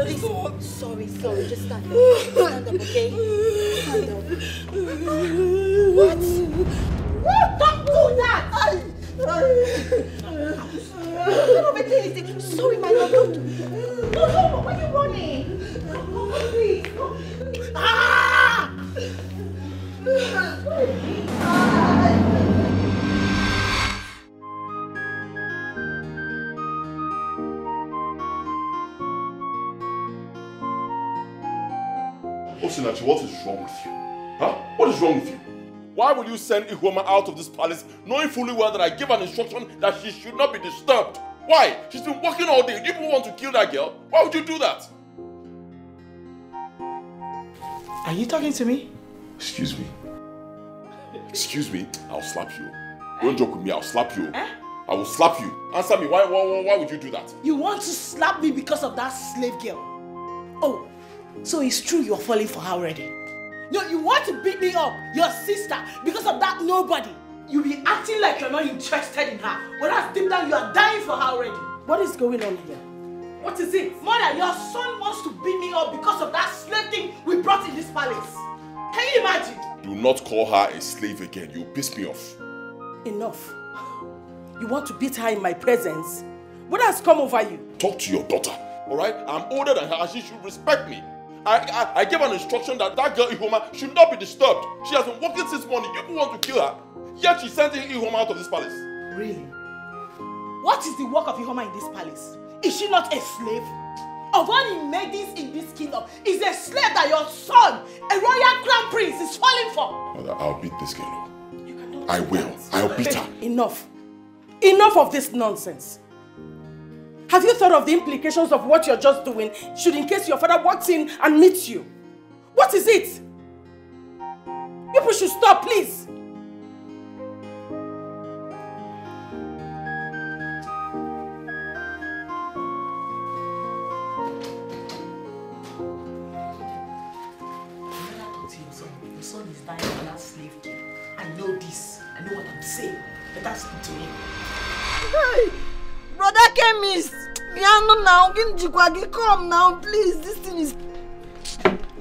please. Sorry, just stand up. Stand up, okay? Stand up. What? Don't do that! Sorry, my love. No, why are you running? Please. Ah! Osinachi, what is wrong with you? Huh? What is wrong with you? Why will you send Ihoma out of this palace knowing fully well that I gave an instruction that she should not be disturbed? Why? She's been working all day. Do you want to kill that girl? Why would you do that? Are you talking to me? Excuse me. Excuse me? I'll slap you. Don't joke with me. I'll slap you. I will slap you. Answer me. Why would you do that? You want to slap me because of that slave girl? Oh, so it's true you're falling for her already? No, you want to beat me up, your sister, because of that nobody. You be acting like you're not interested in her, whereas deep down you are dying for her already. What is going on here? What is it? Mother, your son wants to beat me up because of that slave thing we brought in this palace. Can you imagine? Do not call her a slave again. You piss me off. Enough. You want to beat her in my presence? What has come over you? Talk to your daughter, alright? I'm older than her and she should respect me. I gave an instruction that girl Ihoma should not be disturbed. She has been working since morning. You don't want to kill her. Yet she sent Ihoma out of this palace. Really? What is the work of Ihoma in this palace? Is she not a slave? Of all the maidens in this kingdom, is a slave that your son, a royal crown prince, is falling for? Mother, I'll beat this girl. I will. I'll beat her. Enough. Enough of this nonsense. Have you thought of the implications of what you're just doing should in case your father walks in and meets you? What is it? People should stop, please. Your son is dying for that slave girl. I know this. I know what I'm saying. But that's up to me. Hey! Brother chemist! Miano now, come now, please. This thing is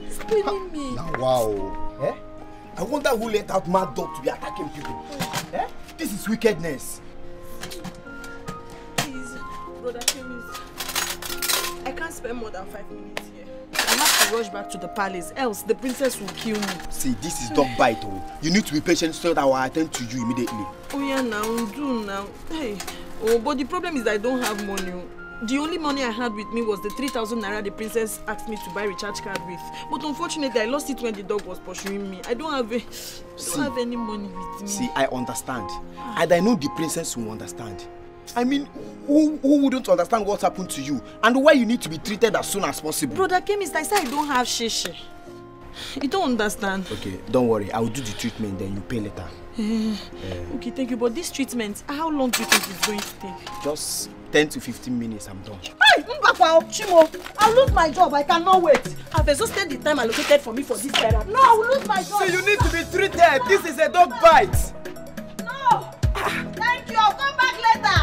spinning me. Now, wow. Eh? I wonder who let out mad dog to be attacking people. Eh? This is wickedness. Please, brother chemist. I can't spend more than 5 minutes here. I have to rush back to the palace, else the princess will kill me. See, this is dog bite. Oh. You need to be patient so that I will attend to you immediately. Oh yeah, now, do now. Hey. Oh, but the problem is that I don't have money. The only money I had with me was the 3,000 naira the princess asked me to buy recharge card with. But unfortunately, I lost it when the dog was pursuing me. I don't have any money with me. See, I understand. And I know the princess will understand. I mean, who wouldn't understand what happened to you and why you need to be treated as soon as possible? Brother chemist, I said I don't have sheshe. You don't understand. Okay, don't worry. I will do the treatment, then you pay later. Okay, thank you. But this treatment, how long do you think it's going to take? Just 10 to 15 minutes, I'm done. Hey, Chimo, I'll lose my job. I cannot wait. I've exhausted the time allocated for me for this therapy. No, I will lose my job. See, you need to be treated. This is a dog bite. No. Thank you. I'll come back later.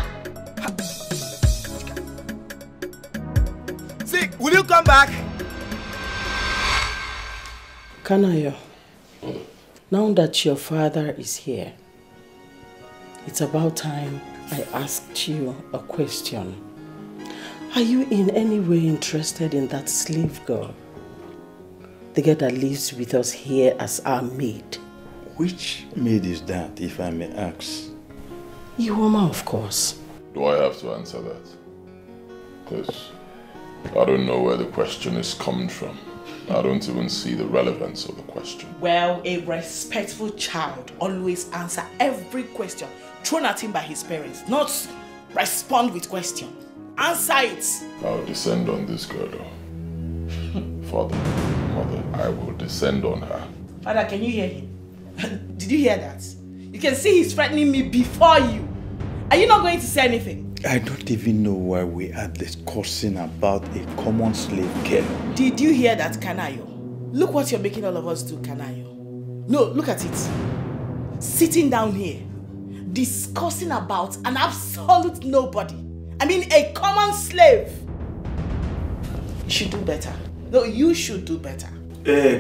See, will you come back? Kanayo, now that your father is here, it's about time I asked you a question. Are you in any way interested in that slave girl? The girl that lives with us here as our maid. Which maid is that, if I may ask? Ihoma, of course. Do I have to answer that? Because I don't know where the question is coming from. I don't even see the relevance of the question. Well, a respectful child always answers every question thrown at him by his parents, not respond with question. Answer it. I'll descend on this girl, though. Father, mother, I will descend on her. Father, can you hear him? Did you hear that? You can see he's threatening me before you. Are you not going to say anything? I don't even know why we are discussing about a common slave girl. Did you hear that, Kanayo? Look what you're making all of us do, Kanayo. No, look at it. Sitting down here, discussing about an absolute nobody. I mean, a common slave. should do better. No, you should do better.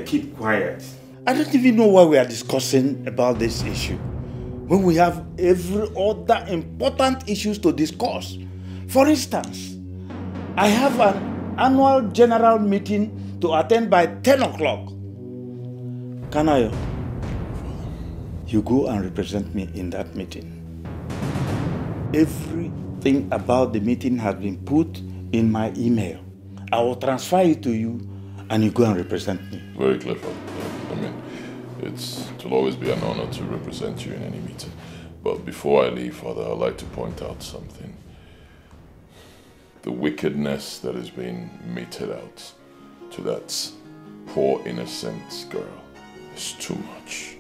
Keep quiet. I don't even know why we are discussing about this issue when we have every other important issues to discuss. For instance, I have an annual general meeting to attend by 10 o'clock. Kanayo, you go and represent me in that meeting. Everything about the meeting has been put in my email. I will transfer it to you and you go and represent me. Very clever. I mean, it will always be an honor to represent you in any meeting. But before I leave, Father, I'd like to point out something. The wickedness that is being meted out to that poor innocent girl is too much.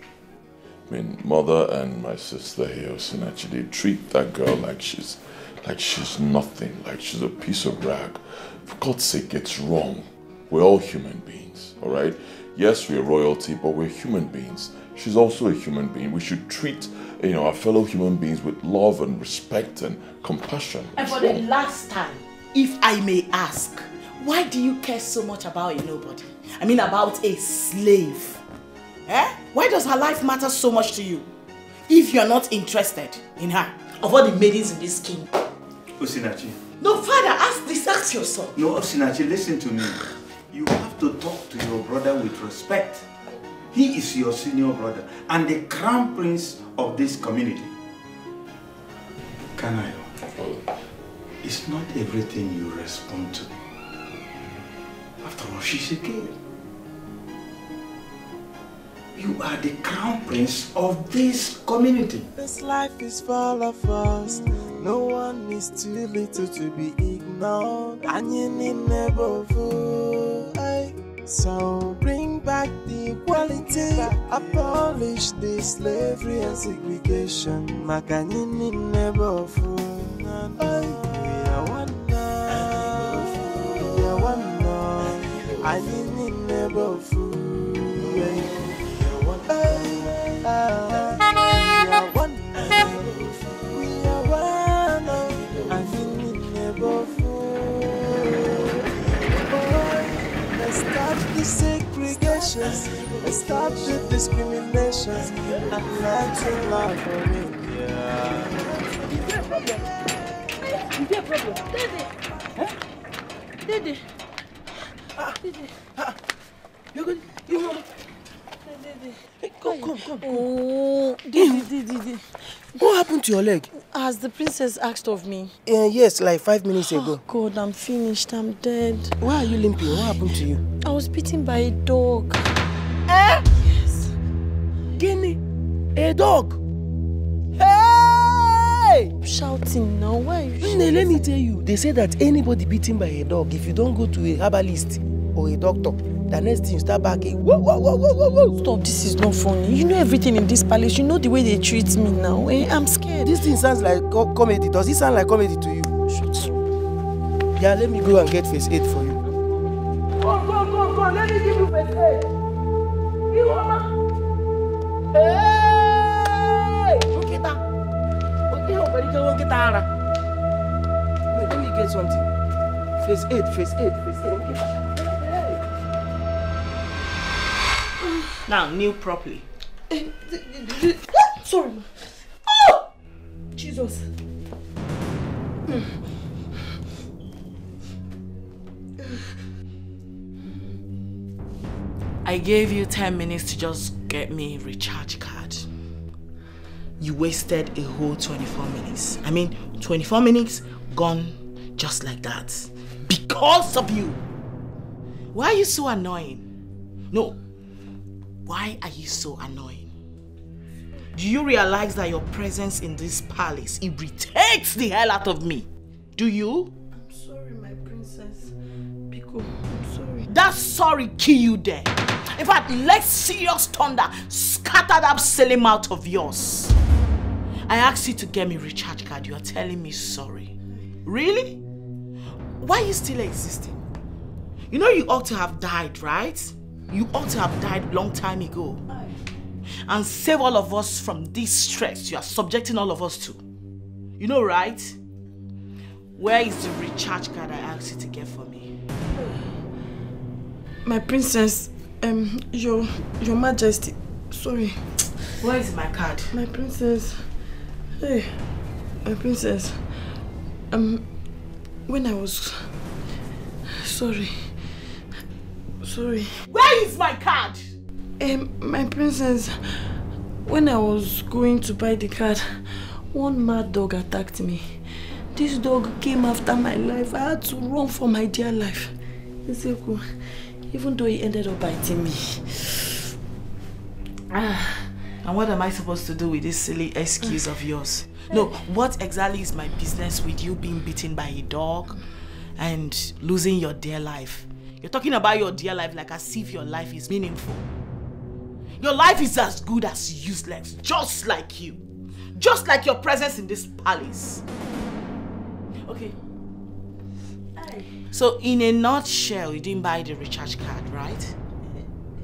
I mean, Mother and my sister here, Osinachi, they treat that girl like she's nothing, like she's a piece of rag. For God's sake, it's wrong. We're all human beings, all right? Yes, we're royalty, but we're human beings. She's also a human being. We should treat, our fellow human beings with love and respect and compassion. And for the last time, if I may ask, why do you care so much about a nobody? I mean, about a slave. Why does her life matter so much to you? If you're not interested in her, of all the maidens in this king. Osinachi. No, Father, ask your son. No, Osinachi, listen to me. You have to talk to your brother with respect. He is your senior brother and the crown prince of this community. Kanayo, it's not everything you respond to. After all, she's a girl. You are the crown prince of this community. This life is full of us. No one is too little to be ignored. And you need never fool. So bring back the equality. Abolish the slavery and segregation. Makanini never fool. We are one now. We are one now. And you need never fool. Stop the segregations, stop the discriminations, and learn to love for me. Is there a problem? Dede. Dede. You're good. You know. Come. Oh, Dede. What happened to your leg? As the princess asked of me. Yes, like 5 minutes ago. Oh God, I'm finished. I'm dead. Why are you limping? What happened to you? I was bitten by a dog. Yes. Guinea, a dog. Hey! I'm shouting now. Why are you shouting? Let me tell you, they say that anybody bitten by a dog, if you don't go to a herbalist or a doctor, the next thing you start barking. Whoa. Stop, this is not funny. You know everything in this palace. You know the way they treat me now. I'm scared. This thing sounds like comedy. Does it sound like comedy to you? Shut up. Yeah, let me go and get first aid for you. Go. Let me give you first aid. Hey! Look at that. Let me get something. First aid. Now, kneel properly. Sorry. Oh! Jesus. I gave you 10 minutes to just get me a recharge card. You wasted a whole 24 minutes. 24 minutes gone just like that. Because of you. Why are you so annoying? No. Why are you so annoying? Do you realize that your presence in this palace irritates the hell out of me? Do you? I'm sorry, my princess. Pico, I'm sorry. That sorry kill you there. In fact, let serious thunder scatter that silly mouth of yours. I asked you to get me a recharge card. You are telling me sorry. Really? Why are you still existing? You know you ought to have died, right? You ought to have died a long time ago. And save all of us from this stress you are subjecting all of us to. You know, right? Where is the recharge card I asked you to get for me? My princess, your majesty, sorry. Where is my card? My princess, hey, my princess, when I was, sorry. Where is my card? My princess, when I was going to buy the card, one mad dog attacked me. This dog came after my life. I had to run for my dear life. Even though he ended up biting me. And what am I supposed to do with this silly excuse of yours? No, what exactly is my business with you being beaten by a dog and losing your dear life? You're talking about your dear life like as if your life is meaningful. Your life is as good as useless, just like you. Just like your presence in this palace. Okay. So in a nutshell, you didn't buy the recharge card, right?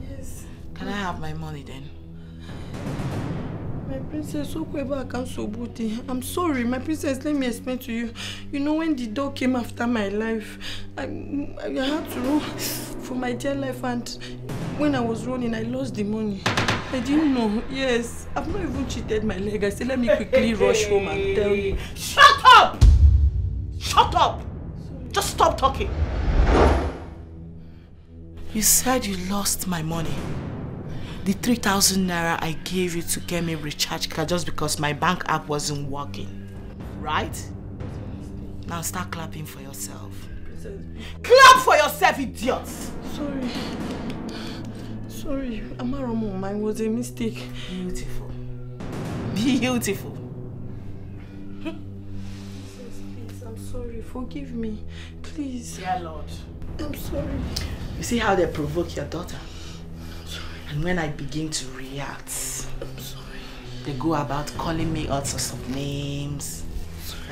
Yes. Can I have my money then? My princess, I'm sorry, my princess, let me explain to you. You know, when the dog came after my life, I had to run for my dear life, and when I was running, I lost the money. I didn't know. Yes, I've not even cheated my leg. I said, let me quickly rush home and tell you. Shut up! Shut up! Sorry. Just stop talking. You said you lost my money. The 3,000 naira I gave you to get me a recharge card just because my bank app wasn't working. Right? Now start clapping for yourself. Clap for yourself, idiot! Sorry, Amaromo, mine was a mistake. Beautiful. Beautiful. Please, I'm sorry. Forgive me. Please. Dear Lord. I'm sorry. You see how they provoke your daughter? And when I begin to react, I'm sorry. They go about calling me all sorts of names.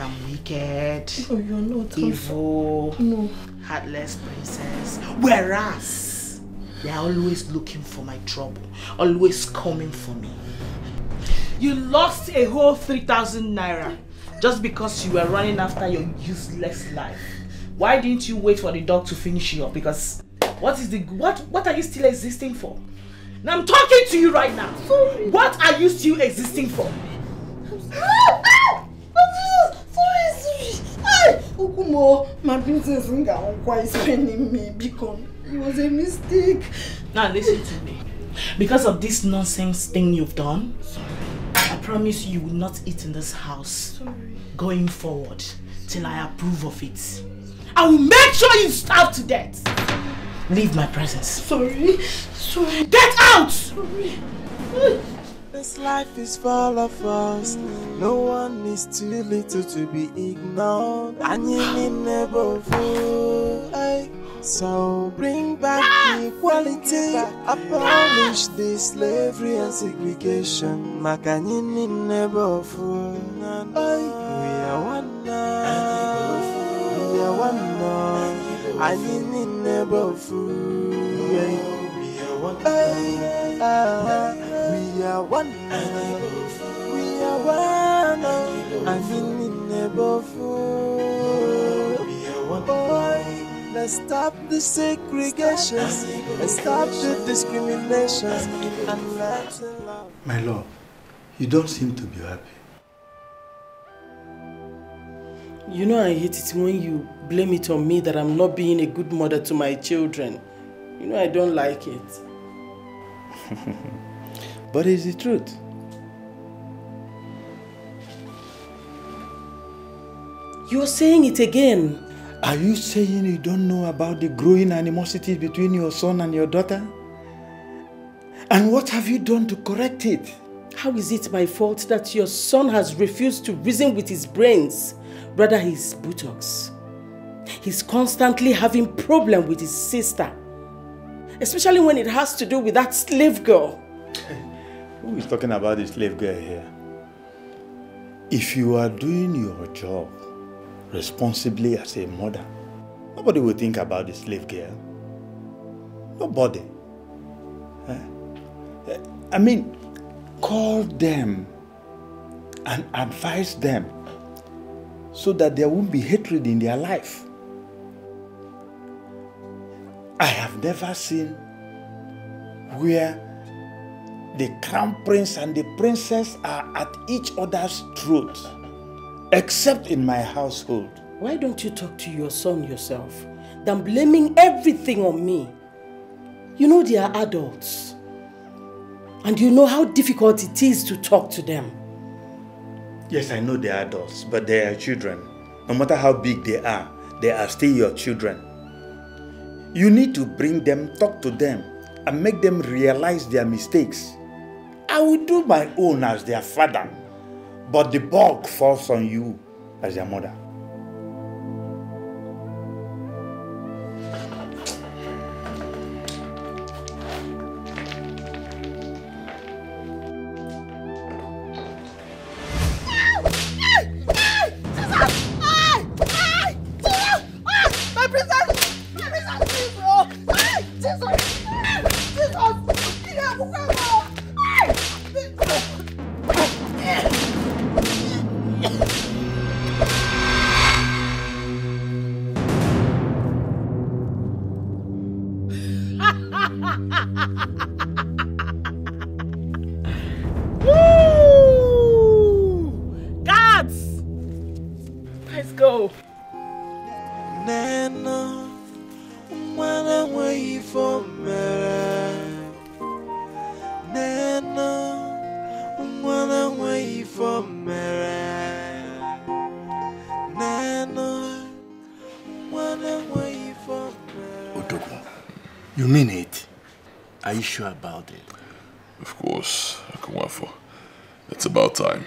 I'm wicked. No, you're not. Evil. No. Heartless princess. Whereas, they're always looking for my trouble. Always coming for me. You lost a whole 3,000 naira just because you were running after your useless life. Why didn't you wait for the dog to finish you up? Because what are you still existing for? Now I'm talking to you right now. Sorry. What are you still existing for? Sorry. Okumo, my princess is spending me because it was a mistake. Now listen to me. Because of this nonsense thing you've done, I promise you will not eat in this house going forward till I approve of it. I will make sure you starve to death. Leave my presence. Sorry. Get out! Sorry. This life is full of us. No one is too little to be ignored. And you need never fool. So bring back equality. Abolish the slavery and segregation. Makanyini never fool. We are one now. We are one now. I need never fool. We are one. We are one. We are one. I need never fool. We are one. Let's stop the segregation. Let's stop the discrimination. And let's love. My love, you don't seem to be happy. You know I hate it when you blame it on me that I'm not being a good mother to my children. You know I don't like it. But it's the truth. You're saying it again. Are you saying you don't know about the growing animosity between your son and your daughter? And what have you done to correct it? How is it my fault that your son has refused to reason with his brains, rather his buttocks? He's constantly having problem with his sister, especially when it has to do with that slave girl. Who is talking about the slave girl here? If you are doing your job responsibly as a mother, nobody will think about the slave girl. Nobody. I mean, call them and advise them so that there won't be hatred in their life. I have never seen where the crown prince and the princess are at each other's throat, except in my household. Why don't you talk to your son yourself than blaming everything on me? You know they are adults. And you know how difficult it is to talk to them. Yes, I know they are adults, but they are children. No matter how big they are still your children. You need to bring them, talk to them, and make them realize their mistakes. I will do my own as their father, but the bulk falls on you as their mother. You mean it? Are you sure about it? Of course, Akumwafo. It's about time.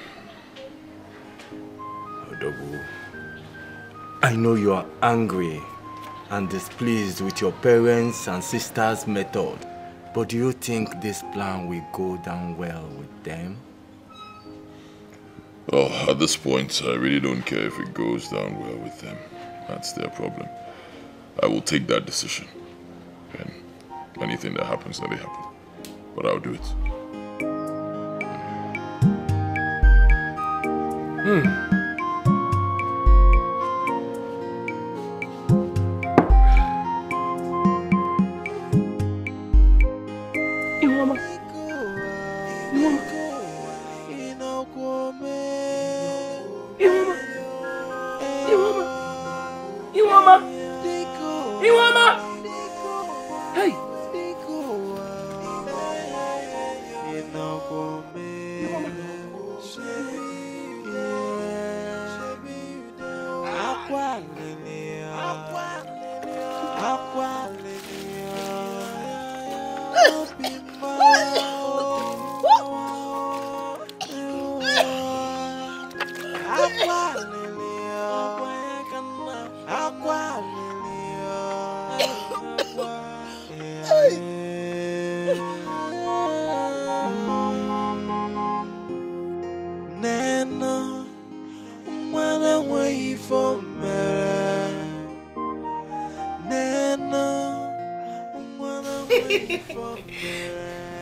Odogu, I know you are angry and displeased with your parents' and sisters' method, but do you think this plan will go down well with them? Well, at this point, I really don't care if it goes down well with them. That's their problem. I will take that decision. And anything that happens, let it happen. But I'll do it.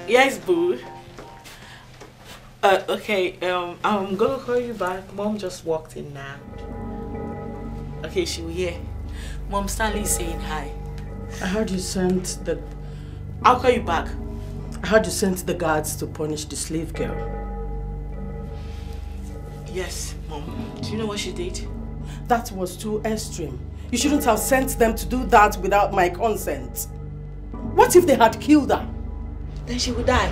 Yes, boo. Okay, I'm gonna call you back. Mom just walked in now. Okay, she will hear. Mom, Stanley's saying hi. I heard you sent the... I'll call you back. I heard you sent the guards to punish the slave girl. Yes, Mom. Do you know what she did? That was too extreme. You shouldn't have sent them to do that without my consent. What if they had killed her? Then she would die.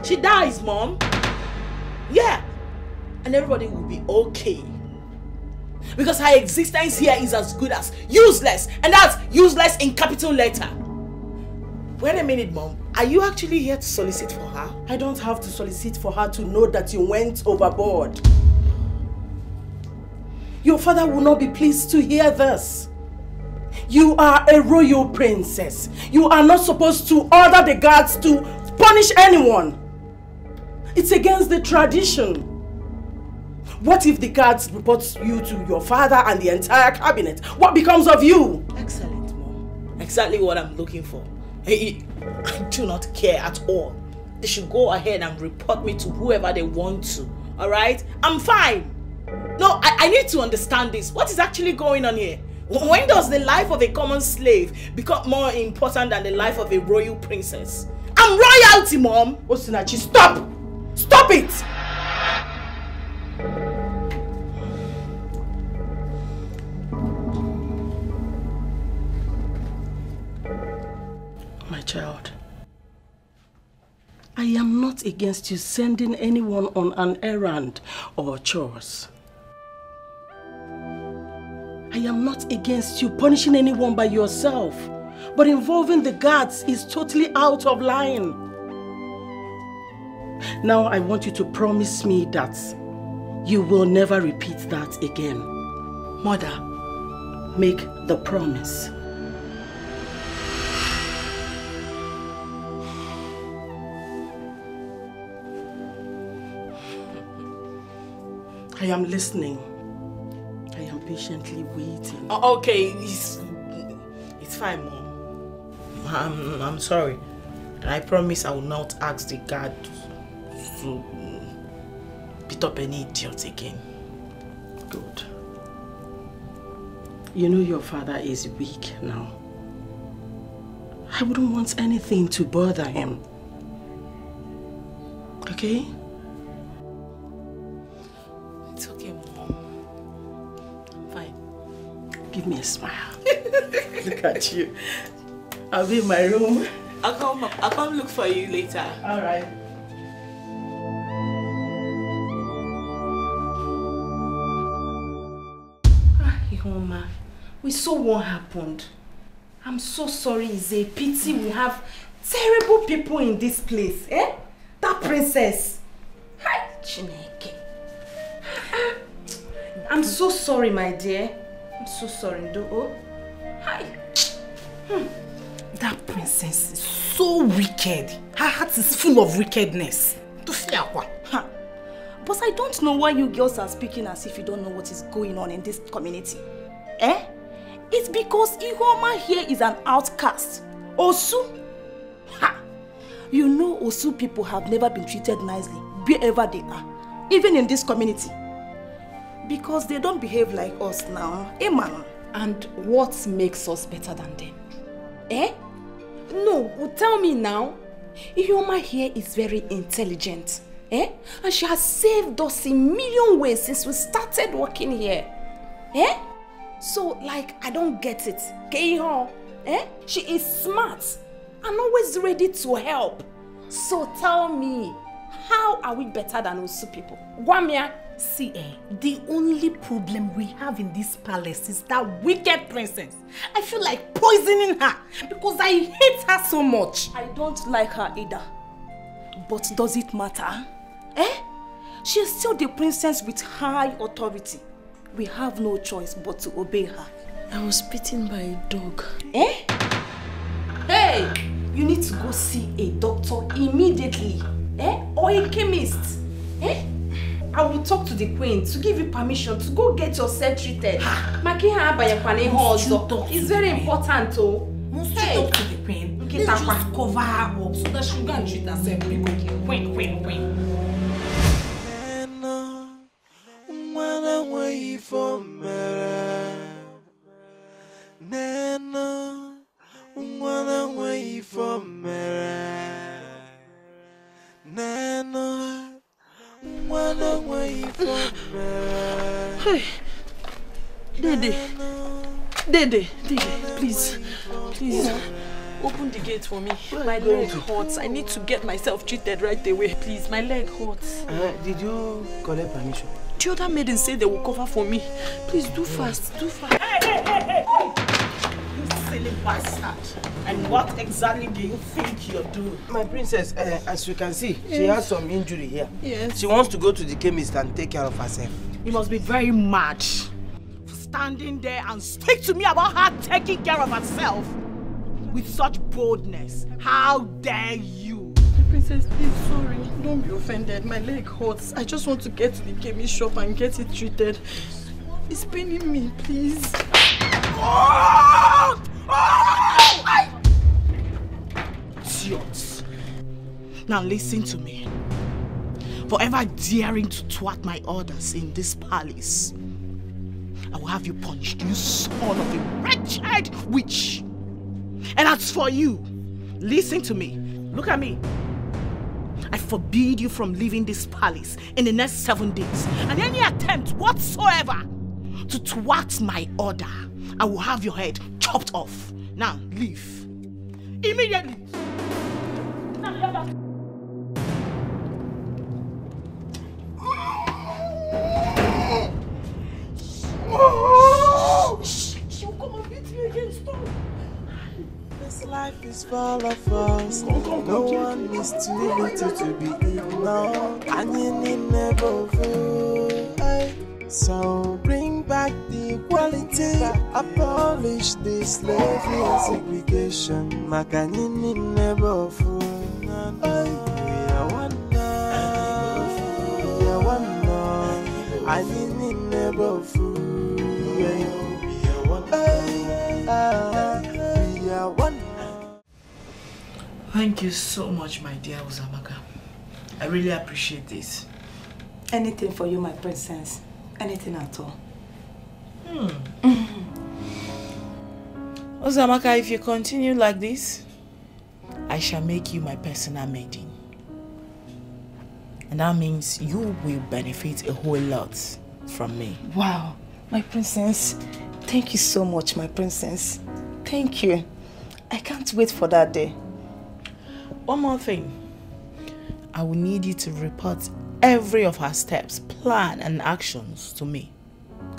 She dies, Mom. Yeah. And everybody will be okay. Because her existence here is as good as useless. And that's useless in capital letter. Wait a minute, Mom. Are you actually here to solicit for her? I don't have to solicit for her to know that you went overboard. Your father will not be pleased to hear this. You are a royal princess. You are not supposed to order the guards to punish anyone. It's against the tradition. What if the guards report you to your father and the entire cabinet? What becomes of you? Excellent, Mom. Exactly what I'm looking for. I do not care at all. They should go ahead and report me to whoever they want to. Alright? I'm fine. No, I need to understand this. What is actually going on here? When does the life of a common slave become more important than the life of a royal princess? I'm royalty, Mom! Osinachi, stop! Stop it! My child, I am not against you sending anyone on an errand or chores. I am not against you punishing anyone by yourself, but involving the guards is totally out of line. Now I want you to promise me that you will never repeat that again. Mother, make the promise. I am listening. I am patiently waiting. Okay, it's fine, Mom. I'm sorry. And I promise I will not ask the guard to beat up any idiot again. Good. You know your father is weak now. I wouldn't want anything to bother him. Okay? It's okay, Mom. I'm fine. Give me a smile. Look at you. I'll be in my room. I'll come look for you later. All right. Ihoma, we saw what happened. I'm so sorry. It's a pity we have terrible people in this place. Eh? That princess. Hi, Chineke. I'm so sorry, my dear. I'm so sorry, Ndo. Hi. That princess is so wicked. Her heart is full of wickedness. But I don't know why you girls are speaking as if you don't know what is going on in this community. Eh? It's because Ihoma here is an outcast. Osu. Ha! You know Osu people have never been treated nicely wherever they are. Even in this community. Because they don't behave like us now. Eh, man? And what makes us better than them? Eh? No, tell me now. Ihoma here is very intelligent. Eh? And she has saved us in million ways since we started working here. Eh? So, like, I don't get it. Keiho, eh? She is smart and always ready to help. So tell me, how are we better than Osu people? Gwamia? See, the only problem we have in this palace is that wicked princess. I feel like poisoning her because I hate her so much. I don't like her either. But does it matter? Eh? She is still the princess with high authority. We have no choice but to obey her. I was bitten by a dog. Eh? Hey! You need to go see a doctor immediately. Eh? Or a chemist. Eh? I will talk to the queen to give you permission to go get yourself treated. It's very important, oh. Must you talk to the queen? Let's just cover her up so that she will go and treat herself. Queen. Hey, Dede, please, open the gate for me. My leg hurts. I need to get myself treated right away, please. My leg hurts. Did you collect permission? The other maiden said they will cover for me. Please do fast, Hey! You silly bastard. And what exactly do you think you're doing? My princess, as you can see, she has some injury here. Yes. She wants to go to the chemist and take care of herself. You must be very mad for standing there and speak to me about her taking care of herself with such boldness. How dare you? Princess, please, sorry. Don't be offended. My leg hurts. I just want to get to the chemist shop and get it treated. It's paining me, please. Idiots. Now listen to me. For ever daring to thwart my orders in this palace, I will have you punished, you son of a wretched witch. And as for you, listen to me. Look at me. I forbid you from leaving this palace in the next 7 days. And any attempt whatsoever to thwart my order, I will have your head chopped off. Now, leave. Immediately. She'll come and beat me again. Stop. This life is full of us. No one is too little to be ignored. And you need never fool. So bring back the equality. Abolish the slavery and segregation. Makanini never fool. We are one now. We are one now. I need never fool. We are one now. We are one now. Thank you so much, my dear Uzamaka. I really appreciate this. Anything for you, my princess. Anything at all. Uzamaka, if you continue like this, I shall make you my personal maiden. And that means you will benefit a whole lot from me. Wow, my princess. Thank you so much, my princess. Thank you. I can't wait for that day. One more thing. I will need you to report every of her steps, plan and actions to me.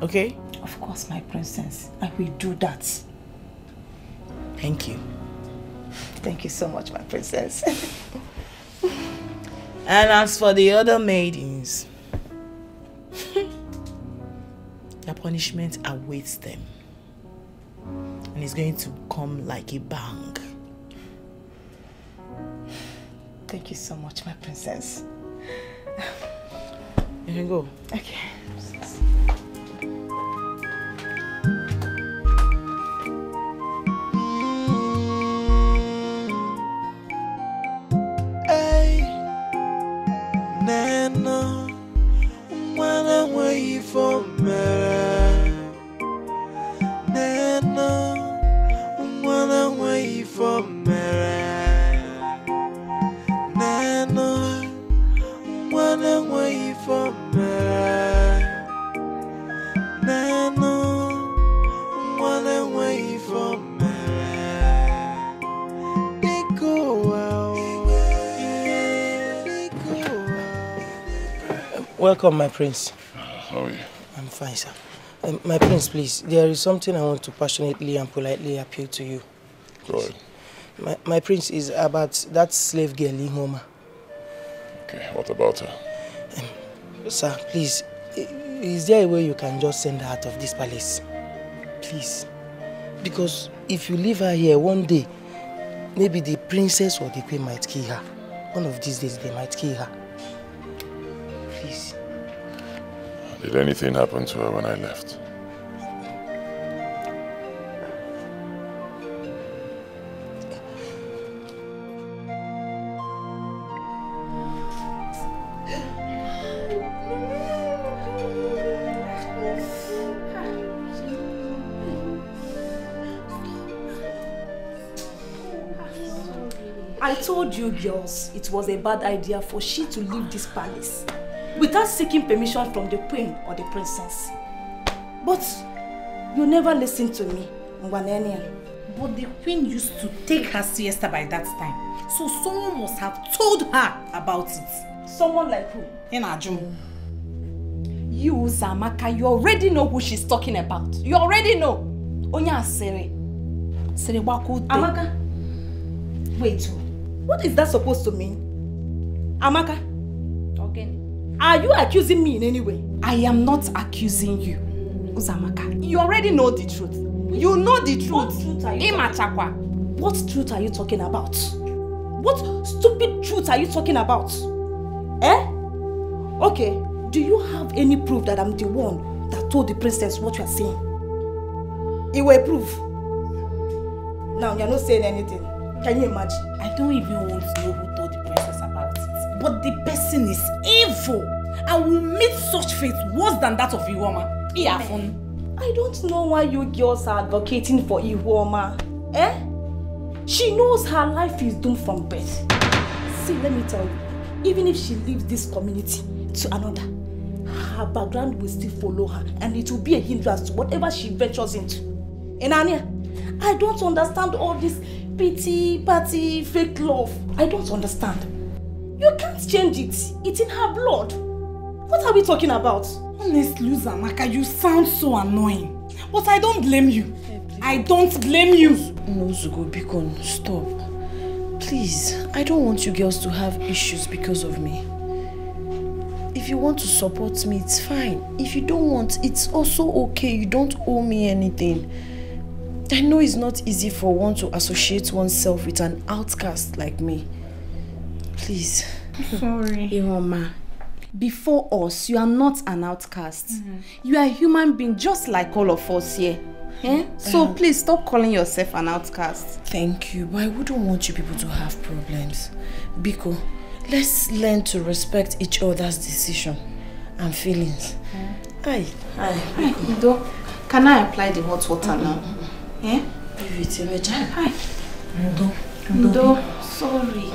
Okay? Of course, my princess. I will do that. Thank you. Thank you so much, my princess. And as for the other maidens, their punishment awaits them. And it's going to come like a bang. Thank you so much, my princess. You can go. Okay. Hey, Nana, wanna wait for me. Nana, wanna wait for me. Nana, wanna wait for me. Nana, wanna wait for me. They go out. They go out. Welcome, my prince. How are you? I'm fine, sir. My prince, please, there is something I want to passionately and politely appeal to you. Go ahead. My prince is about that slave girl in Homa. Okay, what about her? Sir, please, is there a way you can just send her out of this palace? Please. Because if you leave her here one day, maybe the princess or the queen might kill her. One of these days, they might kill her. Please. Did anything happen to her when I left? I told you girls it was a bad idea for she to leave this palace without seeking permission from the queen or the princess. But you never listened to me, Ngwanenia. But the queen used to take her siesta by that time. So someone must have told her about it. Someone like who? Inajum. You, Zamaka, you already know who she's talking about. You already know. Onya Sere. Sere Waku. Amaka. Wait, what is that supposed to mean? Amaka? Okay. Are you accusing me in any way? I am not accusing you, Uzamaka. You already know the truth. You know the truth. What truth are you What truth are you talking about? What stupid truth are you talking about? Eh? Okay, do you have any proof that I'm the one that told the princess what you are saying? It will prove. Now you're not saying anything. Can you imagine? I don't even want to know who told the princess about it. But the person is evil. I will meet such fate worse than that of Iwoma. I don't know why you girls are advocating for Ihuoma. Eh? She knows her life is doomed from birth. See, let me tell you, even if she leaves this community to another, her background will still follow her and it will be a hindrance to whatever she ventures into. And Anya, I don't understand all this pity, party, fake love. I don't understand. You can't change it. It's in her blood. What are we talking about? Honestly, Uzamaka, you sound so annoying. But I don't blame you. I don't blame you. No, Zugo, Bikon, stop. Please, I don't want you girls to have issues because of me. If you want to support me, it's fine. If you don't want, it's also okay. You don't owe me anything. I know it's not easy for one to associate oneself with an outcast like me. Please. Sorry. Ihuoma, before us, you are not an outcast. You are a human being just like all of us here. So please stop calling yourself an outcast. Thank you, but I wouldn't want you people to have problems. Biko, let's learn to respect each other's decision and feelings. Aye. Ndo, can I apply the hot water now? Hi. Ndo, sorry.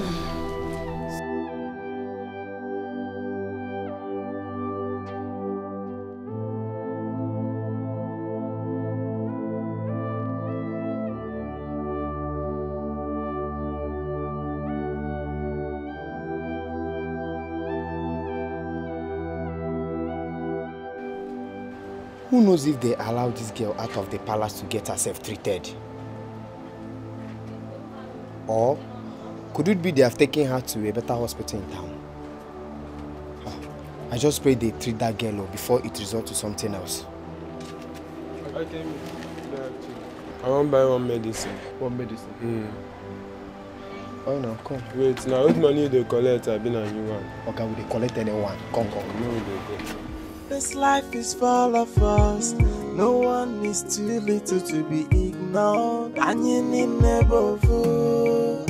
Who knows if they allowed this girl out of the palace to get herself treated? Or could it be they have taken her to a better hospital in town? I just pray they treat that girl before it resorts to something else. I want to buy one medicine. What medicine? Oh no, come. Wait, now what money they collect? I've been a new one. Okay, will they collect anyone? Come. No, they go. This life is full of us. No one is too little to be ignored. And you need never fool.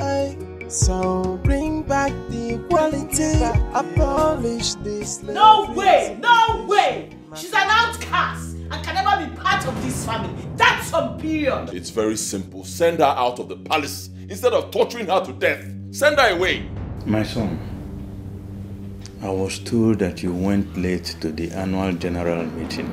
So bring back the equality. Abolish this. No way! No way! She's an outcast and can never be part of this family. That's some period. It's very simple. Send her out of the palace instead of torturing her to death. Send her away. My son, I was told that you went late to the annual general meeting.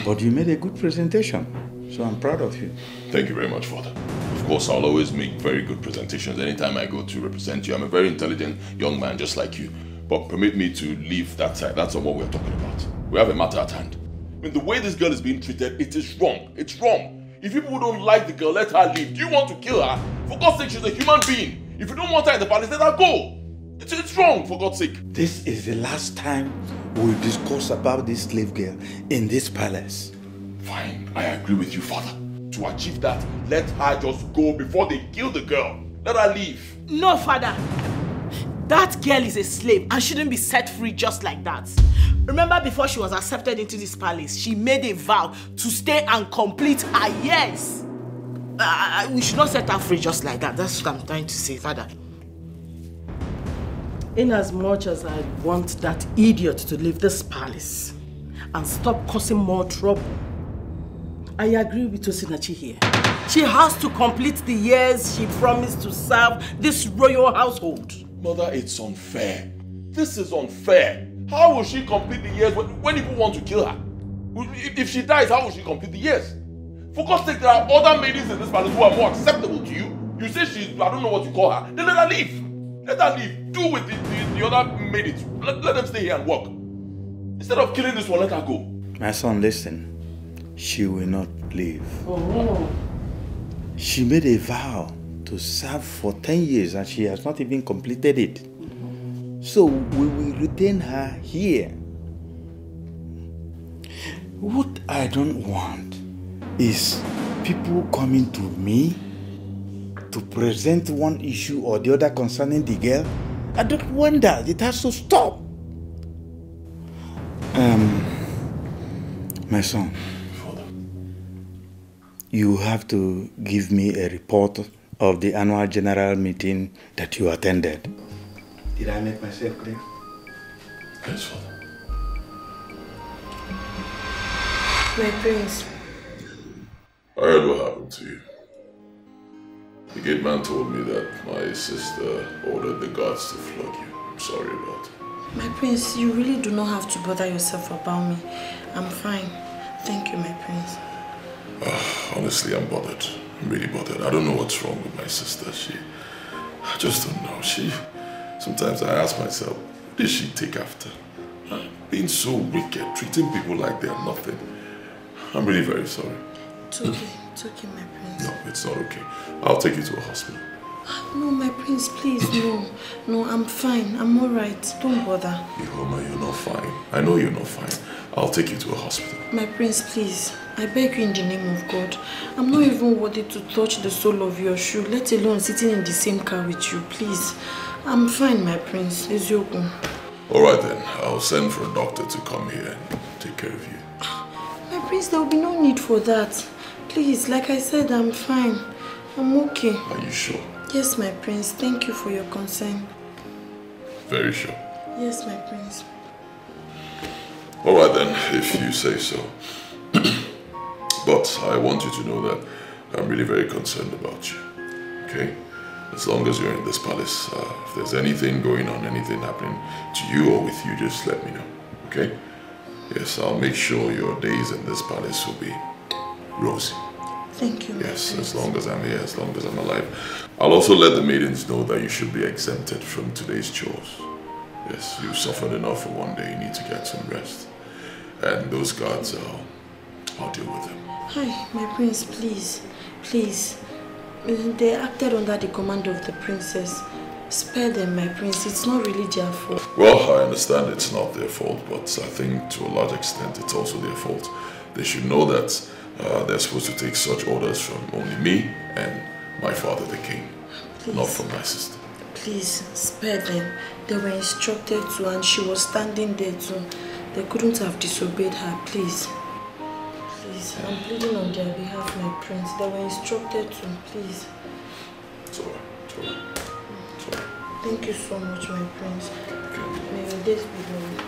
But you made a good presentation, so I'm proud of you. Thank you very much, Father. Of course, I'll always make very good presentations anytime I go to represent you. I'm a very intelligent young man just like you. But permit me to leave that side. That's not what we're talking about. We have a matter at hand. I mean, the way this girl is being treated, it is wrong. It's wrong. If people don't like the girl, let her leave. Do you want to kill her? For God's sake, she's a human being. If you don't want her in the palace, let her go. It's wrong, for God's sake. This is the last time we'll discuss about this slave girl in this palace. Fine, I agree with you, Father. To achieve that, let her just go before they kill the girl. Let her leave. No, Father. That girl is a slave and shouldn't be set free just like that. Remember, before she was accepted into this palace, she made a vow to stay and complete her years. We should not set her free just like that. That's what I'm trying to say, Father. In as much as I want that idiot to leave this palace and stop causing more trouble, I agree with Osinachi here. She has to complete the years she promised to serve this royal household. Mother, it's unfair. This is unfair. How will she complete the years when people want to kill her? If she dies, how will she complete the years? For God's sake, there are other maidens in this palace who are more acceptable to you. You say she's, I don't know what you call her. Then let her leave. Let her leave. Do with the other maidens. Let them stay here and work. Instead of killing this one, let her go. My son, listen. She will not leave. Oh. She made a vow to serve for 10 years and she has not even completed it. So we will retain her here. What I don't want is people coming to me to present one issue or the other concerning the girl. I don't want that. It has to stop. My son, you have to give me a report of the annual general meeting that you attended. Did I make myself clear? Yes, Father. My prince. I heard what happened to you. The gate man told me that my sister ordered the guards to flog you. I'm sorry about it. My prince, you really do not have to bother yourself about me. I'm fine. Thank you, my prince. Honestly, I'm bothered. I'm really bothered. I don't know what's wrong with my sister. I just don't know. Sometimes I ask myself, what did she take after? Being so wicked, treating people like they're nothing. I'm really very sorry. It's okay, my prince. No, it's not okay. I'll take you to a hospital. No, my prince, please, no. No, I'm fine. I'm alright. Don't bother. Ihoma, you're not fine. I know you're not fine. I'll take you to a hospital. My prince, please. I beg you in the name of God. I'm not even worthy to touch the sole of your shoe, let alone sitting in the same car with you, please. I'm fine, my prince. Ezioku. Alright then. I'll send for a doctor to come here and take care of you. My prince, there will be no need for that. Please, like I said, I'm fine. I'm okay. Are you sure? Yes, my prince. Thank you for your concern. Very sure. Yes, my prince. Alright then, if you say so. But I want you to know that I'm really very concerned about you. Okay? As long as you're in this palace, if there's anything going on, anything happening to you or with you, just let me know. Okay? Yes, I'll make sure your days in this palace will be rosy. Thank you. Yes, as long as I'm here, as long as I'm alive. I'll also let the maidens know that you should be exempted from today's chores. Yes, you've suffered enough for one day. You need to get some rest. And those guards, I'll deal with them. Hi, my prince, please. Please. They acted under the command of the princess. Spare them, my prince. It's not really their fault. Well, I understand it's not their fault, but I think to a large extent it's also their fault. They should know that they're supposed to take such orders from only me and my father, the king, Please. not from my sister. Please, spare them. They were instructed to, and she was standing there too. They couldn't have disobeyed her. Please. Please, I'm pleading on their behalf, my prince. They were instructed to. Please. It's alright. It's alright. It's alright. Thank you so much, my prince. Okay. May your days be long.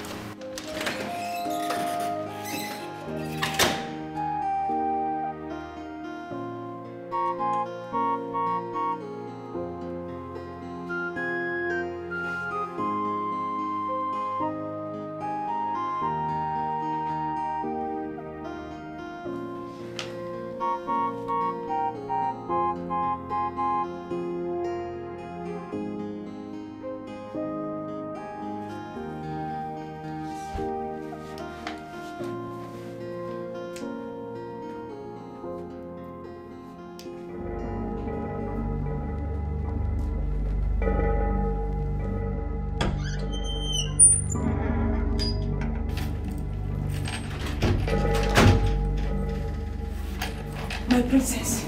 My princess.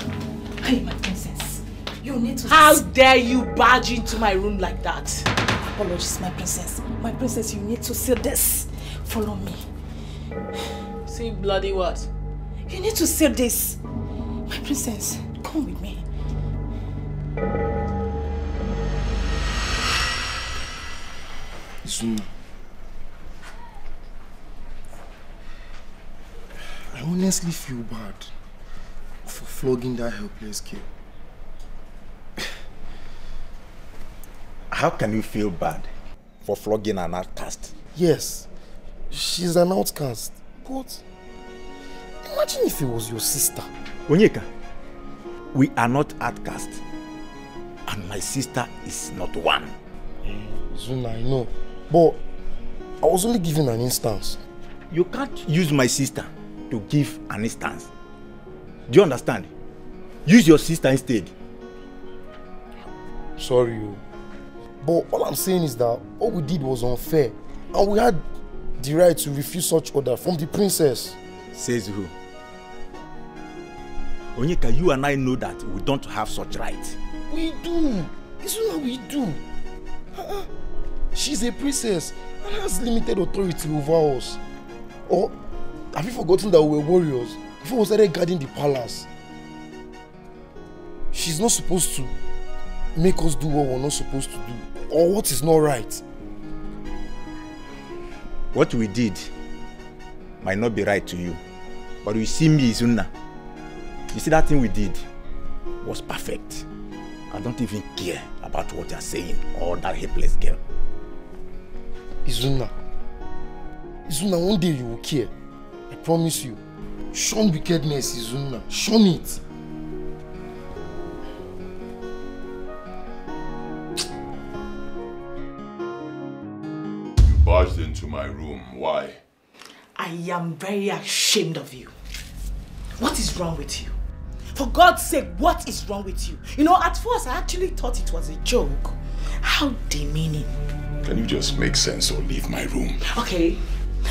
Hey, my princess. You need to... How dare you barge into my room like that? Apologies, my princess. My princess, you need to see this. Follow me. See bloody what? You need to see this. My princess, come with me. Zuma. I honestly feel bad for flogging that helpless girl. How can you feel bad for flogging an outcast? Yes, she's an outcast. But imagine if it was your sister. Onyeka, we are not outcasts. And my sister is not one. Zuna, I know. But I was only giving an instance. You can't use my sister to give an instance. Do you understand? Use your sister instead. Sorry. But all I'm saying is that what we did was unfair. And we had the right to refuse such order from the princess. Says who? Onyeka, you and I know that we don't have such right. We do. It's not we do. She's a princess and has limited authority over us. Or have you forgotten that we were warriors before we started guarding the palace? She's not supposed to make us do what we're not supposed to do, or what is not right. What we did might not be right to you, But you see me, Izuna. You see that thing we did was perfect. I don't even care about what you're saying or that helpless girl. Izuna, one day you will care. I promise you. Shun wickedness, Izuna. Shun it. You barged into my room. Why? I am very ashamed of you. What is wrong with you? For God's sake, what is wrong with you? You know, at first I actually thought it was a joke. How demeaning. Can you just make sense or leave my room? Okay,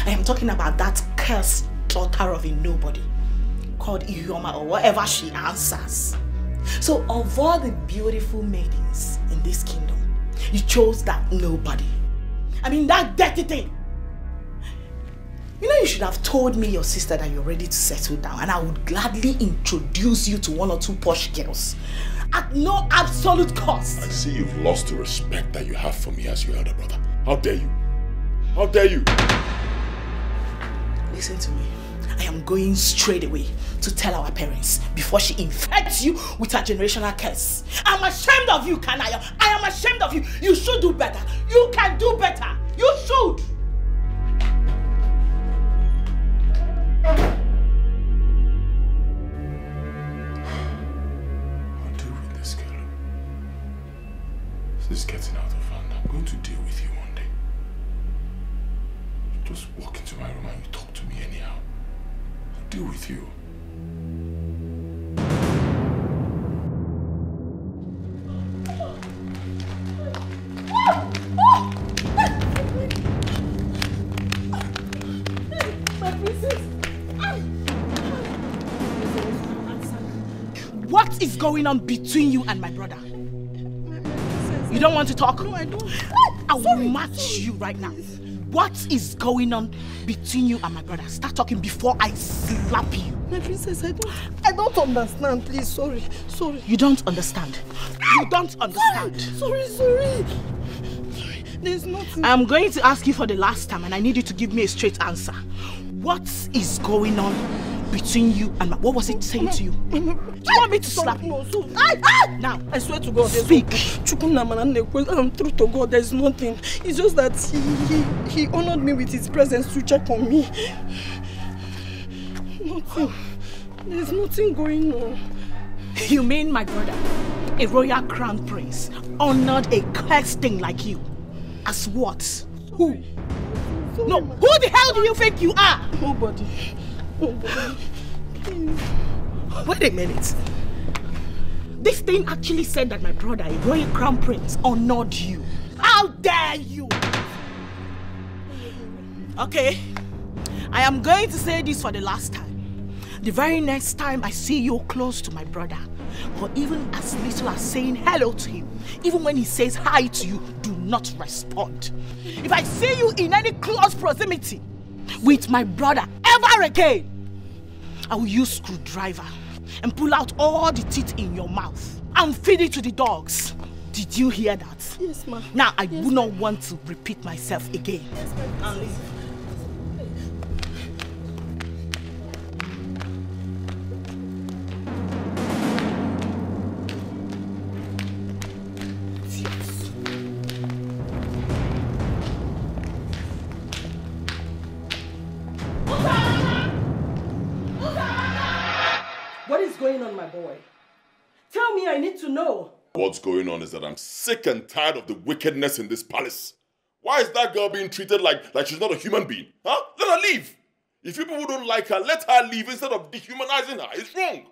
I am talking about that cursed daughter of a nobody called Ihuoma or whatever she answers. So of all the beautiful maidens in this kingdom, you chose that nobody. I mean, that dirty thing. You know, you should have told me, your sister, that you're ready to settle down, and I would gladly introduce you to 1 or 2 posh girls at no absolute cost. I see you've lost the respect that you have for me as your elder brother. How dare you? How dare you? Listen to me. I am going straight away to tell our parents before she infects you with her generational curse. I'm ashamed of you, Kanaya. I am ashamed of you. You should do better. You can do better. You should. I'll deal with this girl. This is getting out of hand. I'm going to deal with you one day. Just walk into my room and you talk to me anyhow. I'll deal with you. My princess. What is going on between you and my brother? You don't want to talk? No, I don't. I will match you right now. What is going on between you and my brother? Start talking before I slap you. My princess, I don't understand. Please, sorry. You don't understand. You don't understand. Sorry. There's nothing. I'm going to ask you for the last time, and I need you to give me a straight answer. What is going on between you and what was it saying to you? Do you want me to slap you? Now, I swear to God, speak. Truth to God, there's nothing. It's just that he honored me with his presence to check on me. Nothing. There's nothing going on. You mean my brother, a royal crown prince, honored a cursed thing like you? As what? Who? Sorry, no, who the hell do you think you are? Nobody. Please. Wait a minute. This thing actually said that my brother, a royal crown prince, honored you. How dare you? Okay, I am going to say this for the last time. The very next time I see you close to my brother, or even as little as saying hello to him, even when he says hi to you, do not respond. If I see you in any close proximity with my brother ever again, I will use screwdriver and pull out all the teeth in your mouth and feed it to the dogs. Did you hear that? Yes, ma'am. Now, I do not want to repeat myself again. Yes, ma'am. What is going on, my boy? Tell me, I need to know. What's going on is that I'm sick and tired of the wickedness in this palace. Why is that girl being treated like she's not a human being? Huh? Let her leave. If you people don't like her, let her leave instead of dehumanizing her. It's wrong.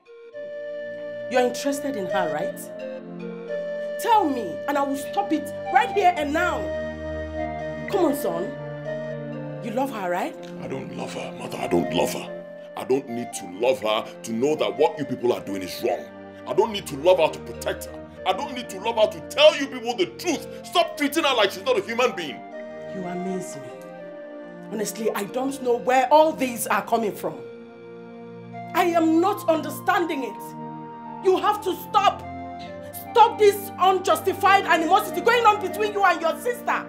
You're interested in her, right? Tell me, and I will stop it right here and now. Come on, son. You love her, right? I don't love her, mother. I don't love her. I don't need to love her to know that what you people are doing is wrong. I don't need to love her to protect her. I don't need to love her to tell you people the truth. Stop treating her like she's not a human being. You amaze me. Honestly, I don't know where all these are coming from. I am not understanding it. You have to stop. Stop this unjustified animosity going on between you and your sister.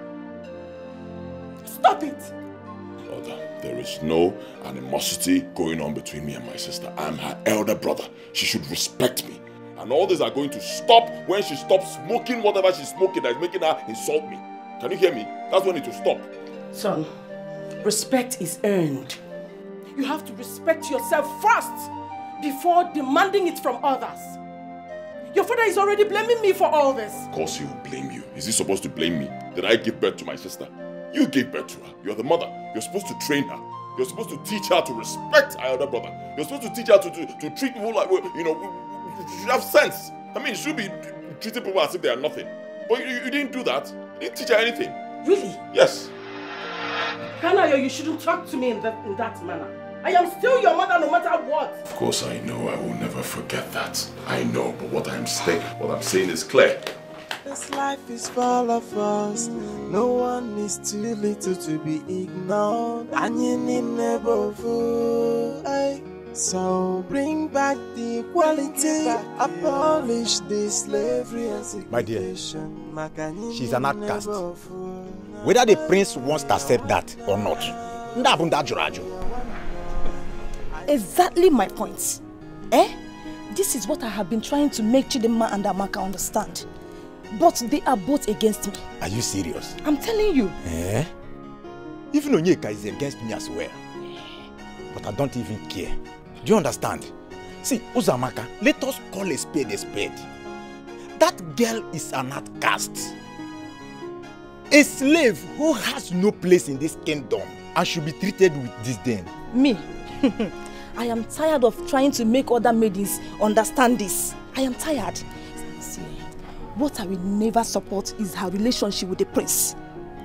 Stop it. Mother, There is no animosity going on between me and my sister. I'm her elder brother. She should respect me. And all these are going to stop when she stops smoking whatever she's smoking that is making her insult me. Can you hear me? That's when it will stop. Son, respect is earned. You have to respect yourself first before demanding it from others. Your father is already blaming me for all this. Of course he will blame you. Is he supposed to blame me? Did I give birth to my sister? You gave birth to her. You're the mother. You're supposed to train her. You're supposed to teach her to respect her elder brother. You're supposed to teach her to treat people like, you know, you should have sense. I mean, you should be treating people as if they are nothing. But you didn't do that. You didn't teach her anything. Really? Yes. Kanayo, you shouldn't talk to me in that manner. I am still your mother no matter what. Of course I know. I will never forget that. I know, but what I'm saying is clear. This life is full of us. No one is too little to be ignored. And you need never fool. So bring back the equality. Abolish the slavery and segregation. My dear, she's an outcast. Whether the prince wants to accept that or not. Exactly my point. This is what I have been trying to make Chidinma and Amaka understand. But they are both against me. Are you serious? I'm telling you. Even Onyeka is against me as well. But I don't even care. Do you understand? See, Uzamaka, let us call a spade a spade. That girl is an outcast. A slave who has no place in this kingdom and should be treated with disdain. Me? I am tired of trying to make other maidens understand this. I am tired. See, what I will never support is her relationship with the prince.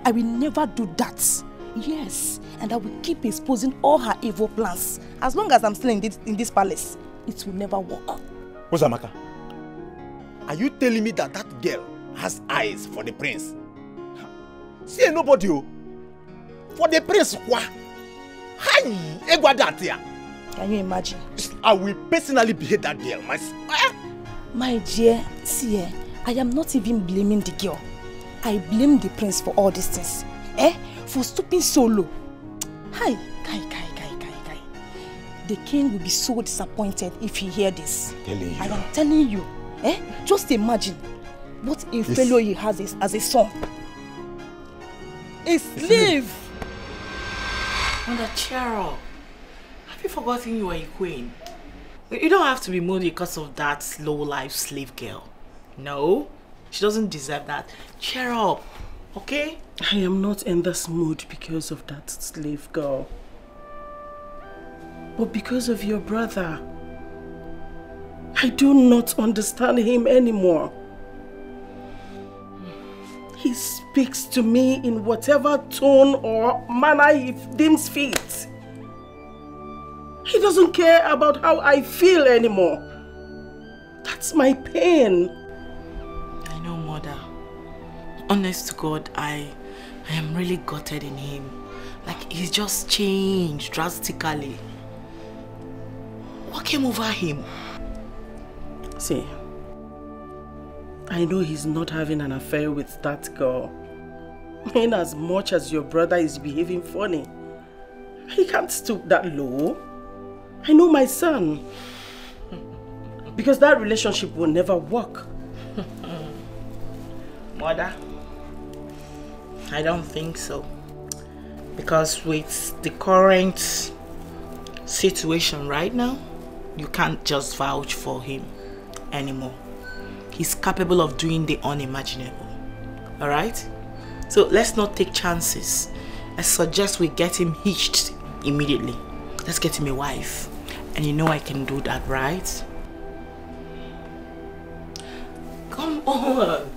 I will never do that. Yes, and I will keep exposing all her evil plans. As long as I'm still in this palace, it will never work. Uzamaka, are you telling me that that girl has eyes for the prince? See, nobody. For the prince, what? Can you imagine? I will personally behead that girl. My dear, see, I am not even blaming the girl. I blame the prince for all these things. For stooping so low. Kai. The king will be so disappointed if he hears this. I am telling you. Just imagine what a fellow he has as a son. A slave. Mother, cheer up. Have you forgotten you are a queen? You don't have to be moody because of that low-life slave girl. No, she doesn't deserve that. Cheer up, okay? I am not in this mood because of that slave girl. But because of your brother. I do not understand him anymore. He speaks to me in whatever tone or manner he deems fit. He doesn't care about how I feel anymore. That's my pain. I know, Mother. Honest to God, I am really gutted in him. Like, he's just changed drastically. What came over him? See, I know he's not having an affair with that girl. In as much as your brother is behaving funny, he can't stoop that low. I know my son. Because that relationship will never work. Mother, I don't think so. Because with the current situation right now, you can't just vouch for him anymore. He's capable of doing the unimaginable. Alright? So let's not take chances. I suggest we get him hitched immediately. Let's get him a wife. And you know I can do that, right? Come on.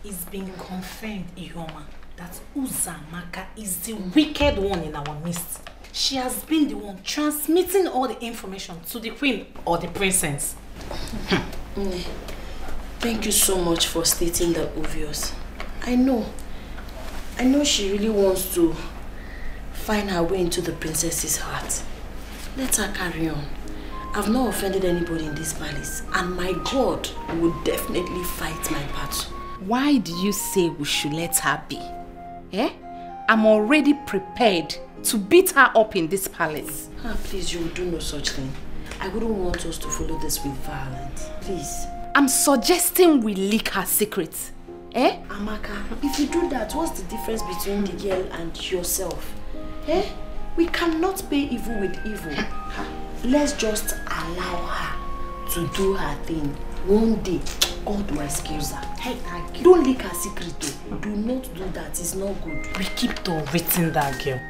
It's been confirmed, Ihoma, that Uzamaka is the wicked one in our midst. She has been the one transmitting all the information to the queen or the princess. Thank you so much for stating the obvious. I know she really wants to find her way into the princess's heart. Let her carry on. I've not offended anybody in this palace, and my God will definitely fight my battle. Why do you say we should let her be? I'm already prepared to beat her up in this palace. Please, you will do no such thing. I wouldn't want us to follow this with violence. Please. I'm suggesting we leak her secrets. Eh? Amaka, if you do that, what's the difference between the girl and yourself? Eh? We cannot pay evil with evil. Let's just allow her to do her thing. One day, God will excuse her. Hey, don't leak her secret though. Do not do that. It's not good. We keep tolerating that girl.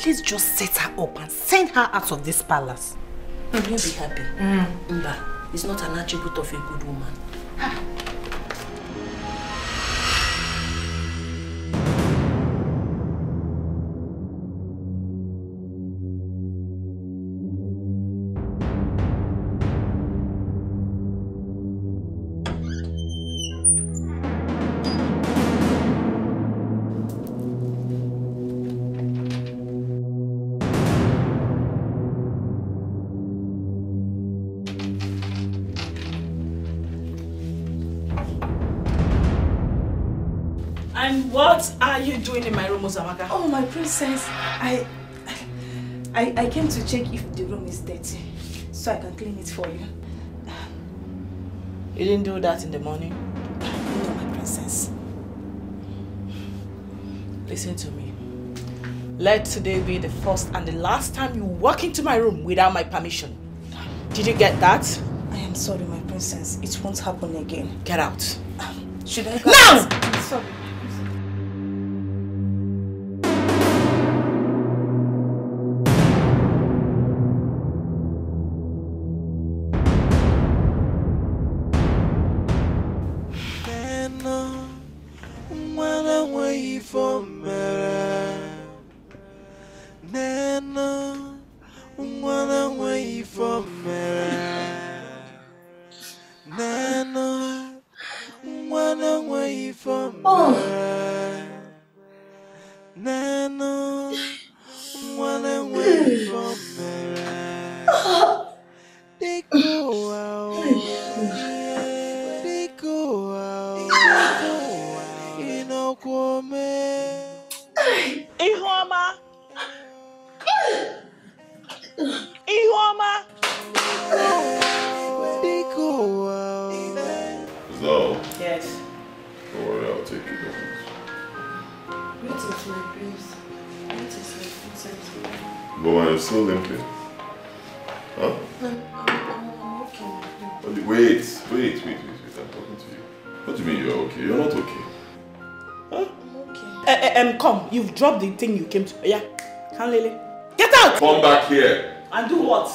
Let's just set her up and send her out of this palace. You'll be happy. Mba, it's not an attribute of a good woman. And what are you doing in my room, Uzamaka? Oh, my princess, I came to check if the room is dirty, so I can clean it for you. You didn't do that in the morning? No, my princess. Listen to me. Let today be the first and the last time you walk into my room without my permission. Did you get that? I am sorry, my princess. It won't happen again. Get out. Should I go? Now! I'm sorry. You've dropped the thing you came to. Yeah. Lily. Get out! Come back here. And do what?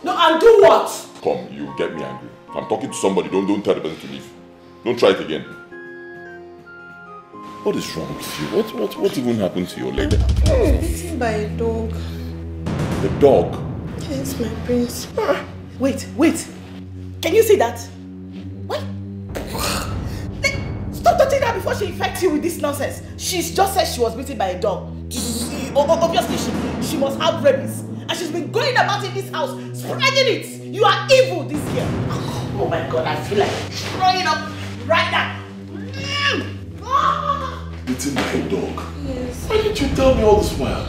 No, and do what? Come, you get me angry. If I'm talking to somebody, don't tell the person to leave. Don't try it again. What is wrong with you? What even happened to your leg? Bitten by a dog. The dog? Yes, my prince. Wait. Can you see that? What? Stop touching her before she infects you with this nonsense. She's just said she was bitten by a dog. Obviously, she must have rabies. And she's been going about in this house, spreading it. You are evil, this girl. Oh my God, I feel like throwing up right now. Bitten by a dog? Yes. Why didn't you tell me all this while?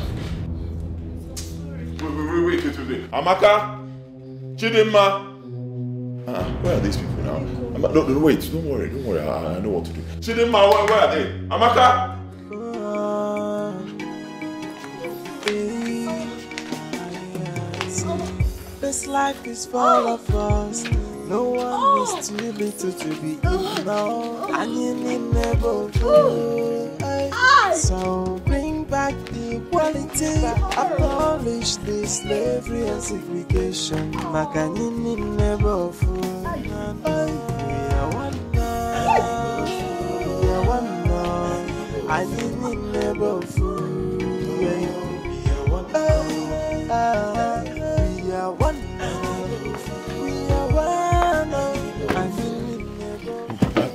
Wait. Amaka? Chidinma? Where are these people now? No, wait, don't worry, I know what to do. Chidinma, where are they? Amaka? This life is full of us. No one is too little to be ignored. And you need never fool. So bring back the equality. Abolish the slavery and segregation. Makanini never fool. We are one now. We are one now. I need never fool. We are one now. We are one.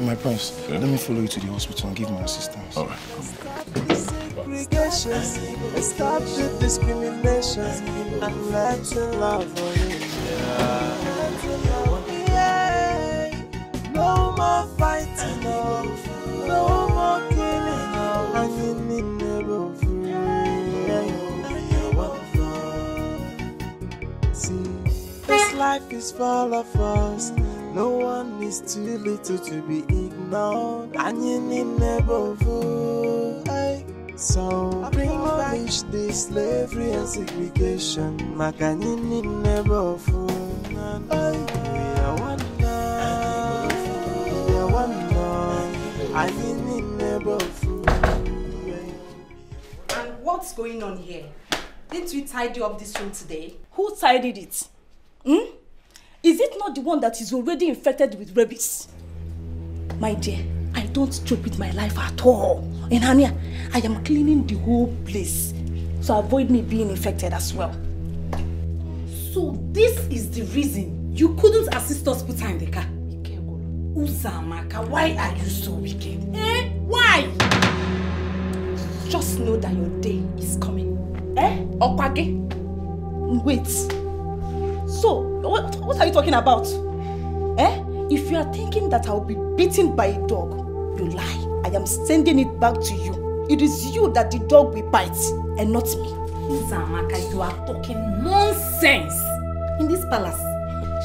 My prince, let me follow you to the hospital and give my assistance. All right. Stop the discrimination and let your love no more fighting, no more killing, and you need never life is full of us. No one is too little to be ignored. And you need never fool. So bring abolish the slavery and segregation. Makani need never fool. We are one now. We are one now. And you need never fool. And what's going on here? Didn't we tidy up this room today? Who tidied it? Is it not the one that is already infected with rabies? My dear, I don't joke with my life at all. And Hania, I am cleaning the whole place. So avoid me being infected as well. So this is the reason you couldn't assist us put her in the car? Uzamaka, why are you so wicked? Why? Just know that your day is coming. Okwage? Wait. So, what are you talking about? If you are thinking that I'll be beaten by a dog, you lie. I am sending it back to you. It is you that the dog will bite, and not me. Uzamaka, you are talking nonsense. In this palace,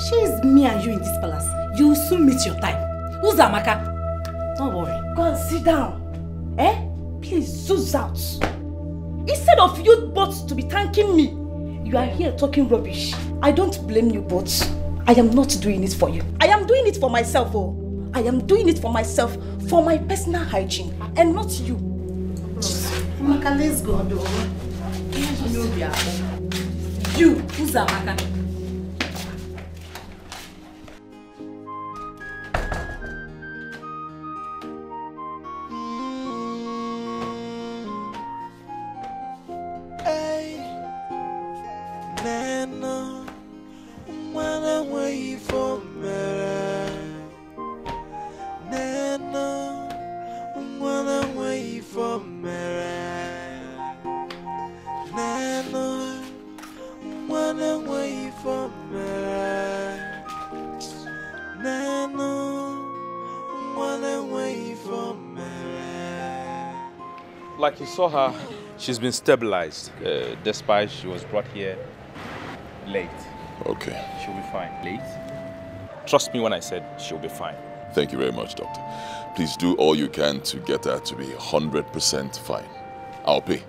she is me and you in this palace. You will soon meet your time. Uzamaka, don't worry. Go and sit down. Please, zoom out. Instead of you both to be thanking me, you are here talking rubbish. I don't blame you, but I am not doing it for you. I am doing it for myself. I am doing it for myself, for my personal hygiene, and not you. Maka, let's go. You, Uzamaka. Like you saw her, she's been stabilized, despite she was brought here late. Okay. She'll be fine. Late? Trust me when I said she'll be fine. Thank you very much, doctor. Please do all you can to get her to be 100% fine. I'll pay.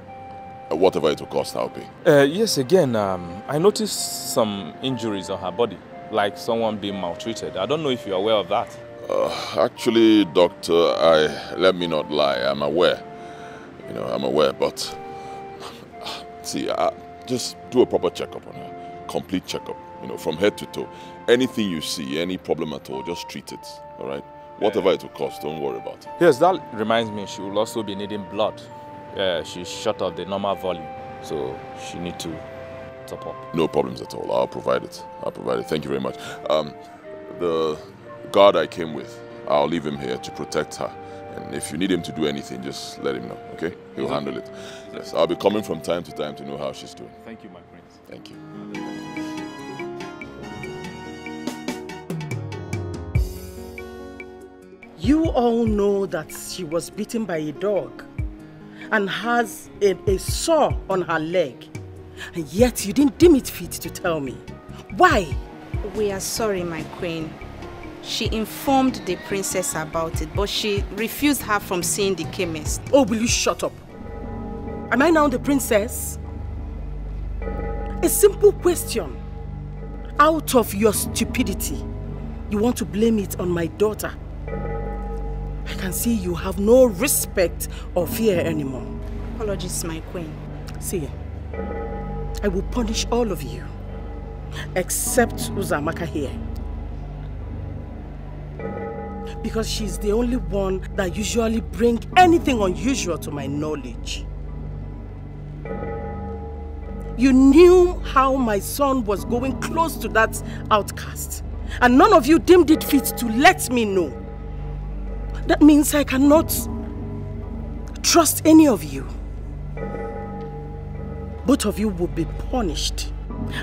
Whatever it will cost, I'll pay. Yes, again, I noticed some injuries on her body, like someone being maltreated. I don't know if you're aware of that. Actually, doctor, let me not lie, I'm aware. I'm aware, but see, just do a proper checkup on her. Complete checkup, from head to toe. Anything you see, any problem at all, just treat it, all right? Whatever it will cost, don't worry about it. Yes, that reminds me, she will also be needing blood. She's short of the normal volume, so she needs to top up. No problems at all. I'll provide it. Thank you very much. The guard I came with, I'll leave him here to protect her. And if you need him to do anything, just let him know, okay? He'll handle it. Yes, I'll be coming from time to time to know how she's doing. Thank you, my prince. Thank you. You all know that she was beaten by a dog and has a sore on her leg. And yet you didn't deem it fit to tell me. Why? We are sorry, my queen. She informed the princess about it, but she refused her from seeing the chemist. Oh, will you shut up? Am I now the princess? A simple question. Out of your stupidity, you want to blame it on my daughter. I can see you have no respect or fear anymore. Apologies, my queen. See, I will punish all of you, except Uzamaka here. Because she's the only one that usually brings anything unusual to my knowledge. You knew how my son was going close to that outcast, and none of you deemed it fit to let me know. That means I cannot trust any of you. Both of you will be punished.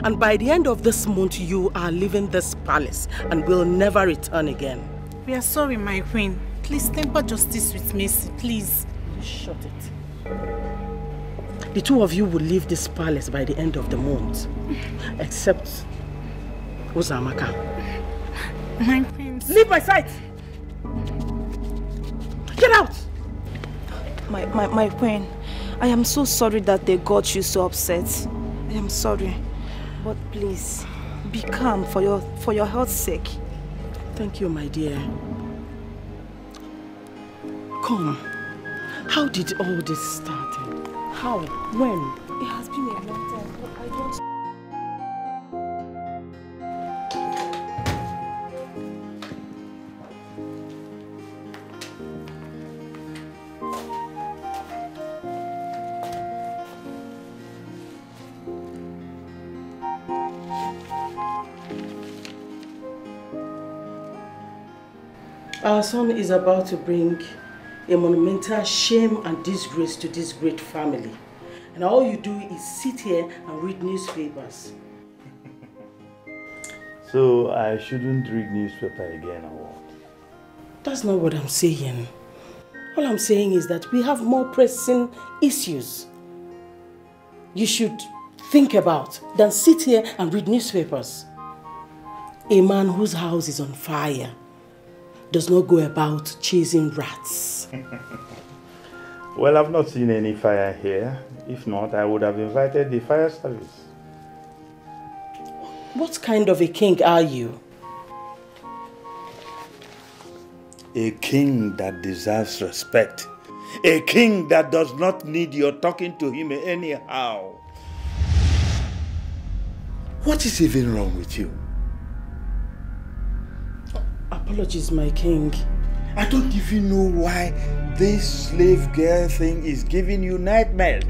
And by the end of this month, you are leaving this palace and will never return again. We are sorry, my queen. Please temper justice with mercy, please. Shut it. The two of you will leave this palace by the end of the month. Except Uzamaka. My prince. Leave my sight! Get out! My queen, I am so sorry that they got you so upset. I am sorry. But please, be calm for your health's sake. Thank you, my dear. Come. How did all this start? How? When? It has been a long time, but I don't... Our son is about to bring a monumental shame and disgrace to this great family. And all you do is sit here and read newspapers. So I shouldn't read newspaper again or what? That's not what I'm saying. All I'm saying is that we have more pressing issues you should think about than sit here and read newspapers. A man whose house is on fire does not go about chasing rats. Well, I've not seen any fire here. If not, I would have invited the fire service. What kind of a king are you? A king that deserves respect. A king that does not need your talking to him anyhow. What is even wrong with you? Apologies, my king. I don't even know why this slave girl thing is giving you nightmares.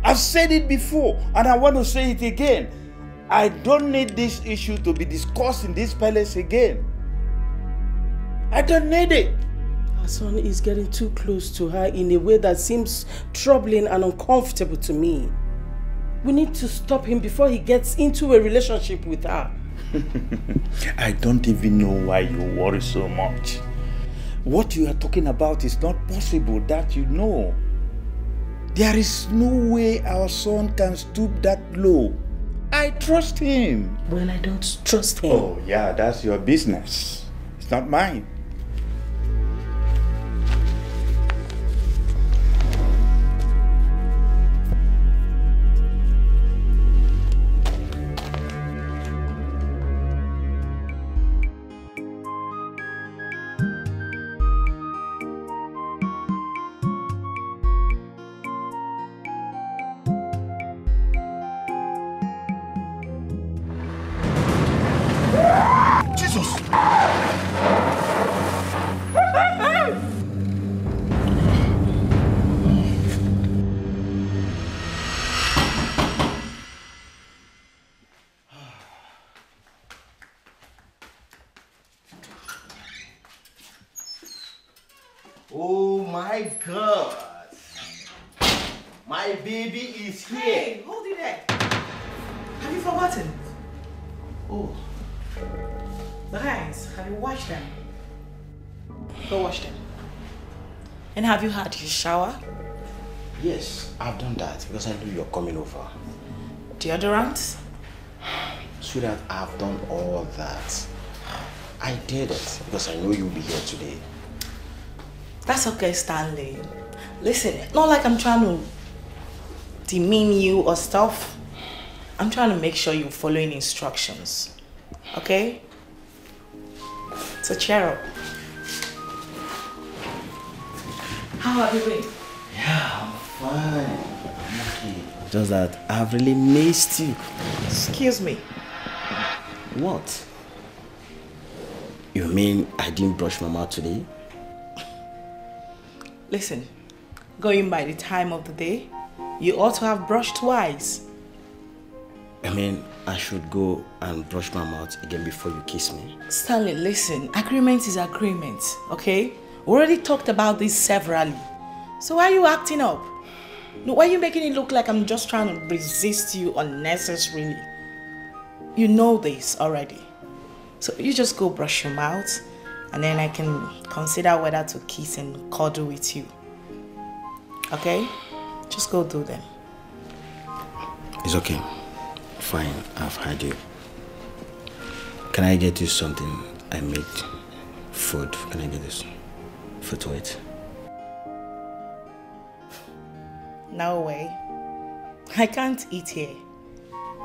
I've said it before and I want to say it again. I don't need this issue to be discussed in this palace again. I don't need it. Our son is getting too close to her in a way that seems troubling and uncomfortable to me. We need to stop him before he gets into a relationship with her. I don't even know why you worry so much. What you are talking about is not possible, that you know. There is no way our son can stoop that low. I trust him. Well, I don't trust him. Oh yeah, that's your business. It's not mine. Oh my God! My baby is here! Hey, hold it there! Have you forgotten? Oh. The hands, have you washed them? Go wash them. And have you had your shower? Yes, I've done that because I knew you're coming over. Deodorant? Sweetheart, I've done all that. I did it because I know you'll be here today. That's okay, Stanley. Listen, not like I'm trying to demean you or stuff. I'm trying to make sure you're following instructions. Okay? So cheer up. How have you been? Yeah, I'm fine. I'm okay. Just that I've really missed you. Excuse me. What? You mean I didn't brush my mouth today? Listen, going by the time of the day, you ought to have brushed twice. I mean, I should go and brush my mouth again before you kiss me. Stanley, listen, agreement is agreement, okay? We already talked about this severally. So why are you acting up? No, why are you making it look like I'm just trying to resist you unnecessarily? You know this already. So you just go brush your mouth and then I can consider whether to kiss and cuddle with you. Okay? Just go do them. It's okay. Fine, I've heard you. Can I get you something I made? Food. Can I get this food to eat? No way. I can't eat here.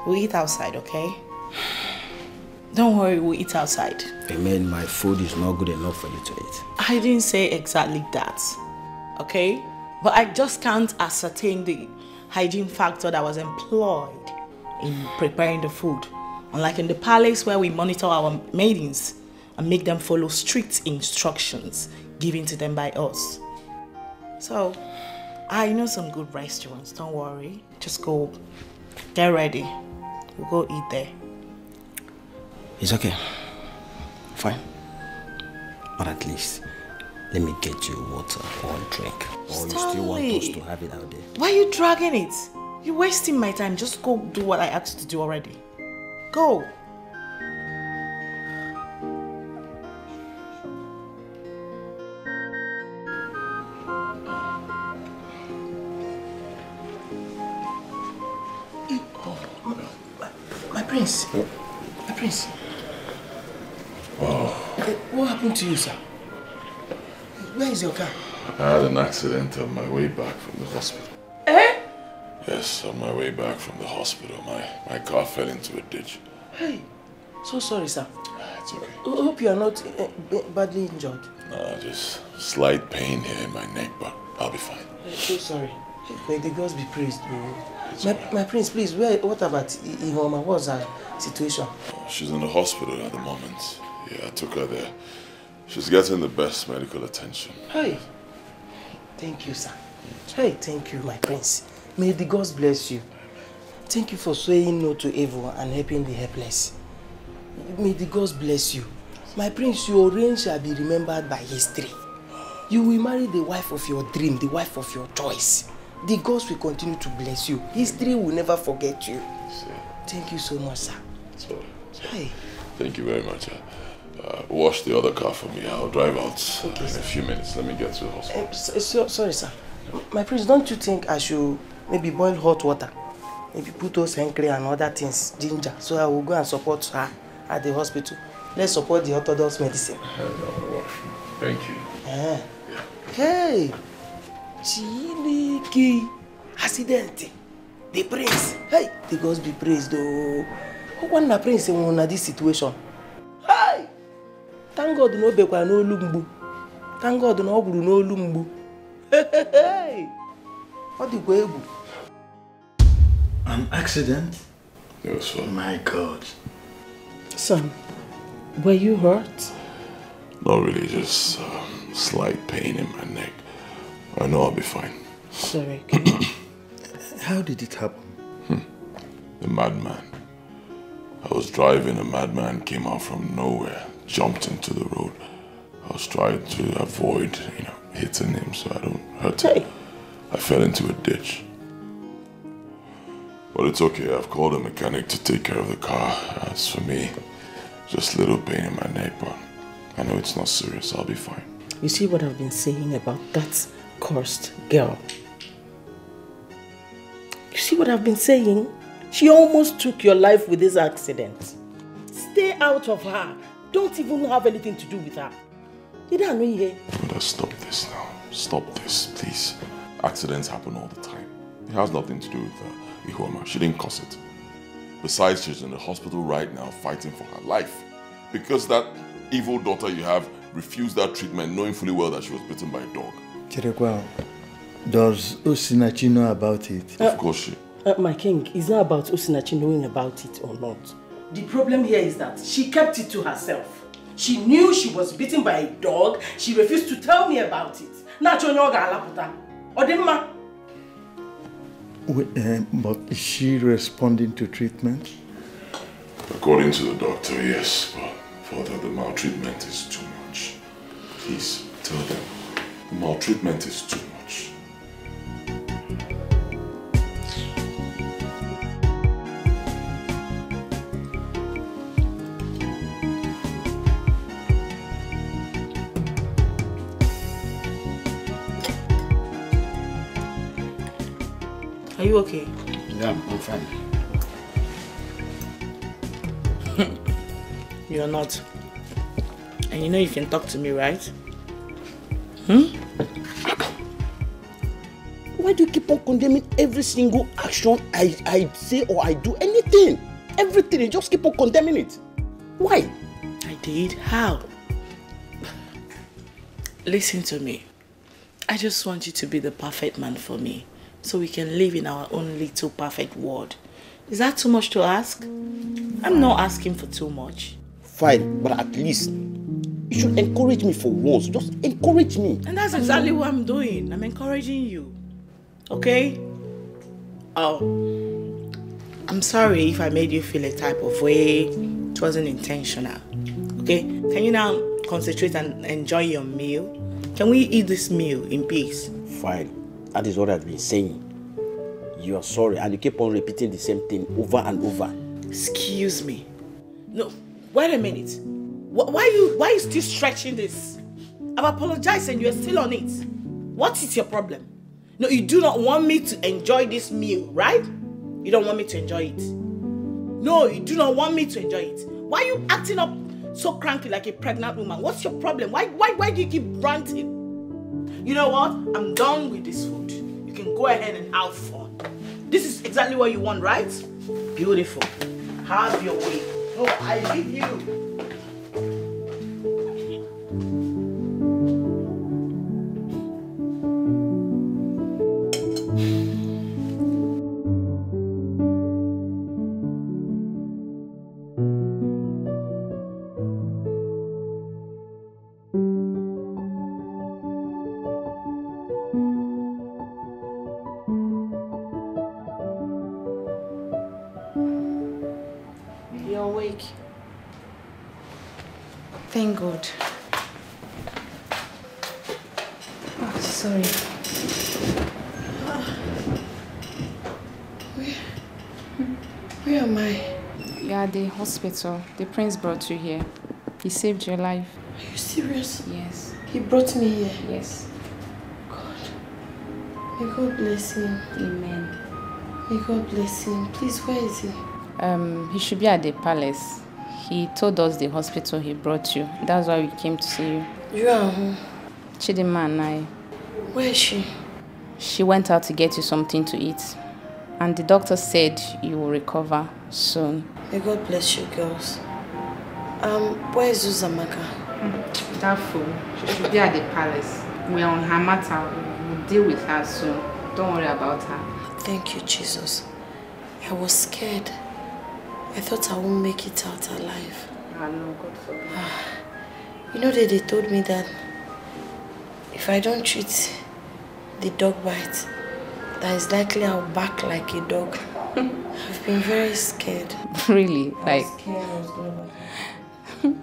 We'll eat outside, okay? Don't worry, we'll eat outside. I mean, my food is not good enough for you to eat. I didn't say exactly that, okay? But I just can't ascertain the hygiene factor that was employed in preparing the food. Unlike in the palace where we monitor our maidens and make them follow strict instructions given to them by us. So, I know some good restaurants, don't worry. Just go, get ready. We'll go eat there. It's okay. Fine. But at least, let me get you water or a drink. Or you still want us to have it out there? Why are you dragging it? You're wasting my time. Just go do what I asked you to do already. Go. My prince. Yep. My prince. Wow. What happened to you, sir? Where is your car? I had an accident on my way back from the hospital. Eh? Yes, on my way back from the hospital, my car fell into a ditch. Hey, so sorry, sir. It's okay. I hope you are not badly injured. No, just slight pain here in my neck, but I'll be fine. So sorry. May the gods be praised. My prince, please, what about Ihoma? What's her situation? She's in the hospital at the moment. Yeah, I took her there. She's getting the best medical attention. Hey, thank you, sir. Hey, thank you, my prince. May the gods bless you. Thank you for saying no to evil and helping the helpless. May the gods bless you. My prince, your reign shall be remembered by history. You will marry the wife of your dream, the wife of your choice. The gods will continue to bless you. History will never forget you. Thank you so much, sir. Sorry. Hey. Thank you very much. Wash the other car for me. I'll drive out in a sir. few minutes. Let me get to the hospital. Sorry, sir. My prince, don't you think I should maybe boil hot water? Maybe put those henkel and other things, ginger, so I will go and support her at the hospital. Let's support the orthodox medicine. Thank you. Yeah. Hey! Chiliki! Accident! The prince! Hey! The gods be praised, though. Who want the prince in this situation? Hey! Thank God no bekwa no lumbu. Thank God no oburu no lumbu. Hey! What the go? An accident? Yes, sir. My God. Son, were you hurt? Not really, just slight pain in my neck. I know I'll be fine. Sorry. How did it happen? The madman. I was driving, a madman came out from nowhere, jumped into the road. I was trying to avoid, hitting him so I don't hurt him. I fell into a ditch. But it's okay, I've called a mechanic to take care of the car. As for me, just little pain in my neck, but I know it's not serious, I'll be fine. You see what I've been saying about that cursed girl? You see what I've been saying? She almost took your life with this accident. Stay out of her. Don't even have anything to do with her. Did I know you here? Mother, stop this now. Stop this, please. Accidents happen all the time. It has nothing to do with Ihoma. She didn't cause it. Besides, she's in the hospital right now fighting for her life. Because that evil daughter you have refused that treatment knowing fully well that she was bitten by a dog. Chirekwa, does Osinachi know about it? Of course she... my king, it's not about Osinachi knowing about it or not. The problem here is that she kept it to herself. She knew she was bitten by a dog. She refused to tell me about it. But is she responding to treatment? According to the doctor, yes, but further, the maltreatment is too much. Please, tell them, the maltreatment is too much. Are you okay? Yeah, I'm fine. You're not. And you know you can talk to me, right? Why do you keep on condemning every single action I say or I do? Anything. Everything. You just keep on condemning it. Why? I did? How? Listen to me. I just want you to be the perfect man for me, so we can live in our own little perfect world. Is that too much to ask? I'm not asking for too much. Fine, but at least you should encourage me for once. Just encourage me. And that's exactly what I'm doing. I'm encouraging you. Okay? Oh, I'm sorry if I made you feel a type of way. It wasn't intentional. Okay? Can you now concentrate and enjoy your meal? Can we eat this meal in peace? Fine. That is what I've been saying. You are sorry and you keep on repeating the same thing over and over. Excuse me. No, wait a minute. Why are you still stretching this? I've apologized and you're still on it. What is your problem? No, you do not want me to enjoy this meal, right? You don't want me to enjoy it. No, you do not want me to enjoy it. Why are you acting up so cranky like a pregnant woman? What's your problem? Why do you keep ranting? You know what? I'm done with this food. You can go ahead and have fun. This is exactly what you want, right? Beautiful. Have your way. Oh, I leave you. Thank God. Oh, sorry. Where am I? You're at the hospital. The prince brought you here. He saved your life. Are you serious? Yes. He brought me here? Yes. May God bless him. Amen. May God bless him. Please, where is he? He should be at the palace. He told us the hospital he brought you. That's why we came to see you. You are who? Chidima and I. Where is she? She went out to get you something to eat. And the doctor said you will recover soon. May God bless you girls. Where is Uzamaka? That fool. She should be at the palace. We are on her matter. We'll deal with her soon. Don't worry about her. Thank you, Jesus. I was scared. I thought I won't make it out alive. No, God forbid. You know that they told me that if I don't treat the dog bite, that is likely I'll bark like a dog. I've been very scared. Really? Like, I was scared.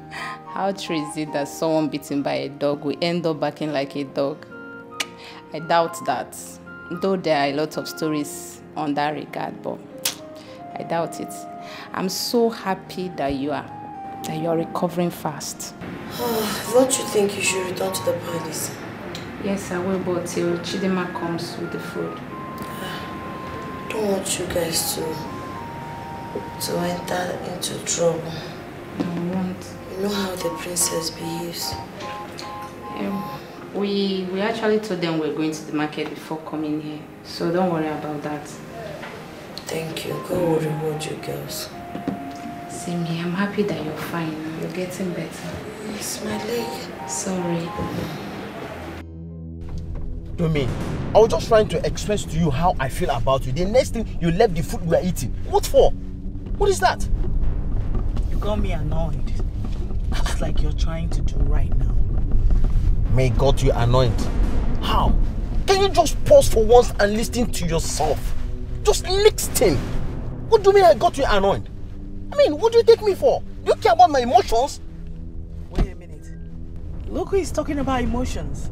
how true is it that someone beaten by a dog will end up barking like a dog? I doubt that. Though there are a lot of stories on that regard, but I doubt it. I'm so happy that you are recovering fast. Don't you think you should return to the palace? Yes, I will, but till Chidima comes with the food. I don't want you guys to enter into trouble. I won't. You know how the princess behaves. We actually told them we're going to the market before coming here, so don't worry about that. Thank you. God will reward you girls. Same here. I'm happy that you're fine. You're getting better. It's my leg. Sorry. Domain, I was just trying to express to you how I feel about you. The next thing, you left the food we are eating. What for? What is that? You got me annoyed. Just like you're trying to do right now. May God you anoint. How? Can you just pause for once and listen to yourself? Just listen. What do you mean I got you anointed? I mean, what do you take me for? Do you care about my emotions? Wait a minute. Look who is talking about emotions.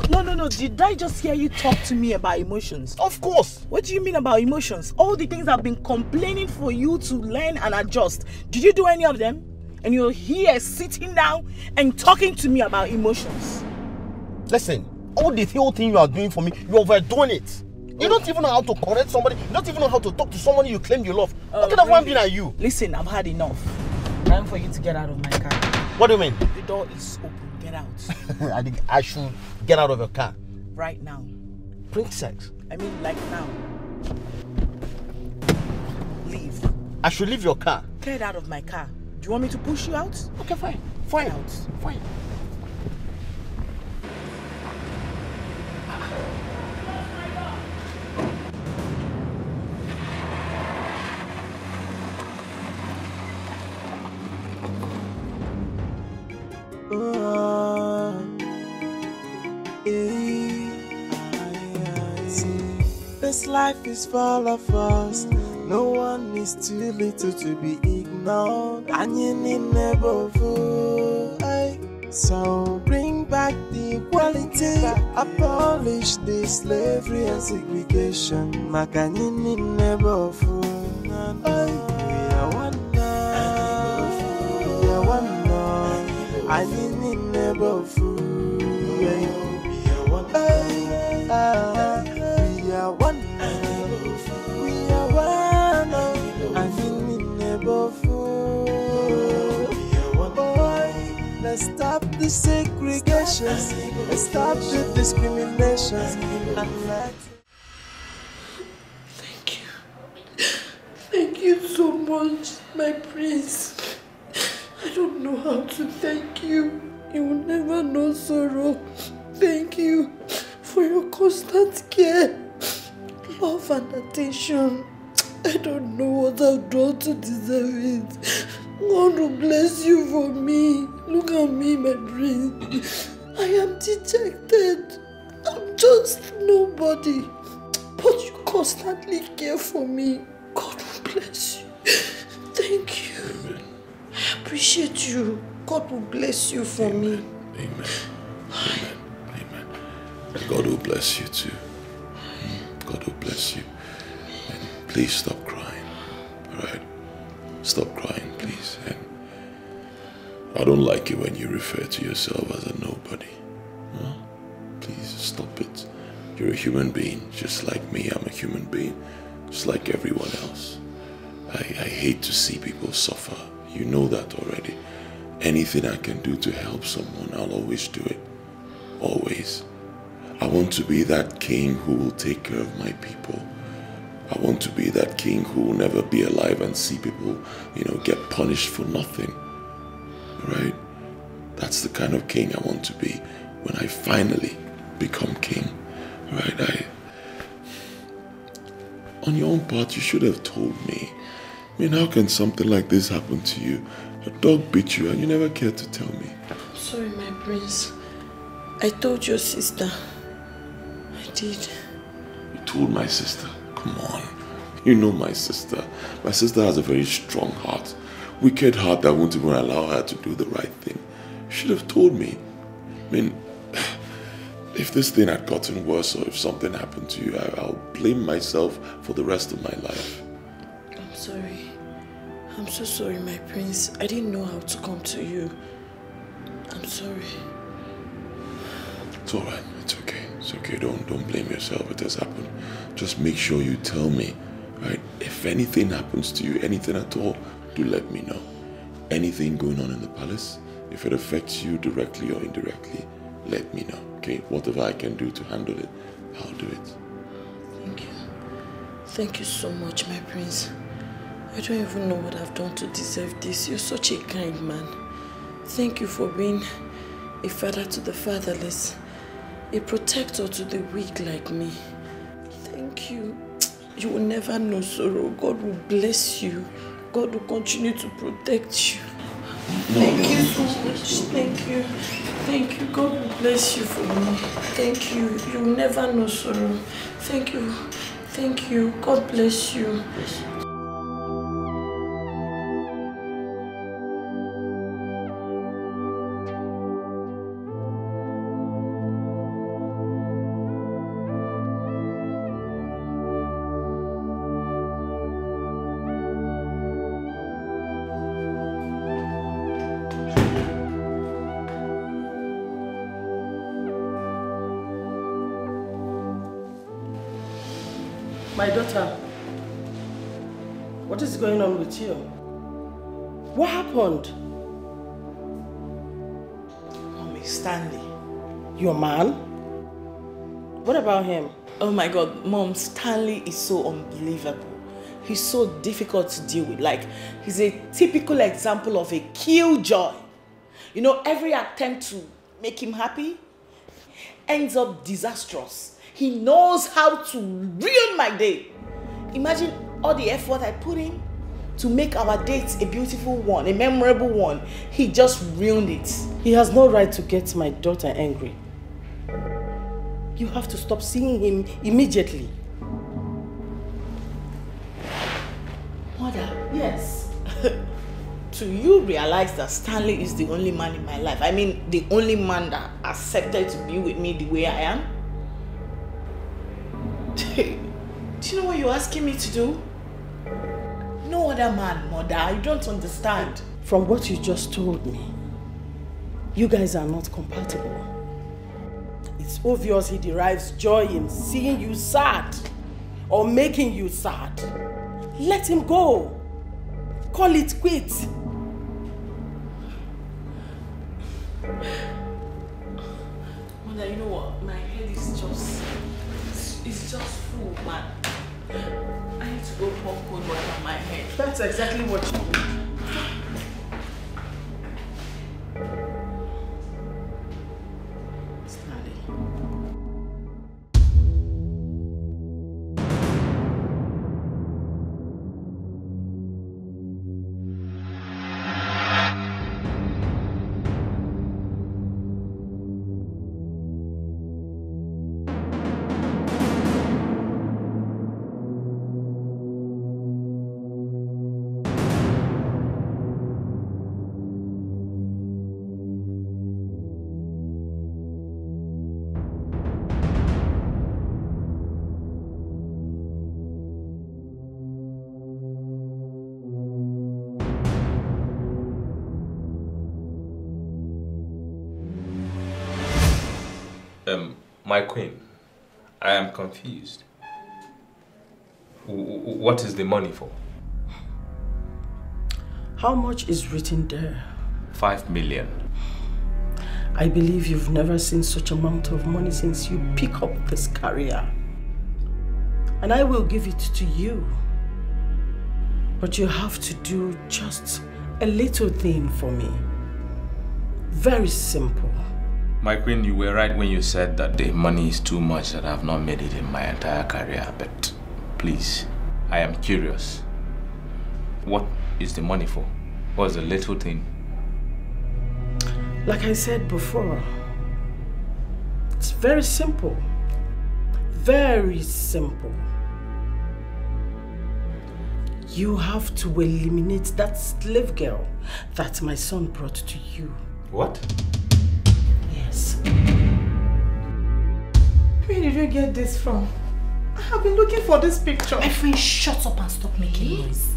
No. Did I just hear you talk to me about emotions? Of course. What do you mean about emotions? All the things I've been complaining for you to learn and adjust. Did you do any of them? And you're here sitting down and talking to me about emotions. Listen, all the whole thing you are doing for me, you are overdoing it. You don't even know how to correct somebody. You don't even know how to talk to someone you claim you love. What kind of one being are you? Listen, I've had enough. Time for you to get out of my car. What do you mean? The door is open. Get out. I think I should get out of your car. Right now. Princess. I mean, like now. Leave. I should leave your car. Get out of my car. Do you want me to push you out? Okay, fine. Fine. Get out. Fine. This life is full of us. No one is too little to be ignored. And you need never fool. So bring back the equality. Abolish the slavery and segregation. Makanini never fool. We are one now. We are one now. I need never fool. We are one now. We are one. We are one. I need never fool. Let's stop the segregation. Let's stop the discrimination. And let's. Thank you so much, my prince. I don't know how to thank you. You will never know sorrow. Thank you for your constant care, love and attention. I don't know what I've done to deserve it. God will bless you for me. Look at me, my prince. I am dejected. I'm just nobody. But you constantly care for me. God will bless you. Thank you. Amen. I appreciate you. God will bless you for me. Amen. Amen. Amen. And God will bless you too. God will bless you. And please stop crying. Alright? Stop crying, please. And I don't like it when you refer to yourself as a nobody. Huh? Please stop it. You're a human being, just like me. I'm a human being, just like everyone else. I hate to see people suffer. You know that already. Anything I can do to help someone, I'll always do it. Always. I want to be that king who will take care of my people. I want to be that king who will never be alive and see people, get punished for nothing. Right? That's the kind of king I want to be when I finally become king. Right? On your own part, you should have told me. I mean, how can something like this happen to you? A dog bit you and you never cared to tell me. I'm sorry, my prince. I told your sister. I did. You told my sister? Come on. You know my sister. My sister has a very strong heart. Wicked heart that won't even allow her to do the right thing. You should have told me. I mean, if this thing had gotten worse or if something happened to you, I'll blame myself for the rest of my life. I'm sorry. I'm so sorry, my prince. I didn't know how to come to you. I'm sorry. It's alright. It's okay. It's okay. Don't blame yourself. It has happened. Just make sure you tell me, right? If anything happens to you, anything at all, do let me know. Anything going on in the palace, if it affects you directly or indirectly, let me know, okay? Whatever I can do to handle it, I'll do it. Thank you. Thank you so much, my prince. I don't even know what I've done to deserve this. You're such a kind man. Thank you for being a father to the fatherless, a protector to the weak like me. Thank you. You will never know sorrow. God will bless you. God will continue to protect you. Thank you so much. Thank you. Thank you. God will bless you for me. Thank you. You will never know sorrow. Thank you. Thank you. God bless you. My daughter, what is going on with you? What happened? Mommy, Stanley. Your man? What about him? Oh my God, Mom, Stanley is so unbelievable. He's so difficult to deal with. Like, he's a typical example of a killjoy. You know, every attempt to make him happy ends up disastrous. He knows how to ruin my day. Imagine all the effort I put in to make our date a beautiful one, a memorable one. He just ruined it. He has no right to get my daughter angry. You have to stop seeing him immediately. Mother, yes. Do you realize that Stanley is the only man in my life? I mean, the only man that accepted to be with me the way I am? Do you know what you're asking me to do? No other man, Mother. You don't understand. From what you just told me, you guys are not compatible. It's obvious he derives joy in seeing you sad or making you sad. Let him go. Call it quits. Mother, you know what? My head is just... It's just full, man. I need to go pour cold water on my head. That's exactly what you need. My queen, I am confused. What is the money for? How much is written there? 5 million. I believe you've never seen such amount of money since you pick up this career. And I will give it to you. But you have to do just a little thing for me. Very simple. My queen, you were right when you said that the money is too much, that I have not made it in my entire career. But please, I am curious. What is the money for? What's the little thing? Like I said before, it's very simple. Very simple. You have to eliminate that slave girl that my son brought to you. What? Yes. Where did you get this from? I have been looking for this picture. My friend, shut up and stop making noise.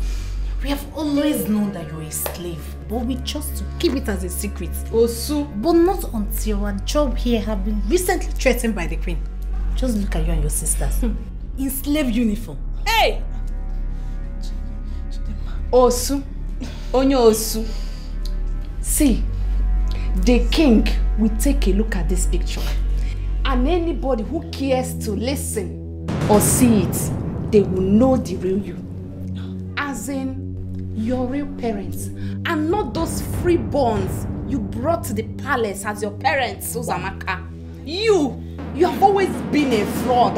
We have always known that you're a slave, but we chose to keep it as a secret. Osu. But not until our job here have been recently threatened by the queen. Just look at you and your sisters. In slave uniform. Hey! Osu. Onyo Osu. See, the king will take a look at this picture. And anybody who cares to listen or see it, they will know the real you. As in, your real parents. And not those freeborns you brought to the palace as your parents, Uzamaka. You have always been a fraud.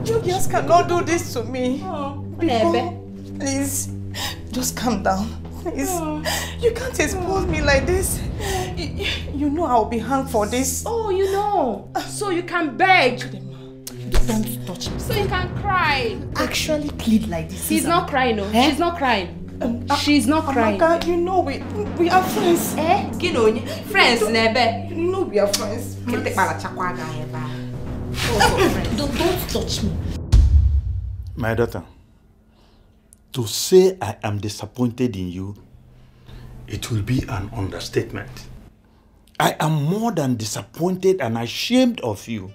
You guys cannot do this to me. Please, just calm down. Please, you can't expose me like this. You know I'll be hanged for this. Oh, you know. So you can beg. Don't touch me. So you can cry. Actually plead like this. He's not crying, no. Eh? She's not crying. She's not crying. Amaka, you know we are friends. Eh? Friends, Nebe. You know we are friends. Don't touch me. My daughter, to say I am disappointed in you, it will be an understatement. I am more than disappointed and ashamed of you.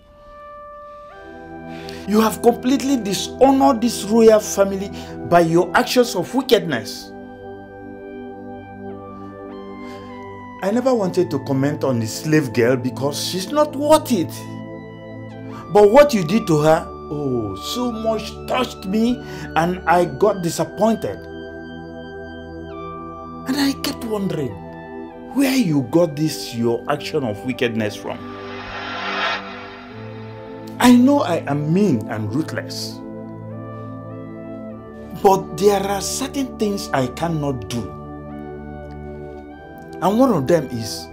You have completely dishonored this royal family by your actions of wickedness. I never wanted to comment on the slave girl because she's not worth it. But what you did to her, oh, so much touched me and I got disappointed. And I kept wondering where you got this your action of wickedness from. I know I am mean and ruthless. But there are certain things I cannot do. And one of them is,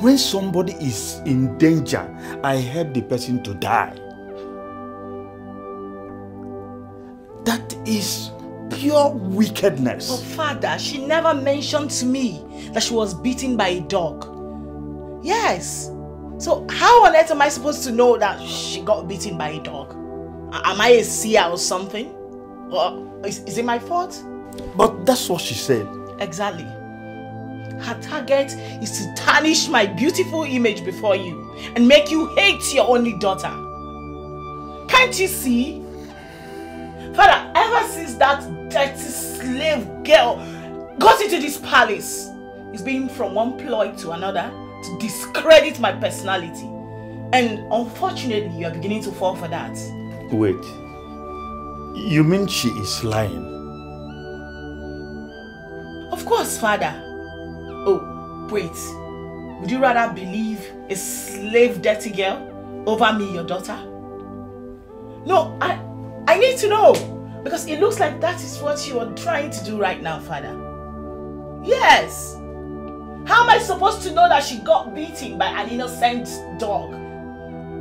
when somebody is in danger, I help the person to die. That is pure wickedness. But Father, she never mentioned to me that she was beaten by a dog. Yes. So how on earth am I supposed to know that she got beaten by a dog? Am I a seer or something? Or is it my fault? But that's what she said. Exactly. Her target is to tarnish my beautiful image before you and make you hate your only daughter. Can't you see? Father, ever since that dirty slave girl got into this palace, it's been from one ploy to another to discredit my personality. And unfortunately, you are beginning to fall for that. Wait. You mean she is lying? Of course, Father. Oh, wait. Would you rather believe a slave dirty girl over me, your daughter? No, I need to know. Because it looks like that is what you are trying to do right now, Father. Yes. How am I supposed to know that she got beaten by an innocent dog?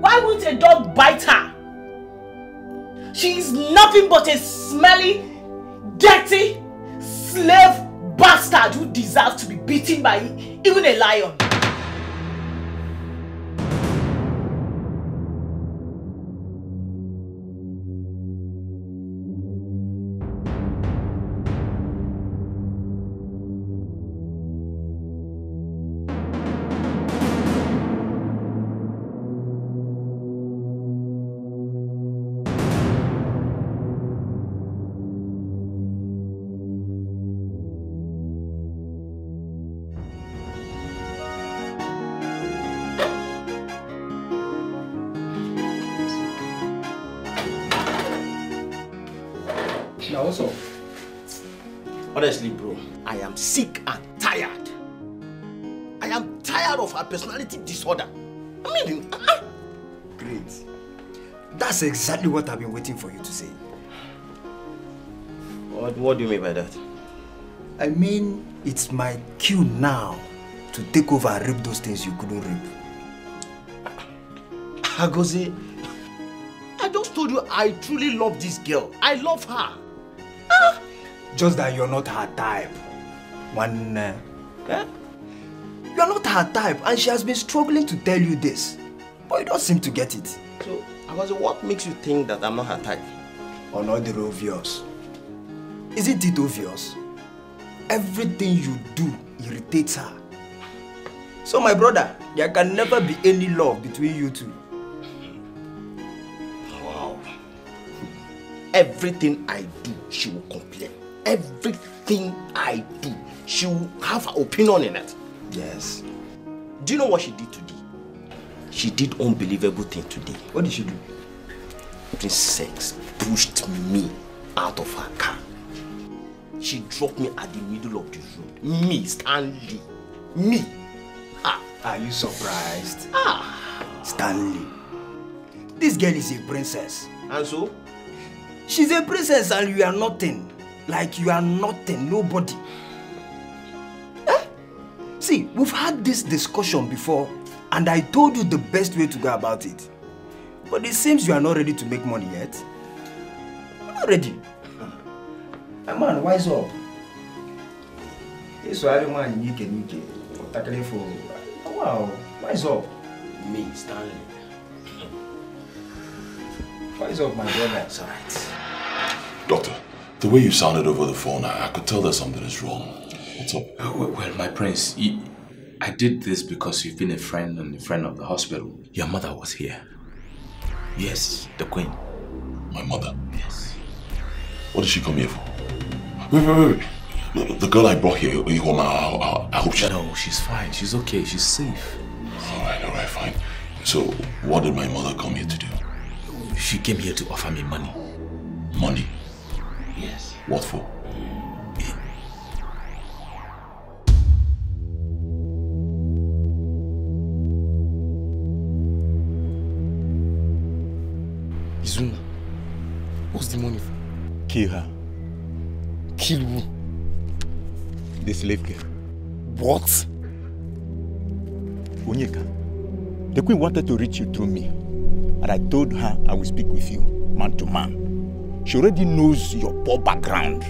Why would a dog bite her? She is nothing but a smelly, dirty, slave bastard who deserves to be beaten by even a lion. Now also, honestly bro, I am sick and tired. I am tired of her personality disorder. I mean, Great. That's exactly what I've been waiting for you to say. What do you mean by that? I mean, it's my cue now to take over and rape those things you couldn't rape. Agoze, I just told you I truly love this girl. I love her. Just that you're not her type. One, you're not her type, and she has been struggling to tell you this, but you don't seem to get it. So, Agoze, what makes you think that I'm not her type? Another obvious. Isn't it obvious? Everything you do irritates her. So my brother, there can never be any love between you two. Wow. Everything I do, she will complain. Everything I do, she will have her opinion in it. Yes. Do you know what she did today? She did unbelievable thing today. What did she do? Princess pushed me out of her car. She dropped me at the middle of the road. Me, Stanley. Me. Are you surprised? Stanley. This girl is a princess. And so? She's a princess and you are nothing. Like you are nothing, nobody. See, we've had this discussion before and I told you the best way to go about it. But it seems you are not ready to make money yet. You're not ready. Man, wise up. This man you can tackle for. Wow, wise up. Me, Stanley. Wise up, my brother. It's alright. Doctor, the way you sounded over the phone, I could tell that something is wrong. What's up? Well, my prince, I did this because you've been a friend and a friend of the hospital. Your mother was here. Yes, the queen. My mother? Yes. What did she come here for? Wait. The girl I brought here, I hope she... No, she's fine. She's okay. She's safe. Alright, fine. So, what did my mother come here to do? She came here to offer me money. Money? Yes. What for? Izuna, what's the money for? Kill her. Kill who? The slave girl. What? Onyeka, the queen wanted to reach you through me. And I told her I will speak with you, man to man. She already knows your poor background.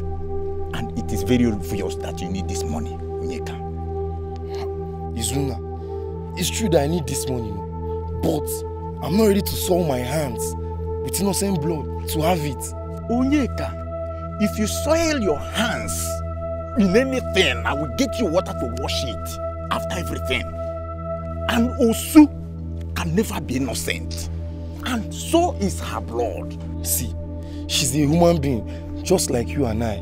And it is very obvious that you need this money, Onyeka. Izuna, it's true that I need this money, but I'm not ready to soil my hands with innocent blood to have it. Onyeka, if you soil your hands in anything, I will get you water to wash it after everything. And Osu can never be innocent. And so is her blood. See, she's a human being, just like you and I.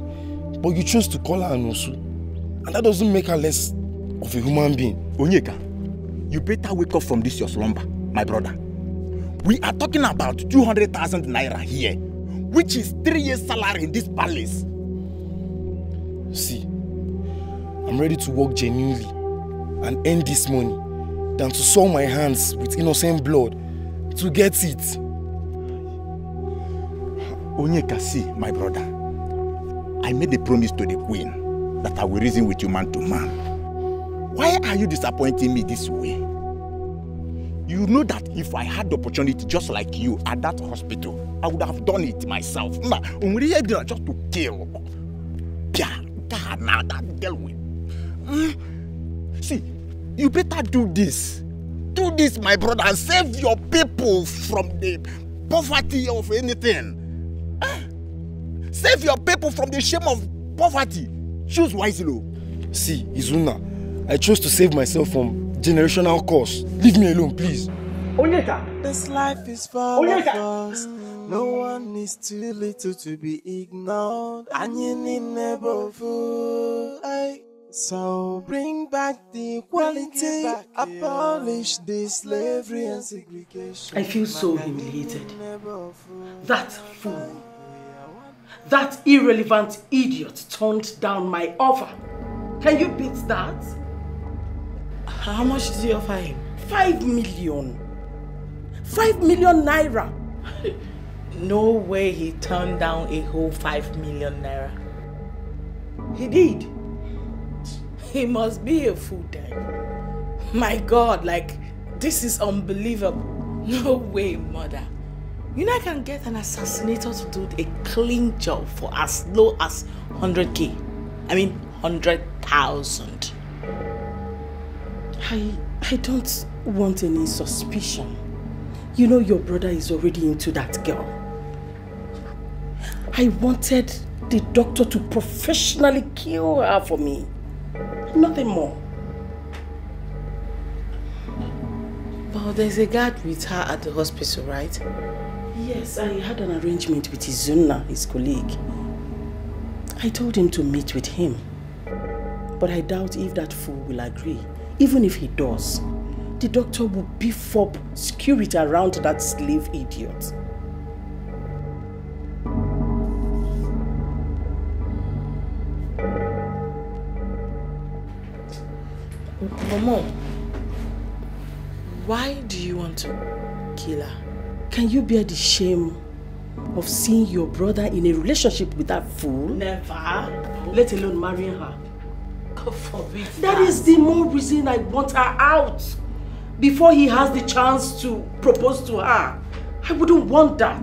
But you chose to call her an Osu. And that doesn't make her less of a human being. Onyeka, you better wake up from this your slumber, my brother. We are talking about 200,000 naira here, which is 3 years' salary in this palace. See, I'm ready to work genuinely and earn this money than to soil my hands with innocent blood to get it. Onyeka, see, my brother, I made a promise to the queen that I will reason with you man to man. Why are you disappointing me this way? You know that if I had the opportunity just like you at that hospital, I would have done it myself. Just to kill. See, you better do this. Do this, my brother, and save your people from the poverty of anything. Save your people from the shame of poverty. Choose wisely. See, Izuna, I chose to save myself from generational curse. Leave me alone, please. Onyeka! This life is for us. No one is too little to be ignored. And you need never fool. So bring back the equality. Abolish the slavery and segregation. I feel so humiliated. That fool, that irrelevant idiot turned down my offer. Can you beat that? How much did you offer him? 5 million. 5 million naira. No way he turned down a whole 5 million naira. He did. He must be a fool then. My God, like, this is unbelievable. No way, mother. You know I can get an assassinator to do a clean job for as low as 100k. I mean 100,000. I don't want any suspicion. You know your brother is already into that girl. I wanted the doctor to professionally kill her for me. Nothing more. But there's a guard with her at the hospital, right? Yes, I had an arrangement with Izuna, his colleague. I told him to meet with him. But I doubt if that fool will agree. Even if he does, the doctor will beef up security around that slave idiot. Mom, why do you want to kill her? Can you bear the shame of seeing your brother in a relationship with that fool? Never. Let alone marrying her. God forbid. That is the more reason I want her out. Before he has the chance to propose to her. I wouldn't want that.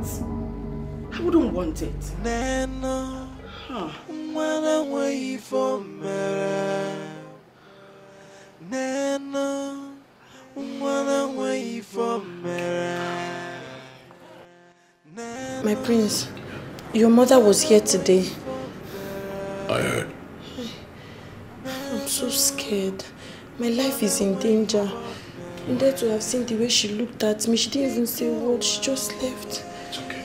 I wouldn't want it. Nana, Nana, My prince, your mother was here today. I heard. I'm so scared. My life is in danger. And to have seen the way she looked at me, she didn't even say a word, she just left. It's okay.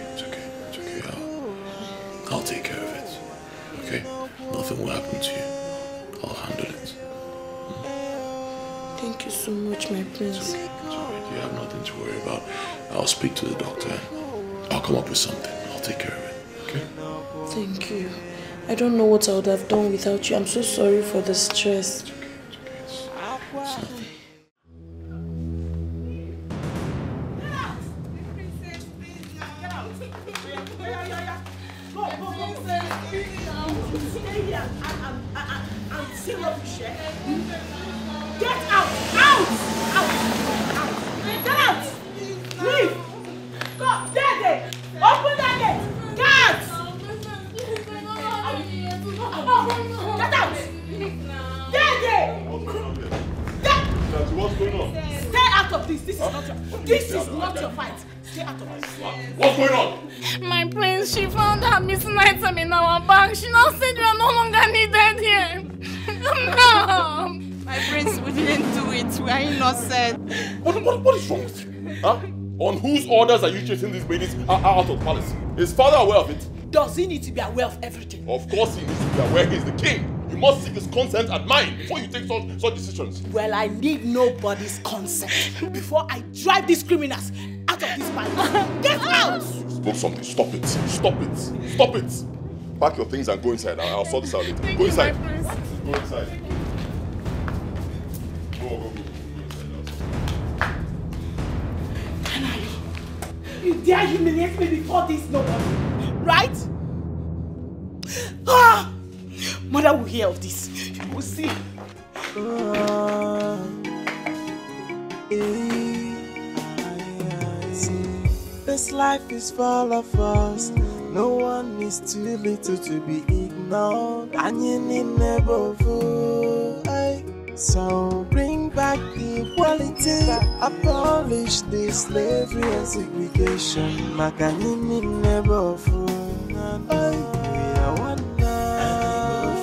I'll take care of it. Okay? Nothing will happen to you. I'll handle it. Thank you so much, my prince. It's alright. You have nothing to worry about. I'll speak to the doctor. I'll come up with something. I'll take care of it. Okay? Thank you. I don't know what I would have done without you. I'm so sorry for the stress. It's nothing. Get out! Out! Out! Out! Get out! Leave! Go! Daddy! Open that gate! Get! Get out! Daddy! What's going on? Stay out of this. This is not your fight. Stay out of this. What's going on? My prince, she found her missing item in our bag. She now said you are no longer needed here. No! My prince, we didn't do it. We are innocent. What is wrong with you? Huh? On whose orders are you chasing these ladies out of the palace? Is father aware of it? Does he need to be aware of everything? Of course he needs to be aware he is the king. You must seek his consent and mine before you take such decisions. Well, I need nobody's consent before I drive these criminals out of this palace. Get out! You spoke something. Stop it. Stop it. Stop it. Pack your things and go inside. I'll sort this out later. Go inside. Go inside. Go. You dare humiliate me before this nobody, right? Ah! Mother will hear of this. We'll see. This life is full of us. No one is too little to be ignored. And you need never fool. So bring back the equality. Abolish the slavery and segregation. Makanini never fool. We are one now.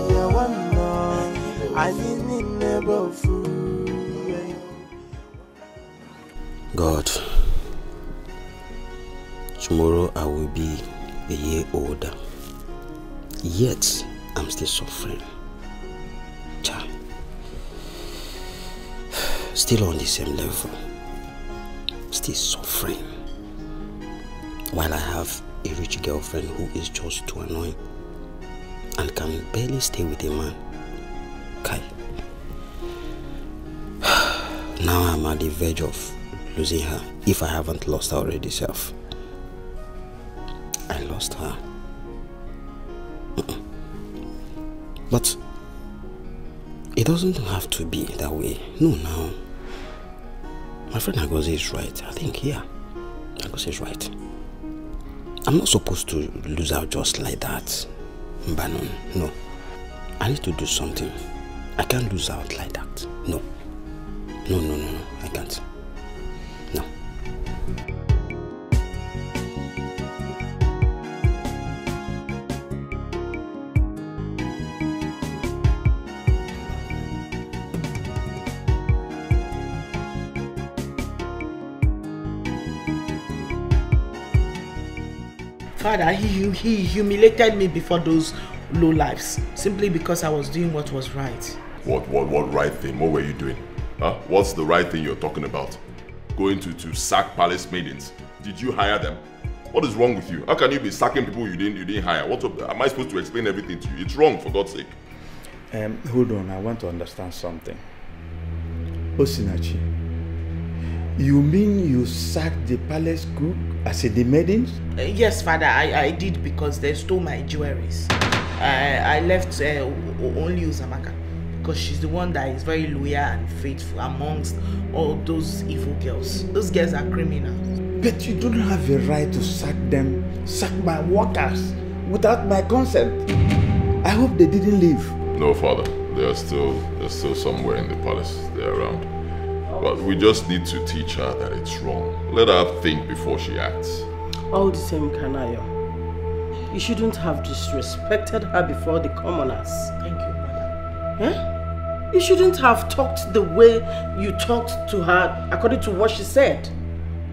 We are one now. I need never fool. God, tomorrow I will be a year older. Yet I'm still suffering. Child. Still on the same level. Still suffering. While I have a rich girlfriend who is just too annoying and can barely stay with a man. Kai. Now I'm at the verge of losing her, if I haven't lost her already self. I lost her. But it doesn't have to be that way. No, now. My friend Agoze is right. I think, yeah. Agoze is right. I'm not supposed to lose out just like that. Banon, no. I need to do something. I can't lose out like that. No. No, I can't. No. Father, he humiliated me before those low lives simply because I was doing what was right. What right thing? What were you doing? Huh? What's the right thing you're talking about? Going to sack palace maidens? Did you hire them? What is wrong with you? How can you be sacking people you didn't hire? Am I supposed to explain everything to you? It's wrong, for God's sake. Hold on, I want to understand something. Osinachi, you mean you sacked the palace cook as the maidens? Yes, Father, I did because they stole my jewelries. I left only Uzamaka because she's the one that is very loyal and faithful amongst all those evil girls. Those girls are criminals. But you don't have a right to sack my workers without my consent. I hope they didn't leave. No, Father. They're still somewhere in the palace. They're around. But we just need to teach her that it's wrong. Let her think before she acts. All the same, Kanayo. You shouldn't have disrespected her before the commoners. Thank you, Mother. You shouldn't have talked the way you talked to her according to what she said.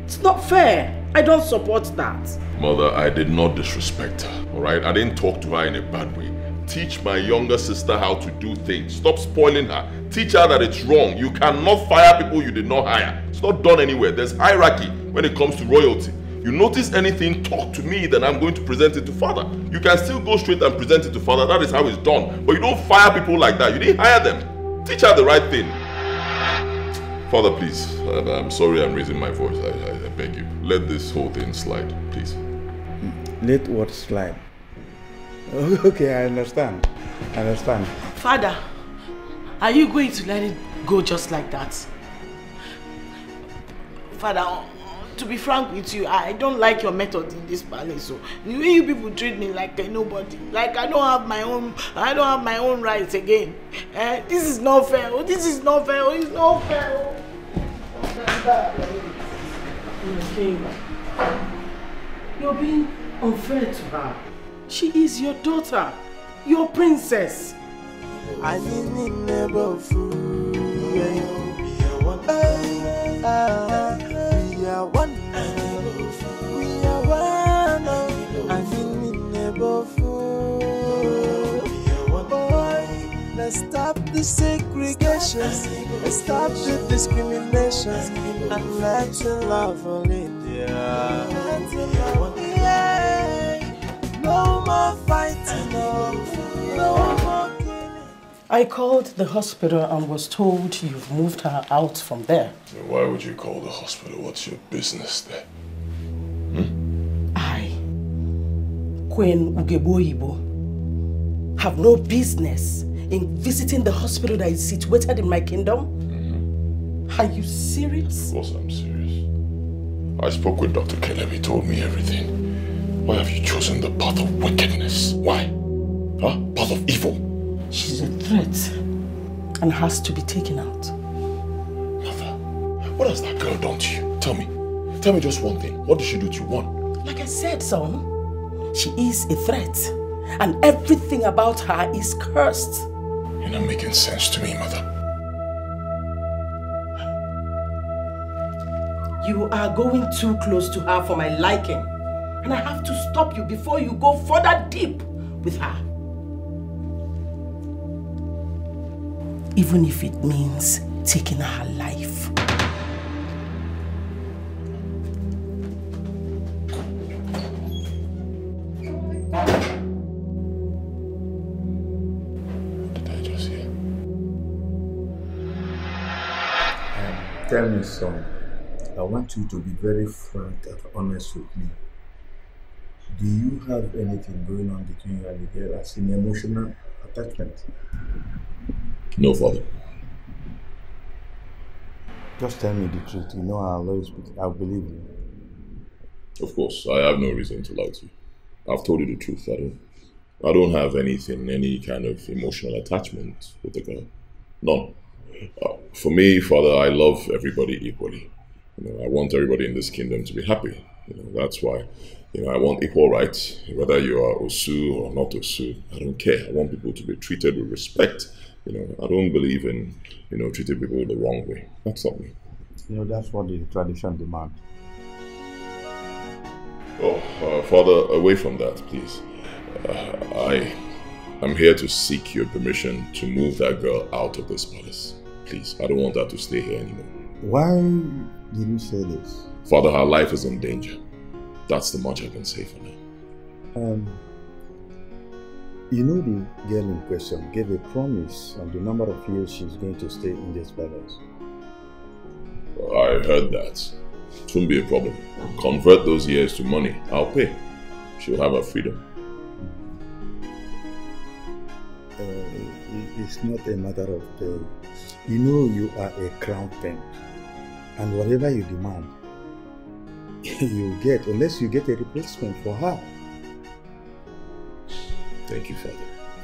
It's not fair. I don't support that. Mother, I did not disrespect her, alright? I didn't talk to her in a bad way. Teach my younger sister how to do things. Stop spoiling her. Teach her that it's wrong. You cannot fire people you did not hire. It's not done anywhere. There's hierarchy when it comes to royalty. You notice anything, talk to me, then I'm going to present it to father. You can still go straight and present it to father. That is how it's done. But you don't fire people like that. You didn't hire them. Teach her the right thing. Father, please. I'm sorry I'm raising my voice. I beg you. Let this whole thing slide, please. Let what slide? Okay, I understand. Father, are you going to let it go just like that? Father, to be frank with you, I don't like your method in this palace. So the way you people treat me like a nobody, like I don't have my own rights again. This is not fair. Oh, this is not fair. Oh, it's not fair. You're being unfair to her. She is your daughter, your princess. I need never fool. We are one. I need never fool. Let's stop the segregation. Let's stop the discrimination. And let's love a little. No more fighting, no more killing. I called the hospital and was told you've moved her out from there. Why would you call the hospital? What's your business there? I, Queen Ugeboyibo, have no business in visiting the hospital that is situated in my kingdom. Are you serious? Of course I'm serious. I spoke with Dr. Caleb. He told me everything. Why have you chosen the path of wickedness? Why? Huh? Path of evil? She's a threat and has to be taken out. Mother, what has that girl done to you? Tell me. Tell me just one thing. What did she do to you? One. Like I said, son, she is a threat and everything about her is cursed. You're not making sense to me, Mother. You are going too close to her for my liking. And I have to stop you before you go further deep with her. Even if it means taking her life. What did I just hear? Tell me, son, I want you to be very frank and honest with me. Do you have anything going on between you and the girl as an emotional attachment? No, Father. Just tell me the truth. You know I'll always I'll believe you. Of course, I have no reason to lie to you. I've told you the truth. I don't have anything, any kind of emotional attachment with the girl. None. For me, Father, I love everybody equally. I want everybody in this kingdom to be happy. That's why. I want equal rights, whether you are Osu or not Osu. I don't care. I want people to be treated with respect. I don't believe in, treating people the wrong way. That's not me. That's what the tradition demands. Oh, Father, away from that, please. I'm here to seek your permission to move that girl out of this palace. Please, I don't want her to stay here anymore. Why did you say this? Father, her life is in danger. That's the much I can say for now. The girl in question gave a promise on the number of years she's going to stay in this palace. I heard that. It won't be a problem. Convert those years to money. I'll pay. She'll have her freedom. It's not a matter of pay. You are a crown prince. And whatever you demand, you get, unless you get a replacement for her. Thank you, Father.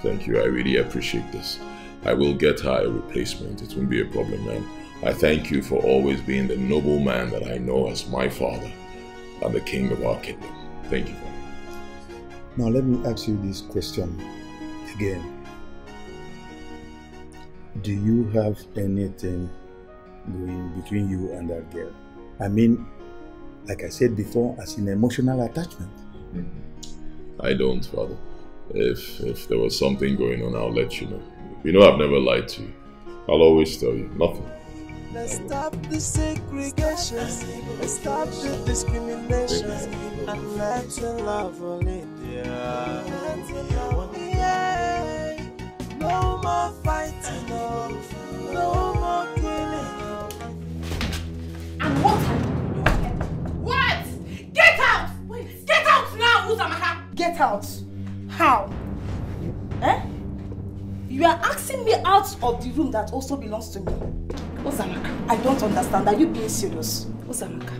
Thank you. I really appreciate this. I will get her a replacement. It won't be a problem, man. I thank you for always being the noble man that I know as my father and the king of our kingdom. Thank you, Father. Now let me ask you this question again. Do you have anything going between you and that girl? I mean, like I said before, as an emotional attachment. I don't, Father. If there was something going on, I'll let you know. You know I've never lied to you. I'll always tell you. Nothing. Let's stop the segregation. Let's stop the discrimination. And let the love lead. Yeah. No more fighting. No more killing. And what are you doing? What? Get out! Wait. Get out now, Uzamaka! Get out? How? Eh? You are asking me out of the room that also belongs to me. Uzamaka, I don't understand. Are you being serious? Uzamaka,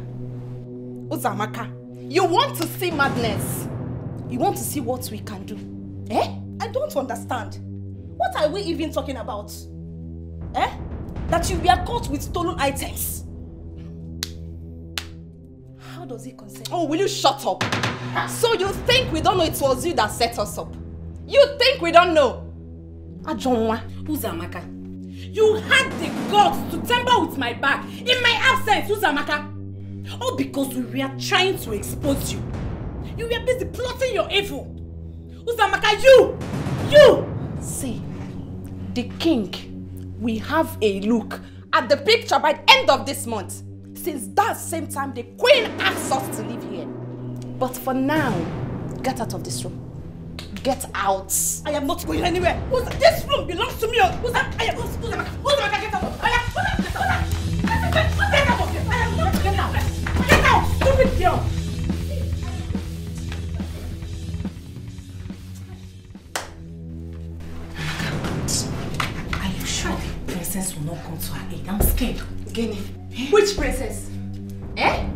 you want to see madness? You want to see what we can do? Eh? I don't understand. What are we even talking about? Eh? That you were caught with stolen items. How does it concern? Oh, will you shut up? So you think we don't know it was you that set us up? You think we don't know? Ajonwa, Uzamaka, you had the guts to tamper with my bag in my absence, Uzamaka. All because we were trying to expose you. You were busy plotting your evil. Uzamaka, you! See, the king, we have a look at the picture by the end of this month. Since that same time, the queen asked us to live here. But for now, get out of this room. Get out. I am not going anywhere. This room belongs to me. Uzamaka, get out. Get out of here. I am not getting out. Get out, stupid girl. Are you sure the princess will not come to her aid? I'm scared. Gini. Which princess? Eh?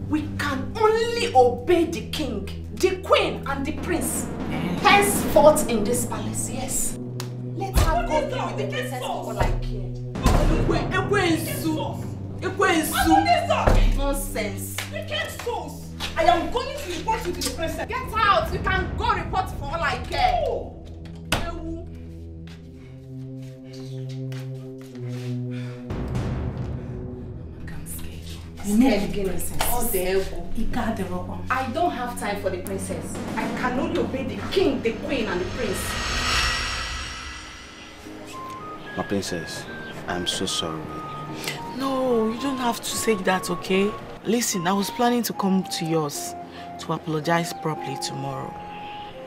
We can only obey the king, the queen, and the prince. Henceforth in this palace, yes. Let her go be with the princess for all I care. Nonsense. Wicked souls. I am going to report you to the princess. Get out. You can go report for all I care. Oh. I don't have time for the princess. I can only obey the king, the queen, and the prince. My princess, I'm so sorry. No, you don't have to say that, okay? Listen, I was planning to come to yours to apologize properly tomorrow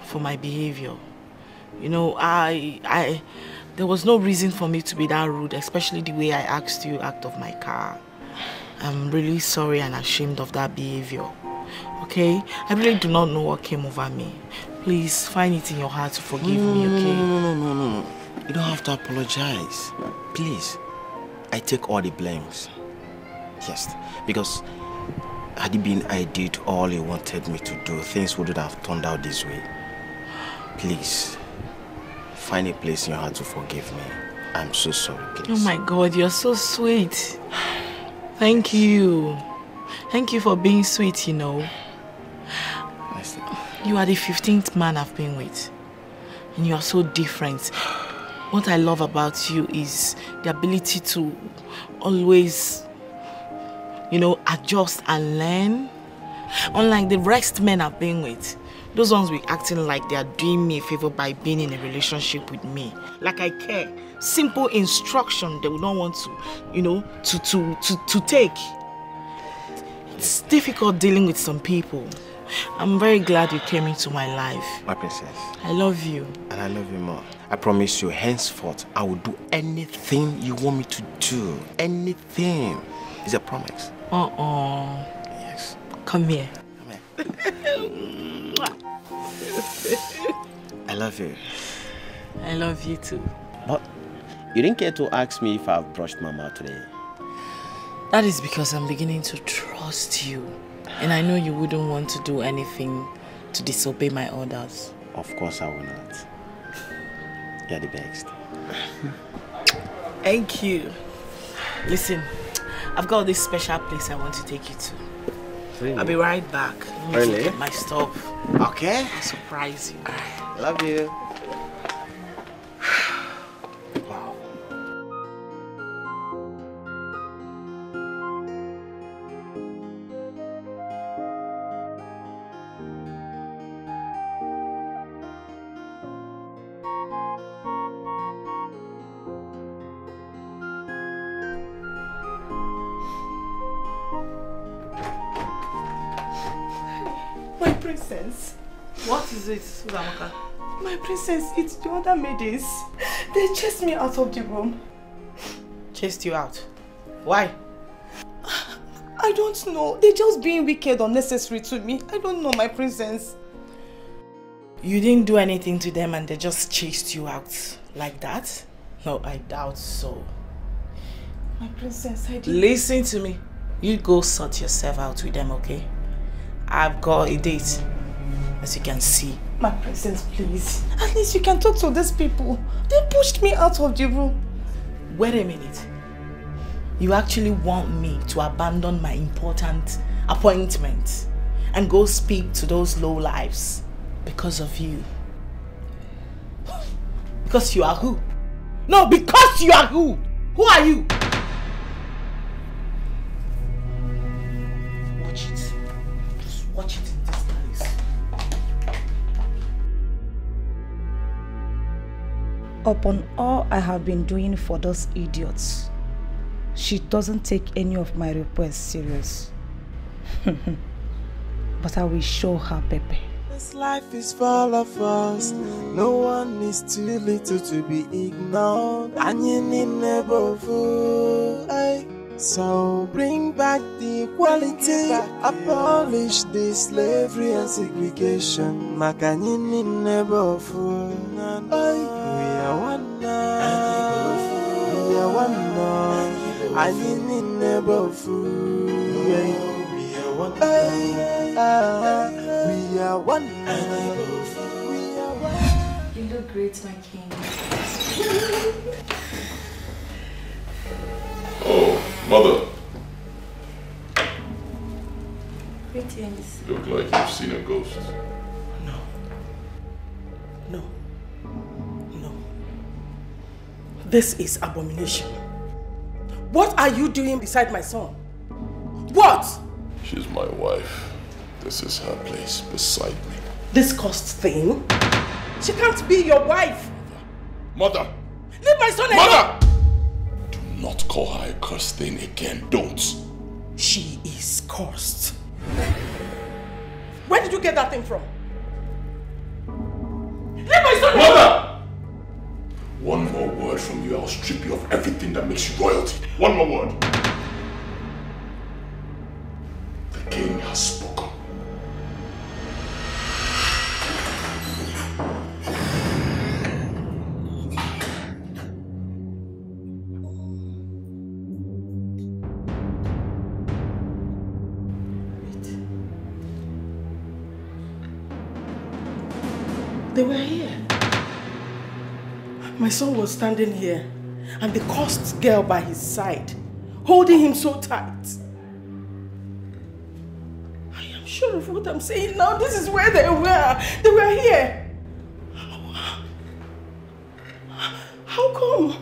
for my behavior. You know, there was no reason for me to be that rude, especially the way I asked you out of my car. I'm really sorry and ashamed of that behavior. Okay? I really do not know what came over me. Please find it in your heart to forgive me, okay? No. You don't have to apologize. Please. I take all the blames. Yes. Because had it been I did all you wanted me to do, things wouldn't have turned out this way. Please. Find a place in your heart to forgive me. I'm so sorry, please. Oh my God, you're so sweet. Thank you. Thank you for being sweet, you know. You are the 15th man I've been with. And you are so different. What I love about you is the ability to always, you know, adjust and learn. Unlike the rest men I've been with. Those ones be acting like they are doing me a favor by being in a relationship with me. Like I care. Simple instruction they would not want to, you know, to take. It's difficult dealing with some people. I'm very glad you came into my life. My princess. I love you. And I love you more. I promise you, henceforth, I will do anything you want me to do. Anything. It's a promise. Yes. Come here. I love you. I love you too. But you didn't care to ask me if I've brushed my mouth today. That is because I'm beginning to trust you. And I know you wouldn't want to do anything to disobey my orders. Of course I will not. You're the best. Thank you. Listen, I've got this special place I want to take you to. Really? I'll be right back. Let me get my stuff. Okay. I'll surprise you. Love you. princess. What is it, Uzamaka? My princess, it's the other maidens. They chased me out of the room. Chased you out? Why? I don't know. They're just being wicked, unnecessary to me. I don't know, my princess. You didn't do anything to them and they just chased you out like that? No, I doubt so. My princess, I didn't... Listen to me. You go sort yourself out with them, okay? I've got a date, as you can see. My princess, please. At least you can talk to these people. They pushed me out of the room. Wait a minute. You actually want me to abandon my important appointment and go speak to those lowlifes because of you? Because you are who? No, because you are who? Who are you? Watch it. Just watch it in this place. Upon all I have been doing for those idiots, she doesn't take any of my requests serious. But I will show her Pepe. This life is full of us. No one is too little to be ignored. And you need never fool. So bring back the equality. Abolish the slavery and segregation. Makanyini never fool. We are one now. We are one now. Anyini never fool. We are one now. We are one. You look great, my king. Oh, mother. Greetings. You look like you've seen a ghost. No. This is abomination. What are you doing beside my son? What? She's my wife. This is her place beside me. This cursed thing? She can't be your wife. Mother! Leave my son alone! Mother! Do not call her a cursed thing again. Don't. She is cursed. Where did you get that thing from? Leave my son alone! Mother! One more word from you, I'll strip you of everything that makes you royalty. One more word. The king has spoken. They were here. My son was standing here and the cursed girl by his side, holding him so tight. I am sure of what I'm saying now. This is where they were. They were here. How come?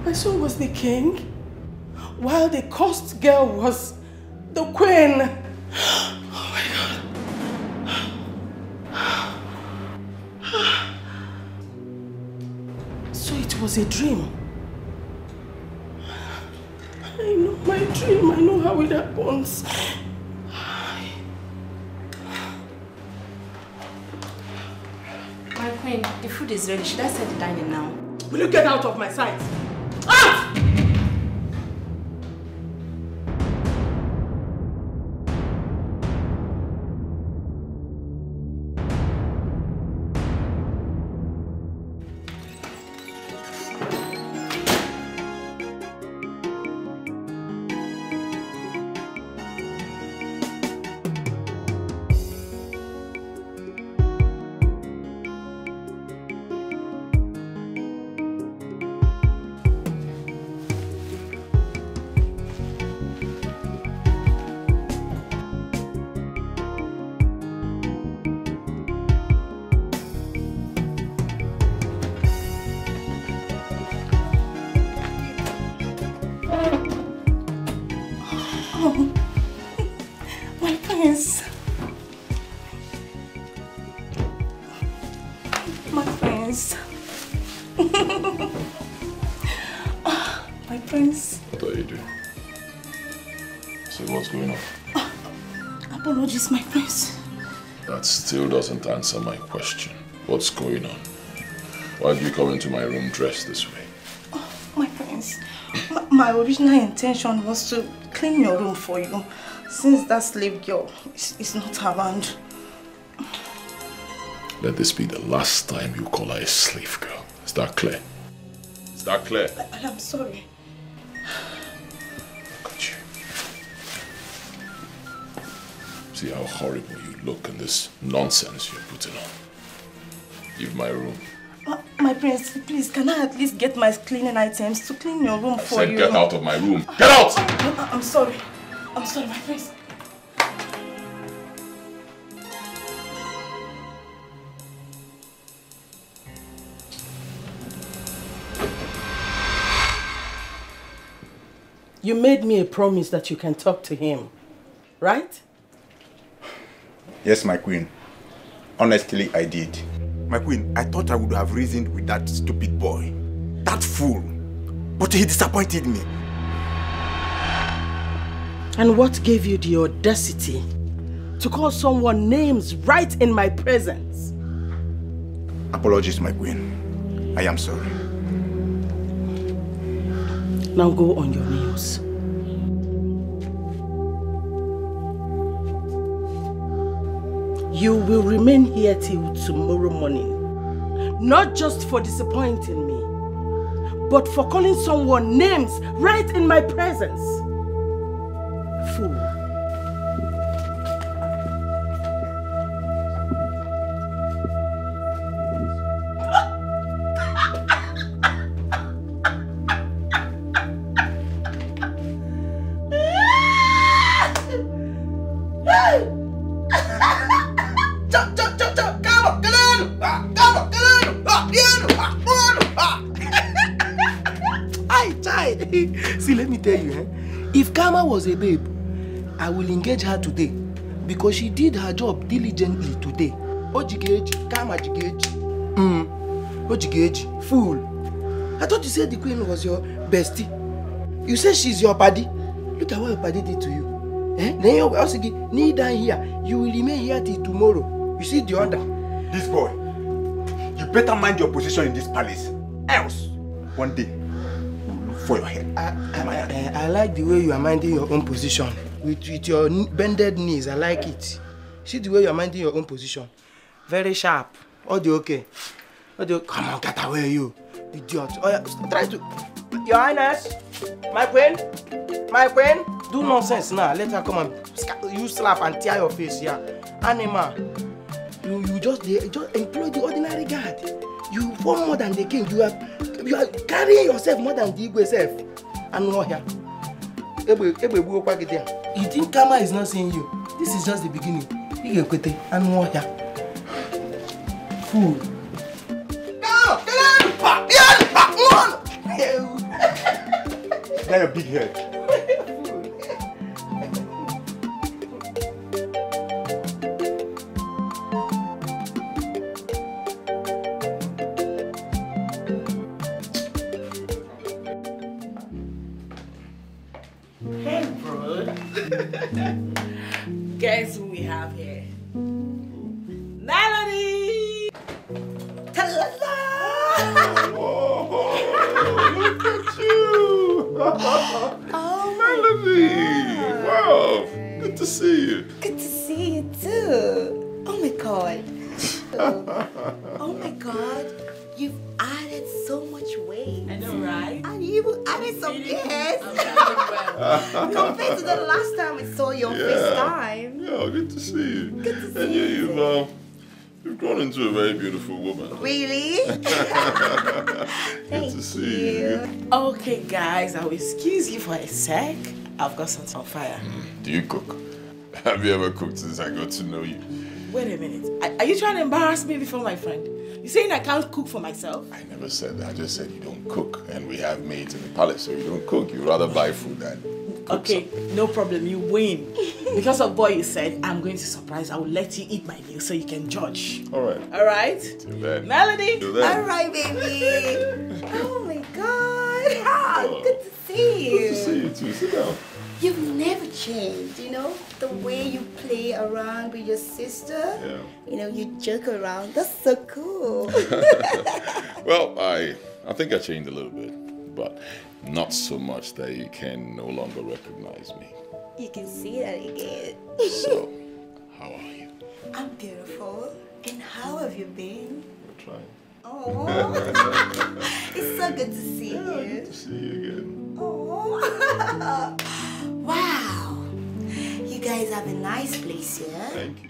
My son was the king, while the cursed girl was the queen. Oh my God. So it was a dream. I know my dream. I know how it happens. My queen, the food is ready. Should I set the dining now? Will you get out of my sight? Out! My prince. My prince. My prince. What are you doing? So what's going on? Apologies, my prince. That still doesn't answer my question. What's going on? Why do you come into my room dressed this way? Oh, my prince, my original intention was to clean your room for you, since that slave girl is not around. Let this be the last time you call her a slave girl. Is that clear? Is that clear? I'm sorry. Look at you. See how horrible you look in this nonsense you're putting on. Leave my room. My prince, please, can I at least get my cleaning items to clean your room for you? Get out of my room. Get out! I'm sorry. I'm sorry, my prince. You made me a promise that you can talk to him, right? Yes, my queen. Honestly, I did. My queen, I thought I would have reasoned with that stupid boy. That fool. But he disappointed me. And what gave you the audacity to call someone names right in my presence? Apologies, my queen. I am sorry. Now go on your knees. You will remain here till tomorrow morning. Not just for disappointing me, but for calling someone names right in my presence. Fool. See, let me tell you, if Kama was a babe, I will engage her today because she did her job diligently today. Ojigeji, Kama Jigeji. Ojigeji, fool. I thought you said the queen was your bestie. You said she's your buddy. Look at what your buddy did to you. Then you're also kneel down here. You will remain here till tomorrow. You see the order. This boy, you better mind your position in this palace. Else, one day, for your head. I like the way you are minding your own position. With your bended knees, I like it. See the way you are minding your own position. Very sharp. Audio okay. Audio, come on, get away, you idiot. Oh, yeah. Try to. Your Highness, my queen, do nonsense now. Let her come and you slap and tear your face here. Animal, you just employ the ordinary guard. You form more than the king. You are carrying yourself more than the Igwe self. And what here? You think Kama is not seeing you? This is just the beginning. And what here? Fool. Now your big head. Hey, bro. Guess who we have here? Melody! Ta-la-la! Look at you! Oh, Melody! Wow! Good to see you. Good to see you too. Oh my god. Oh my god. You've added so much weight. I know, right? And you added some years. Compared to the last time we saw you on FaceTime. Yeah, good to see you. Good to see and you've grown into a very beautiful woman. Really? Good to see you. Okay, guys, I will excuse you for a sec. I've got something on fire. Do you cook? Have you ever cooked since I got to know you? Wait a minute. Are you trying to embarrass me before my friend? You saying I can't cook for myself? I never said that. I just said you don't cook. And we have maids in the palace, so you don't cook. You rather buy food than cook. Okay, no problem. You win. Because of what you said, I'm going to surprise. I will let you eat my meal so you can judge. All right. All right? Till then. Melody? Till then. All right, baby. Oh my god. Good to see you. Good to see you too. Sit down. You've never changed, you know? The way you play around with your sister. Yeah. You know, you joke around. That's so cool. Well, I think I changed a little bit, but not so much that you can no longer recognize me. You can see that again. So, how are you? I'm beautiful. And how have you been? We're trying. Oh, it's so good to see you. Good to see you again. Oh, wow. You guys have a nice place here. Thank you.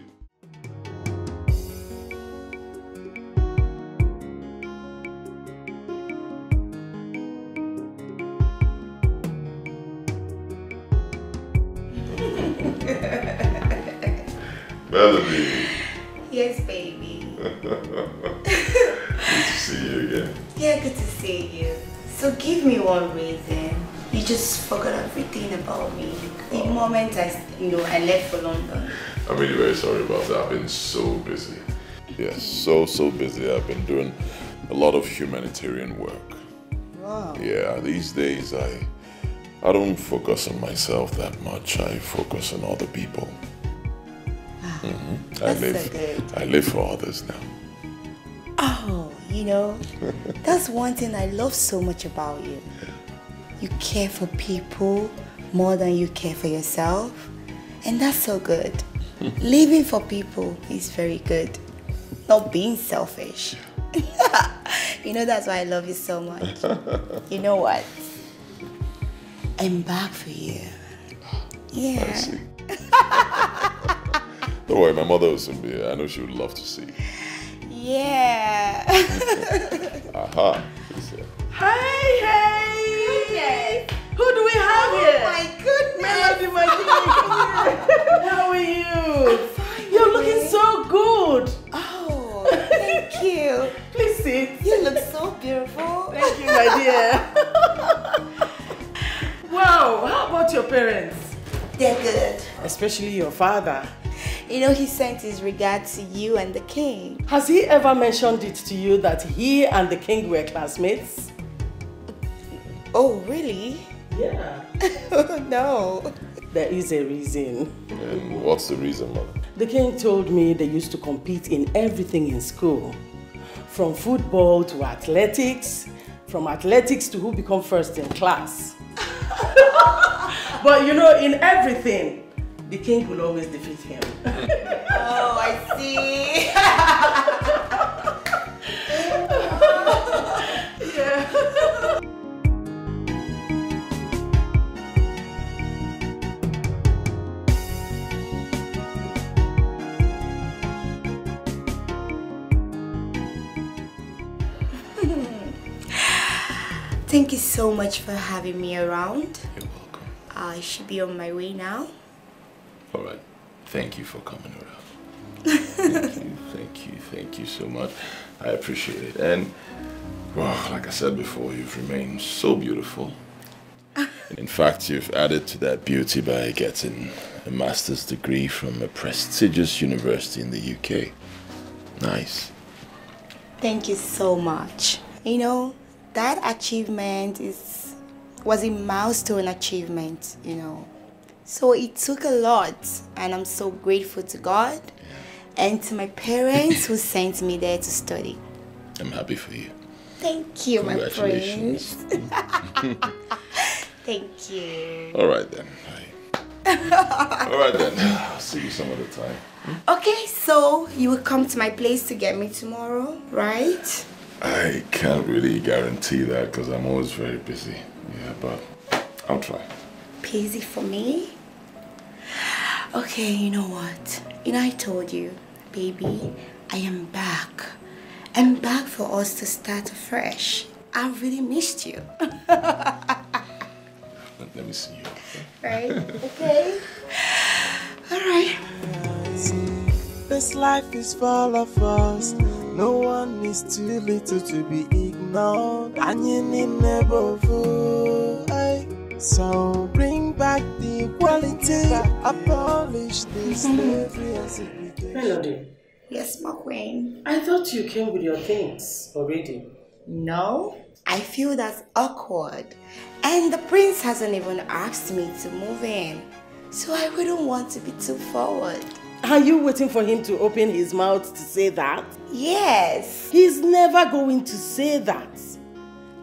Melody. Yes, baby. Good to see you again. Yeah, good to see you. So give me one reason. You just forgot everything about me. The moment I left for London. I'm really very sorry about that. I've been so busy. Yes, so busy. I've been doing a lot of humanitarian work. Wow. Yeah, these days I don't focus on myself that much. I focus on other people. I live for others now. Oh, that's one thing I love so much about you. You care for people more than you care for yourself. And that's so good. Living for people is very good. Not being selfish. That's why I love you so much. You know what? I'm back for you. Yeah. I see. Don't worry, my mother will soon be here. I know she would love to see you. Yeah. Aha. She's here. Hey! Goodness. Who do we have here? Oh my goodness. Melody, my dear. How are you? I'm fine. You're looking so good. Oh, thank you. Please sit. You look so beautiful. Thank you, my dear. Wow, how about your parents? They're good. Especially your father. He sent his regards to you and the king. Has he ever mentioned it to you that he and the king were classmates? Oh, really? Yeah. No. There is a reason. And what's the reason, Mother? The king told me they used to compete in everything in school. From football to athletics, from athletics to who become first in class. But in everything, the king will always defeat him. Oh, I see. Yeah. Thank you so much for having me around. You're welcome. I should be on my way now. All right. Thank you for coming around. Thank you so much. I appreciate it. And, well, like I said before, you've remained so beautiful. In fact, you've added to that beauty by getting a master's degree from a prestigious university in the UK. Nice. Thank you so much. That achievement was a milestone achievement, So it took a lot, and I'm so grateful to God and to my parents who sent me there to study. I'm happy for you. Thank you, my Congratulations. prince. Thank you. All right then. All right then. I'll see you some other time. Okay, so you will come to my place to get me tomorrow, right? I can't really guarantee that because I'm always very busy. Yeah, but I'll try. Busy for me? Okay, you know what? I told you, baby, I am back. I'm back for us to start afresh. I really missed you. Let me see you. Right? Okay. All right. This life is full of us. No one is too little to be ignored. And you need never fool. So bring back the equality. Abolish this slavery and segregation. Melody. Yes, my queen. I thought you came with your things already. No, I feel that's awkward. And the prince hasn't even asked me to move in. So I wouldn't want to be too forward. Are you waiting for him to open his mouth to say that? Yes. He's never going to say that.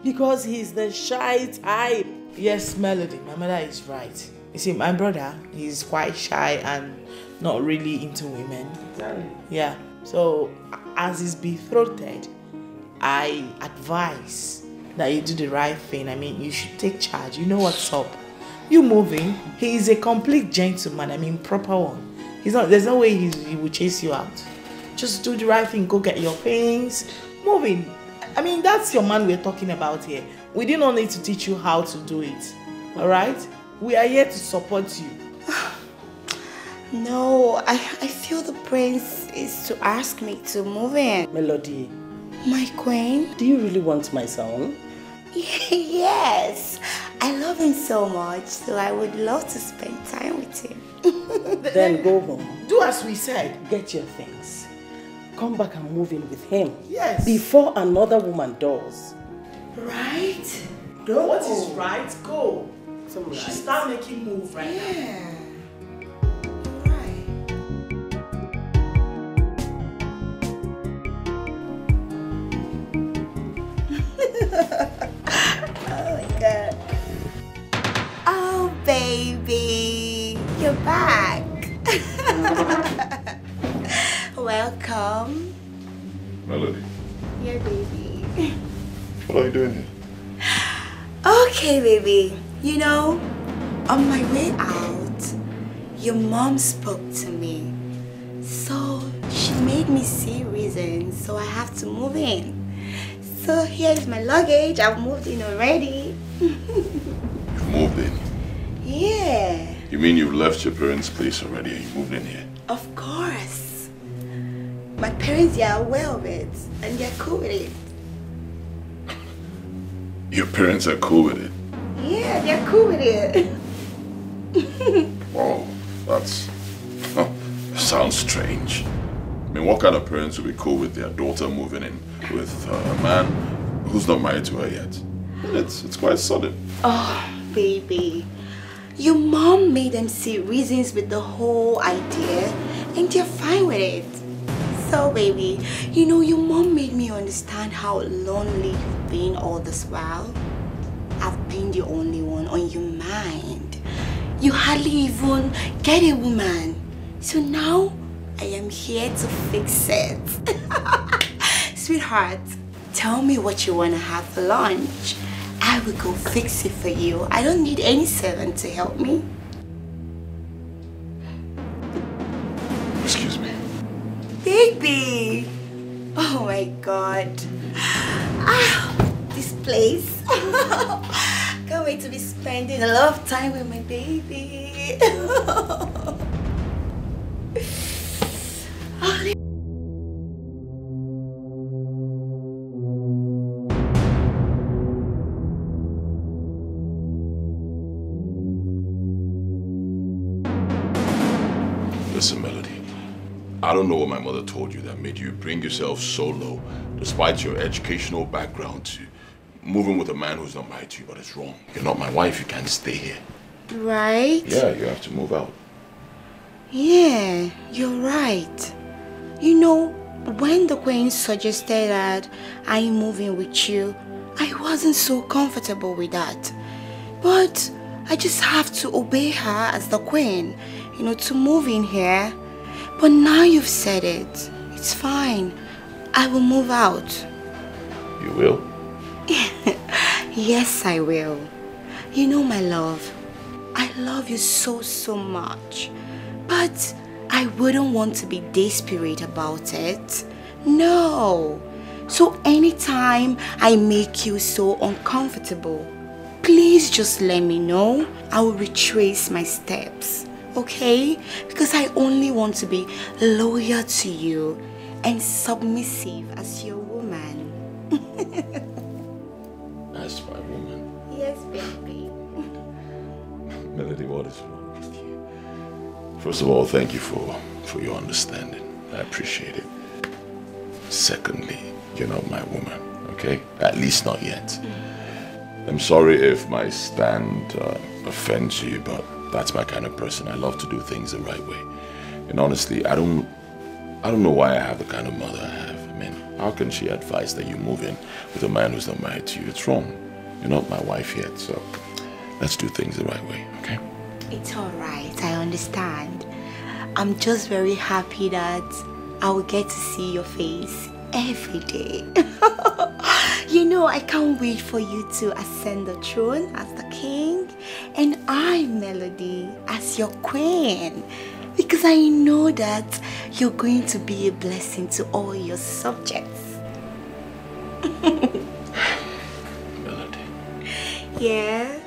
Because he's the shy type. Yes, Melody, my mother is right. You see, my brother, he's quite shy and not really into women. Exactly. Yeah. So, as his betrothed, I advise that you do the right thing. I mean, you should take charge. You know what's up. You move in. He is a complete gentleman. I mean, proper one. There's no way he will chase you out. Just do the right thing. Go get your things. Move in. I mean, that's your man we're talking about here. We do not need to teach you how to do it. Alright? We are here to support you. No, I feel the prince is to ask me to move in. Melody. My queen? Do you really want my son? Yes. I love him so much, so I would love to spend time with him. Then go home. Do as we said. Get your things. Come back and move in with him. Yes. Before another woman does. Right? Go. What is right? Go. Right. She start making move right now. Oh my god. Oh baby, you're back. Welcome. Melody, Yeah, baby. what are you doing here? Okay, baby. You know, on my way out, your mom spoke to me. So she made me see reasons, so I have to move in. So here's my luggage. I've moved in already. You've moved in? Yeah. You mean you've left your parents' place already and you moved in here? Of course. My parents are aware of it and they're cool with it. Your parents are cool with it? Yeah, they're cool with it. Wow, that's... sounds strange. I mean, what kind of parents would be cool with their daughter moving in with a man who's not married to her yet? It's quite sudden. Oh, baby. Your mom made them see reasons with the whole idea and they're fine with it. So, baby, you know, your mom made me understand how lonely you've been all this while. I've been the only one on your mind. You hardly even get a woman. So now, I am here to fix it. Sweetheart, tell me what you want to have for lunch. I will go fix it for you. I don't need any servant to help me. Excuse me. Baby! Oh my god. Ah, this place. Can't wait to be spending a lot of time with my baby. Listen, Melody. I don't know what my mother told you that made you bring yourself so low, despite your educational background, to moving with a man who's not married to you, but it's wrong. You're not my wife, you can't stay here. Right? Yeah, you have to move out. Yeah, you're right. You know, when the queen suggested that I move in with you, I wasn't so comfortable with that. But I just have to obey her as the queen, you know, to move in here. But now you've said it, it's fine. I will move out. You will? Yes, I will. You know, my love, I love you so, so much. But I wouldn't want to be desperate about it. No. So anytime I make you so uncomfortable, please just let me know. I will retrace my steps. Okay? Because I only want to be loyal to you and submissive as your woman. As my woman. Yes, baby. Melody, what is wrong with you? First of all, thank you for your understanding. I appreciate it. Secondly, you're not my woman, okay? okay? At least not yet. I'm sorry if my stand offends you, but that's my kind of person. I love to do things the right way. And honestly, I don't know why I have the kind of mother I have. I mean, how can she advise that you move in with a man who's not married to you? It's wrong. You're not my wife yet, so let's do things the right way, okay? It's alright, I understand. I'm just very happy that I will get to see your face every day. You know, I can't wait for you to ascend the throne as the king and I, Melody, as your queen. Because I know that you're going to be a blessing to all your subjects. Melody. Yeah?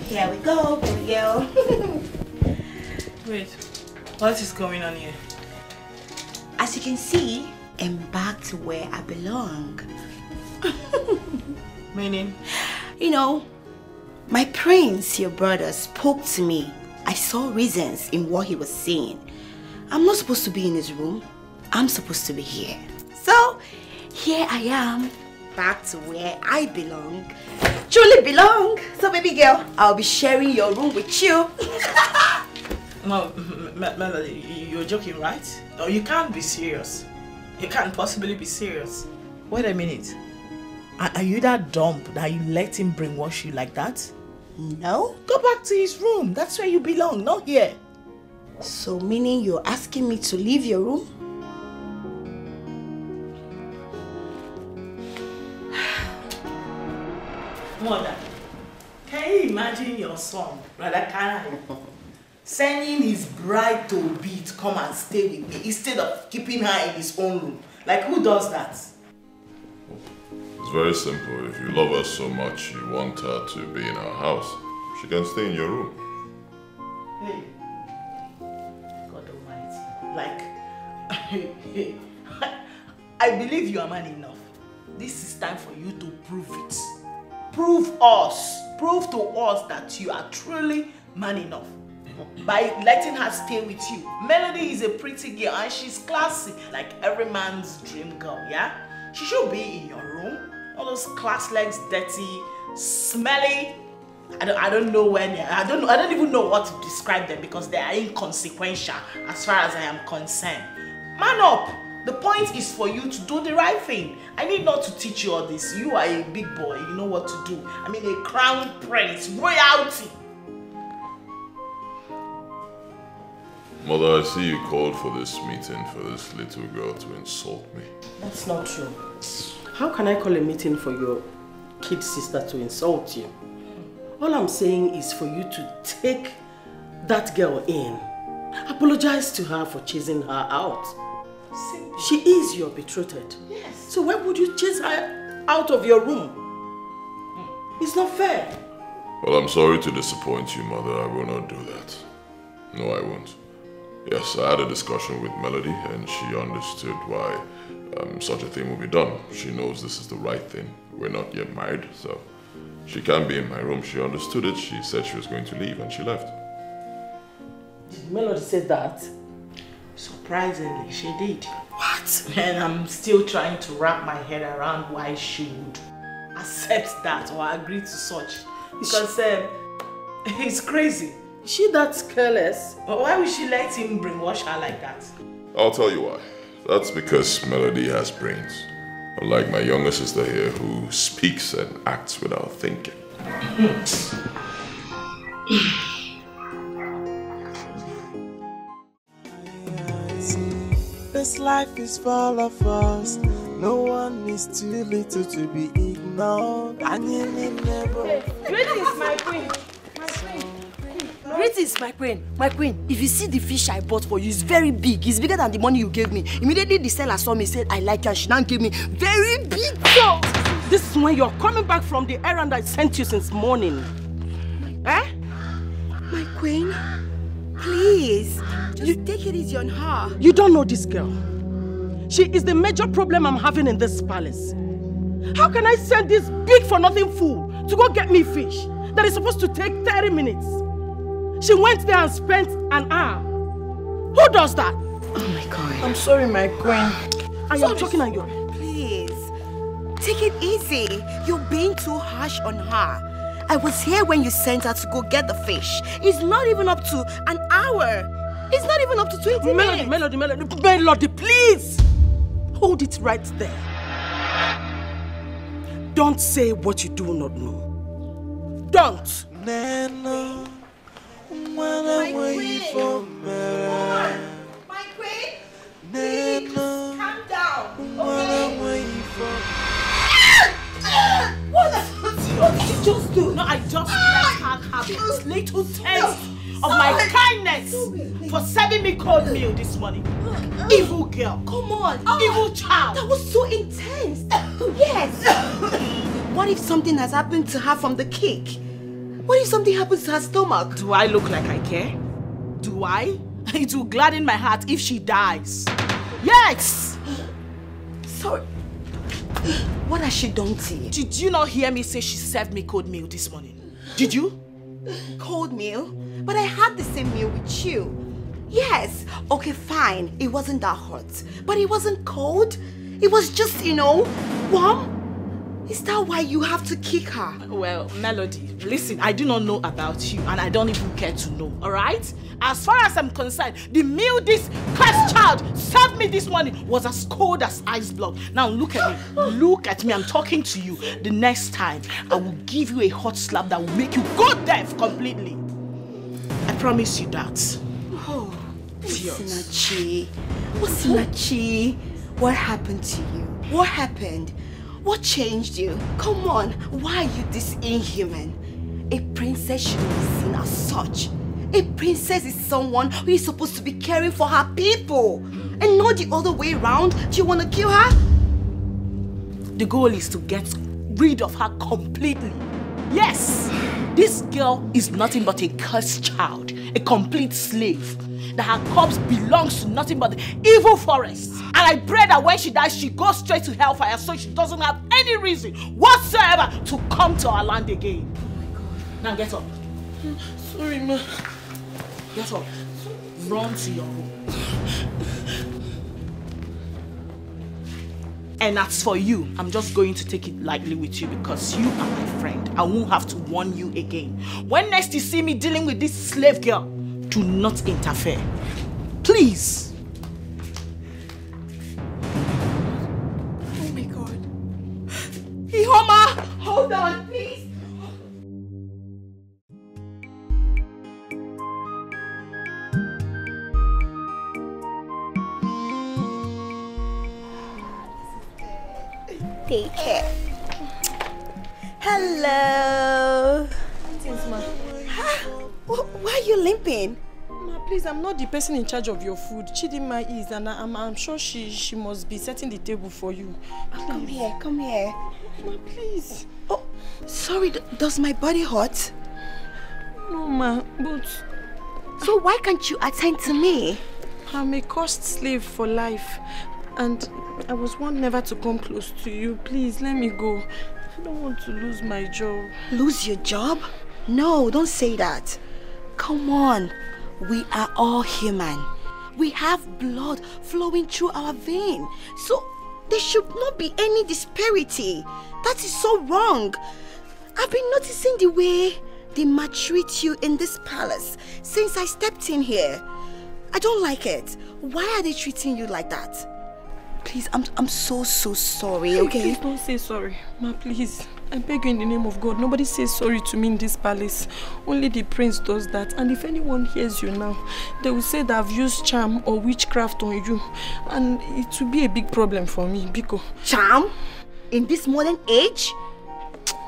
Here we go, baby girl. Wait, what is going on here? As you can see, I'm back to where I belong. Meaning? You know, my prince, your brother, spoke to me. I saw reasons in what he was saying. I'm not supposed to be in his room. I'm supposed to be here. So, here I am, back to where I belong. Truly belong. So baby girl, I'll be sharing your room with you. No, Melody, you're joking, right? No, you can't be serious. You can't possibly be serious. Wait a minute. Are you that dumb that you let him brainwash you like that? No. Go back to his room. That's where you belong, not here. So meaning you're asking me to leave your room? Mother, can you imagine your son, brother Karen, sending his bride to be to come and stay with me instead of keeping her in his own room? Like, who does that? It's very simple. If you love her so much, you want her to be in our house, she can stay in your room. Hey, God almighty. Like, I believe you are man enough. This is time for you to prove it. Prove to us that you are truly man enough by letting her stay with you. Melody is a pretty girl and she's classy, like every man's dream girl, yeah? She should be in your room. All those class legs, dirty, smelly. I don't know when I don't even know what to describe them because they are inconsequential as far as I am concerned. Man up! The point is for you to do the right thing. I need not to teach you all this. You are a big boy, you know what to do. I mean a crown prince, royalty. Mother, I see you called for this meeting for this little girl to insult me. That's not true. How can I call a meeting for your kid sister to insult you? All I'm saying is for you to take that girl in. Apologize to her for chasing her out. She is your betrothed. Yes. So why would you chase her out of your room? It's not fair. Well, I'm sorry to disappoint you, Mother. I will not do that. No, I won't. Yes, I had a discussion with Melody and she understood why such a thing will be done. She knows this is the right thing. We're not yet married, so she can't be in my room. She understood it. She said she was going to leave and she left. Did Melody say that? Surprisingly, she did. What? And I'm still trying to wrap my head around why she would accept that or agree to such. Because it's crazy. Is she that careless? Why would she let him brainwash her like that? I'll tell you why. That's because Melody has brains. Unlike my younger sister here who speaks and acts without thinking. This life is full of us. No one is too little to be ignored. Greetings, my queen. Greetings, my queen. My queen, if you see the fish I bought for you, it's very big. It's bigger than the money you gave me. Immediately the seller saw me, said, I like her. She now gave me very big job. This is when you're coming back from the errand I sent you since morning. Eh? Queen, please, just take it easy on her. You don't know this girl. She is the major problem I'm having in this palace. How can I send this big for nothing fool to go get me fish that is supposed to take 30 minutes? She went there and spent an hour. Who does that? Oh my God. I'm sorry, my queen. I am talking on you. Please, take it easy. You're being too harsh on her. I was here when you sent her to go get the fish. It's not even up to an hour. It's not even up to 20 minutes. Melody, please! Hold it right there. Don't say what you do not know. Don't! Nana, My queen! My queen! Please, calm down. What did you just do? No, I just let her have a little taste of my kindness for serving me cold meal this morning. Evil girl. Come on. Evil child. That was so intense. Yes. What if something has happened to her from the cake? What if something happens to her stomach? Do I look like I care? Do I? It will gladden my heart if she dies. Yes! Sorry. What has she done to you? Did you not hear me say she served me cold meal this morning? Did you? Cold meal? But I had the same meal with you. Yes. Okay, fine. It wasn't that hot. But it wasn't cold. It was just, warm. Is that why you have to kick her? Well, Melody, listen, I do not know about you and I don't even care to know, alright? As far as I'm concerned, the meal this cursed child served me this morning was as cold as ice block. Now look at me. Look at me. I'm talking to you. The next time, I will give you a hot slap that will make you go deaf completely. I promise you that. Oh, Osinachi. Osinachi, what happened to you? What happened? What changed you? Come on, why are you this inhuman? A princess shouldn't be seen as such. A princess is someone who is supposed to be caring for her people. And not the other way around. Do you want to kill her? The goal is to get rid of her completely. Yes, this girl is nothing but a cursed child, a complete slave. That her corpse belongs to nothing but the evil forest. And I pray that when she dies, she goes straight to hellfire so she doesn't have any reason whatsoever to come to our land again. Oh my God. Now get up. Sorry, ma. Get up. Run to your room. And as for you, I'm just going to take it lightly with you because you are my friend. I won't have to warn you again. When next you see me dealing with this slave girl, do not interfere. Please. Oh my God. Ihoma, hold on, please. Take care. Hello. Thanks, ma. Why are you limping? Ma, please, I'm not the person in charge of your food. Chidinma is, and I'm sure she must be setting the table for you. Please. Come here. Ma, please. Oh, sorry, does my body hurt? No, ma, but... So why can't you attend to me? I'm a cursed slave for life, and I was warned never to come close to you. Please, let me go. I don't want to lose my job. Lose your job? No, don't say that. Come on. We are all human. We have blood flowing through our vein. So there should not be any disparity. That is so wrong. I've been noticing the way they maltreat you in this palace since I stepped in here. I don't like it. Why are they treating you like that? Please, I'm so sorry, okay? Please don't say sorry. Ma, please. I beg you in the name of God. Nobody says sorry to me in this palace. Only the prince does that. And if anyone hears you now, they will say that I've used charm or witchcraft on you. And it will be a big problem for me, Biko. Charm? In this modern age?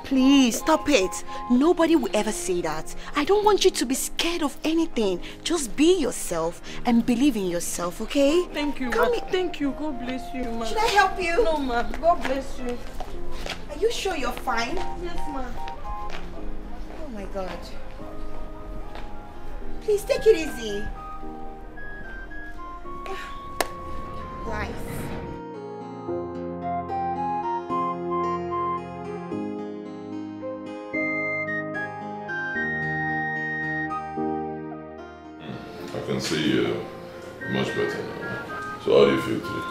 Please, stop it. Nobody will ever say that. I don't want you to be scared of anything. Just be yourself and believe in yourself, okay? Thank you, Come ma. here. Thank you. God bless you, ma. Should I help you? No, ma. God bless you. Are you sure you're fine? Yes, ma. Oh my God. Please take it easy. Life. I can see you much better now. So how do you feel today?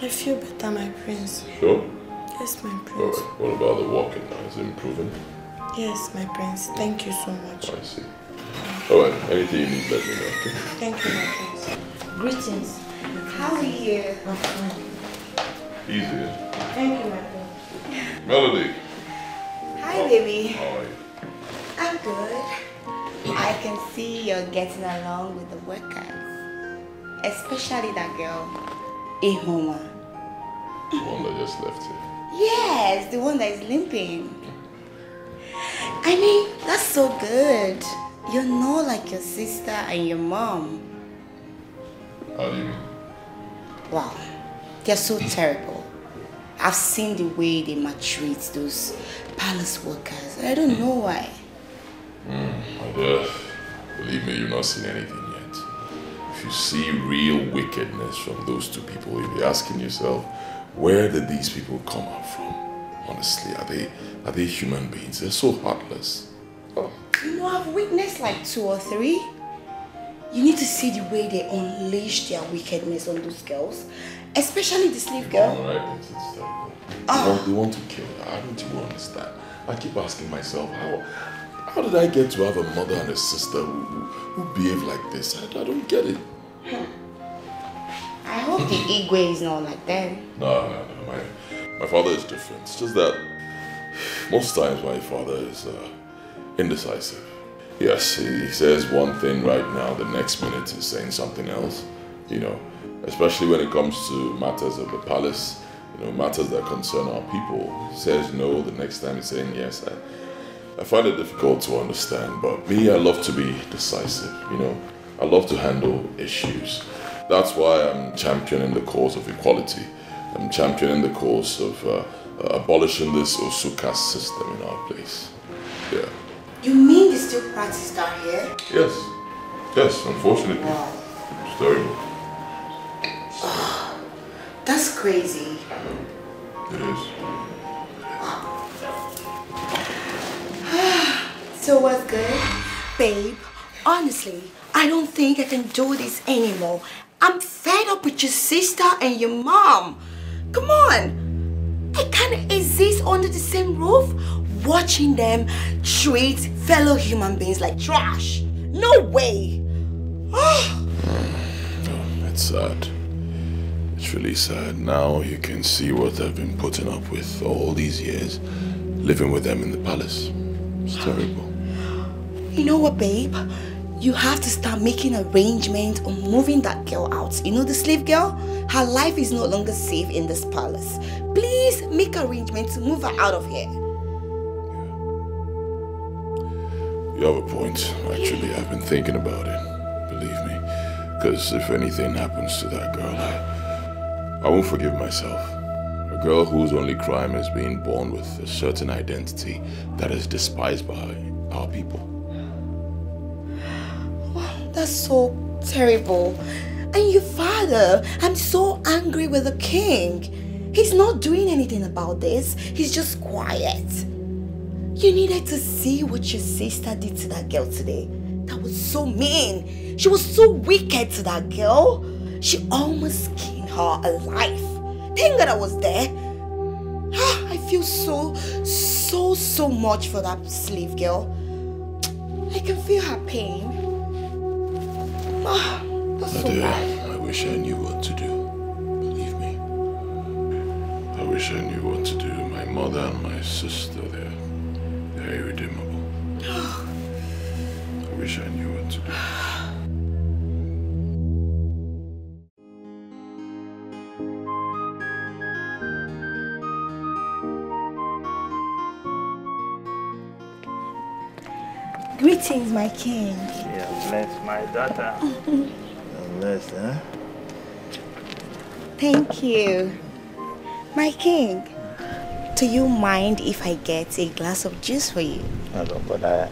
I feel better, my prince. Sure? Yes, my prince. Alright, what about the walking now? Is it improving? Yes, my prince. Thank you so much. I see. Alright, anything you need, let me know, okay? Thank you, my prince. Greetings. How are you? I'm fine. Easy. Thank you, my prince. Melody. Hi, baby. How are you? I'm good. I can see you're getting along with the workers. Especially that girl, Ihoma. The one that just left here. Yes, the one that is limping. I mean, that's so good. You're not like your sister and your mom. How do you mean? Wow, they're so terrible. I've seen the way they maltreat those palace workers. I don't know why. My dear, believe me, you've not seen anything yet. If you see real wickedness from those two people, you'll be asking yourself, where did these people come out from? Honestly, are they human beings? They're so heartless. Oh. You know, I've witnessed like 2 or 3. You need to see the way they unleash their wickedness on those girls. Especially the slave girl. Alright, it's terrible. They want to kill her. I don't even understand. I keep asking myself, how did I get to have a mother and a sister who behave like this? I don't get it. I hope the Igwe is not like that. No. My father is different. It's just that most times my father is indecisive. Yes, he says one thing right now, the next minute he's saying something else. You know, especially when it comes to matters of the palace, you know, matters that concern our people. He says no, the next time he's saying yes. I find it difficult to understand, but me, I love to be decisive, you know. I love to handle issues. That's why I'm championing the cause of equality. I'm championing the cause of abolishing this Osuka system in our place. Yeah. You mean they still practice that here? Yes, unfortunately. Wow. It's terrible. That's crazy. It is. So what's good? Babe, honestly, I don't think I can do this anymore. I'm fed up with your sister and your mom. Come on. I can't exist under the same roof watching them treat fellow human beings like trash. No way. It's sad. It's really sad. Now you can see what I've been putting up with all these years, living with them in the palace. It's terrible. You know what, babe? You have to start making arrangements on moving that girl out. You know the slave girl? Her life is no longer safe in this palace. Please make arrangements to move her out of here. You have a point. Actually, I've been thinking about it. Believe me. Because if anything happens to that girl, I won't forgive myself. A girl whose only crime is being born with a certain identity that is despised by our people. That's so terrible. And your father, I'm so angry with the king. He's not doing anything about this. He's just quiet. You needed to see what your sister did to that girl today. That was so mean. She was so wicked to that girl. She almost skinned her alive. Thank God I was there. I feel so much for that slave girl. I can feel her pain. That's so bad. I wish I knew what to do. Believe me. I wish I knew what to do. My mother and my sister, they're irredeemable. I wish I knew what to do. Greetings, my king. Yeah, bless my daughter. Bless, huh? Thank you. My king, Do you mind if I get a glass of juice for you? No, but I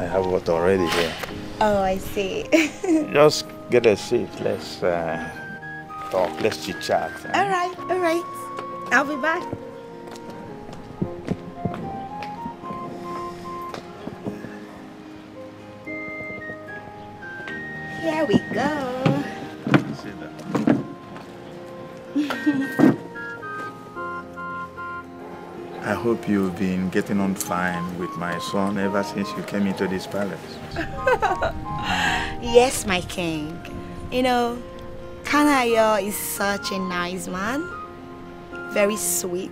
have water already here. Oh, I see. Just get a seat. Let's talk. Let's chit chat. All right. I'll be back. Here we go. I hope you've been getting on fine with my son ever since you came into this palace. Yes, my king. You know, Kanayo is such a nice man. Very sweet.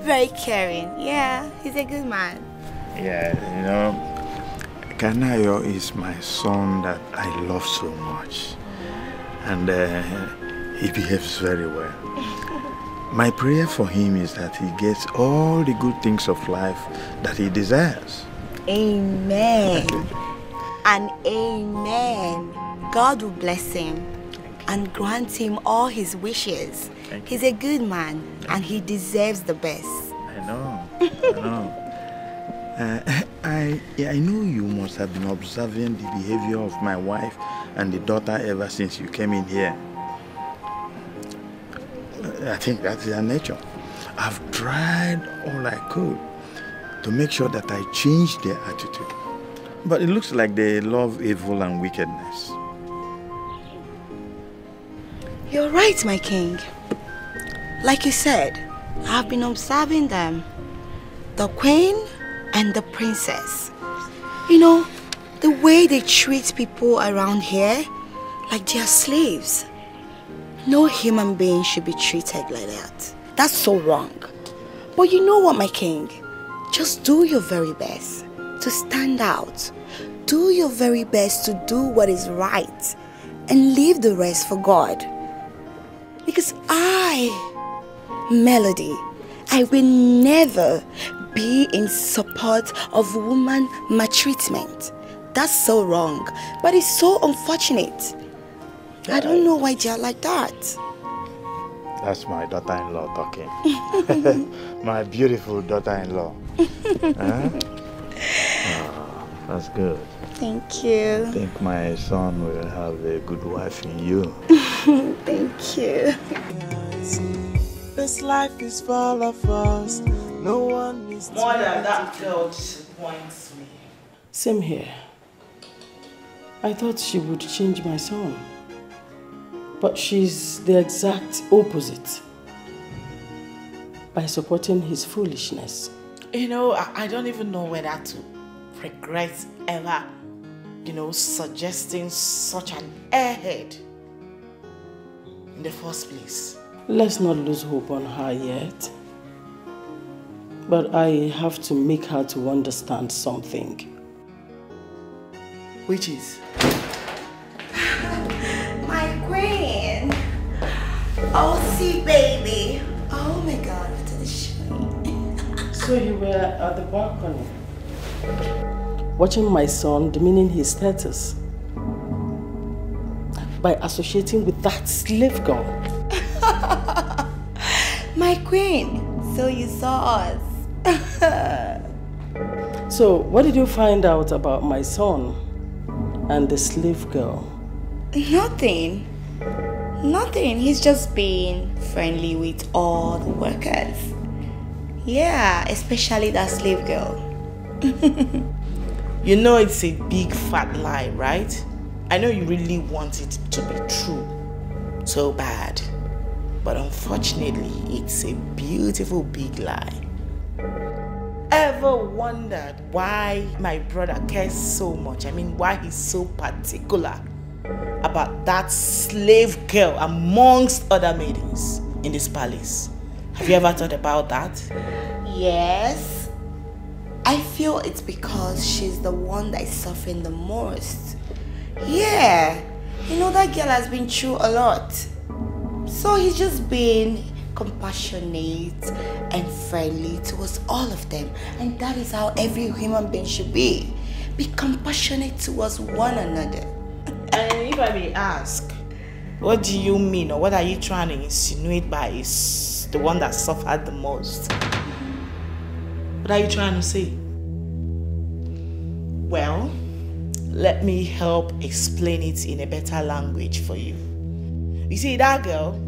Very caring. Yeah, he's a good man. Yeah, you know, Kanayo is my son that I love so much. And he behaves very well. My prayer for him is that he gets all the good things of life that he desires. Amen. And amen. God will bless him and grant him all his wishes. He's a good man and he deserves the best. I know. I know you must have been observing the behavior of my wife and the daughter ever since you came in here. I think that's their nature. I've tried all I could to make sure that I change their attitude. But it looks like they love evil and wickedness. You're right, my king. Like you said, I've been observing them. The queen and the princess. You know, the way they treat people around here, like they're slaves. No human being should be treated like that. That's so wrong. But you know what, my king? Just do your very best to stand out. Do your very best to do what is right and leave the rest for God. Because Melody, I will never be in support of woman maltreatment. That's so wrong, but it's so unfortunate. I don't know why they're like that. That's my daughter-in-law talking. My beautiful daughter-in-law. Huh? Oh, that's good. Thank you. I think my son will have a good wife in you. Thank you. This life is full of us. No one is more than that girl disappoints me. Same here. I thought she would change my son. But she's the exact opposite. By supporting his foolishness. You know, I don't even know whether to regret ever, suggesting such an airhead in the first place. Let's not lose hope on her yet. But I have to make her to understand something. Which is? My queen. Oh, see, baby. Oh my God, look at the shine. So you were at the balcony, watching my son demeaning his status by associating with that slave girl. My queen, so you saw us. So, what did you find out about my son and the slave girl? Nothing. Nothing. He's just being friendly with all the workers. Yeah, especially that slave girl. You know it's a big fat lie, right? I know you really want it to be true. So bad. But unfortunately, it's a beautiful big lie. Ever wondered why my brother cares so much? I mean, why he's so particular about that slave girl amongst other maidens in this palace? Have you ever thought about that? Yes. I feel it's because she's the one that is suffering the most. Yeah. You know, that girl has been through a lot. So he's just being compassionate and friendly towards all of them. And that is how every human being should be. Be compassionate towards one another. And if I may ask, what do you mean, or what are you trying to insinuate by the one that suffered the most. What are you trying to say? Well, let me help explain it in a better language for you. You see, that girl,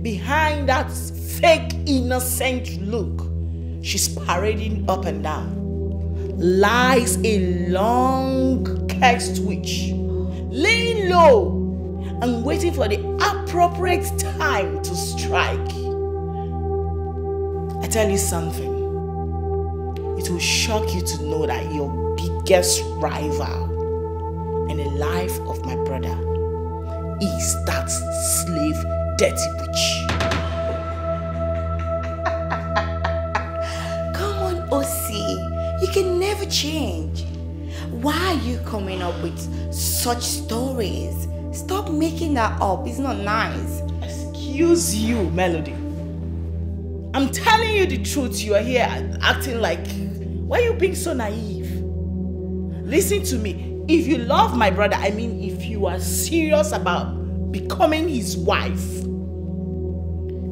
behind that fake innocent look, she's parading up and down, lies a long cursed witch, laying low and waiting for the appropriate time to strike. I tell you something, it will shock you to know that your biggest rival in the life of my brother is that slave dirty witch. Come on, Osi. You can never change. Why are you coming up with such stories? Stop making that up. It's not nice. Excuse you, Melody. I'm telling you the truth. You are here acting like... Why are you being so naive? Listen to me. If you love my brother, I mean if you are serious about becoming his wife,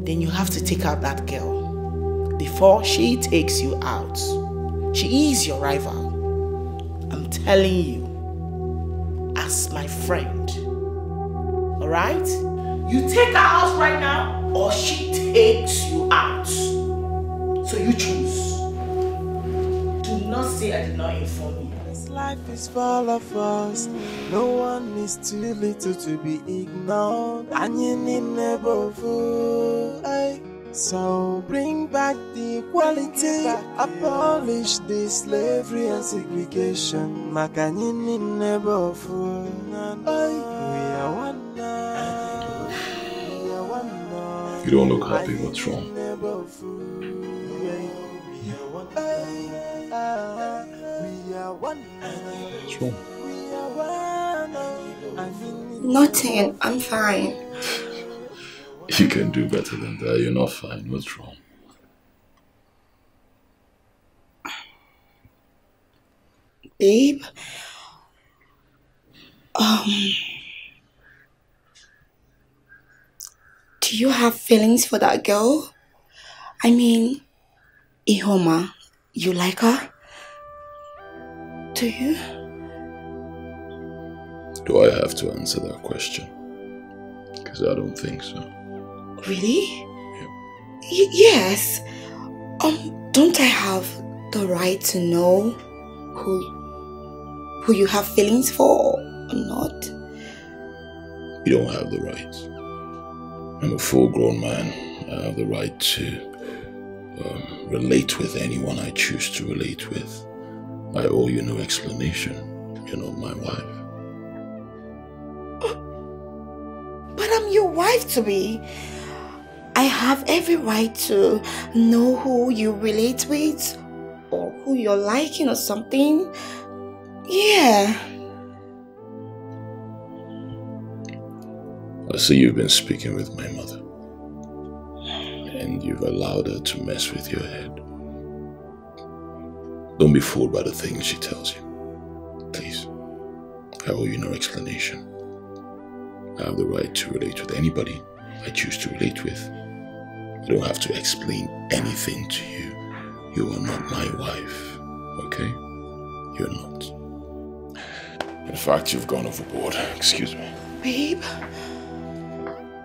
then you have to take out that girl before she takes you out. She is your rival. I'm telling you, as my friend. Alright? You take her out right now, or she takes you out. So you choose. Do not say I did not inform you. This life is full of us. No one is too little to be ignored. And you need never fool. So bring back the equality. Abolish the slavery and segregation. Makanyini never fool. We are one now. We are one now. You don't look happy. What's wrong? What's wrong? Nothing. I'm fine. You can do better than that. You're not fine. What's wrong? Babe, do you have feelings for that girl? I mean, Ihoma, you like her? Do you? Do I have to answer that question? Because I don't think so. Really? Yes. Don't I have the right to know who you have feelings for or not? You don't have the right. I'm a full-grown man. I have the right to relate with anyone I choose to relate with. I owe you no explanation. You're not my wife. But I'm your wife to be. I have every right to know who you relate with or who you're liking or something. Yeah. I see you've been speaking with my mother. And you've allowed her to mess with your head. Don't be fooled by the things she tells you. Please. I owe you no explanation. I have the right to relate with anybody I choose to relate with. I don't have to explain anything to you. You are not my wife, okay? You're not. In fact, you've gone overboard. Excuse me. Babe.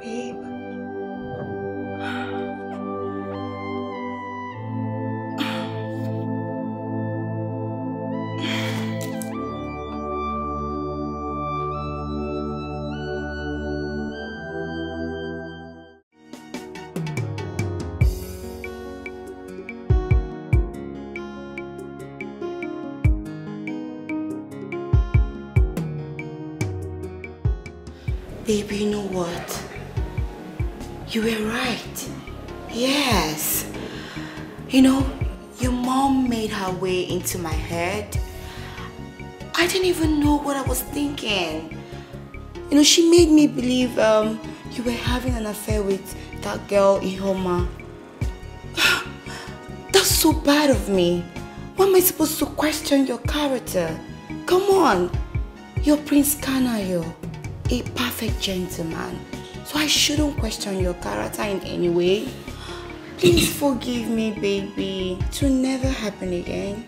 Babe. Baby, you know what? You were right. Yes. You know, your mom made her way into my head. I didn't even know what I was thinking. You know, she made me believe you were having an affair with that girl, Ihoma. That's so bad of me. Why am I supposed to question your character? Come on. You're Prince Kanayo, a perfect gentleman. So I shouldn't question your character in any way. Please forgive me, baby. It will never happen again.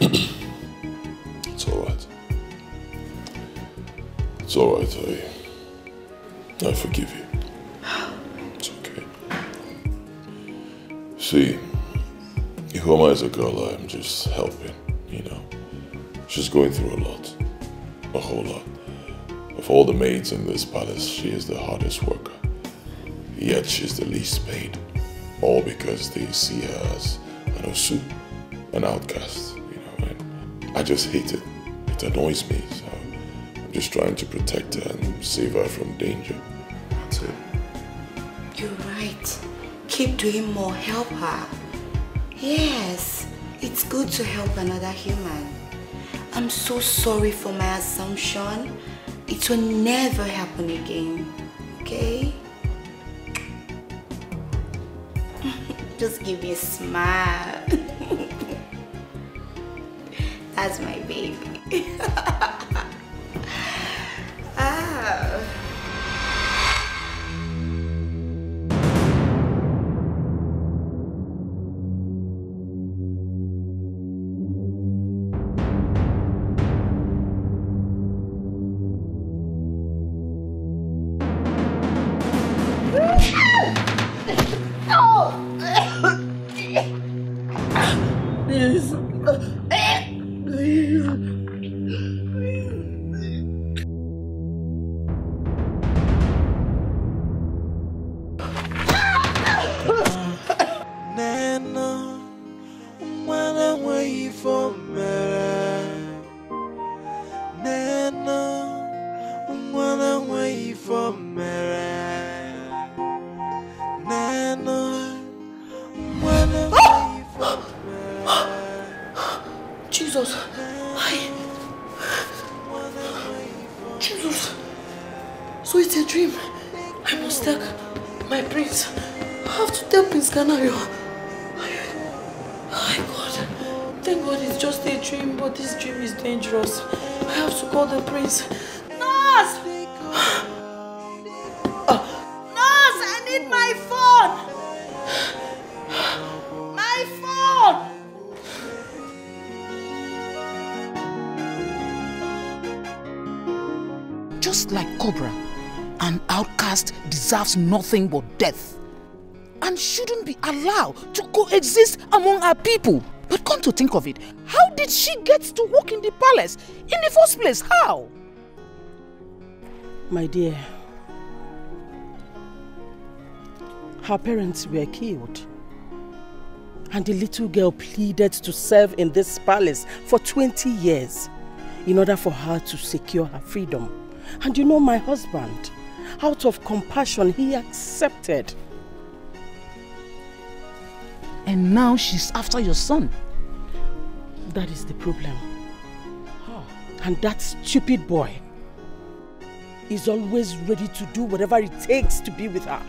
It's alright. It's alright, I forgive you. It's okay. See, Ihoma is a girl I'm just helping, you know. She's going through a lot. A whole lot. Of all the maids in this palace, she is the hardest worker. Yet she's the least paid. All because they see her as an osu, an outcast, you know. And I just hate it. It annoys me. So I'm just trying to protect her and save her from danger. That's it. You're right. Keep doing more. Help her. Yes, it's good to help another human. I'm so sorry for my assumption. It will never happen again. Okay? Just give me a smile. That's my baby. Ah. Jesus. Jesus. So it's a dream. I must take my prince. I have to tell Prince Canario. Oh God. Thank God it's just a dream, but this dream is dangerous. I have to call the prince. Nurse! Nurse, I need my phone! My phone! Just like Cobra, an outcast deserves nothing but death and shouldn't be allowed to coexist among our people. But come to think of it, how did she get to work in the palace in the first place? How? My dear, her parents were killed, and the little girl pleaded to serve in this palace for 20 years in order for her to secure her freedom. And you know, my husband, out of compassion, he accepted. And now she's after your son. That is the problem. And that stupid boy is always ready to do whatever it takes to be with her.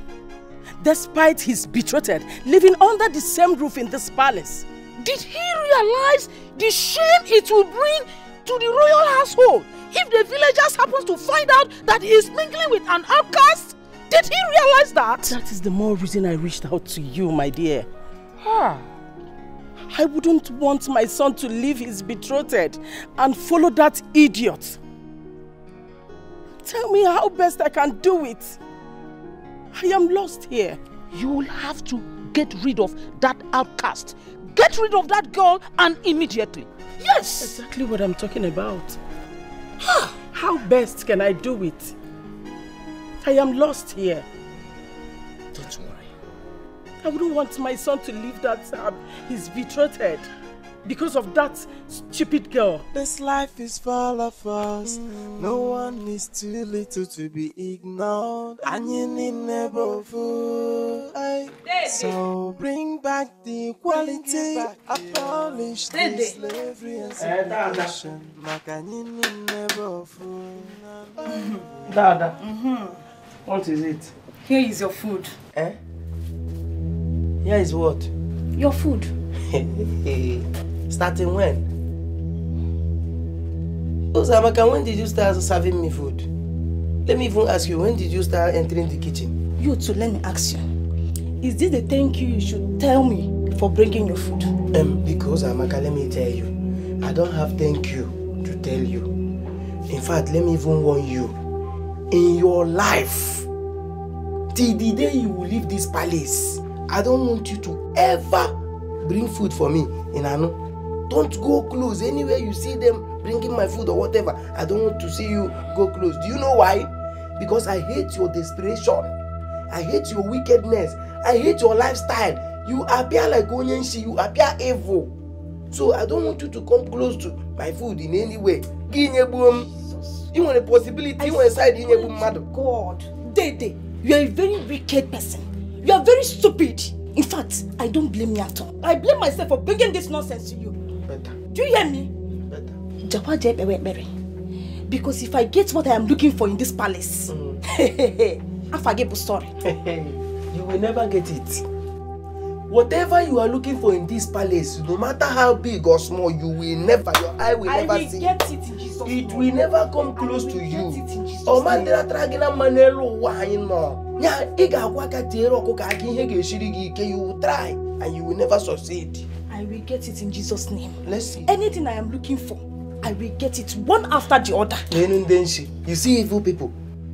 Despite his betrothed living under the same roof in this palace. Did he realize the shame it will bring to the royal household if the villagers happen to find out that he is mingling with an outcast? Did he realize that? That is the more reason I reached out to you, my dear. I wouldn't want my son to leave his betrothed and follow that idiot. Tell me how best I can do it. I am lost here. You will have to get rid of that outcast. Get rid of that girl, and immediately. Yes! Exactly what I'm talking about. How best can I do it? I am lost here. Don't worry. I wouldn't want my son to leave that his betrothed because of that stupid girl. This life is full of us. No one is too little to be ignored. And you need never fool. So bring back the equality. Abolish the slavery and separation. Dada, what is it? Here is your food. Eh? Here is what? Your food. Starting when? Uzamaka, when did you start serving me food? Let me even ask you, when did you start entering the kitchen? You too, let me ask you. Is this the thank you should tell me for bringing your food? Because Amaka, let me tell you, I don't have thank you to tell you. In fact, let me even warn you. In your life, till the day you will leave this palace, I don't want you to ever bring food for me in Anu. Don't go close. Anywhere you see them bringing my food or whatever, I don't want to see you go close. Do you know why? Because I hate your desperation. I hate your wickedness. I hate your lifestyle. You appear like Onyenshi. You appear evil. So I don't want you to come close to my food in any way. You want a possibility, you want a side in your mother. God, Dede, you are a very wicked person. You are very stupid. In fact, I don't blame you at all. I blame myself for bringing this nonsense to you. Better. Do you hear me? Better. Because if I get what I am looking for in this palace, I forget the story. You will never get it. Whatever you are looking for in this palace, no matter how big or small, you will never, your eye will never see it. I will get it in Jesus' name. It will never come close to you. Oh man, there are tragina manelo wine no. Yeah, you will try and you will never succeed. I will get it in Jesus' name. Let's see. Anything I am looking for, I will get it one after the other. You see evil people.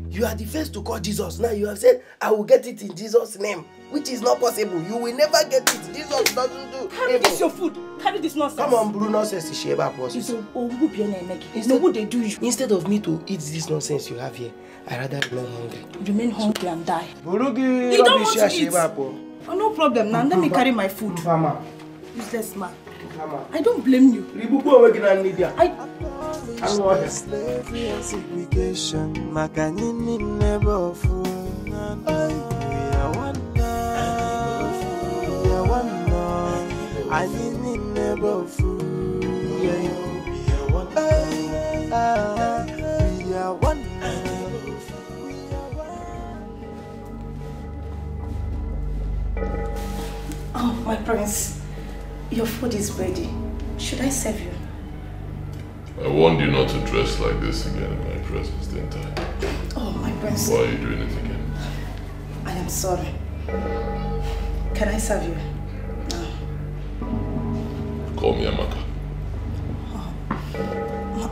You are the first to call Jesus. Now you have said, I will get it in Jesus' name. Which is not possible. You will never get it. Jesus doesn't do Carry evil. this your food. Carry this nonsense. Come on, Bruno says it's Sheba process. Instead of me to eat this nonsense you have here, I rather remain hungry. Remain hungry and die. You don't want to eat. Oh, no problem. Now let me carry my food. Useless man. I don't blame you. Slavery and segregation, Makanini never fool. We are one now. We are one now. I need never fool. We are one now. We are one now. Oh, my prince. Your food is ready. Should I serve you? I warned you not to dress like this again in my presence, didn't I? Oh, my prince. Why are you doing it again? I am sorry. Can I serve you? Call me Amaka. Oh.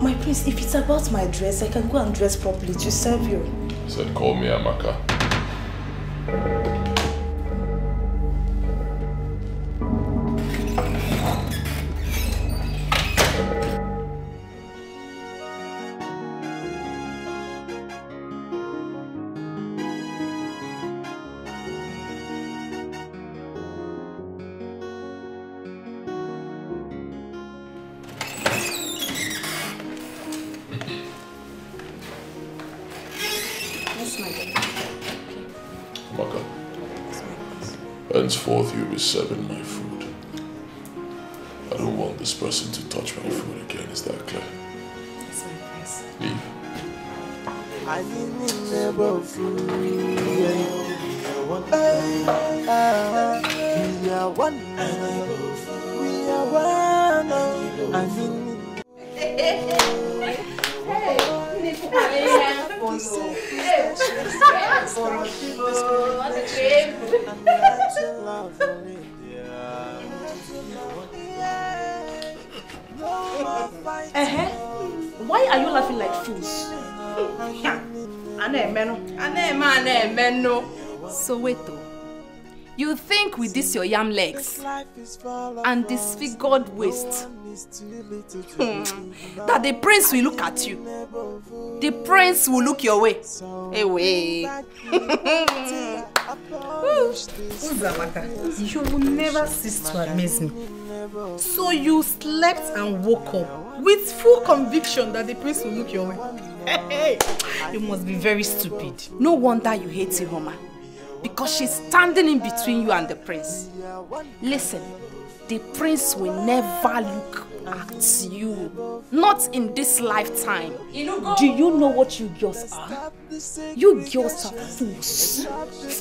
My prince, if it's about my dress, I can go and dress properly to serve you. I said call me Amaka. Henceforth, you'll be serving my food. I don't want this person to touch my food again. Is that clear? Yes, my prince. Leave. I need never fool. We are one. We are one. I need. Why are you laughing like fools? Soweto, you think with this your yam legs and disfigured waist that the prince will look at you? The prince will look your way. Away. Uzamaka, you will never cease to amaze me. So you slept and woke up with full conviction that the prince will look your way. Hey, you must be very stupid. No wonder you hate Ihoma, because she's standing in between you and the prince. Listen, the prince will never look at you. Not in this lifetime. Do you know what you girls are? You girls are fools.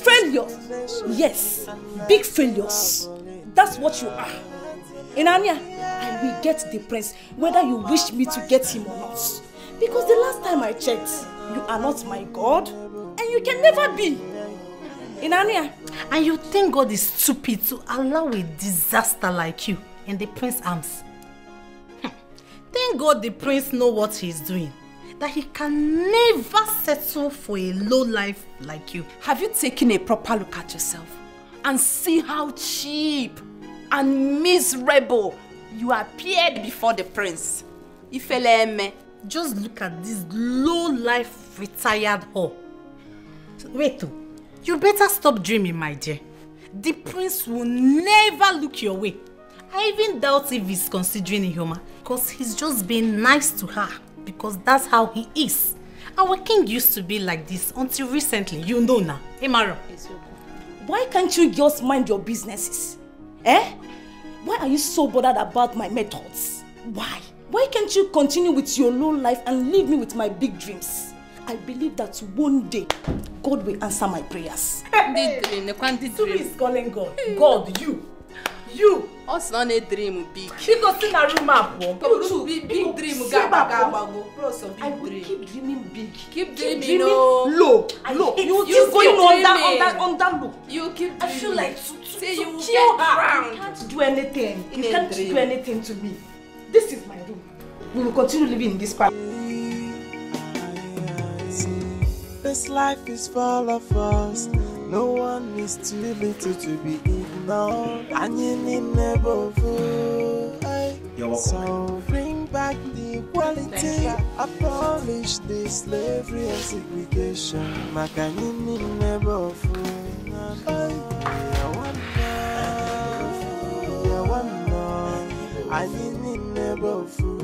Failures. Yes, big failures. That's what you are. Inanya, I will get the prince whether you wish me to get him or not. Because the last time I checked, You are not my God, and you can never be. Inania. And you think God is stupid to allow a disaster like you in the prince's arms? Thank God the prince knows what he's doing. That he can never settle for a low life like you. Have you taken a proper look at yourself and see how cheap and miserable you appeared before the prince? Ifeleme. Just look at this low life retired whore. Wait, you better stop dreaming, my dear. The prince will never look your way. I even doubt if he's considering Ihoma, because he's just being nice to her, because that's how he is. Our king used to be like this until recently, you know now. Hey, Mara. Why can't you just mind your businesses? Why are you so bothered about my methods? Why? Why can't you continue with your low life and leave me with my big dreams? I believe that one day, God will answer my prayers. Who is calling God? God, you. You. Us not a dream big. Because in a room up. Big dream. I will keep dreaming big. Keep dreaming dreaming low. You keep going on that low. You keep dreaming. I feel like See, to you kill get her. drowned. You can't do anything. In You a can't dream. do anything to me. This is my room. We will continue living in this palace. This life is full of us. No one is too little to be ignored. And you need never fool. So bring back the equality. Abolish the slavery and segregation. Makanini never fool. I need never fool.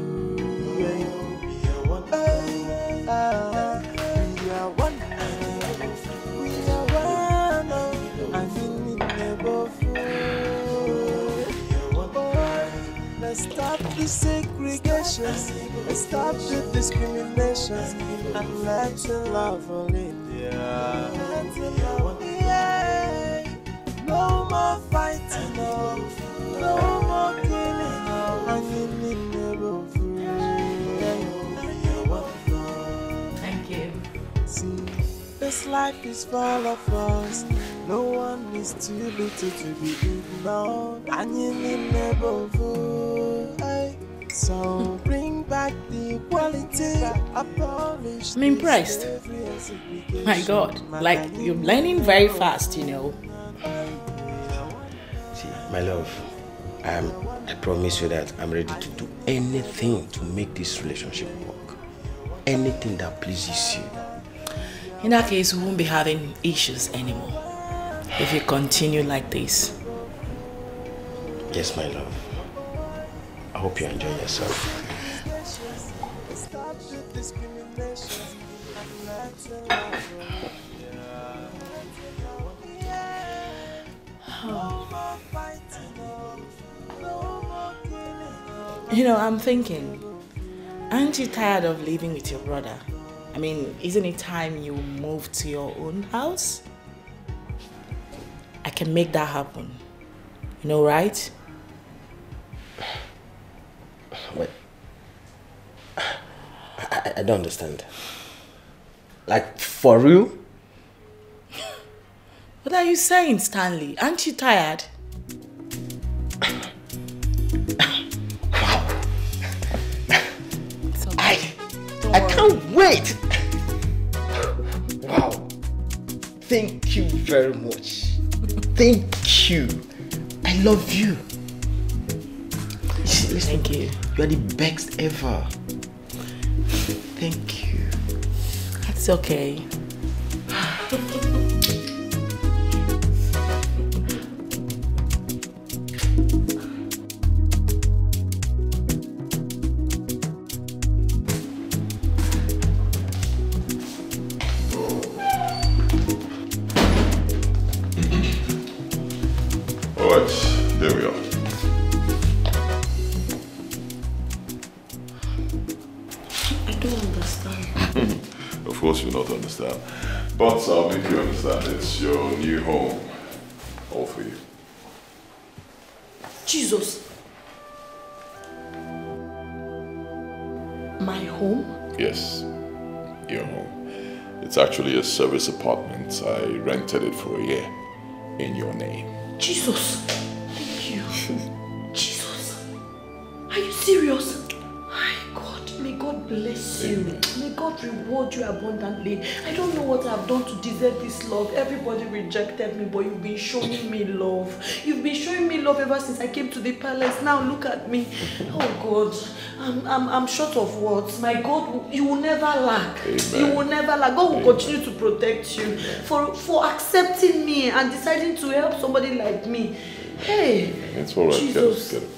Let's stop the segregation, let's stop the discrimination, and let's love all India. Yeah. No more fighting, no more killing, and you never Thank you. See, this life is full of us. No one is too little to be ignored, and you need never fool. So bring back the equality. Abolish. I'm impressed. My God, like you're learning very fast, you know. See, my love, I promise you that I'm ready to do anything to make this relationship work. Anything that pleases you. In that case, we won't be having issues anymore if you continue like this. Yes, my love. I hope you enjoy yourself. Stop the discrimination. You know, I'm thinking, aren't you tired of living with your brother? I mean, isn't it time you move to your own house? I can make that happen. You know, right? Wait. I don't understand. Like, for real? What are you saying, Stanley? Aren't you tired? I can't wait! Wow. Thank you very much. Thank you. I love you. Thank you. You are the best ever. Thank you. That's okay. Alright, there we are. I don't understand. Of course you don't understand. But I'll make you understand. It's your new home. All for you. Jesus. My home? Yes, your home. It's actually a service apartment. I rented it for a year in your name. Jesus, thank you. Jesus, are you serious? My God, may God bless you. May God reward you abundantly. I don't know what I've done to deserve this love. Everybody rejected me, but you've been showing me love. You've been showing me love ever since I came to the palace. Now look at me. Oh God, I'm short of words. My God, you will never lack. Amen. You will never lack. God will continue to protect you for accepting me and deciding to help somebody like me. Hey, it's all right. Jesus. Get up.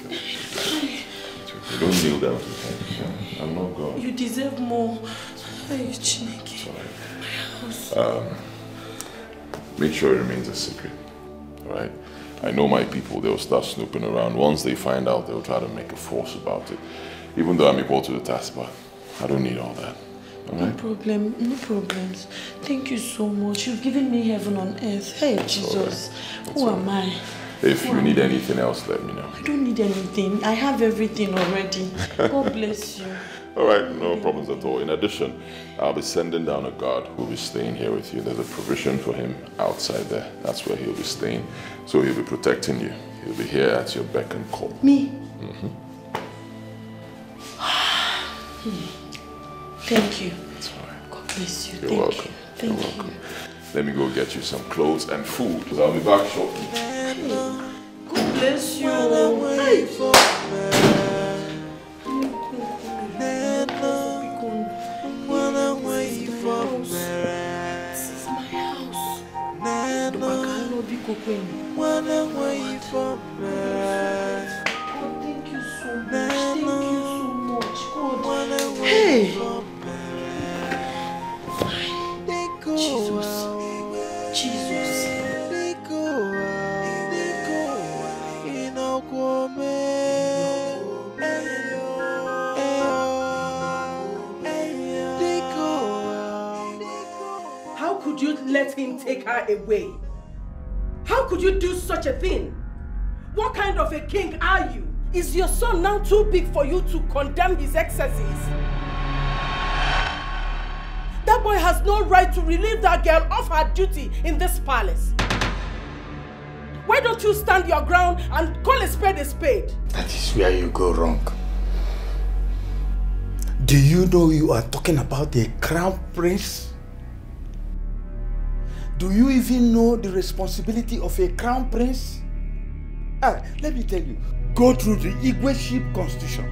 You don't kneel down to him. I'm not God. You deserve more. Hey, Chineke. It's all right. Make sure it remains a secret. Alright? I know my people, they'll start snooping around. Once they find out, they'll try to make a force about it. Even though I'm equal to the task, but I don't need all that. No problem, no problems. Thank you so much. You've given me heaven on earth. Hey, Jesus. Who am I? If you need anything else, let me know. I don't need anything. I have everything already. God bless you. Alright, no problems at all. In addition, I'll be sending down a guard who'll be staying here with you. There's a provision for him outside there. That's where he'll be staying. So he'll be protecting you. He'll be here at your beck and call. Me? Thank you. God bless you. You're welcome. Thank You're welcome. Let me go get you some clothes and food, because I'll be back shortly. God bless you. This is my house. Thank you so much. God. Hey! Jesus. How could you let him take her away? How could you do such a thing? What kind of a king are you? Is your son now too big for you to condemn his excesses? That boy has no right to relieve that girl of her duty in this palace. Why don't you stand your ground and call a spade a spade? That is where you go wrong. Do you know you are talking about a crown prince? Do you even know the responsibility of a crown prince? Let me tell you, go through the Igweship constitution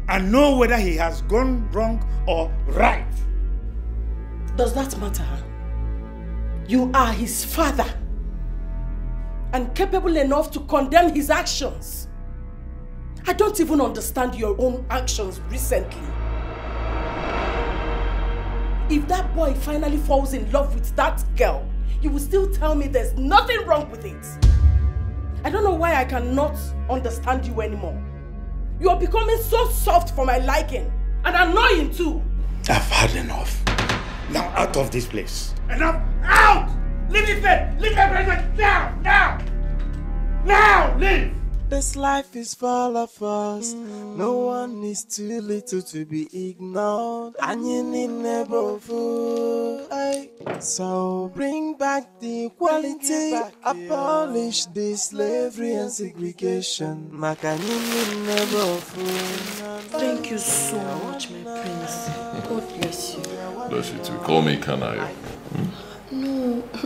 and know whether he has gone wrong or right. Does that matter? You are his father and capable enough to condemn his actions. I don't even understand your own actions recently. If that boy finally falls in love with that girl, you will still tell me there's nothing wrong with it. I don't know why I cannot understand you anymore. You are becoming so soft for my liking and annoying too. I've had enough. Now out of this place. Enough! Out! Leave it there! Leave everything now! Now! Now! Leave! This life is full of us. No one is too little to be ignored. And you need never fool. So bring back the equality. Abolish the slavery and segregation. Thank you so much, my prince. God bless you. Bless you too. Call me Kanayo.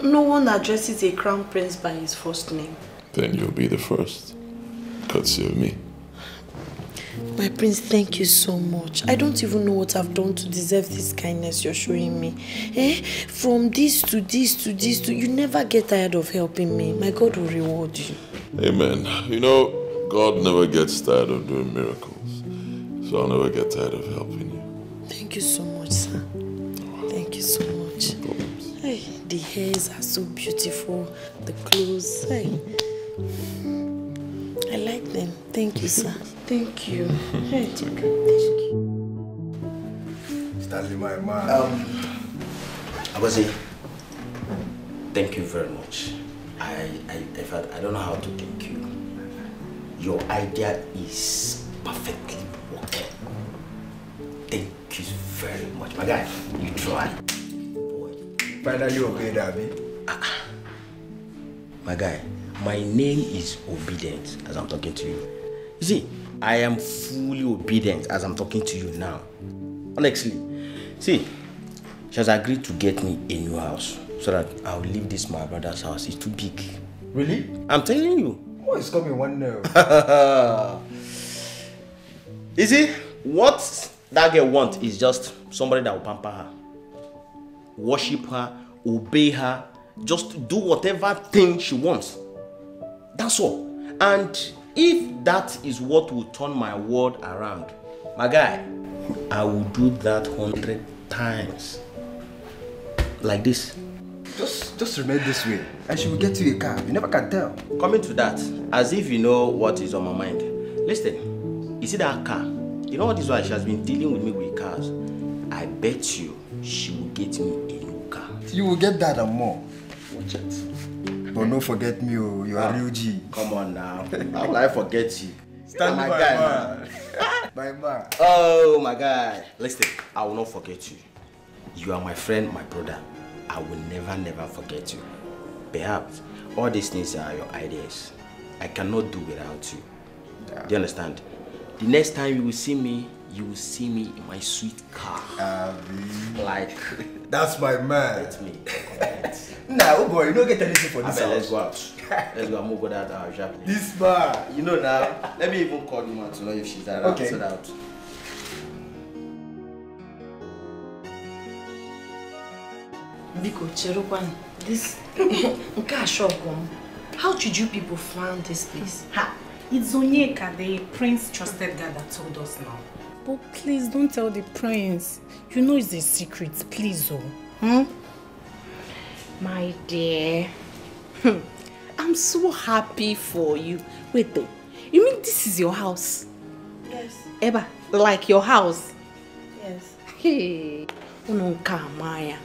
No one addresses a crown prince by his first name. Then you'll be the first. Courtesy of me. My prince, thank you so much. I don't even know what I've done to deserve this kindness you're showing me. From this to this to this to... You never get tired of helping me. My God will reward you. Amen. You know, God never gets tired of doing miracles. So I'll never get tired of helping you. Thank you so much, sir. Thank you so much. No problems. Hey, the hairs are so beautiful. The clothes. Hey. I like them. Thank you, sir. Thank you. Hey. It's okay. Thank you. Stanley, my man. Abazi, thank you very much. In fact, I don't know how to thank you. Your idea is perfectly working. Thank you very much. My guy, you tried. Finally obeyed, Abby. My guy, my name is Obedient as I'm talking to you. You see, I am fully obedient as I'm talking to you now. Honestly, see, she has agreed to get me a new house so that I'll leave this my brother's house. It's too big. Really? I'm telling you. What is coming one now? You see, what that girl wants is just somebody that will pamper her, worship her, obey her, just do whatever thing she wants. That's all. And if that is what will turn my world around, my guy, I will do that 100 times. Like this. Just remain this way, and she will get you a car. You never can tell. Coming to that, as if you know what is on my mind. Listen, you see that car? You know what is why she has been dealing with me with cars? I bet you she will get me a new car. You will get that and more. Watch it. But don't forget me, oh, you are real G. Come on now. How will I forget you? Stand my by guy, man. man. My man. Oh my guy. Listen, I will not forget you. You are my friend, my brother. I will never forget you. Perhaps all these things are your ideas. I cannot do without you. Yeah. Do you understand? The next time you will see me in my sweet car. Like that's my man. That's me. Nah, oh boy, you don't get anything for this house. Let's go out. Let's go. I'm gonna go that sharply. This man. You know now. Let me even call you to know if she's around. Okay. So that. Biko, Cherokwan, this how did you people find this place? Ha! It's Onyeka, the prince trusted guy that told us now. But please don't tell the prince. You know it's a secret, please, oh. My dear, I'm so happy for you. Wait though, you mean this is your house? Yes. Eba, like your house? Yes. Hey, Unonka Maya.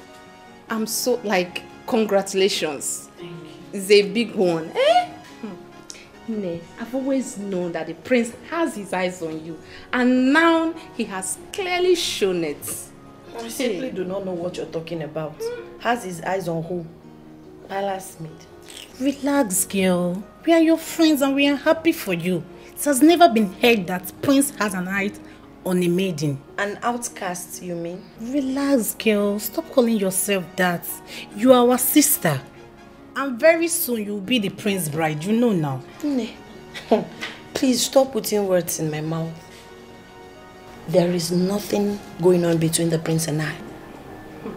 I'm so, like, congratulations. Thank you. It's a big one. Eh? I've always known that the prince has his eyes on you. And now he has clearly shown it. I simply do not know what you're talking about. Has his eyes on who? Palace maid. Relax, girl. We are your friends and we are happy for you. It has never been heard that prince has an eye on a maiden. An outcast, you mean? Relax, girl. Stop calling yourself that. You are our sister. And very soon you'll be the prince's bride. You know now. Please stop putting words in my mouth. There is nothing going on between the prince and I.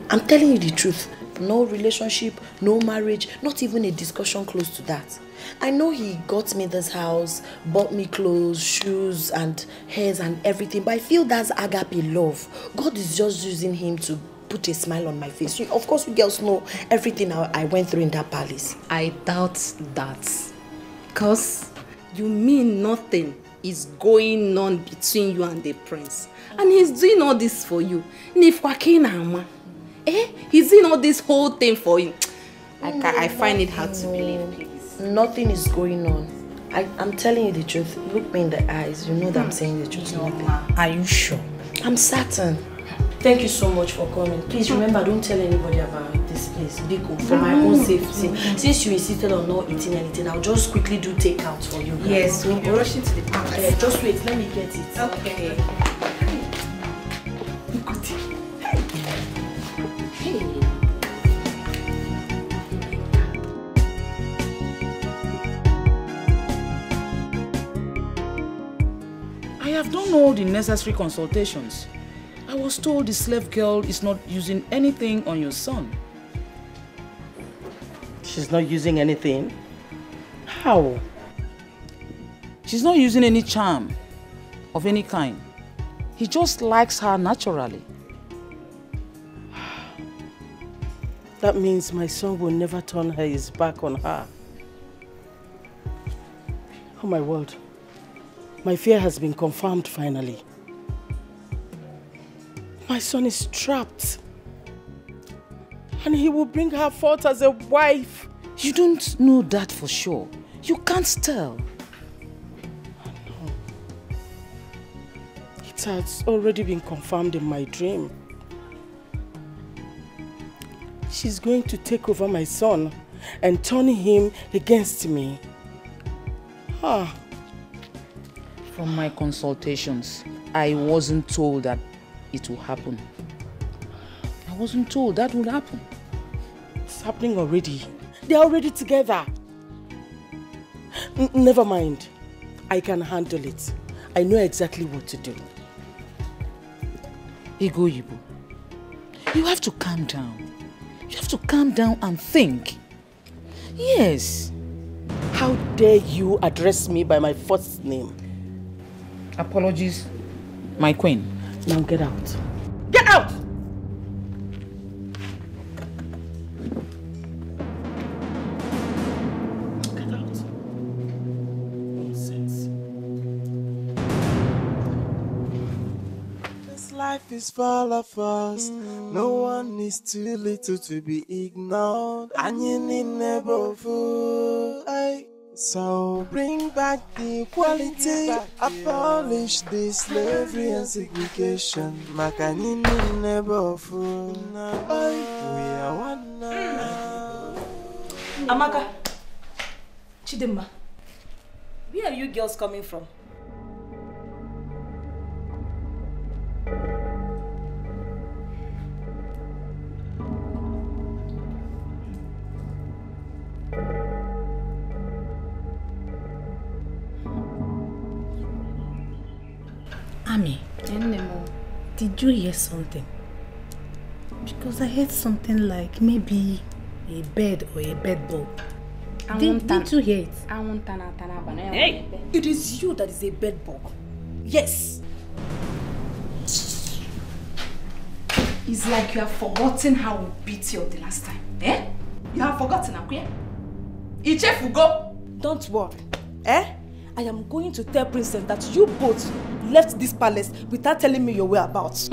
I'm telling you the truth. No relationship, no marriage, not even a discussion close to that. I know he got me this house, bought me clothes, shoes and hairs and everything, but I feel that's agape love. God is just using him to put a smile on my face. Of course, you girls know everything I went through in that palace. I doubt that. Because you mean nothing is going on between you and the prince. And he's doing all this for you. He's doing all this whole thing for you. I find it hard to believe, please. Nothing is going on. I'm telling you the truth. Look me in the eyes. You know that I'm saying the truth. Are you sure? I'm certain. Thank you so much for coming. Please remember, don't tell anybody about this place. Biko, for my own safety. Since you insisted on not eating anything, I'll just quickly do takeout for you guys. Yes, we'll be rushing to the palace. Just wait, let me get it. Okay. I have done all the necessary consultations. I was told the slave girl is not using anything on your son. She's not using anything? How? She's not using any charm of any kind. He just likes her naturally. That means my son will never turn his back on her. Oh my word. My fear has been confirmed finally. My son is trapped. And he will bring her forth as a wife. You don't know that for sure. You can't tell. No. It has already been confirmed in my dream. she's going to take over my son and turn him against me. From my consultations, I wasn't told that it will happen. I wasn't told that would happen. It's happening already. They're already together. Never mind. I can handle it. I know exactly what to do. Ego Yibo, you have to calm down. You have to calm down and think. Yes. How dare you address me by my first name? Apologies, my queen. Now get out. Get out! Get out. Nonsense. This life is full of us. No one is too little to be ignored. And you need never fool. So bring back the equality, abolish the slavery and segregation. Makanini never fool. We are one now. Amaka, Chidimma, where are you girls coming from? Ami, did you hear something? Because I heard something like maybe a bed or a bed bug. Didn't you hear it? Hey, it is you that is a bed bug. Yes. It's like you have forgotten how we beat you the last time. Eh? You have forgotten, Akuya? Ichefugo! Don't worry. I am going to tell Princess that you both left this palace without telling me your whereabouts.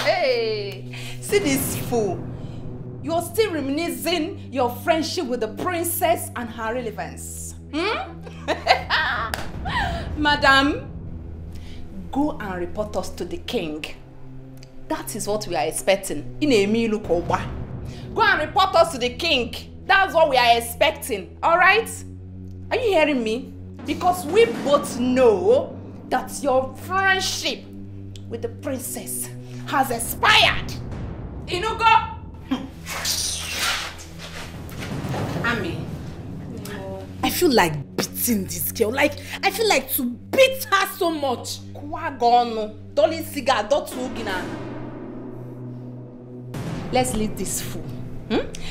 Hey! See this fool. You're still reminiscing your friendship with the princess and her relevance. Madam, go and report us to the king. That is what we are expecting. In a milu koba. Go and report us to the king. That's what we are expecting. Alright? Are you hearing me? Because we both know that your friendship with the princess has expired. Inugo! Ami, I feel like beating this girl. I feel like to beat her so much. Let's leave this fool.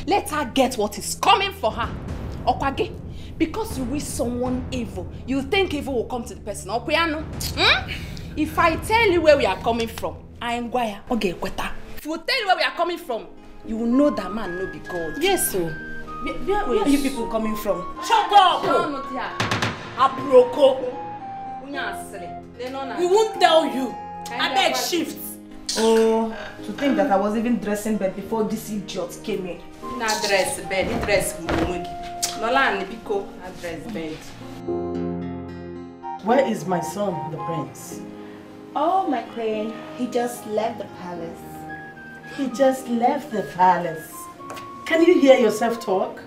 Let her get what is coming for her. Okwage, because you wish someone evil, you think evil will come to the person. If I tell you where we are coming from, okay, if we tell you where we are coming from, you will know that man no be God. Yes, so. Where are you people coming from? Shut up! Aproko. We won't tell you. I beg shift. Oh, to think that I was even dressing bed before this idiot came in. Na dress bed, dress Nola Nipiko, na dress bed. Where is my son, the prince? Oh, my queen, he just left the palace. He just left the palace. Can you hear yourself talk?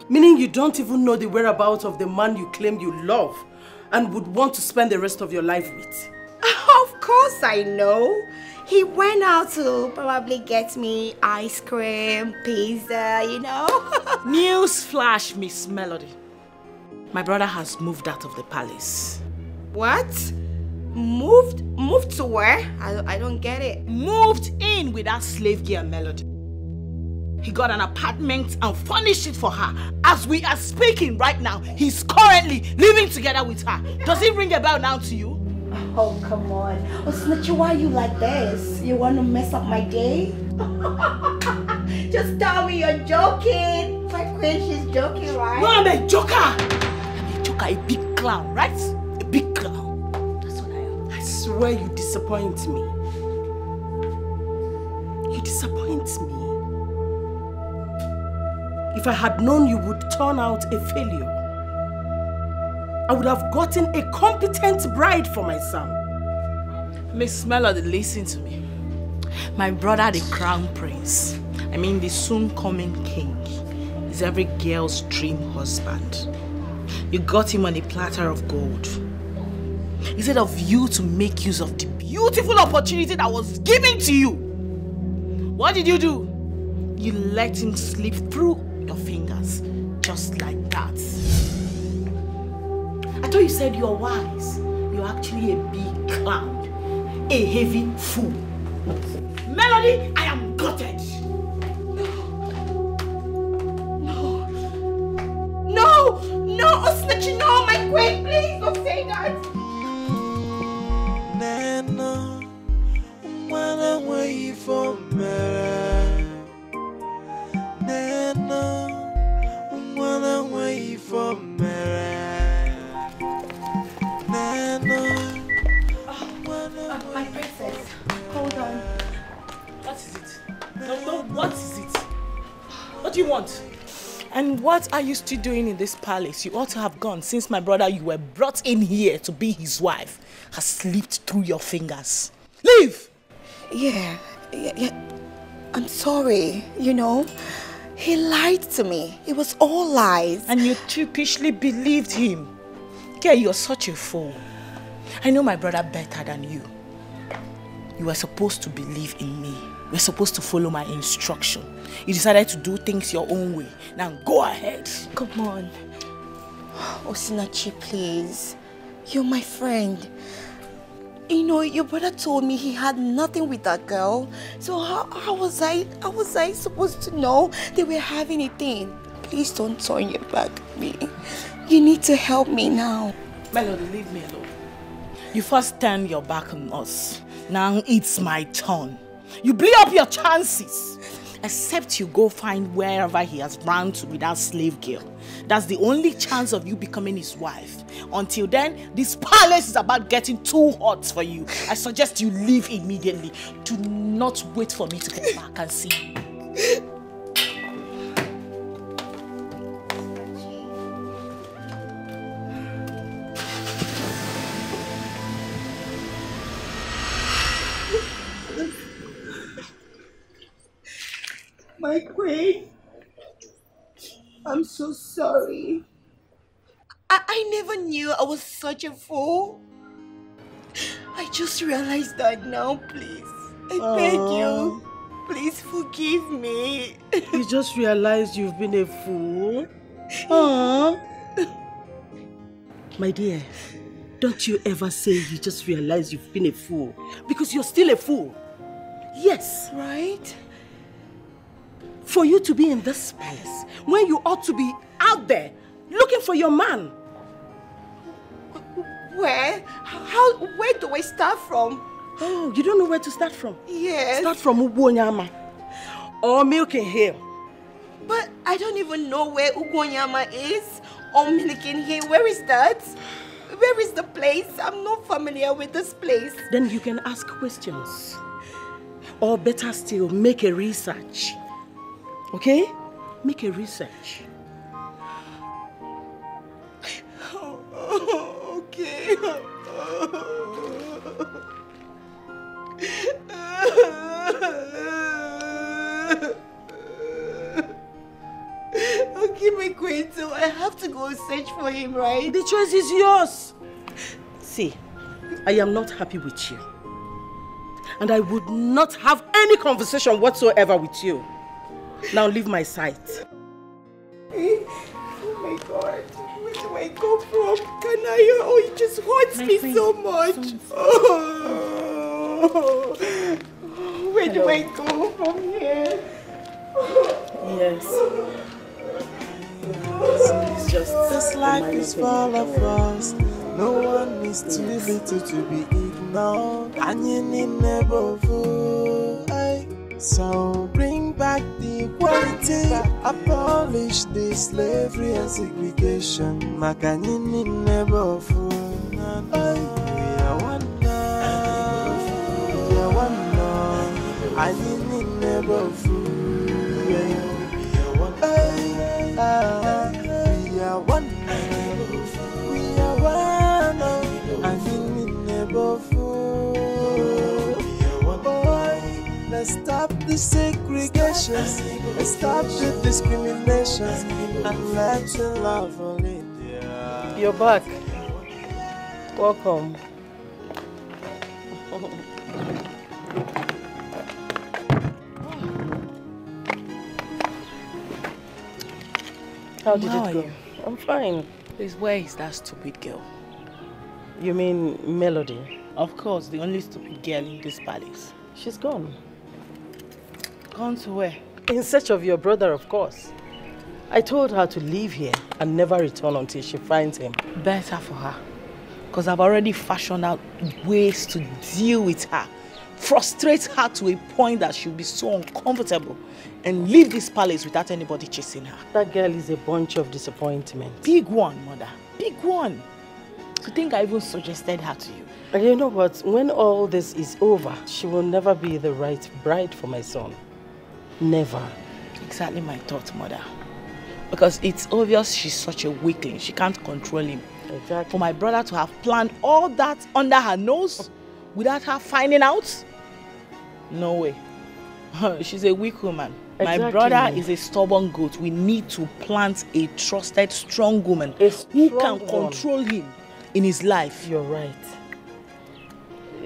Meaning you don't even know the whereabouts of the man you claim you love and would want to spend the rest of your life with. Of course I know. He went out to probably get me ice cream, pizza, you know. News flash, Miss Melody. My brother has moved out of the palace. What? Moved to where? I don't get it. Moved in with that slave girl Melody. He got an apartment and furnished it for her. As we are speaking right now, he's currently living together with her. Does it ring a bell now to you? Oh, come on. Oh, Snitchy, why are you like this? You want to mess up my day? Just tell me you're joking. My queen, she's joking, right? No, I'm a joker. I'm a joker, a big clown, right? A big clown. That's what I am. I swear you disappoint me. You disappoint me. If I had known you would turn out a failure, I would have gotten a competent bride for my son. Miss Melody, listen to me. My brother, the crown prince, I mean, the soon-coming king is every girl's dream husband. You got him on a platter of gold. Instead of you to make use of the beautiful opportunity that was given to you, what did you do? You let him slip through your fingers, just like that. I thought you said you're wise. You're actually a big clown, a heavy fool. Melody, I am gutted. No, Osinachi, no, my queen, please don't say that. Nana, wanna wait for me. Nana, wanna wait for me. Nana, my princess, hold on. What is it? No, what is it? What do you want? And what are you still doing in this palace? You ought to have gone since my brother you were brought in here to be his wife has slipped through your fingers. Leave! Yeah. I'm sorry, you know. He lied to me. It was all lies. And you sheepishly believed him. Girl, you're such a fool. I know my brother better than you. You were supposed to believe in me. You were supposed to follow my instruction. You decided to do things your own way. Now go ahead. Come on. Osinachi, please. You're my friend. You know, your brother told me he had nothing with that girl. So how was I supposed to know they were having a thing? Please don't turn your back at me. You need to help me now. Melody, leave me alone. You first turn your back on us. Now it's my turn. You blew up your chances. Except you go find wherever he has run to with that slave girl. That's the only chance of you becoming his wife. Until then, this palace is about getting too hot for you. I suggest you leave immediately. Do not wait for me to get back and see you. My queen, I'm so sorry. I never knew I was such a fool. I just realized that now, please. I beg you. Please forgive me. You just realized you've been a fool? Aww. My dear, don't you ever say you just realized you've been a fool. Because you're still a fool. Yes. Right? For you to be in this palace, when you ought to be out there, looking for your man. Where? Where do I start from? Oh, you don't know where to start from? Yes. Start from Ugwonyama or Milking Hill. But I don't even know where Ugwonyama is or Milking Hill. Where is that? Where is the place? I'm not familiar with this place. Then you can ask questions. Or better still, make a research. Okay? Make a research. Okay. Okay, my queen, so I have to go search for him, right? The choice is yours. See, I am not happy with you. And I would not have any conversation whatsoever with you. Now leave my sight. Oh my God. Where do I go from? Kanaya, oh, it just hurts me so much. Oh. Where do I go from here? Yes. It's just this life is full of us. No one is too little to be ignored. And you need never fool. So bring back the equality, abolish the slavery and segregation. Makanini never fool. We are one now. We are one now. Anini never fool. We are one now. We are one now. We are one now. Anini never fool. Let's stop the segregation. Stop the discrimination and let's love only. You're back. Welcome. How did it go? I'm fine. Please, where is that stupid girl? You mean Melody? Of course, the only stupid girl in this palace. She's gone. Gone to where? In search of your brother, of course. I told her to leave here and never return until she finds him. Better for her. Because I've already fashioned out ways to deal with her. Frustrate her to a point that she'll be so uncomfortable and leave this palace without anybody chasing her. That girl is a bunch of disappointment. Big one, mother. Big one. To think I even suggested her to you. And you know what? When all this is over, she will never be the right bride for my son. Never. Exactly my thought, mother. Because it's obvious she's such a weakling. She can't control him. Exactly. For my brother to have planned all that under her nose without her finding out? No way. She's a weak woman. Exactly. My brother is a stubborn goat. We need to plant a trusted, strong woman who can control him in his life. You're right.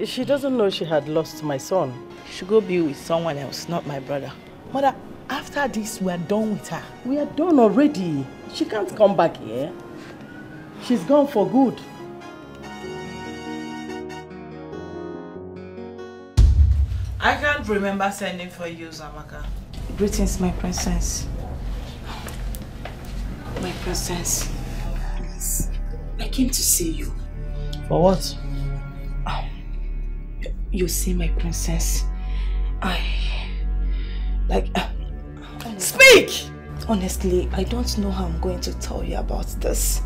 She doesn't know she had lost my son. She should go be with someone else, not my brother. Mother, after this, we are done with her. We are done already. She can't come back here. She's gone for good. I can't remember sending for you, Zamaka. Greetings, my princess. My princess. Please, I came to see you. For what? You see, my princess, Speak! Honestly, I don't know how I'm going to tell you about this.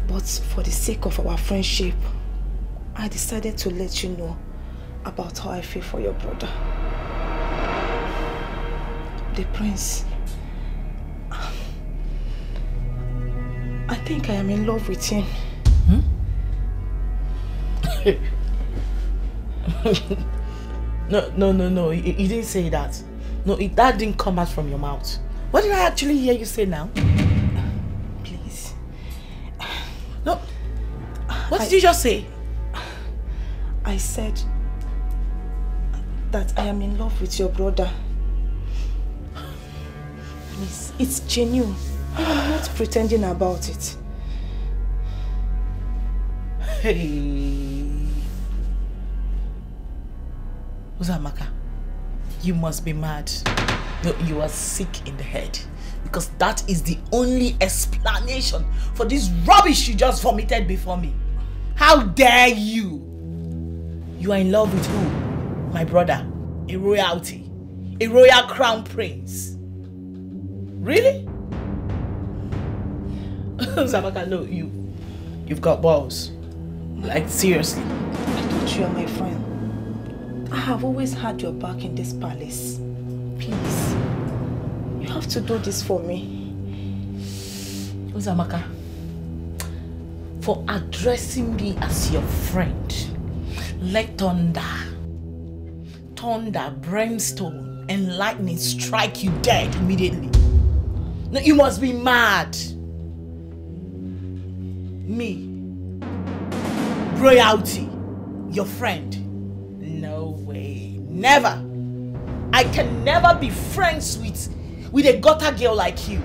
But for the sake of our friendship, I decided to let you know about how I feel for your brother. The prince. I think I am in love with him. No. You didn't say that. No, that didn't come out from your mouth. What did I actually hear you say now? Please. No. What did you just say? I said that I am in love with your brother. Please, it's genuine. I am not pretending about it. Hey. Uzamaka, you must be mad. No, you are sick in the head. Because that is the only explanation for this rubbish you just vomited before me. How dare you? You are in love with who? My brother, a royalty, a royal crown prince. Really? Zamaka, no, you've got balls. Like, seriously. I thought you are my friend. I have always had your back in this palace. Please, you have to do this for me. Uzamaka, for addressing me as your friend, let thunder, brimstone, and lightning strike you dead immediately. No, you must be mad. Me, royalty, your friend. No way, never. I can never be friends with a gutter girl like you.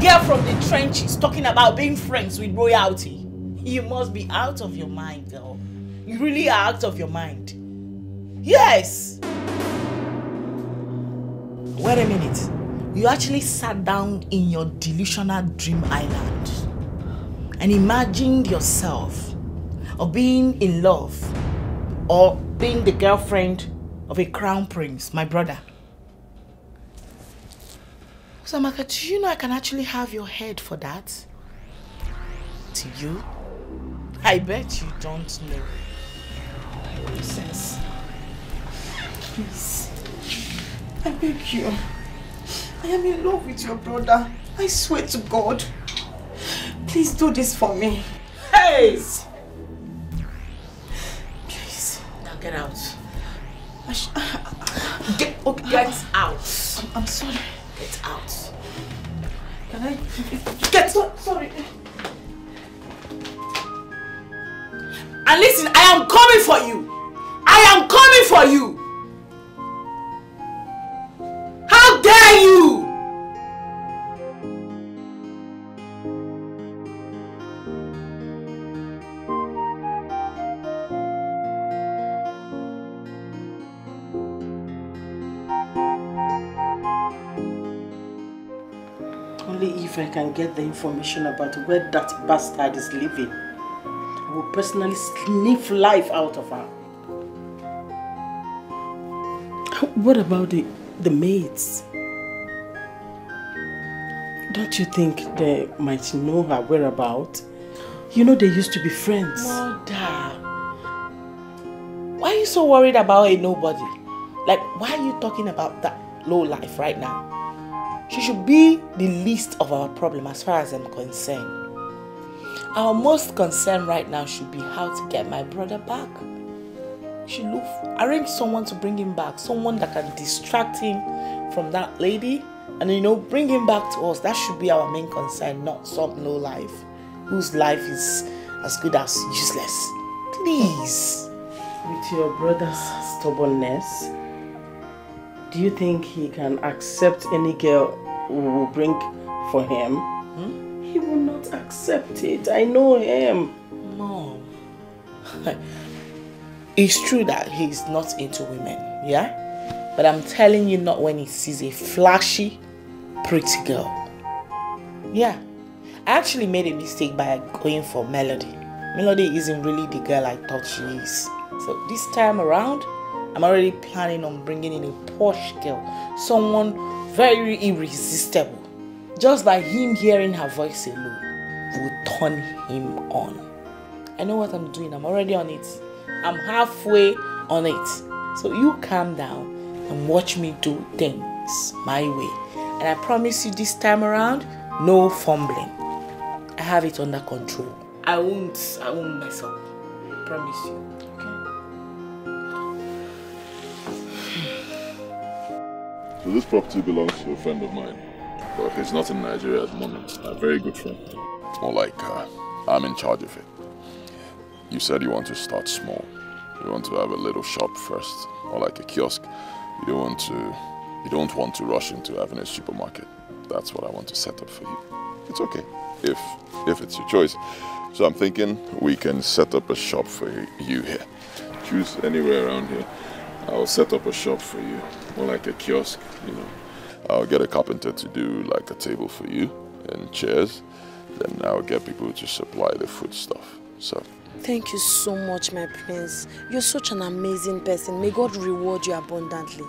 Girl from the trenches talking about being friends with royalty. You must be out of your mind, girl. You really are out of your mind. Yes! Wait a minute. You actually sat down in your delusional dream island and imagined yourself of being in love or being the girlfriend of a crown prince, my brother. Samaka, do you know I can actually have your head for that? To you? I bet you don't know. Princess, please, I beg you. I am in love with your brother. I swear to God. Please do this for me. Hey! Please. Now get out. Get out. I'm sorry. out. Can I get sorry? And listen, I am coming for you. I am coming for you. How dare you? Only if I can get the information about where that bastard is living, I will personally sniff life out of her. What about the maids? Don't you think they might know her whereabouts? You know they used to be friends. Mother, why are you so worried about a nobody? Like, why are you talking about that low life right now? She should be the least of our problem as far as I'm concerned. Our most concern right now should be how to get my brother back. She should arrange someone to bring him back, someone that can distract him from that lady and, you know, bring him back to us. That should be our main concern, not some low life whose life is as good as useless. Please. With your brother's stubbornness, do you think he can accept any girl who will bring for him? He will not accept it. I know him. Mom. It's true that he's not into women, yeah? But I'm telling you, not when he sees a flashy, pretty girl. Yeah. I actually made a mistake by going for Melody. Melody isn't really the girl I thought she is. So this time around, I'm already planning on bringing in a posh girl. Someone very irresistible. Just by him hearing her voice alone will turn him on. I know what I'm doing. I'm already on it. I'm halfway on it. So you calm down and watch me do things my way. And I promise you this time around, no fumbling. I have it under control. I won't mess up. I promise you. So this property belongs to a friend of mine, but he's not in Nigeria at the moment. A very good friend. More like I'm in charge of it. You said you want to start small. You want to have a little shop first, or like a kiosk. You don't want to rush into having a supermarket. That's what I want to set up for you. It's okay, if it's your choice. So I'm thinking we can set up a shop for you here. Choose anywhere around here. I'll set up a shop for you, more like a kiosk, you know. I'll get a carpenter to do like a table for you and chairs. Then I'll get people to supply the food stuff. So. Thank you so much, my prince. You're such an amazing person. May God reward you abundantly.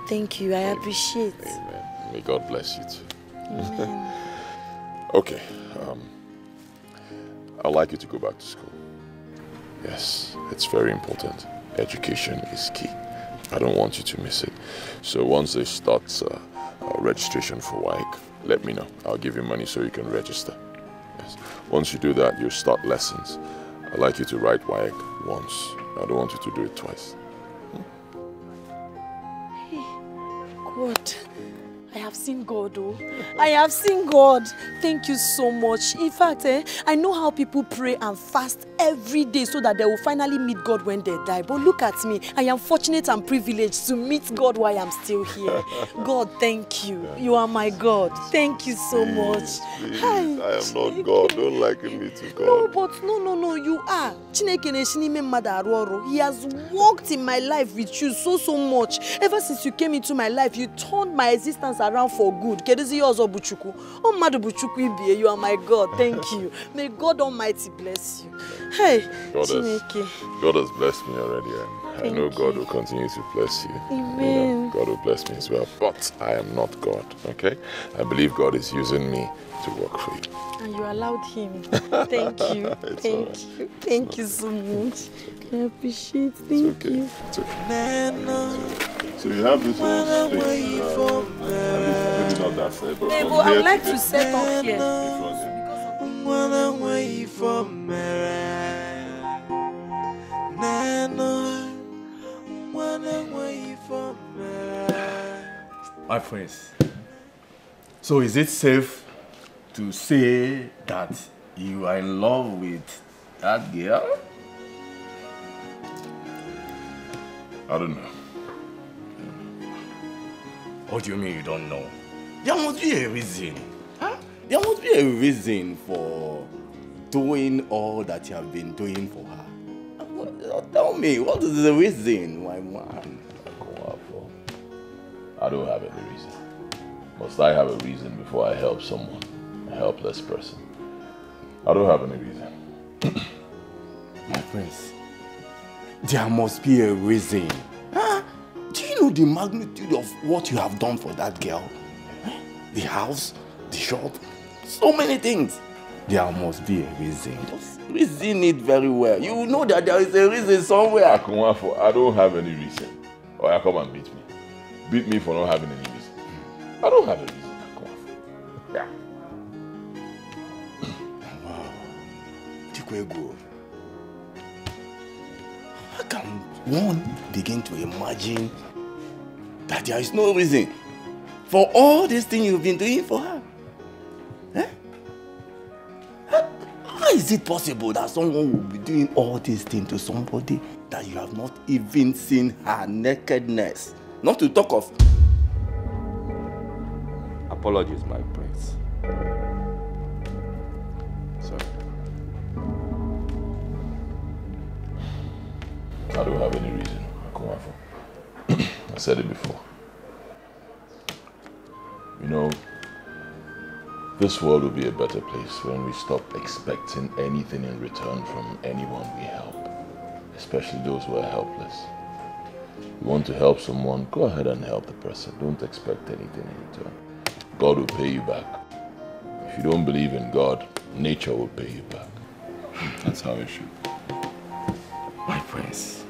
Thank you. I appreciate. Amen. May God bless you too. Amen. Okay. I'd like you to go back to school. Yes, it's very important. Education is key. I don't want you to miss it. So once they start registration for WAEC, let me know. I'll give you money so you can register. Yes. Once you do that, you'll start lessons. I'd like you to write WAEC once. I don't want you to do it twice. God, I have seen God, oh. I have seen God. Thank you so much. In fact, I know how people pray and fast every day so that they will finally meet God when they die. But look at me. I am fortunate and privileged to meet God while I'm still here. God, thank you. You are my God. Thank you so much. Please, I am not God. Don't liken me to God. No, but no, you are. He has worked in my life with you so much. Ever since you came into my life, you turned my existence around for good. You are my God. Thank you. May God Almighty bless you. Hey, God has blessed me already, and I know God will continue to bless you. Amen. You know, God will bless me as well. But I am not God, okay? I believe God is using me to work for you. And you allowed him. Thank you. Thank you. Thank you so much. I appreciate it. Thank you. It's okay. So you have this whole space. Maybe not that side, but hey, from I here would like to to set up here. My friends, So is it safe to say that you are in love with that girl? I don't know. What do you mean you don't know? There must be a reason. Huh? There must be a reason for doing all that you have been doing for her. Tell me, what is the reason, my man? I don't have any reason. Must I have a reason before I help someone, a helpless person? I don't have any reason. My friends, there must be a reason. Huh? Do you know the magnitude of what you have done for that girl? The house, the shop, so many things. There must be a reason. Just reason it very well. You know that there is a reason somewhere. Akunwafo, I don't have any reason. Or you come and beat me. Beat me for not having any reason. I don't have a reason, Akunwafo. Yeah. Wow. Chikwego. How can one begin to imagine that there is no reason for all this thing you've been doing for her? Eh? How is it possible that someone will be doing all these things to somebody that you have not even seen her nakedness? Not to talk of... Apologies, my prince. Sorry. I don't have any reason, Akunwafo. I said it before. You know, this world will be a better place when we stop expecting anything in return from anyone we help, especially those who are helpless. You want to help someone, go ahead and help the person. Don't expect anything in return. God will pay you back. If you don't believe in God, nature will pay you back. That's how it should. My prince.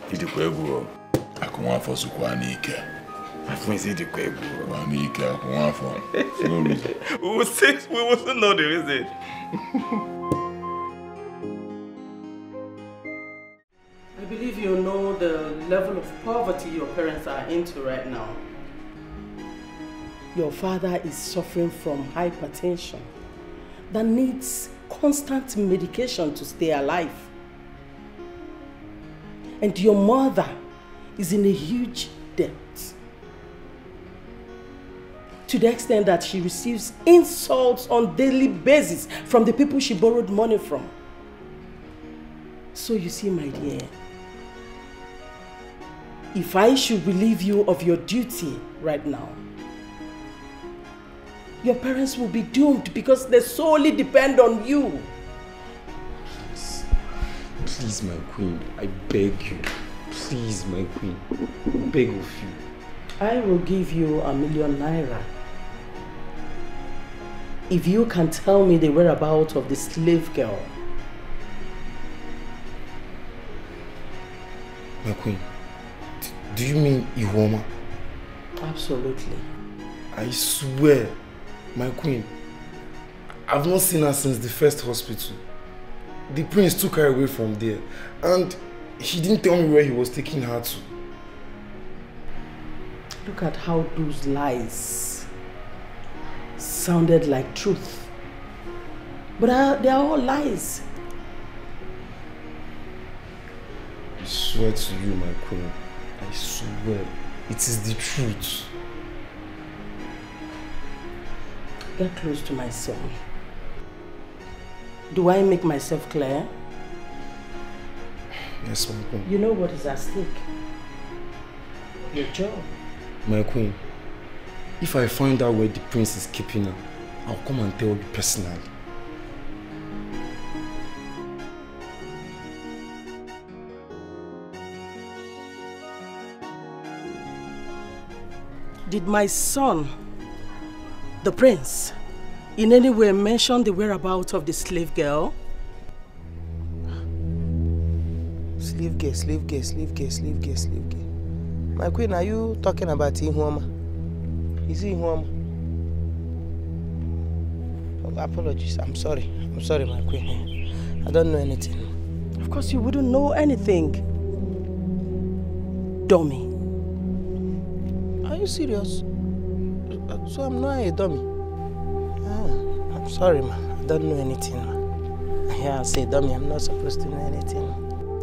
Akunwafo Sukwanike. My prince, Sukwanike, Akunwafo. No reason. We will still know the reason. I believe you know the level of poverty your parents are into right now. Your father is suffering from hypertension that needs constant medication to stay alive. And your mother is in a huge debt, to the extent that she receives insults on a daily basis from the people she borrowed money from. So you see, my dear, if I should relieve you of your duty right now, your parents will be doomed because they solely depend on you. Please, my queen, I beg you. Please, my queen, I beg of you. I will give you ₦1,000,000 naira if you can tell me the whereabouts of the slave girl. My queen, do you mean Iwoma? Absolutely. I swear, my queen, I've not seen her since the first hospital. The prince took her away from there, and he didn't tell me where he was taking her to. Look at how those lies sounded like truth. But they are all lies. I swear to you, my queen, I swear, it is the truth. Get close to my son. Do I make myself clear? Yes, my queen. You know what is at stake? Your job. My queen, if I find out where the prince is keeping her, I'll come and tell you personally. Did my son, the prince, in any way mention the whereabouts of the slave girl? Slave girl, slave girl, slave girl, slave girl, slave girl. My queen, are you talking about Ihuoma? Is it Ihuoma? Oh, apologies, I'm sorry. I'm sorry, my queen. I don't know anything. Of course you wouldn't know anything. Dummy. Are you serious? So I'm not a dummy. I'm sorry, ma. I don't know anything, ma. Yeah, I say dummy, I'm not supposed to know anything.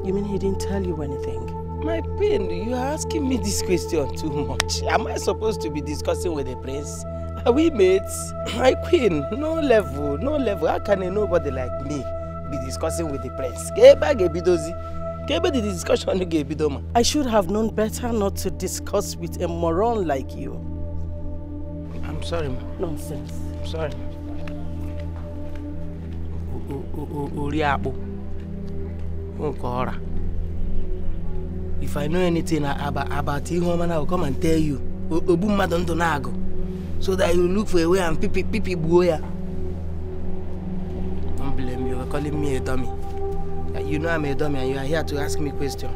You mean he didn't tell you anything? My pain, you are asking me this question too much. Am I supposed to be discussing with the prince? Are we mates? My queen, no level. How can a nobody like me be discussing with the prince? The discussion. I should have known better not to discuss with a moron like you. I'm sorry, ma. Nonsense. I'm sorry. If I know anything about Ihoma, I will come and tell you. So that you look for a way and pipi boya. Don't blame you. You're calling me a dummy. You know I'm a dummy and you are here to ask me questions.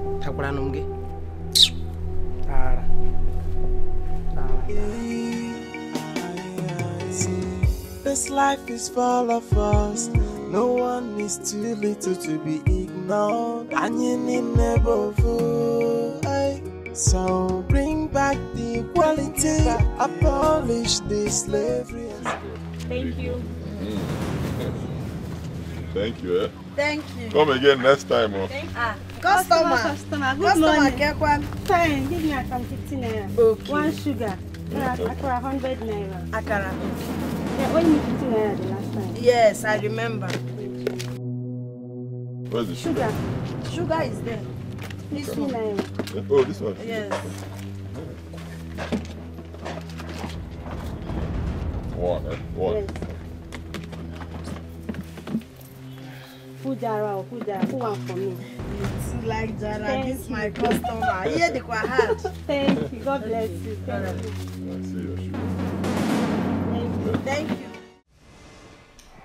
This life is full of us. No one is too little to be ignored. And you need never fool. So bring back the equality. Abolish the slavery. Thank you. Thank you, eh? Thank you. Come again next time, oh. Customer. Good morning. Get one. Fine, give me some 15 naira. Okay. One sugar. Akara 100 naira. Akara. Yeah, when you 15 naira the last time. Yes, I remember. Where's the sugar? Sugar is there. 15 naira. Oh, this one? Yes. One, eh? One. Yes. Put Jara, put one for me. It's like Jara, Thank this is you. my customer. Here they quite hard. Thank you, God bless you. Thank you. Thank you.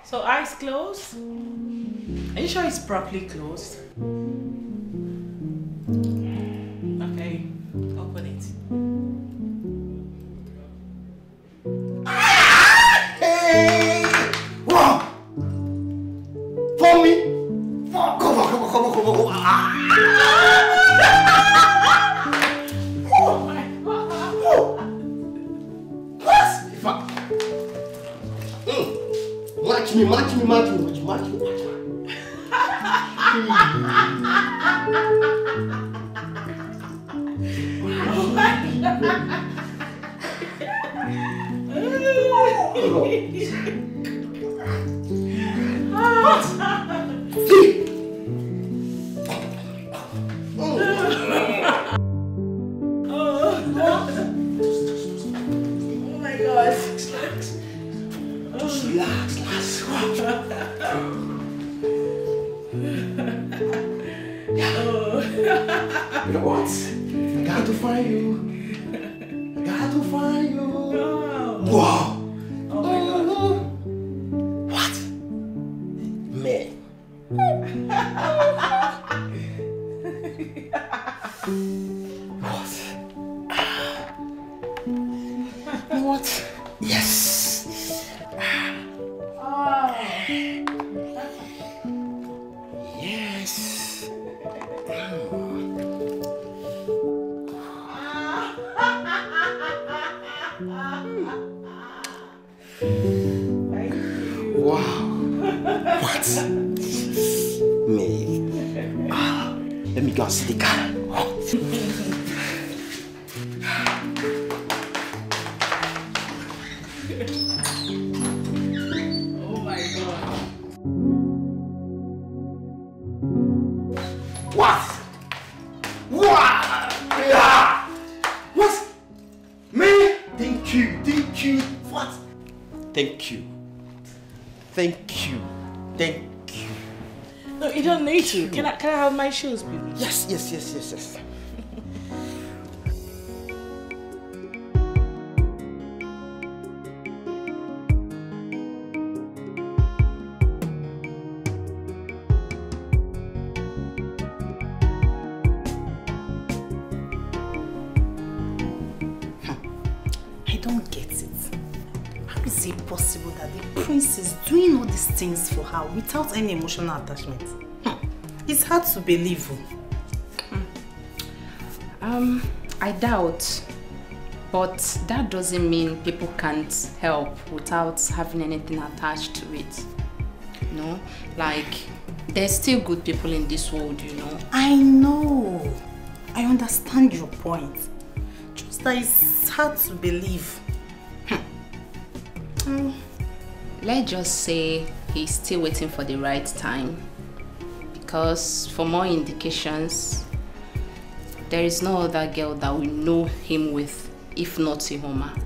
So eyes closed? Are you sure it's properly closed? Okay, open it. Hey! Wow! For me? Come on. Oh my God! What? Match me. Oh my God. Just relax. You know what? I got to find you. Wow. Oh my God. What? Man. What? Yes. Yes. Wow. What? Me. Let me go and see the car. Oh my God. What? Yeah. What? Me? Thank you. What? Thank you. No, you don't need to. Can I have my shoes, please? Yes. I don't get it. How is it possible that the prince is doing all these things for her without any emotional attachment? It's hard to believe. I doubt But that doesn't mean people can't help without having anything attached to it. You know, like there's still good people in this world, you know. I know. I understand your point. Just that it's hard to believe. Let's just say he's still waiting for the right time. Because for more indications, there is no other girl that we know him with, if not Ihoma.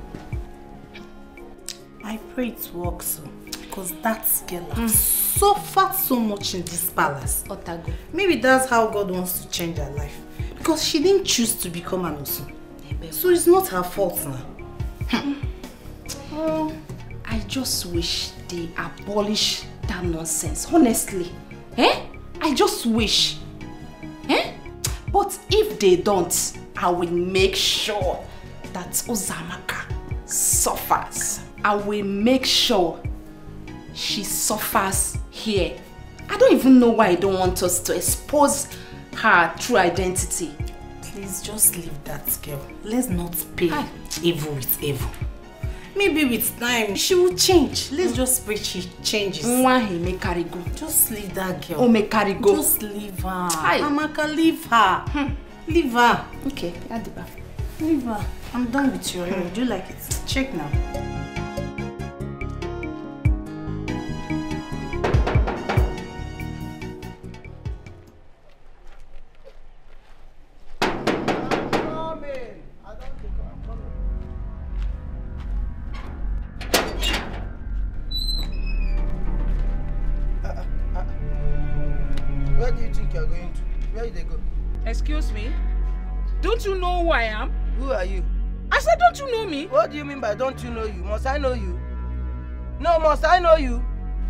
I pray it works, because that girl has suffered so much in this palace. Otago. Maybe that's how God wants to change her life. Because she didn't choose to become an Osu. So it's not her fault now. Oh, I just wish they abolish that nonsense, honestly. I just wish. But if they don't, I will make sure that Uzamaka suffers. I will make sure she suffers here. I don't even know why I don't want us to expose her true identity. Please just leave that girl. Let's not pay evil with evil. Maybe with time she will change. Let's just pray she changes. Just leave that girl. Just leave her. Amaka, leave her. Leave her. Okay, Adiba. Leave her. I'm done with your hair. Do you like it? Check now. Where do you think you're going to? Where did they go? Excuse me? Don't you know who I am? Who are you? I said, don't you know me? What do you mean by don't you know you? Must I know you? No, must I know you?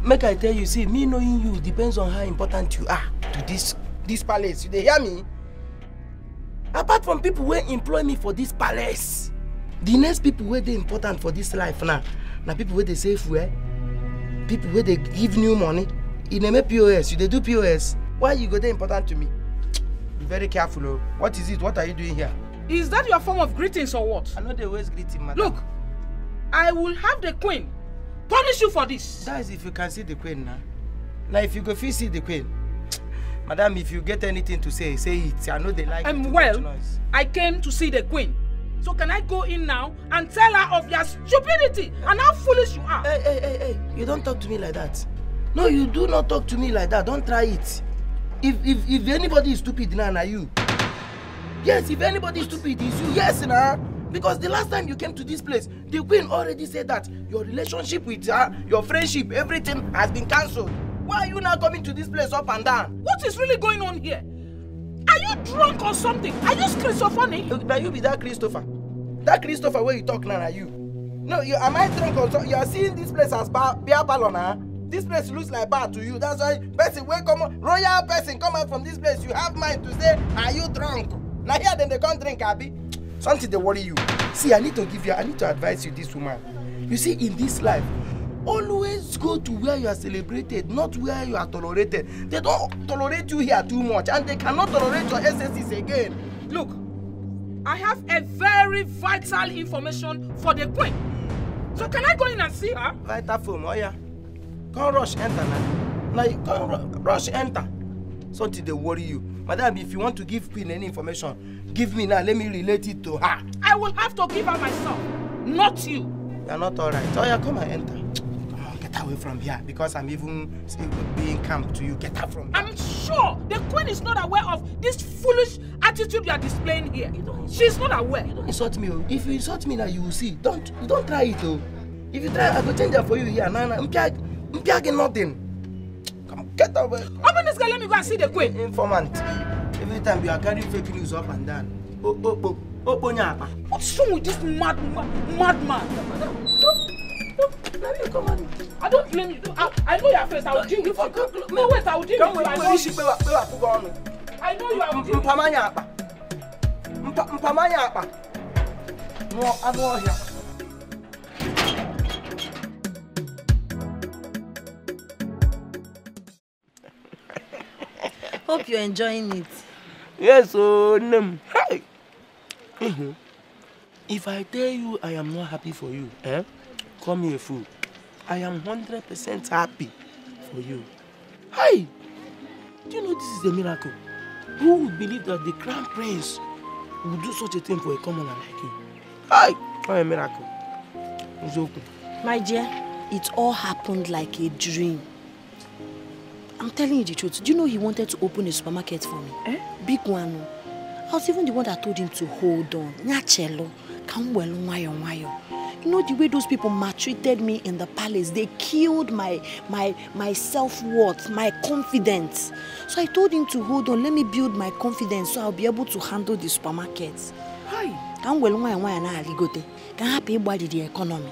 Make I tell you, see, me knowing you depends on how important you are to this palace. You hear me? Apart from people who employ me for this palace, the next people who they important for this life now people where they save well, people where they give new money. In a POS, you they do POS. Why you go there important to me? Be very careful, oh. What is it? What are you doing here? Is that your form of greetings or what? I know they always greeting, madam. Look, I will have the queen punish you for this. That is if you can see the queen now. Now if you go see the queen, madam, if you get anything to say, say it. I know they like it too much noise. I came to see the queen. So can I go in now and tell her of your stupidity and how foolish you are? Hey, you don't talk to me like that. No, you do not talk to me like that. Don't try it. If anybody is stupid now, are you? Yes, if anybody is stupid, it's you. Yes, now. Because the last time you came to this place, the queen already said that your relationship with her, your friendship, everything has been cancelled. Why are you now coming to this place up and down? What is really going on here? Are you drunk or something? Are you schizophrenic? Now you be that Christopher. That Christopher where you talk now, are you? No, am I drunk or something? You are seeing this place as beer parlor now? This place looks like bar to you. That's why person when come on, royal person come out from this place. You have mind to say, are you drunk? Now here then they can't drink, Abby. Something they worry you. See, I need to advise you, this woman. You see, in this life, always go to where you are celebrated, not where you are tolerated. They don't tolerate you here too much, and they cannot tolerate your excesses again. Look, I have a very vital information for the queen. So can I go in and see her? Vital phone, oh yeah. Come rush enter now. Like come rush enter. Something they worry you. Madam, if you want to give queen any information, give me now. Let me relate it to her. I will have to give her myself, not you. You are not alright. Oh yeah, come and enter. Come on, get away from here because I'm even being camp to you. Get out from here. I'm sure the queen is not aware of this foolish attitude you are displaying here. She's not aware. You don't insult me. Oh. If you insult me now, you will see. Don't try it. Oh. If you try, I will change it for you here. Nah, I'm nothing. Come, get away. Open this guy, let me go and see the queen. Informant. Every time you are carrying fake news up and down. What's wrong with this madman? I don't blame you. I know your face. I will deal with you. No, wait, I will deal with you. I know you are. No, I'm not here. Hope you're enjoying it. Yes, oh, hey. If I tell you I am not happy for you, call me a fool. I am 100% happy for you. Hey! Do you know this is a miracle? Who would believe that the crown prince would do such a thing for a commoner like you? Hey! What a miracle. It's open. My dear, it all happened like a dream. I'm telling you the truth. Do you know he wanted to open a supermarket for me? Big one. I was even the one that told him to hold on. Nyachelo, come well, you know the way those people maltreated me in the palace, they killed my self-worth, my confidence. So I told him to hold on, let me build my confidence so I'll be able to handle the supermarkets. Hi. Come well, can happy body the economy.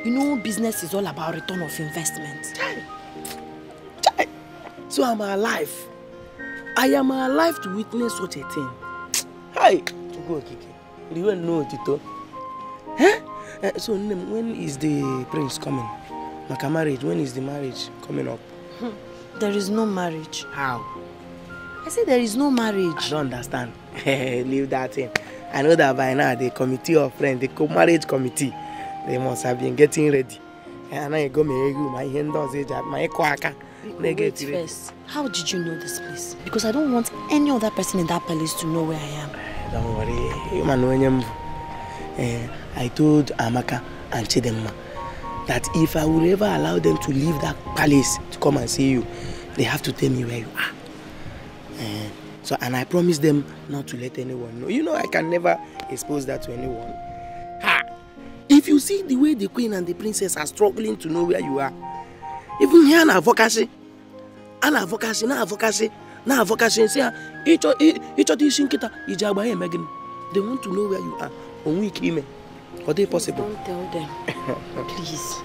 You know, business is all about return of investment. So I'm alive. I am alive to witness such a thing. Hi! Go, Kiki. You don't know Tito. So when is the prince coming? Like a marriage, when is the marriage coming up? There is no marriage. How? I said there is no marriage. I don't understand. Leave that in. I know that by now the committee of friends, the marriage committee, they must have been getting ready. And I go my hand does it, my quaka. Wait first. How did you know this place? Because I don't want any other person in that palace to know where I am. Don't worry. You man know I told Amaka and Chidemma that if I would ever allow them to leave that palace to come and see you, they have to tell me where you are. So, and I promised them not to let anyone know. You know, I can never expose that to anyone. Ha! If you see the way the queen and the princess are struggling to know where you are, even here na advocacy, say each of these shinkita ijagba here Megan. They want to know where you are. On week email. Are they possible? Don't tell them. Please.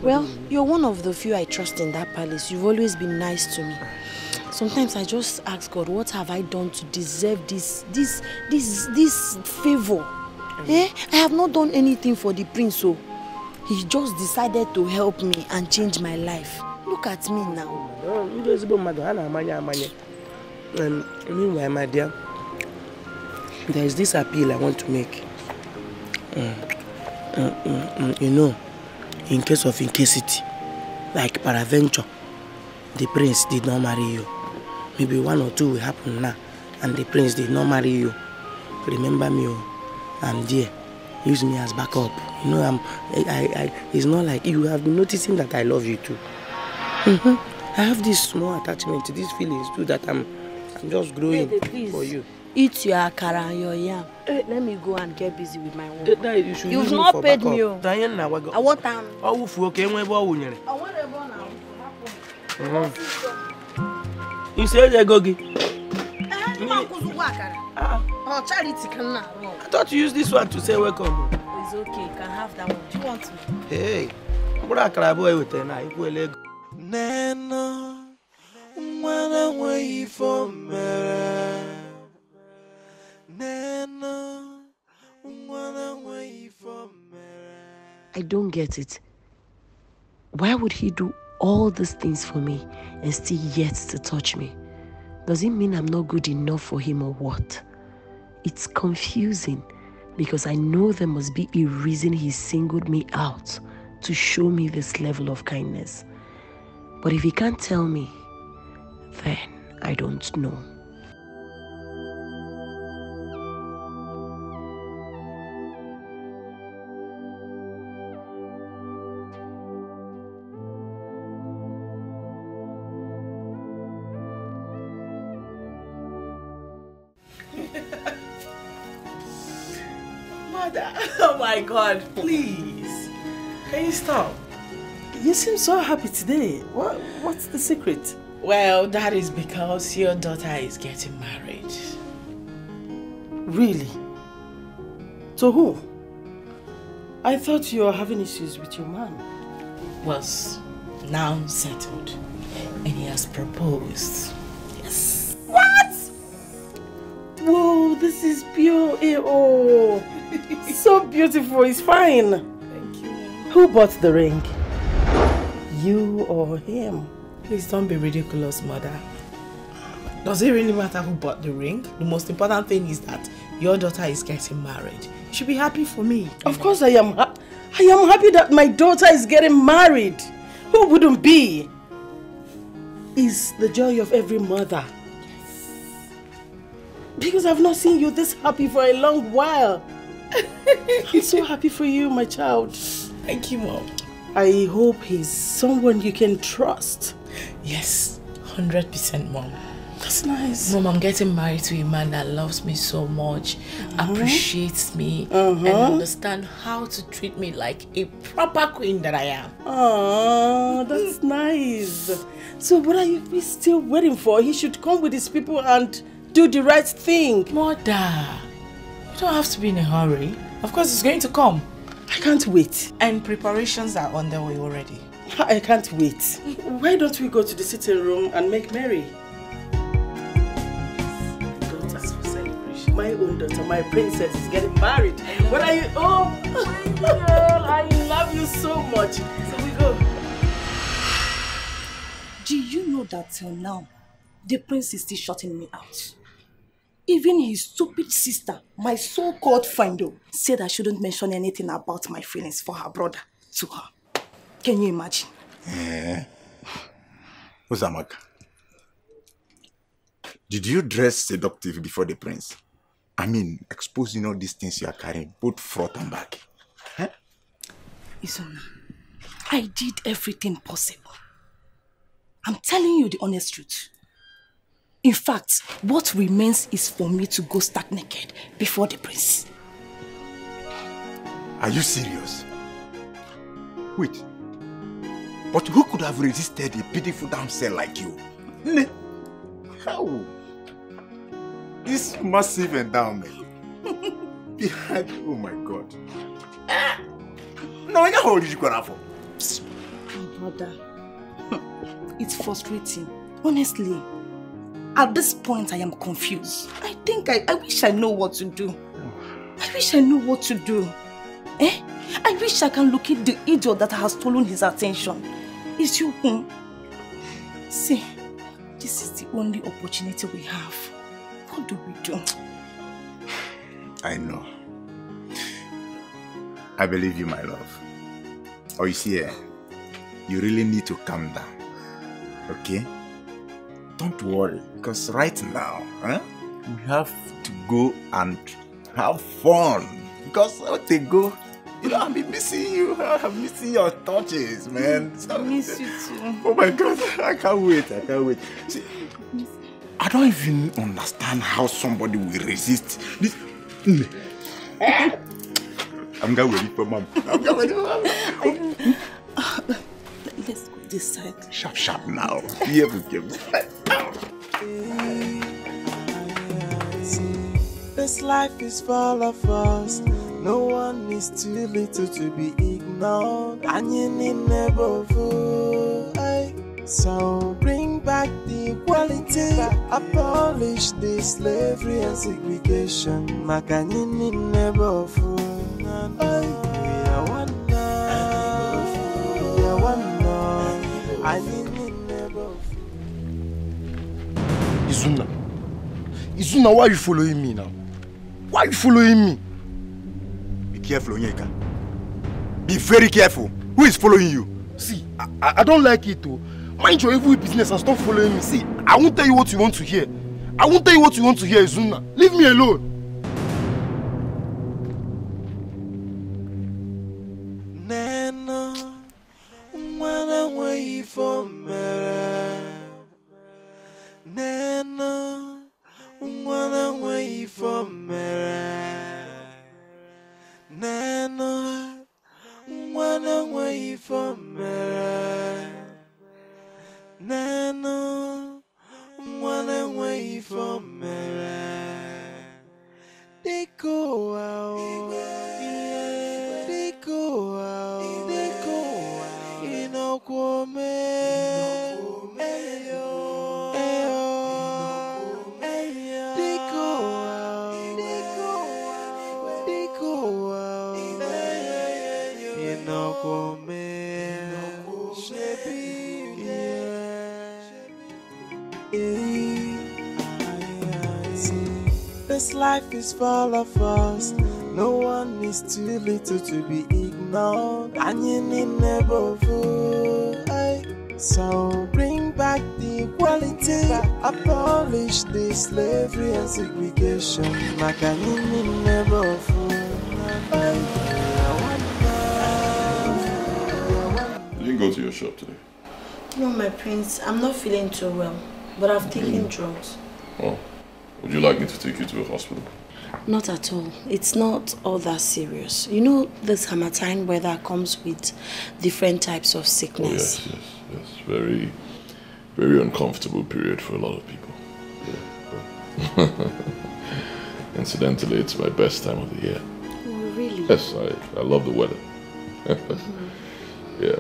Well, you're one of the few I trust in that palace. You've always been nice to me. Sometimes I just ask God, what have I done to deserve this favor? I have not done anything for the prince, so he just decided to help me and change my life. Look at me now. Meanwhile, my dear, there is this appeal I want to make. You know, in case of incasity, like peradventure, the prince did not marry you. Maybe one or two will happen now, and the prince did not marry you. Remember me, I'm there. Use me as backup. You know, it's not like you have been noticing that I love you too. I have this small attachment to these feelings too that I'm just growing for you. Eat your akara and your yam. Let me go and get busy with my work. You've not paid me. I want time. You say they go get. Oh, charity can now. I thought you used this one to say welcome. It's okay, you can have that one. Do you want to? Hey, what I can boy with now? You go leg. Neno, mwana way for me. Neno, mwana way for me. I don't get it. Why would he do all these things for me and still yet to touch me? Does it mean I'm not good enough for him or what? It's confusing because I know there must be a reason he singled me out to show me this level of kindness. But if he can't tell me, then I don't know. Mother, oh my God, please. Can you stop? You seem so happy today. What's the secret? Well, that is because your daughter is getting married. Really? To who? I thought you were having issues with your man. Was now settled. And he has proposed. Yes. What? Whoa, this is pure AO. So beautiful, it's fine. Thank you. Who bought the ring? You or him? Please don't be ridiculous, Mother. Does it really matter who bought the ring? The most important thing is that your daughter is getting married. You should be happy for me. Of course I am. I am happy that my daughter is getting married. Who wouldn't be? It's the joy of every mother. Because I've not seen you this happy for a long while. I'm so happy for you, my child. Thank you, Mom. I hope he's someone you can trust. Yes, 100%, Mom. That's nice. Mom, I'm getting married to a man that loves me so much, appreciates me, and understands how to treat me like a proper queen that I am. Oh, that's nice. So what are you still waiting for? He should come with his people and do the right thing. Mother, you don't have to be in a hurry. Of course, he's going to come. I can't wait. And preparations are underway already. I can't wait. Why don't we go to the sitting room and make merry? My own daughter, my princess, is getting married. What are you? Oh, my girl, I love you so much. So we go. Do you know that till now, the prince is still shutting me out? Even his stupid sister, my so-called friend, said I shouldn't mention anything about my feelings for her brother to her. Can you imagine? Uzamaka, did you dress seductive before the prince? I mean, exposing all these things you are carrying, both front and back. Huh? Isona, I did everything possible. I'm telling you the honest truth. In fact, what remains is for me to go stark naked before the prince. Are you serious? Wait. But who could have resisted a pitiful damsel like you? How? This massive endowment. Behind, oh my God. No, how did you go for? Brother, it's frustrating. Honestly, at this point I am confused. I think I wish I know what to do. I wish I knew what to do. I wish I can locate the idiot that has stolen his attention. It's you. See, this is the only opportunity we have. What do we do? I know. I believe you, my love. Oh, you see, you really need to calm down. Okay? Don't worry, because right now, we have to go and have fun. Because when they go, you know, I've been missing you. I'm missing your touches, man. I miss you too. Oh my God, I can't wait. I can't wait. See, I don't even understand how somebody will resist this. I'm going ready for mom. I'm going ready for mom. Let's go this side. Sharp, sharp now. Yeah, This life is full of us. No one is too little to be ignored. And you need never fool. So bring back the equality. Abolish the slavery and segregation. Makanini never fool. We are one now. We are one now. I need never fool. Izuna, why are you following me now? Why are you following me? Be careful, Onyeka. Be very careful. Who is following you? See, I don't like it though. Mind your evil business and stop following me. See, I won't tell you what you want to hear. I won't tell you what you want to hear, Izuna. Leave me alone. Nena, mwana wei for mere. Nena, mwana wei for mere. Nena, mwana wei for mere. Nana, mwana wei for mere. They go out, they go out, they go out. Inokome, ayo, ayo, ayo. They go out, they go out, they go out. Inokome, shebi. This life is full of us. No one is too little to be ignored. And you need never fool. So bring back the equality. Abolish the slavery and segregation. Makanini never fool. You didn't go to your shop today? No, my prince. I'm not feeling too well, but I've taken drugs. Oh. Would you like me to take you to a hospital? Not at all. It's not all that serious. You know, this Hamatan weather comes with different types of sickness. Oh, yes. Very, very uncomfortable period for a lot of people. Yeah. Incidentally, it's my best time of the year. Oh, really? Yes, I love the weather. Yeah.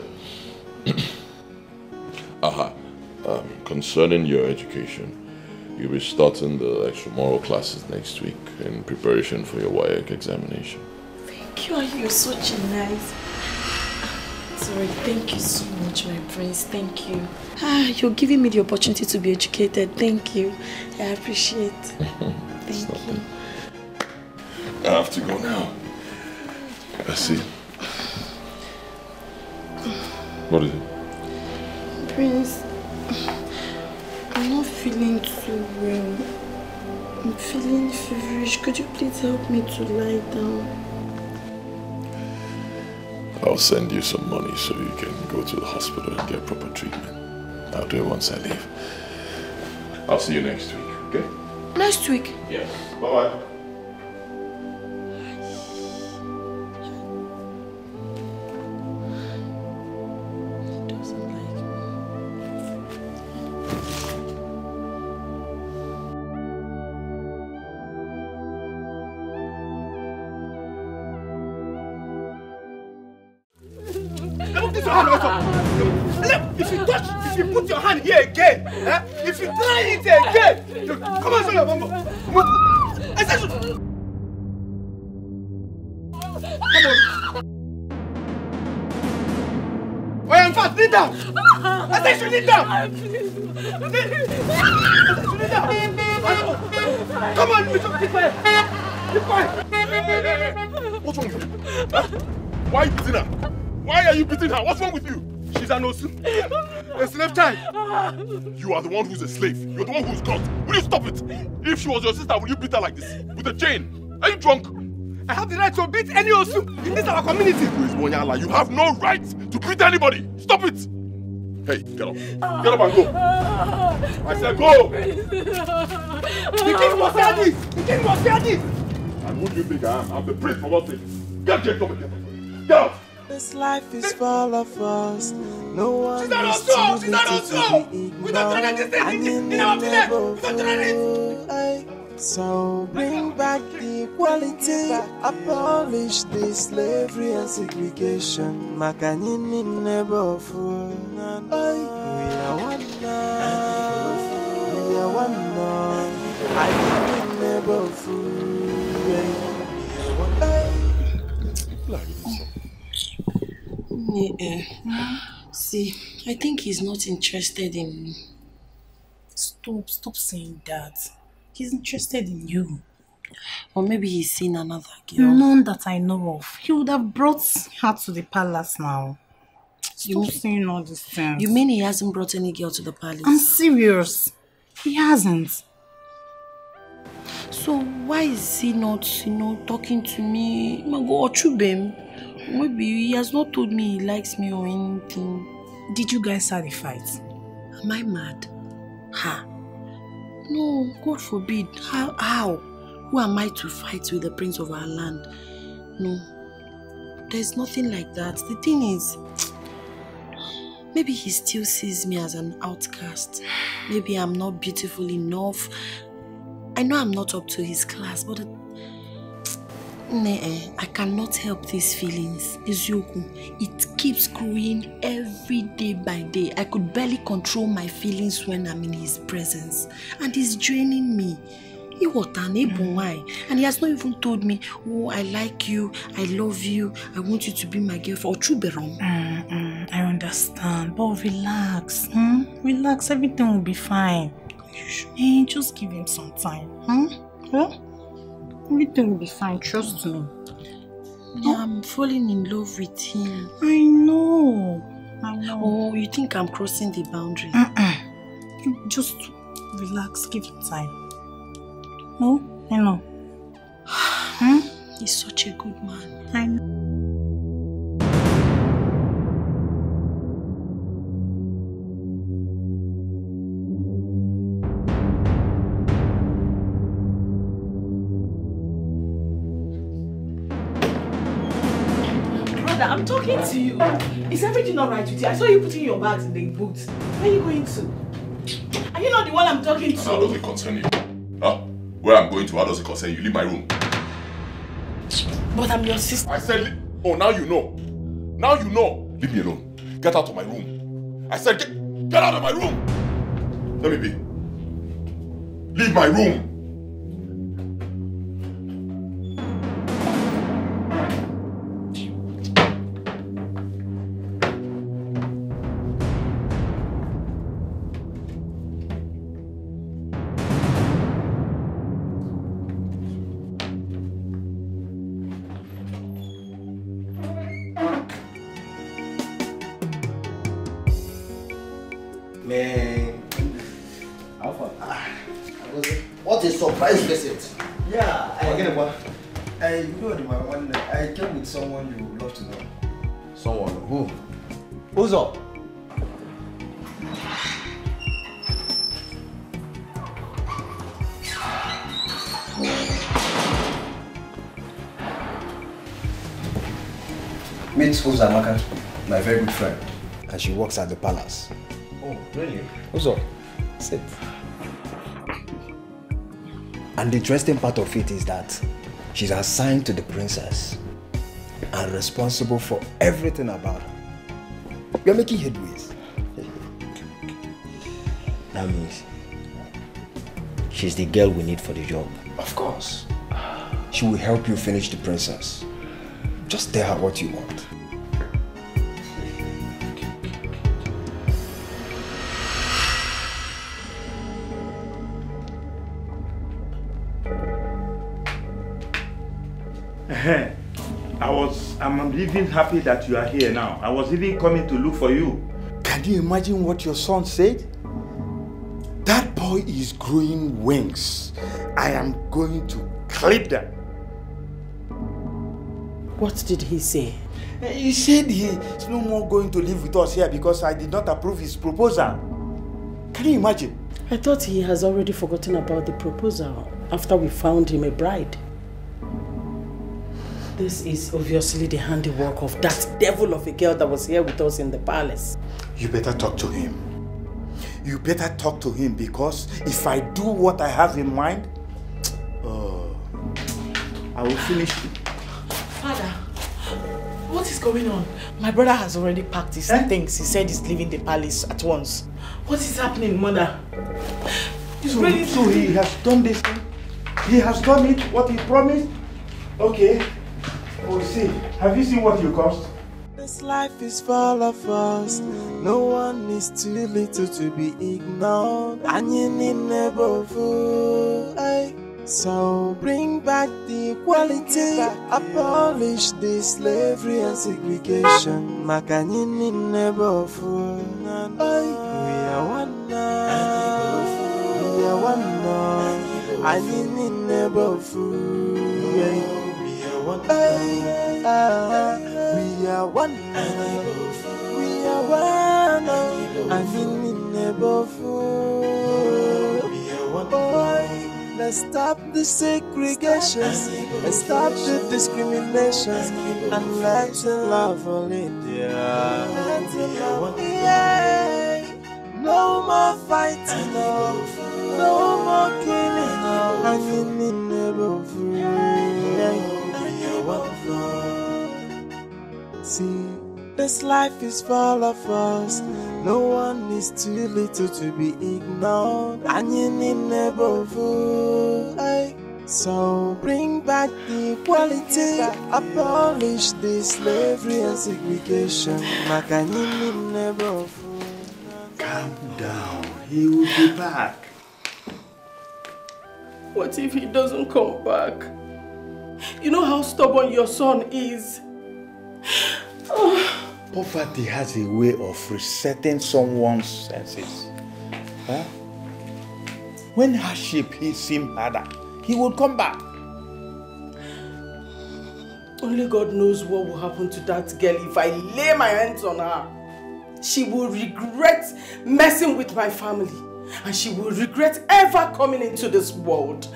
Concerning your education, you'll be starting the extramural classes next week in preparation for your WAEC examination. Thank you, you're such a nice... Sorry, thank you so much, my prince. Thank you. You're giving me the opportunity to be educated. Thank you. I appreciate it. Thank you. I have to go now. I see. What is it? Prince, I'm not feeling too well. I'm feeling feverish. Could you please help me to lie down? I'll send you some money so you can go to the hospital and get proper treatment. I'll do it once I leave. I'll see you next week, okay? Next week? Yes. Bye-bye. If you put your hand here again, if you try it again, come on, son, come on. Well, in fact, kneel down. I said you kneel down. Kneel down. Come on, be quiet. Be quiet. What's wrong with you? Huh? Why are you beating her? Why are you beating her? What's wrong with you? She's an osu. A slave child. You are the one who's a slave. You're the one who's caught. Will you stop it? If she was your sister, will you beat her like this? With a chain? Are you drunk? I have the right to beat any osu in this our community. You have no right to beat anybody. Stop it. Hey, get up. Get up and go. I said go. The king must hear this. The king must hear this. And who do you think I am? I'm the prince for God's sake. Get up. Get out. This life is full of us. No one is too little to be ignored. And you never fool. So bring back the equality. Abolish the slavery and segregation. Makanini never fool. We are one love. We are one love. I never fool. See, I think he's not interested in me. Stop saying that. He's interested in you. Or maybe he's seen another girl. None that I know of. He would have brought her to the palace now. Stop saying all these things. You mean he hasn't brought any girl to the palace? I'm serious. He hasn't. So why is he not, talking to me? Maybe he has not told me he likes me or anything. Did you guys have a fight? Am I mad? No, God forbid. How? Who am I to fight with the prince of our land? No, there's nothing like that. The thing is, maybe he still sees me as an outcast. Maybe I'm not beautiful enough. I know I'm not up to his class, but I cannot help these feelings. It keeps growing every day by day. I could barely control my feelings when I'm in his presence. And he's draining me. And he has not even told me, oh, I like you, I love you, I want you to be my girlfriend. I understand, but relax. Relax, everything will be fine. Hey, just give him some time. Everything will be fine, trust me. Yeah, I'm falling in love with him. I know. Oh, you think I'm crossing the boundary? Just relax, give it time. No? I know. He's such a good man. I know. I'm talking to you. Is everything alright with you? I saw you putting your bags in the boot. Where are you going to? Are you not the one I'm talking to? How does it concern you? Huh? Where I'm going to, how does it concern you? Leave my room. But I'm your sister. I said, oh, now you know. Now you know. Leave me alone. Get out of my room. I said, get out of my room. Let me be. Leave my room. What a surprise visit. Yeah, I came with someone you would love to know. Someone? Who? Who's up? Meet Uzamaka, my very good friend. And she works at the palace. Oh, really? Who's up? Sit. And the interesting part of it is that she's assigned to the princess and responsible for everything about her. We're making headways. That means she's the girl we need for the job. Of course. She will help you finish the princess. Just tell her what you want. I'm even happy that you are here now. I was even coming to look for you. Can you imagine what your son said? That boy is growing wings. I am going to clip them. What did he say? He said he's no more going to live with us here because I did not approve his proposal. Can you imagine? I thought he has already forgotten about the proposal after we found him a bride. This is obviously the handiwork of that devil of a girl that was here with us in the palace. You better talk to him. You better talk to him because if I do what I have in mind, I will finish you. Father, what is going on? My brother has already packed his things. He said he's leaving the palace at once. What is happening, mother? He's ready. So he has done this thing? He has done it, what he promised? Okay. Oh, see, have you seen what you cost? This life is full of us. No one is too little to be ignored. And you need never fool. So bring back the equality. Abolish the slavery and segregation. Makanini never fool. We are one now. We are one now. And you need never fool. We are one now. We are one. We are one. I mean in neighborhood. Let's stop the segregation. Let's stop the discrimination. And let's love all India. No more fighting, no more killing. I mean in neighborhood. See, this life is full of us. No one is too little to be ignored. And you need never fool. So bring back the equality. Abolish the slavery and segregation. Makanini never fool. Calm down. He will be back. What if he doesn't come back? You know how stubborn your son is. Poverty has a way of resetting someone's senses. Huh? When hardship hits him harder, he will come back. Only God knows what will happen to that girl if I lay my hands on her. She will regret messing with my family. And she will regret ever coming into this world.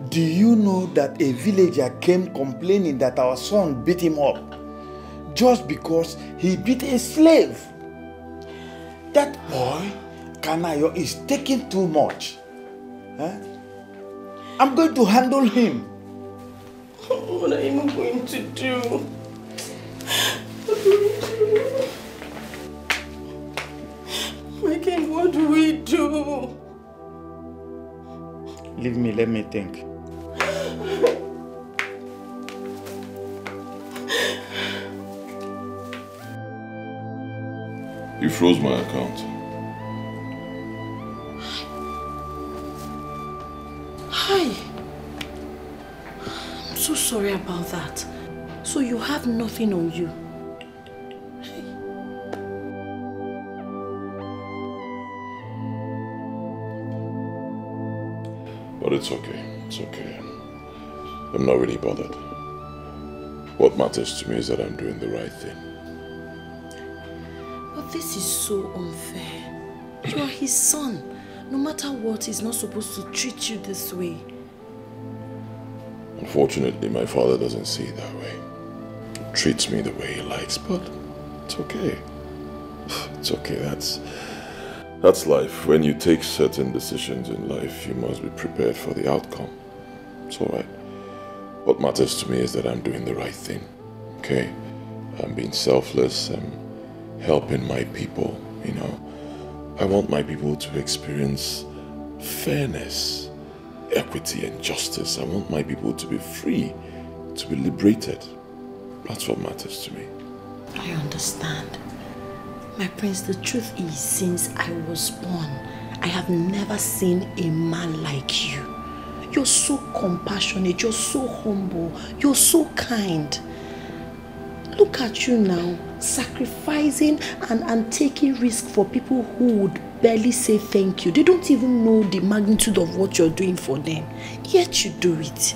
Do you know that a villager came complaining that our son beat him up just because he beat a slave? That boy, Kanayo, is taking too much. Huh? I'm going to handle him. What am I going to do? My king, what do we do? Leave me, let me think. You froze my account. Hi. I'm so sorry about that. So you have nothing on you? But it's okay. It's okay. I'm not really bothered. What matters to me is that I'm doing the right thing. But this is so unfair. You are his son. No matter what, he's not supposed to treat you this way. Unfortunately, my father doesn't see it that way. He treats me the way he likes, but it's okay. It's okay. That's life. When you take certain decisions in life, you must be prepared for the outcome. It's alright. What matters to me is that I'm doing the right thing. Okay? I'm being selfless. I'm helping my people, you know. I want my people to experience fairness, equity and justice. I want my people to be free, to be liberated. That's what matters to me. I understand. My prince, the truth is, since I was born, I have never seen a man like you. You're so compassionate, you're so humble, you're so kind. Look at you now, sacrificing and taking risk for people who would barely say thank you. They don't even know the magnitude of what you're doing for them. Yet you do it.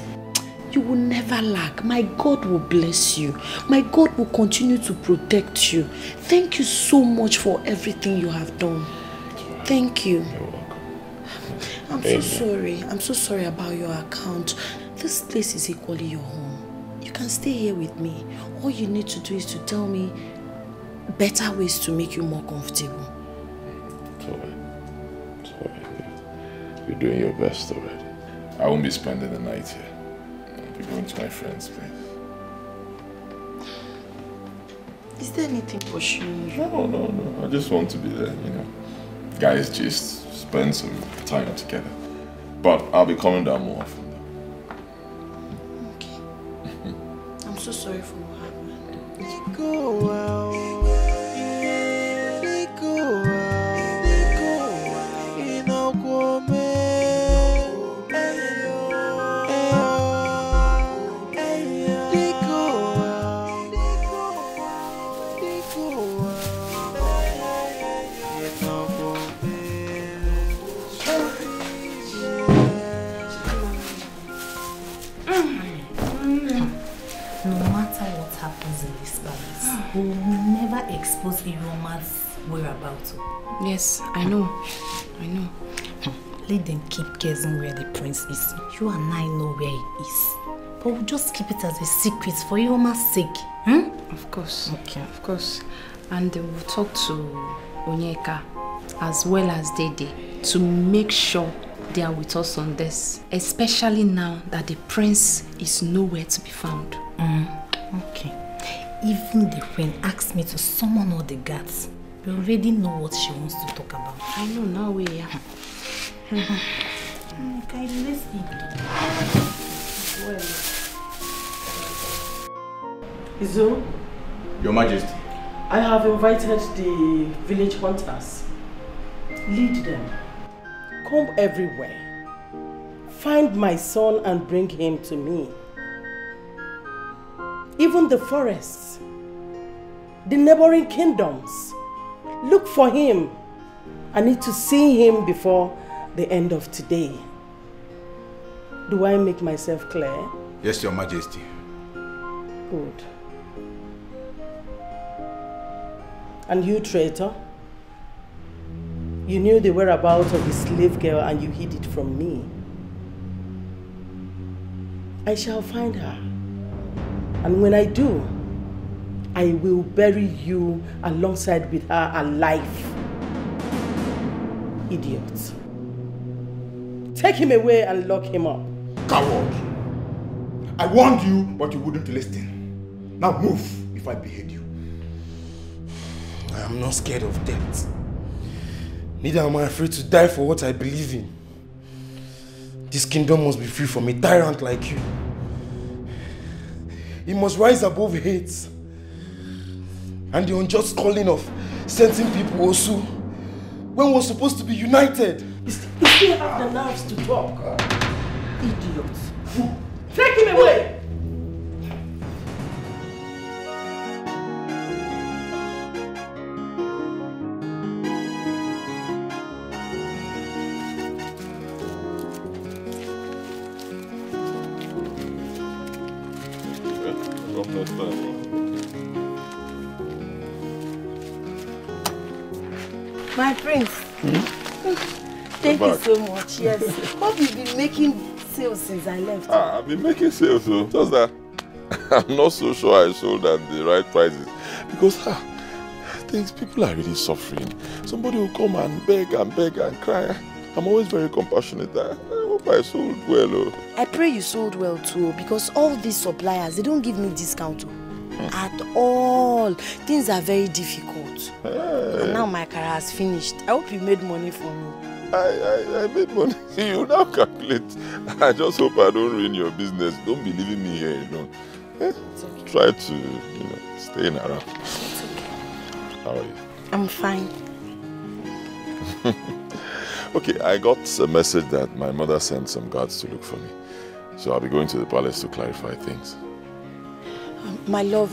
You will never lack. My God will bless you. My God will continue to protect you. Thank you so much for everything you have done. Thank you. You're welcome. I'm so sorry. I'm so sorry about your account. This place is equally your home. You can stay here with me. All you need to do is to tell me better ways to make you more comfortable. It's alright. It's alright. You're doing your best already. I won't be spending the night here. I'll be going to my friend's place. Is there anything pushing you? No. I just want to be there, you know. Guys, just spend some time together. But I'll be coming down more often. Okay. I'm so sorry for what happened. Go out. We will never expose Iroma's whereabouts. Yes, I know. Let them keep guessing where the prince is. You and I know where he is. But we'll just keep it as a secret for Iroma's sake. Of course. Okay. Of course. And we'll talk to Onyeka as well as Dede to make sure they are with us on this. Especially now that the prince is nowhere to be found. Okay. Even the queen asked me to summon all the guards. We already know what she wants to talk about. I know, now we are. Okay, let's eat. Izo? Your Majesty. I have invited the village hunters. Lead them. Comb everywhere. Find my son and bring him to me. even the forests, the neighboring kingdoms. Look for him. I need to see him before the end of today. Do I make myself clear? Yes, Your Majesty. Good. And you, traitor? You knew the whereabouts of the slave girl and you hid it from me. I shall find her. And when I do, I will bury you alongside with her alive. Idiot. Take him away and lock him up. Coward! I warned you, but you wouldn't listen. Now move if I behead you. I am not scared of death. Neither am I afraid to die for what I believe in. This kingdom must be free from a tyrant like you. It must rise above hate and the unjust calling of sentencing people also, when we're supposed to be united. You still have the nerves to talk. Idiot. Take him away! My prince, thank you so much. Yes, hope you've been making sales since I left. I've been making sales, so just that I'm not so sure I sold at the right prices because people are really suffering. Somebody will come and beg and cry. I'm always very compassionate. I hope I sold well. Oh. I pray you sold well too, because all these suppliers, they don't give me discount at all. Things are very difficult. And now my career has finished. I hope you made money for me. I made money. You now calculate. I just hope I don't ruin your business. Don't be leaving me here, Try to, stay in around. It's okay. How are you? I'm fine. Okay, I got a message that my mother sent some guards to look for me. So I'll be going to the palace to clarify things. My love,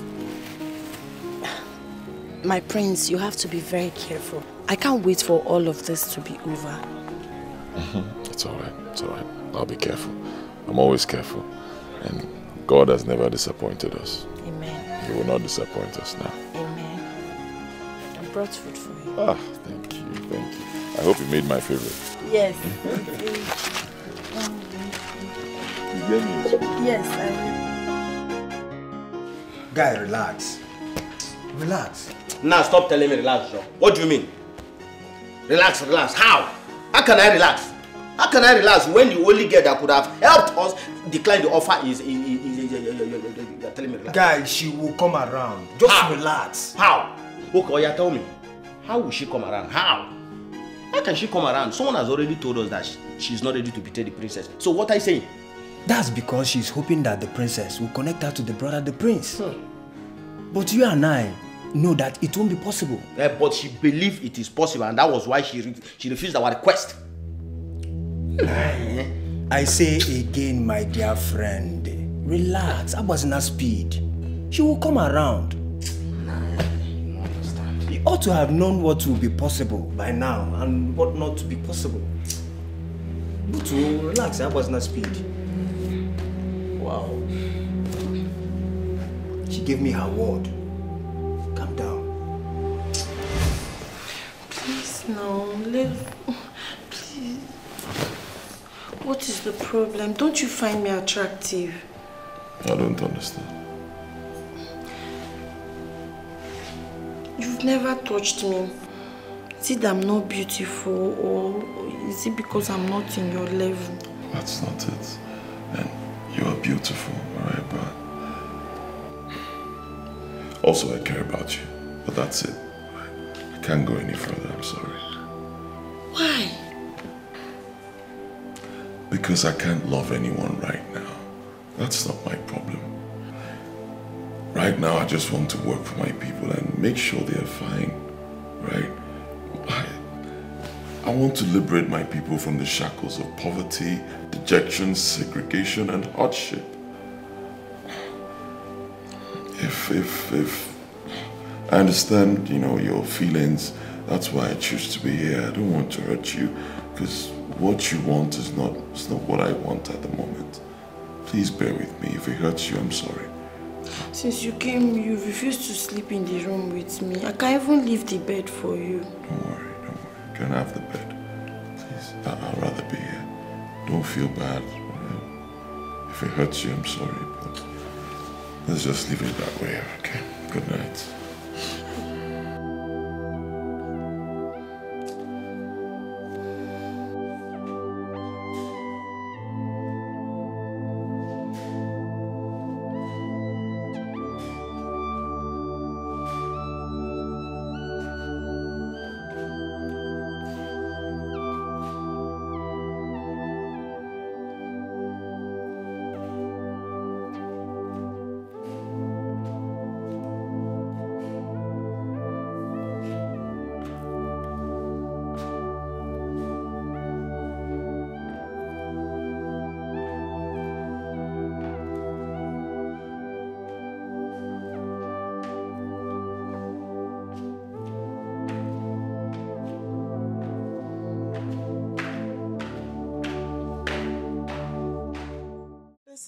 my prince, you have to be very careful. I can't wait for all of this to be over. It's alright, it's alright. I'll be careful. I'm always careful. And God has never disappointed us. Amen. He will not disappoint us now. Amen. I brought food for you. Thank you, thank you. I hope you made my favorite. Yes. You gave me a spoon. Yes, I will. Guy, relax. Relax. Now stop telling me relax, Joe. What do you mean? Relax, relax. How? How can I relax? How can I relax when the only girl that could have helped us decline the offer is you're telling me relax? Guy, she will come around. Just relax. How? Okay, Oya, tell me. How will she come around? How? How can she come around? Someone has already told us that she's not ready to betray the princess. So what are you saying? That's because she's hoping that the princess will connect her to the brother, the prince. But you and I know that it won't be possible. But she believed it is possible, and that was why she refused our request. I say again, my dear friend, relax. Abazina speed. She will come around. You ought to have known what will be possible by now and what not to be possible. But to relax, Abazina speed. Wow. She gave me her word. Calm down. Please, no. Please. What is the problem? Don't you find me attractive? I don't understand. You've never touched me. Is it that I'm not beautiful, or is it because I'm not in your level? That's not it. And you are beautiful, alright, but also I care about you. But that's it. I can't go any further, I'm sorry. Why? Because I can't love anyone right now. That's not my problem. Right now, I just want to work for my people and make sure they're fine, right? I want to liberate my people from the shackles of poverty, dejection, segregation, and hardship. if I understand, your feelings, that's why I choose to be here. I don't want to hurt you, because what you want is not what I want at the moment. Please bear with me. If it hurts you, I'm sorry. Since you came, you refused to sleep in the room with me. I can't even leave the bed for you. Don't worry. You can have the bed. Please, I'd rather be here. Don't feel bad. If it hurts you, I'm sorry, but let's just leave it that way, okay? Good night.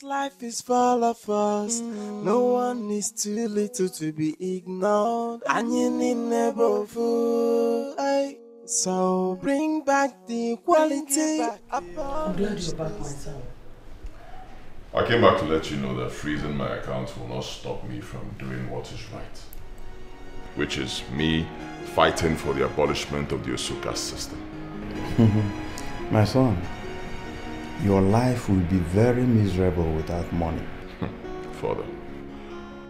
Life is full of us. No one is too little to be ignored. And you need never fool. So bring back the equality. I'm glad you're back, my son. I came back to let you know that freezing my accounts will not stop me from doing what is right. Which is me fighting for the abolishment of the Osuka system. My son, your life will be very miserable without money. Father,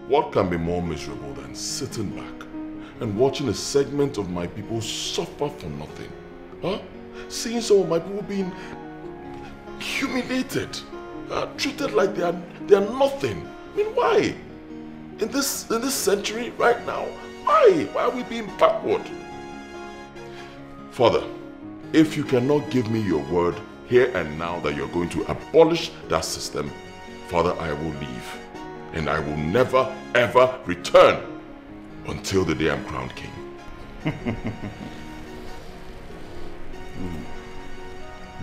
what can be more miserable than sitting back and watching a segment of my people suffer for nothing? Huh? Seeing some of my people being humiliated, treated like they are nothing. I mean, why? In this century right now, why? Why are we being backward? Father, if you cannot give me your word here and now that you're going to abolish that system, Father, I will leave. And I will never, ever return until the day I'm crowned king.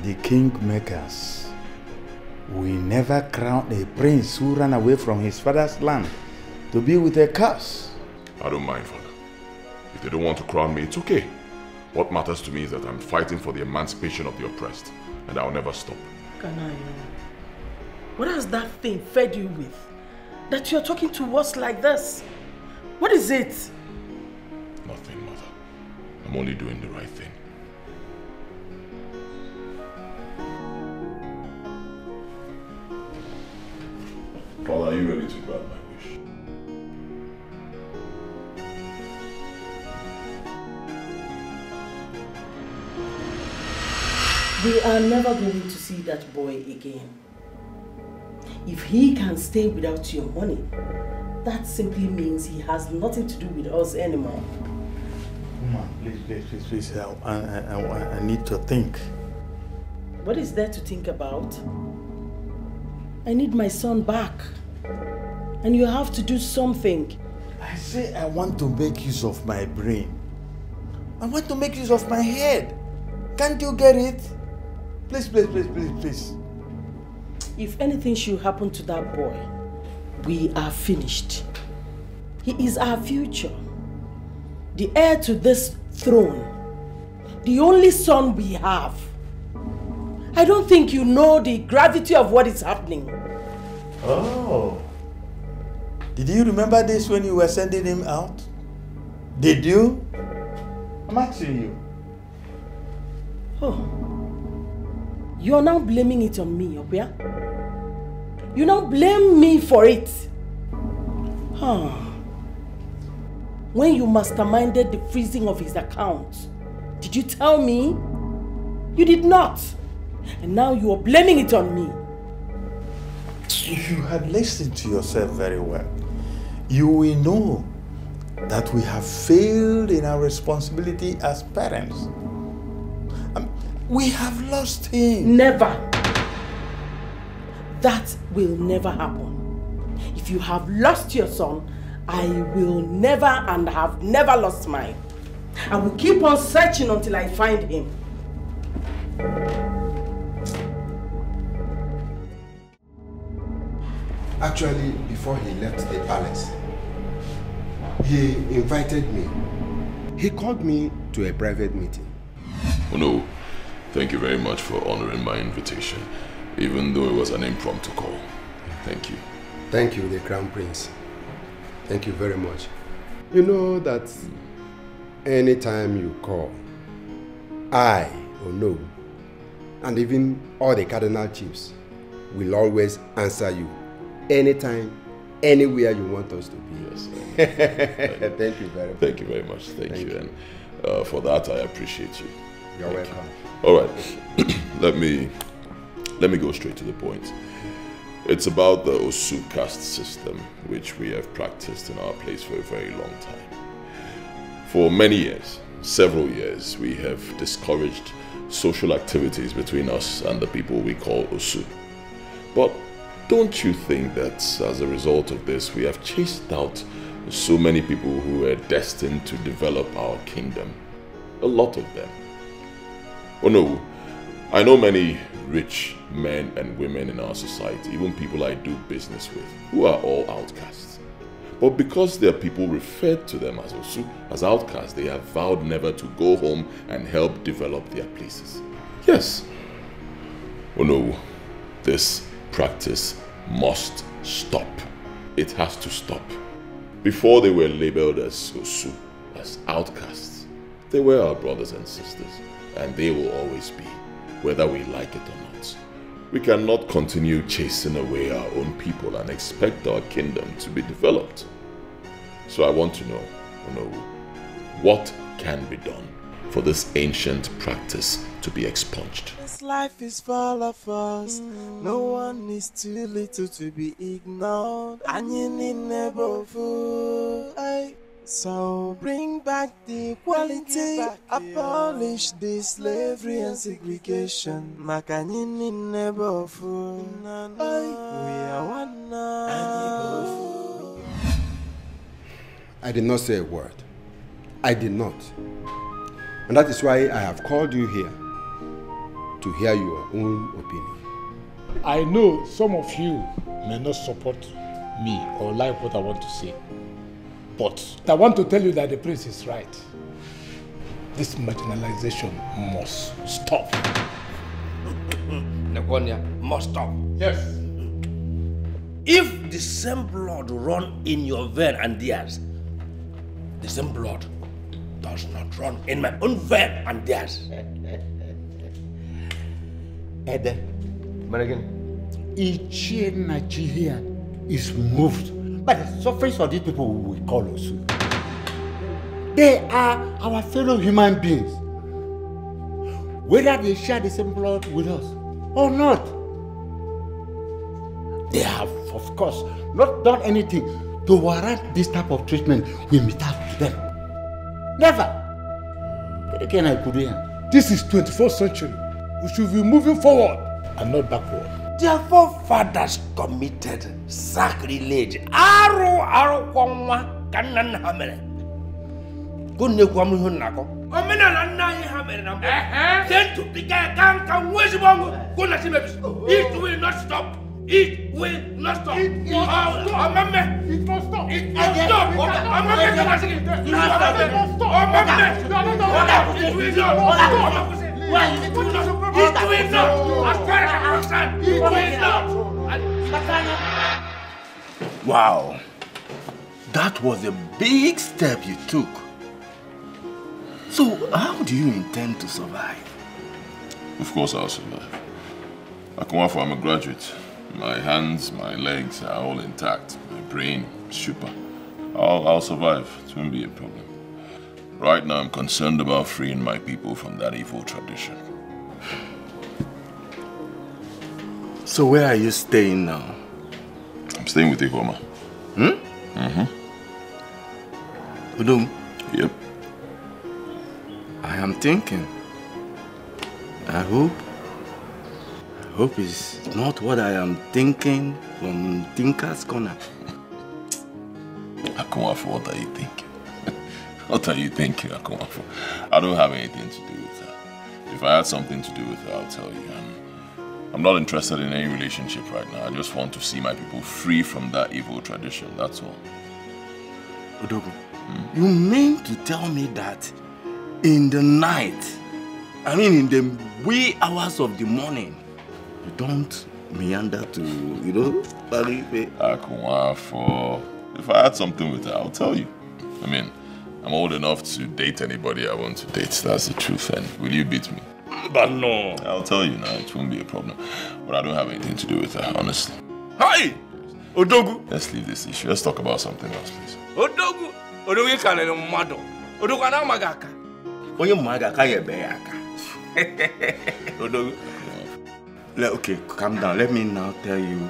The kingmakers will never crown a prince who ran away from his father's land to be with a curse. I don't mind, Father. If they don't want to crown me, it's okay. What matters to me is that I'm fighting for the emancipation of the oppressed. And I'll never stop. Kanayo, what has that thing fed you with? That you're talking to us like this? What is it? Nothing, Mother. I'm only doing the right thing. Father, are you ready to grant my wish? We are never going to see that boy again. If he can stay without your money, that simply means he has nothing to do with us anymore. Mom, please. I need to think. What is there to think about? I need my son back. And you have to do something. I say I want to make use of my brain. I want to make use of my head. Can't you get it? Please. If anything should happen to that boy, we are finished. He is our future. The heir to this throne. The only son we have. I don't think you know the gravity of what is happening. Oh. Did you remember this when you were sending him out? Did you? I'm asking you. Oh. You are now blaming it on me, Obia? You now blame me for it. Huh. When you masterminded the freezing of his account, did you tell me? You did not. And now you are blaming it on me. If you had listened to yourself very well, you will know that we have failed in our responsibility as parents. We have lost him. Never. That will never happen. If you have lost your son, I will never and have never lost mine. I will keep on searching until I find him. Actually, before he left the palace, he invited me. He called me to a private meeting. Oh no, thank you very much for honoring my invitation, even though it was an impromptu call. Thank you. Thank you, the Crown Prince. Thank you very much. You know that anytime you call, I, Ono, and even all the cardinal chiefs will always answer you. Anytime, anywhere you want us to be. Yes. Thank you very much. Thank you very much. Thank you. And for that, I appreciate you. You're welcome. All right. let me go straight to the point. It's about the Osu caste system, which we have practiced in our place for a very long time. For many years, several years, we have discouraged social activities between us and the people we call Osu. But don't you think that as a result of this, we have chased out so many people who were destined to develop our kingdom? A lot of them. Oh no, I know many rich men and women in our society, even people I do business with, who are all outcasts. But because there are people referred to them as Osu, as outcasts, they have vowed never to go home and help develop their places. Yes. Oh no, this practice must stop. It has to stop. Before they were labeled as Osu, as outcasts, they were our brothers and sisters, and they will always be, whether we like it or not. We cannot continue chasing away our own people and expect our kingdom to be developed. So I want to know, what can be done for this ancient practice to be expunged? This life is full of us. No one is too little to be ignored. And you need never fool. So bring back the equality, abolish the slavery and segregation. Makanyini never fool. We are one now. I did not say a word. I did not. And that is why I have called you here to hear your own opinion. I know some of you may not support me or like what I want to say. But I want to tell you that the prince is right. This marginalization must stop. Nekonia must stop. Yes. If the same blood run in your vein and theirs, the same blood does not run in my own vein and theirs. Ede, Ichie Nigeria is moved by the sufferings of these people we call Osu. They are our fellow human beings. Whether they share the same blood with us or not. They have, of course, not done anything to warrant this type of treatment we mete out to them. Never. This is 21st century. We should be moving forward and not backward. Their forefathers committed sacrilege. Aro kwamwa kanan hamere. Kunne kwamu hunako. Omena na nai hamere na. Then to pick kan wezi bongo. Kuna simebis. It will not stop. It will not stop. It must stop. It must stop. It must stop. It will not. It will not. As far as I'm concerned, it will not. Wow. That was a big step you took. So, how do you intend to survive? Of course I'll survive. I'm a graduate. My hands, my legs are all intact. My brain, super. I'll survive. It won't be a problem. Right now, I'm concerned about freeing my people from that evil tradition. So where are you staying now? I'm staying with Igoma. Udum? Yep. I am thinking. I hope it's not what I am thinking from Tinker's Corner. Akumafo, what are you thinking? What are you thinking, Akumafo? I don't have anything to do with her. If I had something to do with her, I'll tell you. I'm not interested in any relationship right now. I just want to see my people free from that evil tradition, that's all. Odogu, you mean to tell me that in the night, I mean in the wee hours of the morning, you don't meander to, you know, Akumafo, if I had something with her, I'll tell you. I mean, I'm old enough to date anybody I want to date, that's the truth, and will you beat me? But no. I'll tell you now, it won't be a problem. But I don't have anything to do with her, honestly. Hi! Odogu! Let's leave this issue. Let's talk about something else, please. Odogu! Odogu can't mado. Odogu ana magaka. Onye magaka ye beyaka. Odogu. Okay, calm down. Let me now tell you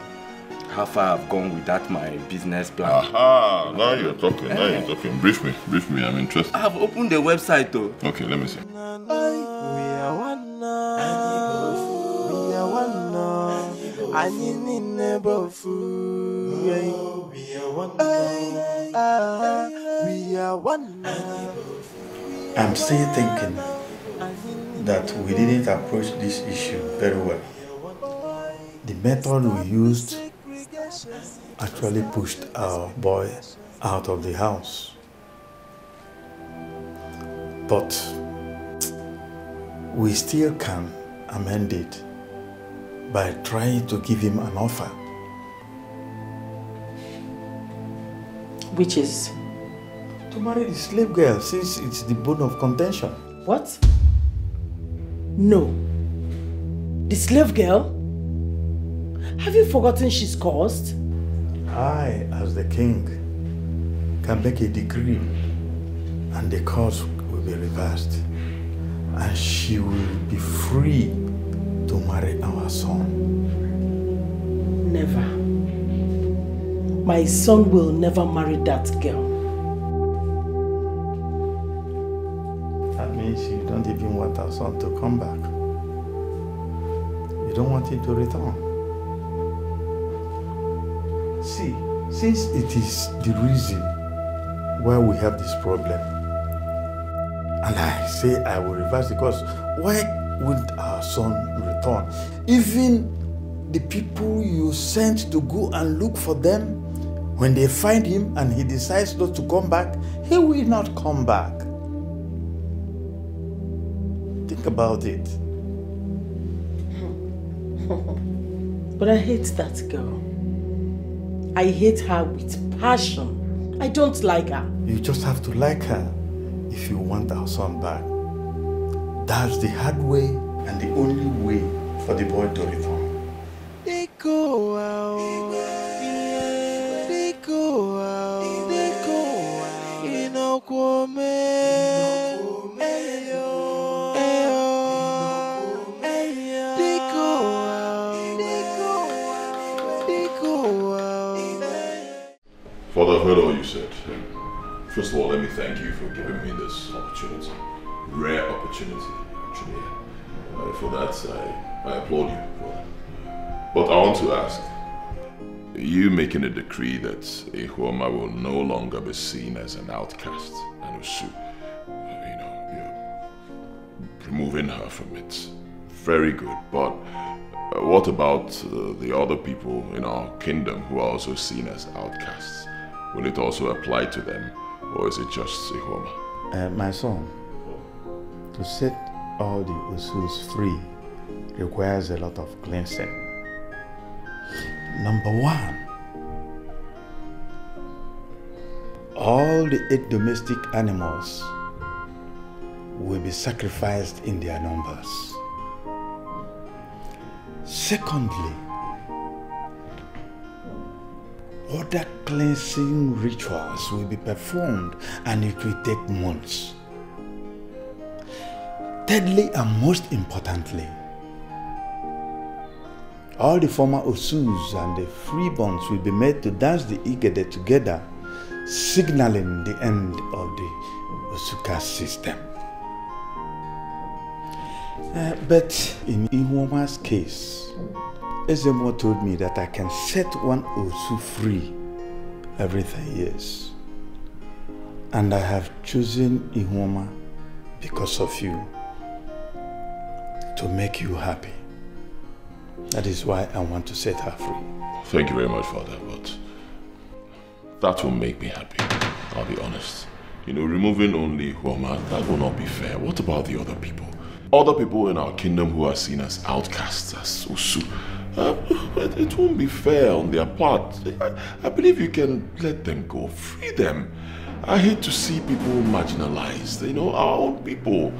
how far I've gone with that my business plan. Aha! Now you're talking. Now you're talking. Brief me. I'm interested. I've opened the website though. Okay, let me see. I'm still thinking that we didn't approach this issue very well. The method we used actually pushed our boy out of the house. But we still can amend it by trying to give him an offer. Which is? To marry the slave girl, since it's the bone of contention. What? No. The slave girl? Have you forgotten she's caused? I, as the king, can make a decree and the cause will be reversed. And she will be free to marry our son. Never. My son will never marry that girl. That means you don't even want our son to come back. You don't want him to return. See, since it is the reason why we have this problem, and I say I will reverse it, because why wouldn't our son return? Even the people you sent to go and look for them, when they find him and he decides not to come back, he will not come back. Think about it. But I hate that girl. I hate her with passion. I don't like her. You just have to like her if you want our son back. That's the hard way and the only way for the boy to return. Father, I've heard all you said. First of all, let me thank you for giving me this opportunity. Rare opportunity, actually. For that, I applaud you for that. But I want to ask, you making a decree that Ihuoma will no longer be seen as an outcast and Usu, you're removing her from it. Very good, but what about the other people in our kingdom who are also seen as outcasts? Will it also apply to them, or is it just Ihuoma? My son, to set all the Usus free requires a lot of cleansing. Number one, all the 8 domestic animals will be sacrificed in their numbers. Secondly, other cleansing rituals will be performed and it will take months. Thirdly and most importantly, all the former Osus and the freeborns will be made to dance the Igede together, signaling the end of the Osuka system. But in Ihuoma's case, Ezemo told me that I can set one Osu free every 3 years. And I have chosen Ihoma because of you, to make you happy. That is why I want to set her free. Thank you very much, Father, but that will make me happy, I'll be honest. You know, removing only Ihoma, that will not be fair. What about the other people? Other people in our kingdom who are seen as outcasts, as Usu. It won't be fair on their part. I believe you can let them go. Free them. I hate to see people marginalized. You know, our own people.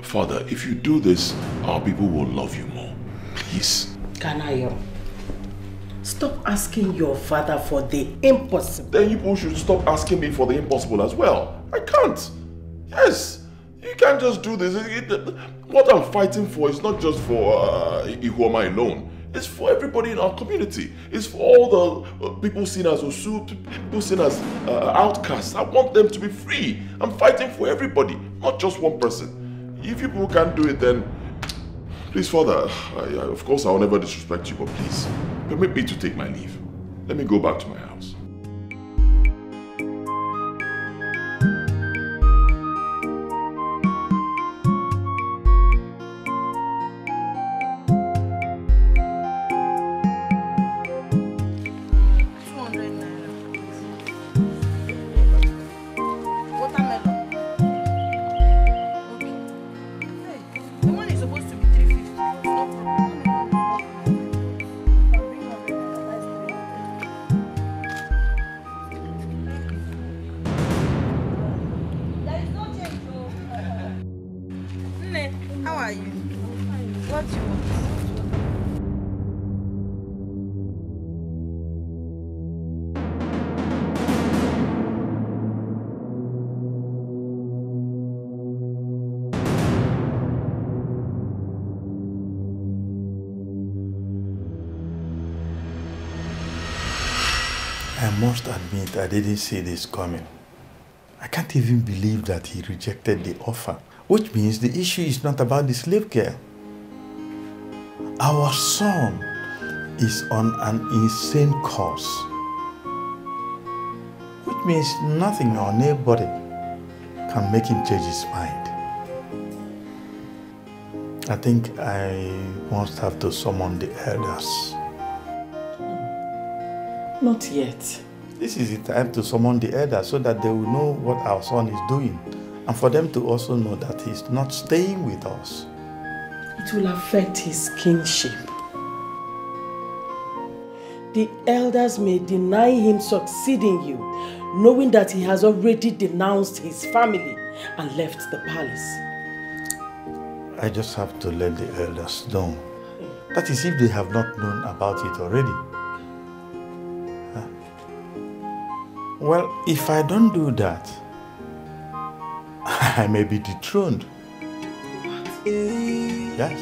Father, if you do this, our people will love you more. Please. Kanayo, stop asking your father for the impossible. Then you people should stop asking me for the impossible as well. I can't. Yes. You can't just do this. What I'm fighting for is not just for Ihoma alone. It's for everybody in our community. It's for all the people seen as Osu, people seen as outcasts. I want them to be free. I'm fighting for everybody, not just one person. If you people can't do it, then please, Father, of course I'll never disrespect you, but please, permit me to take my leave. Let me go back to my house. I must admit, I didn't see this coming. I can't even believe that he rejected the offer, which means the issue is not about the slave girl. Our son is on an insane course, which means nothing or nobody can make him change his mind. I think I must have to summon the elders. Not yet. This is the time to summon the elders so that they will know what our son is doing, and for them to also know that he's not staying with us. It will affect his kingship. The elders may deny him succeeding you, knowing that he has already denounced his family and left the palace. I just have to let the elders know. That is if they have not known about it already. Well, if I don't do that, I may be dethroned. Yes.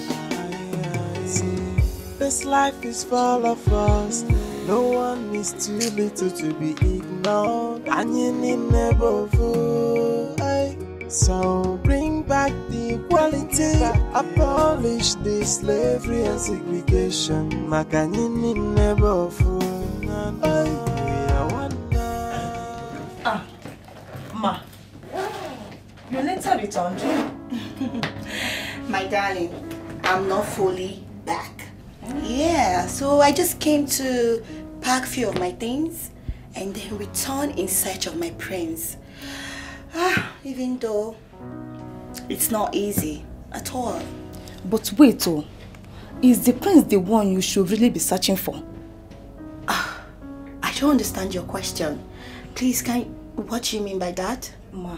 This life is full of us. No one is too little to be ignored. And you need never fool. So bring back the equality. Abolish the slavery and segregation. Makanyini never fool. Ma, your letter returned. My darling, I'm not fully back. Yeah, so I just came to pack a few of my things and then return in search of my prince. Even though it's not easy at all. But wait, is the prince the one you should really be searching for? I don't understand your question. Please, what do you mean by that? Ma,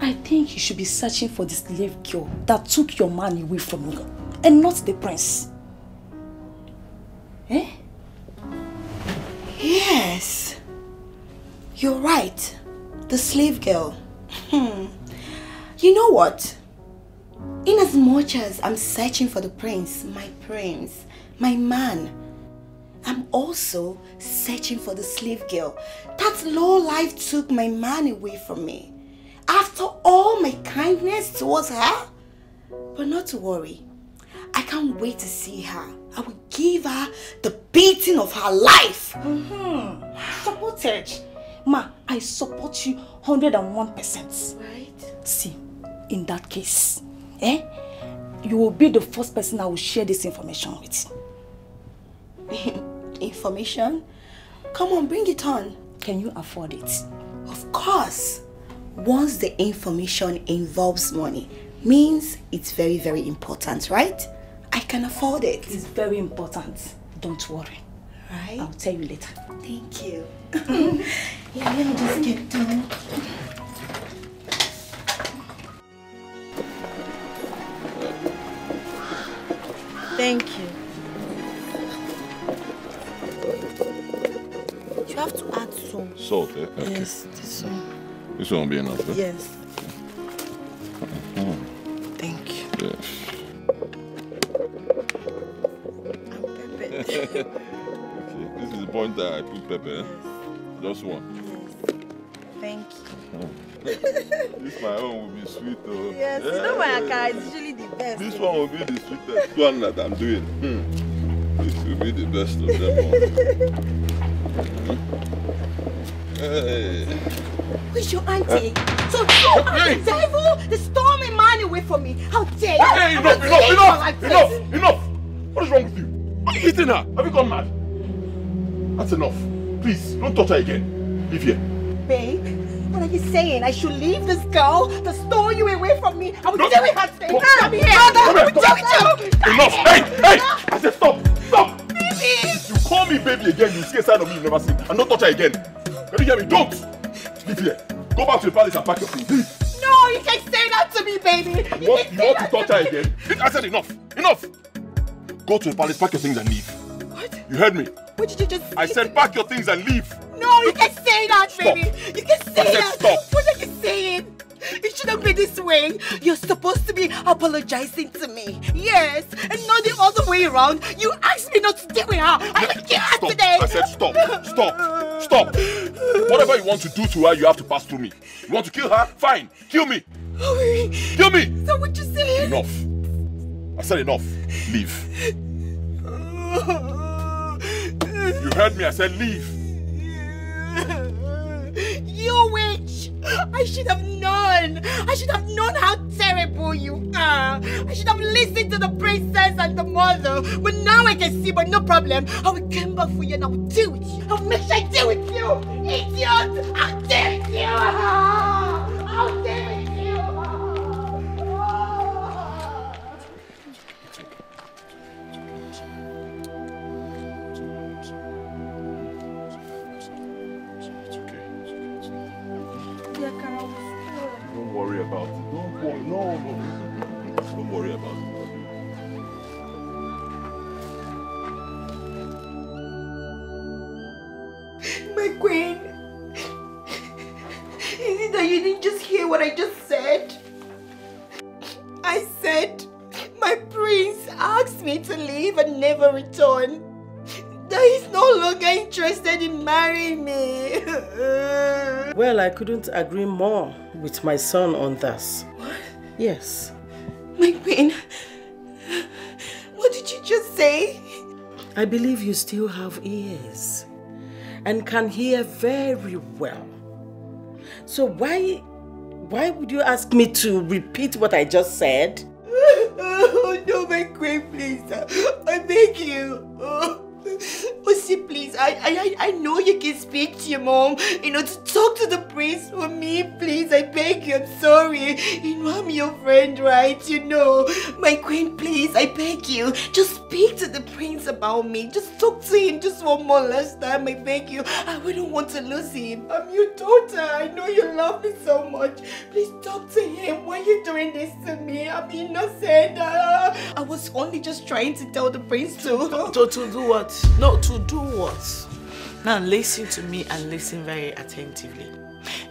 I think you should be searching for the slave girl that took your man away from you, and not the prince. Eh? Yes. You're right. The slave girl. You know what? In as much as I'm searching for the prince, my man, I'm also searching for the slave girl. That low life took my man away from me. After all my kindness towards her. But not to worry. I can't wait to see her. I will give her the beating of her life. Supported Ma, I support you 101%. Right? See, in that case, you will be the first person I will share this information with. Information? Come on, bring it on. Can you afford it? Of course. Once the information involves money, means it's very, very important, right? I can afford it. It's very important. Don't worry. Right? I'll tell you later. Thank you. Yeah, let me just get done. Thank you. You have to add some. Salt, eh? Okay. Yes, this one. This one will be enough, eh? Yes. Thank you. Yes. Pepper. Okay, this is the point that I put pepper, eh? Just one. Thank you. This my own will be sweet though. Yes, you know my akara is usually the best. This one will be the sweetest one that I'm doing. This will be the best of them all. Hey. Who's your auntie? So you Hey. the devil, the storming man away from me. How dare you? Hey, enough! What is wrong with you? Are you hitting her? Have you gone mad? That's enough. Please, don't touch her again. Leave here. Babe, what are you saying? I should leave this girl to store you away from me? I will deal with her today. Come here. I will deal with you. Enough! Hey! I said stop! Baby! If you call me baby again, you see a side of me you've never seen. And don't touch her again. Can you hear me? Don't! Leave here. Go back to the palace and pack your things. Leave. No, you can't say that to me, baby. You want to touch her again? I said enough. Enough! Go to the palace, pack your things and leave. What? You heard me? What did you just say? I said pack your things and leave. No, you can't say that, baby. You can't say I said that. stop. What are you saying? It shouldn't be this way. You're supposed to be apologizing to me. Yes, and not the other way around. You asked me not to deal with her. I will kill her today. I said stop. Stop. Whatever you want to do to her, you have to pass through me. You want to kill her? Fine. Kill me. Kill me. So what you saying? Enough. I said enough. Leave. You heard me. I said leave. You witch! I should have known! I should have known how terrible you are! I should have listened to the princess and the mother! But now I can see, but no problem. I will come back for you and I will deal with you! I will make sure I deal with you! Idiot! I'll deal with you! I'll deal with you! Don't worry about it. Don't worry. No. Don't worry about it. My queen, is it that you didn't just hear what I just said? I said my prince asked me to leave and never return. That he's no longer interested in marrying me. Well, I couldn't agree more with my son on this. What? Yes. My queen, what did you just say? I believe you still have ears and can hear very well. So why would you ask me to repeat what I just said? Oh no, my queen, please. I beg you. Oh, see, please, I know you can speak to your mom, to talk to the prince for me, please, I beg you, I'm sorry. I'm your friend, right, My queen, please, I beg you, just speak to the prince about me, just talk to him just one more last time, I beg you. I wouldn't want to lose him. I'm your daughter, I know you love me so much. Please talk to him. Why are you doing this to me? I'm innocent. I was only just trying to tell the prince to do what? No, to do what? Now listen to me and listen very attentively.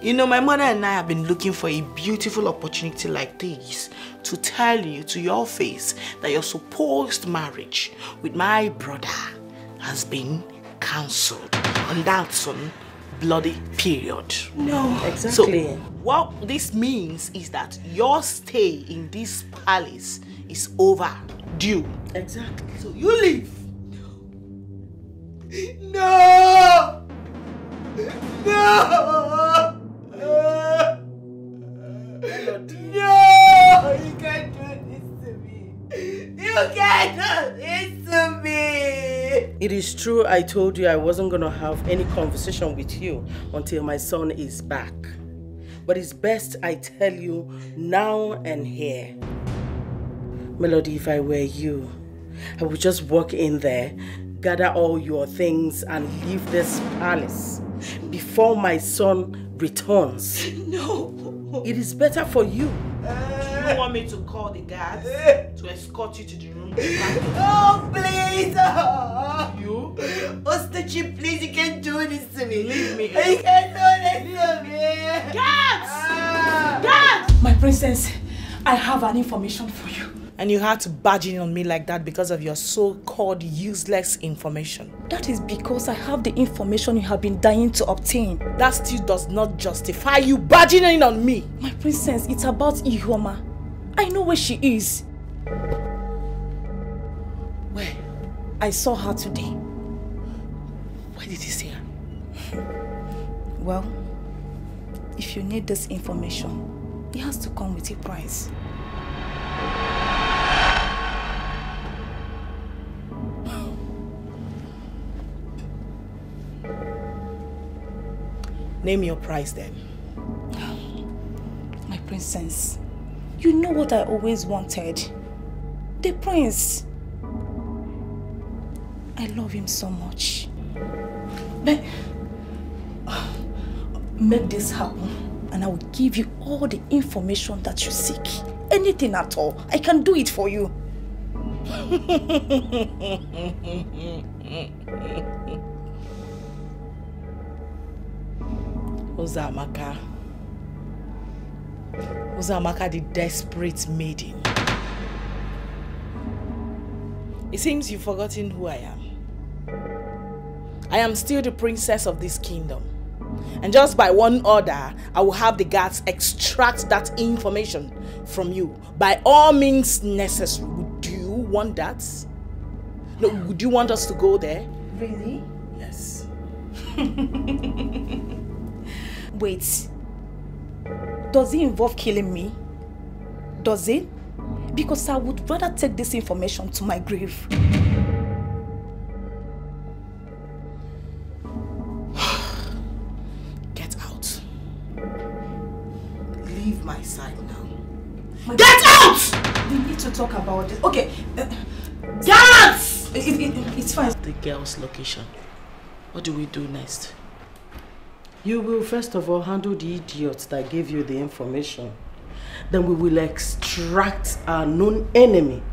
My mother and I have been looking for a beautiful opportunity like this to tell you to your face that your supposed marriage with my brother has been cancelled. And that's on bloody period. No. Exactly. So what this means is that your stay in this palace is overdue. Exactly. So you leave. No! No! You cannot listen to me. It is true I told you I wasn't going to have any conversation with you until my son is back. But it's best I tell you now and here. Melody, if I were you, I would just walk in there, gather all your things and leave this palace before my son returns. No. It is better for you. You want me to call the guards to escort you to the room? Oh, please! You? Ostachi, please, you can't do this to me. Leave me. You can't do this to me. Guards! Guards! My princess, I have an information for you. And you had to barge in on me like that because of your so-called useless information. That is because I have the information you have been dying to obtain. That still does not justify you barging in on me. My princess, it's about Ihuoma. I know where she is. Where? I saw her today. Where did you see her? Well, if you need this information, it has to come with a price. Name your price then. My princess, you know what I always wanted. The prince. I love him so much. Make this happen and I will give you all the information that you seek. Anything at all. I can do it for you. Uzamaka the desperate maiden. It seems you've forgotten who I am. I am still the princess of this kingdom. And just by one order, I will have the guards extract that information from you. By all means necessary. Would you want that? No, would you want us to go there? Really? Yes. Wait. Does it involve killing me? Does it? Because I would rather take this information to my grave. Get out. Leave my side now. Get out! We need to talk about this. Okay. Guards! It's fine. The girl's location. What do we do next? You will first of all handle the idiot that gave you the information. Then we will extract our known enemy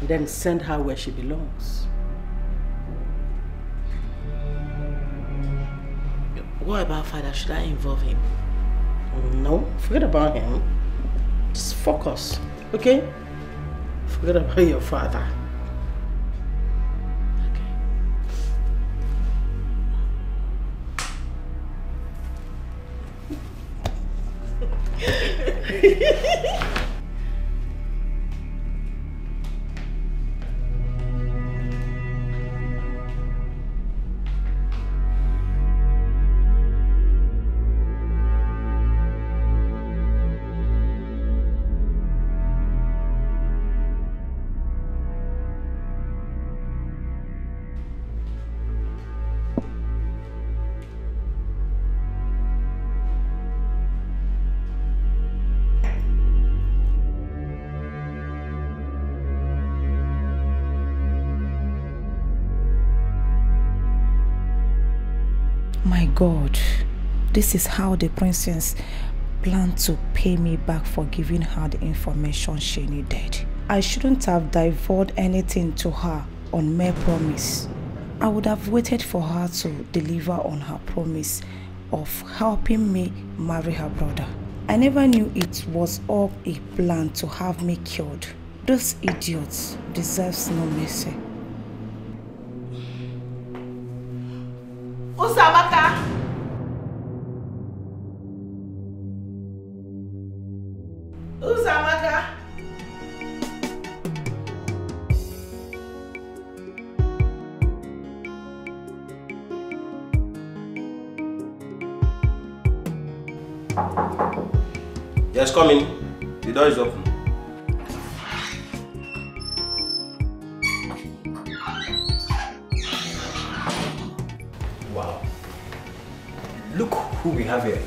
and then send her where she belongs. What about father? Should I involve him? No, forget about him. Just focus, okay? Forget about your father. My God, this is how the princess planned to pay me back for giving her the information she needed. I shouldn't have divulged anything to her on mere promise. I would have waited for her to deliver on her promise of helping me marry her brother. I never knew it was all a plan to have me killed. Those idiots deserve no mercy. Uzamaka! Uzamaka! Yes, come in. The door is open. Look who we have here.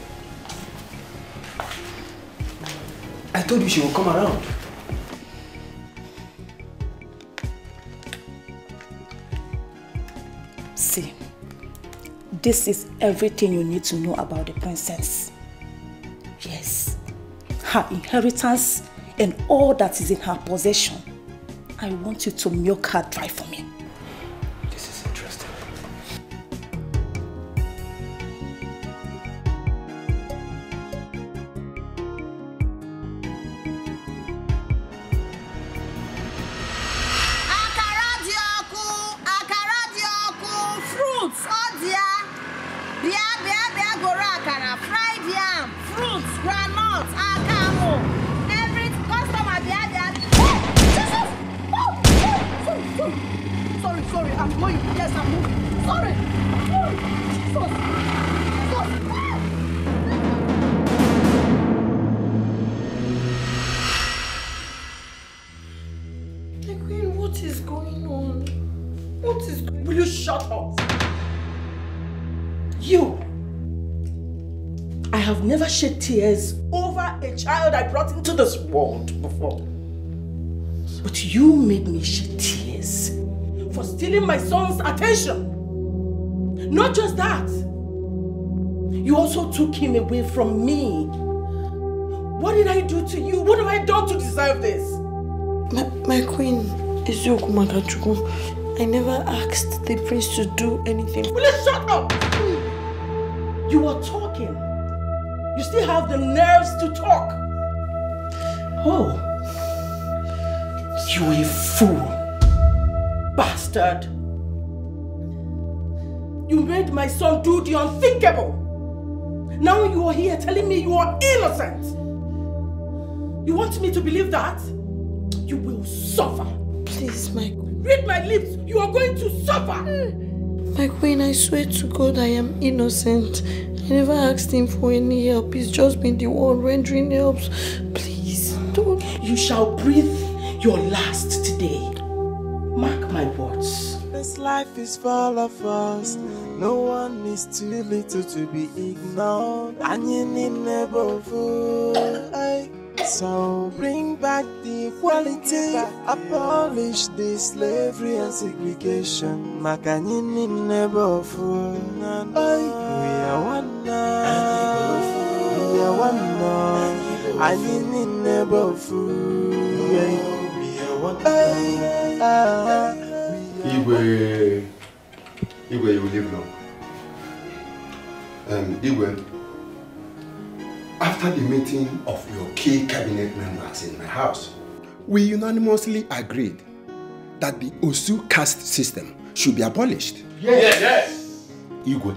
I told you she will come around. See, this is everything you need to know about the princess. Yes, her inheritance and all that is in her possession. I want you to milk her dry for me. This is interesting. Fruits, oh dear. Bia, gorakara, fried yam, fruits, granules, akamo. Every customer, bia. Oh, Jesus! Sorry, I'm going. Yes, I'm moving. Sorry. The Queen, what is going on? Will you shut up? You! I have never shed tears over a child I brought into this world before. But you made me shed tears for stealing my son's attention. Not just that. You also took him away from me. What did I do to you? What have I done to deserve this? My queen, Wazico Magachuku, I never asked the prince to do anything. Will you shut up? You were talking. You still have the nerves to talk. Oh. You a fool. Bastard. You made my son do the unthinkable. Now you are here telling me you are innocent. You want me to believe that? You will suffer. Please, my queen. Read my lips. You are going to suffer. My queen, I swear to God I am innocent. I never asked him for any help. He's just been the one rendering helps. Please, don't. You shall breathe your last today. Mark my words. This life is full of us. No one is too little to be ignored. And you need never fool. So bring back the equality, abolish the slavery and segregation. Makanyini never fool. We are one now. We are one now. Anyini never fool. We are one now. Igwe, you live long. Igwe, after the meeting of your key cabinet members in my house, we unanimously agreed that the Osu caste system should be abolished. Yes. Igwe,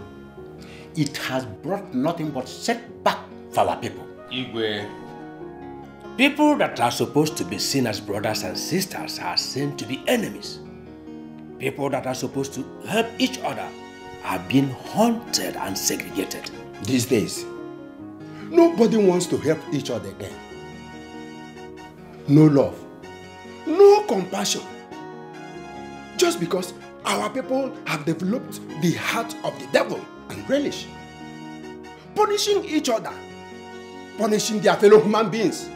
it has brought nothing but setback for our people. Igwe, people that are supposed to be seen as brothers and sisters are seen to be enemies. People that are supposed to help each other are being haunted and segregated. These days, nobody wants to help each other again. No love, no compassion. Just because our people have developed the heart of the devil and relish. Punishing each other, punishing their fellow human beings.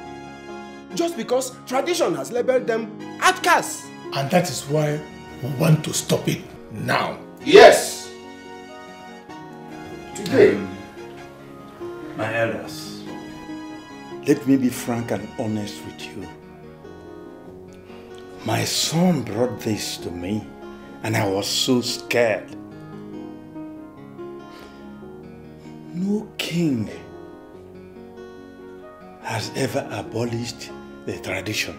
Just because tradition has labeled them outcasts. And that is why we want to stop it now. Yes! Today, my elders, let me be frank and honest with you. My son brought this to me and I was so scared. No king has ever abolished the tradition,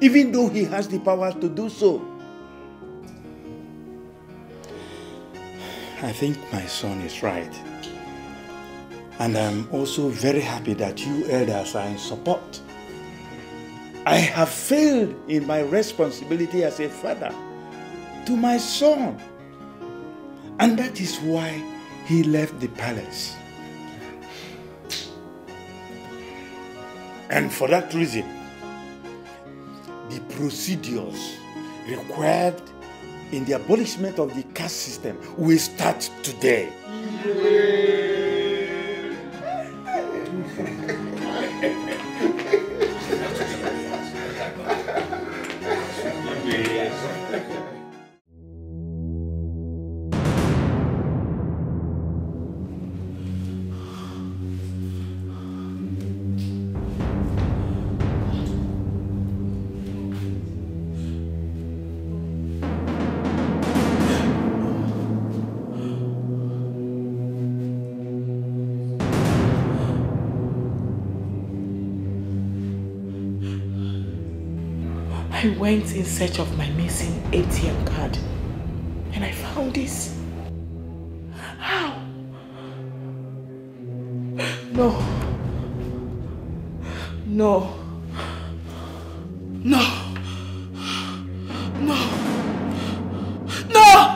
even though he has the power to do so. I think my son is right. And I'm also very happy that you elders are in support. I have failed in my responsibility as a father to my son. And that is why he left the palace. And for that reason, the procedures required in the abolishment of the caste system will start today. I went in search of my missing ATM card and I found this. How? No. No. No. No. No!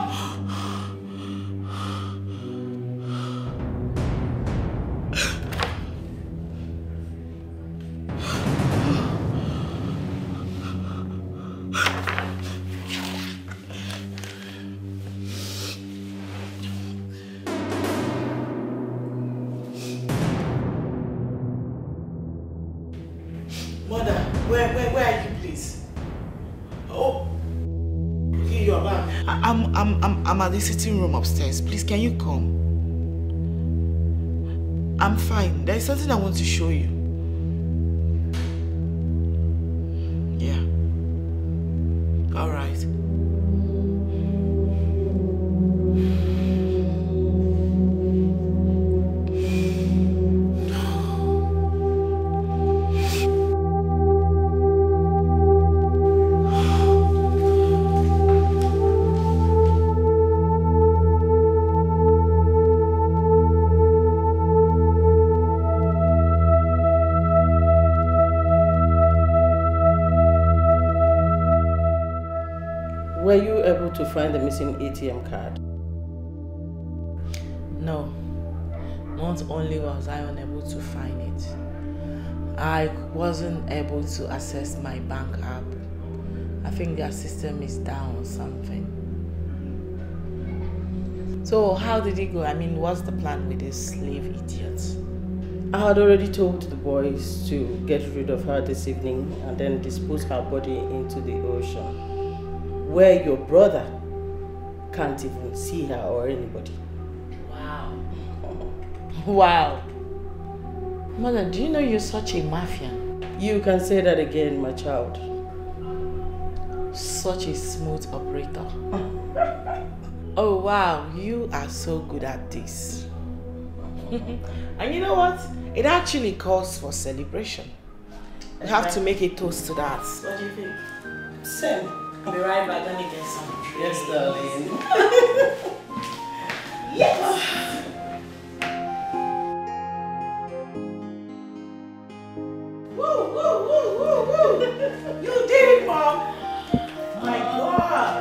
Mother, where are you, please? Oh, okay, you're back. I'm at the sitting room upstairs. Please, can you come? I'm fine. There is something I want to show you. Yeah. All right. Were you able to find the missing ATM card? No. Not only was I unable to find it, I wasn't able to access my bank app. I think their system is down or something. So how did it go? I mean, what's the plan with this slave idiot? I had already told the boys to get rid of her this evening and then dispose her body into the ocean, where your brother can't even see her or anybody. Wow. Wow. Mother, do you know you're such a mafia? You can say that again, my child. Such a smooth operator. Oh wow, you are so good at this. And you know what? It actually calls for celebration. We have to make a toast to that. What do you think? Same. I'll be right back. Let me get some drinks. Yes, darling. Yes! Woo, woo, woo, woo, woo! You did it, Mom! My God!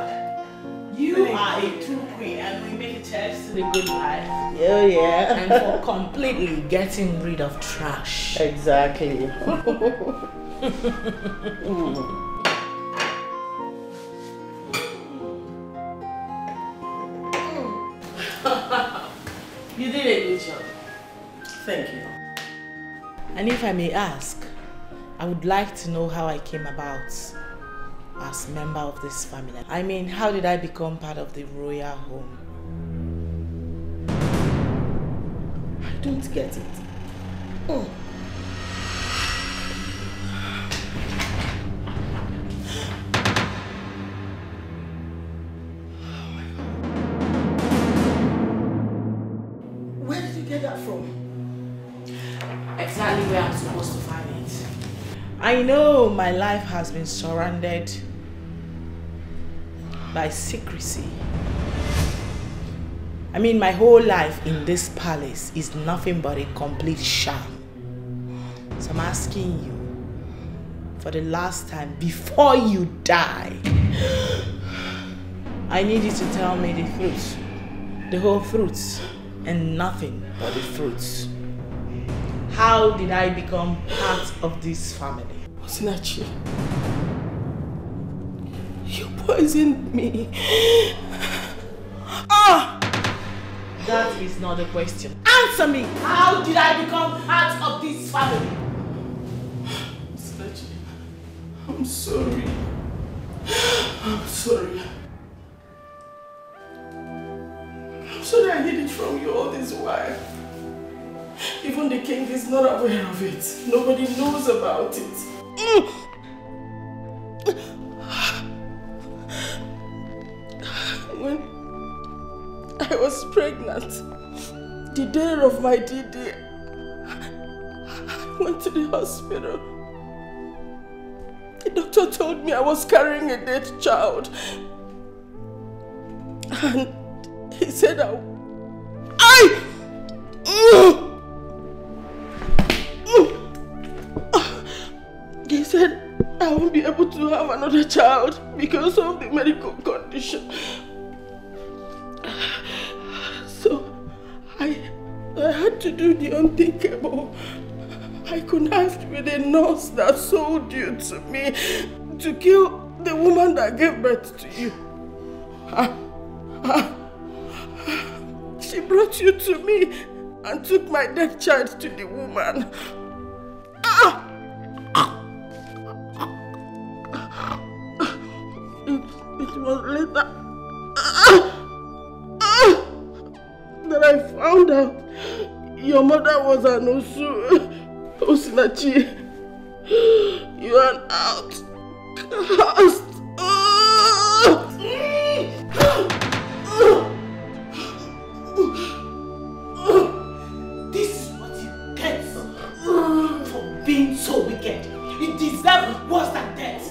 You are a true queen, and we make a chance to the good life. Oh, yeah. And for completely getting rid of trash. Exactly. You did a good job. Thank you. And if I may ask, I would like to know how I came about as member of this family. I mean, how did I become part of the royal home? I don't get it. Oh. Where did you get that from? Exactly where I'm supposed to find it. I know my life has been surrounded by secrecy. I mean, my whole life in this palace is nothing but a complete sham. So I'm asking you, for the last time, before you die, I need you to tell me the truth. The whole truth, and nothing but the truth. How did I become part of this family? Osinachi, you poisoned me. Ah! That is not the question. Answer me! How did I become part of this family? Osinachi, I'm sorry. I'm sorry. I'm sorry I hid it from you all this while. Even the king is not aware of it. Nobody knows about it. When I was pregnant, the day of my D-Day, I went to the hospital. The doctor told me I was carrying a dead child. And he said he said I won't be able to have another child because of the medical condition. So I had to do the unthinkable. I connived with a nurse that sold you to me to kill the woman that gave birth to you. She brought you to me and took my dead child to the woman. It was later that I found out your mother was an Osinachi. You are an outcast. This is what you get for being so wicked. You deserve worse than death.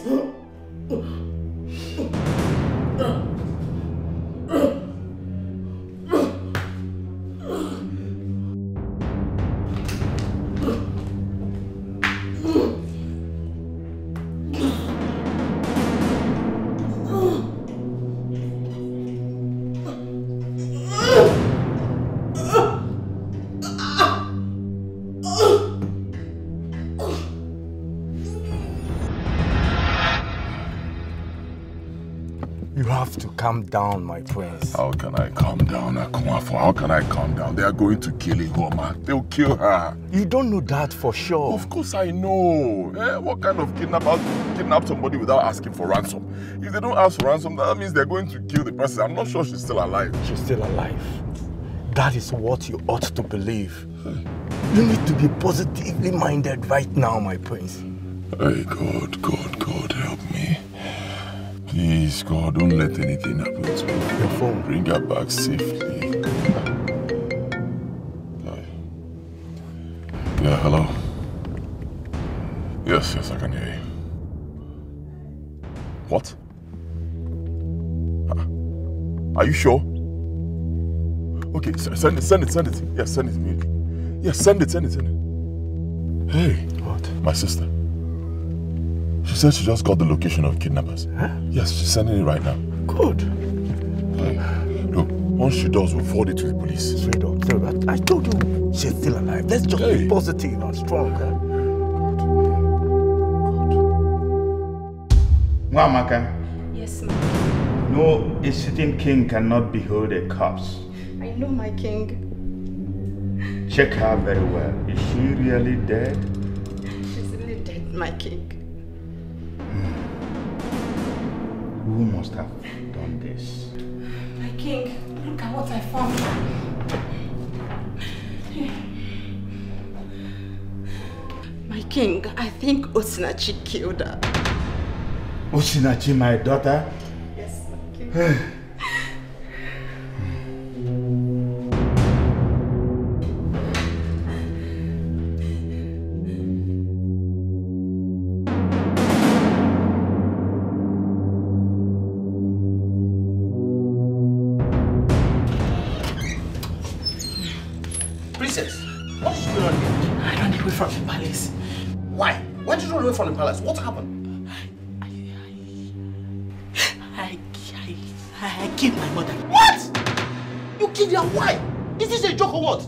Calm down, my prince. How can I calm down, Akumafo? How can I calm down? They are going to kill Ihoma. They'll kill her. You don't know that for sure. Of course I know. What kind of kidnap somebody without asking for ransom? If they don't ask for ransom, that means they're going to kill the person. I'm not sure she's still alive. She's still alive. That is what you ought to believe. You need to be positively minded right now, my prince. Hey, God, help me. Please, God, don't let anything happen to me. Your phone. Bring her back safely. Yeah, hello? Yes, I can hear you. What? Are you sure? Okay, send it. Yeah, send it immediately. Yeah, send it. Hey. What? My sister. She said she just got the location of kidnappers. Huh? Yes, she's sending it right now. Good. Hey, look, once she does, we'll forward it to the police. Straight up. I told you she's still alive. Let's just be positive and strong. Mwamaka. Yes, ma'am. No, a sitting king cannot behold a corpse. I know, my king. Check her very well. Is she really dead? She's really dead, my king. Who must have done this? My king, look at what I found. My king, I think Osinachi killed her. Osinachi, my daughter? Yes, my king. From the palace. Why? Why did you run away from the palace? What happened? I killed my mother. What? You killed her? Why? Is this a joke or what?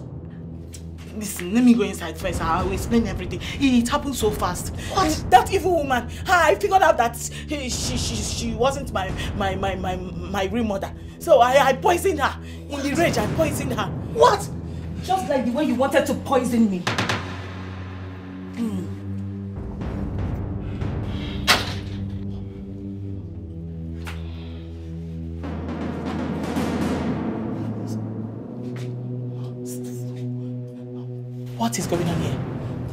Listen, let me go inside first. I'll explain everything. It happened so fast. What? That evil woman. I figured out that she wasn't my real mother. So I poisoned her. In the rage, I poisoned her. What? Just like the way you wanted to poison me. What is going on here?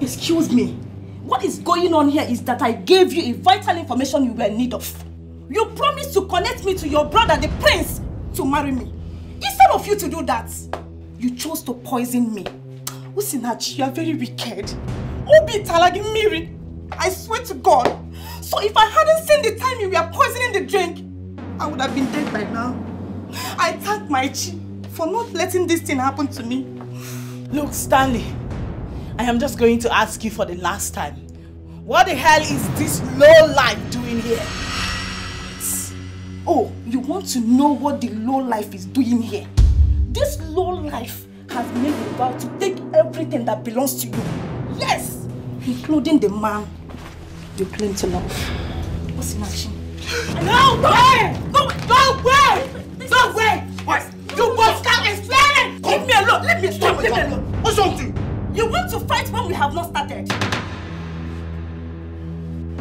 Excuse me. What is going on here is that I gave you a vital information you were in need of. You promised to connect me to your brother, the prince, to marry me. Instead of you to do that, you chose to poison me. Usinachi, you are very wicked. Obi talagi miri. I swear to God. So if I hadn't seen the time you were poisoning the drink, I would have been dead by now. I thank my chi for not letting this thing happen to me. Look, Stanley, I am just going to ask you for the last time. What the hell is this lowlife doing here? Oh, you want to know what the lowlife is doing here? This lowlife has made a vow to take everything that belongs to you. Yes! Including the man you claim to love. What's in action? No way! No way! No way! What? You must stop explaining! Leave me alone! Let me stop! Leave me alone! What's wrong with you? You want to fight when we have not started?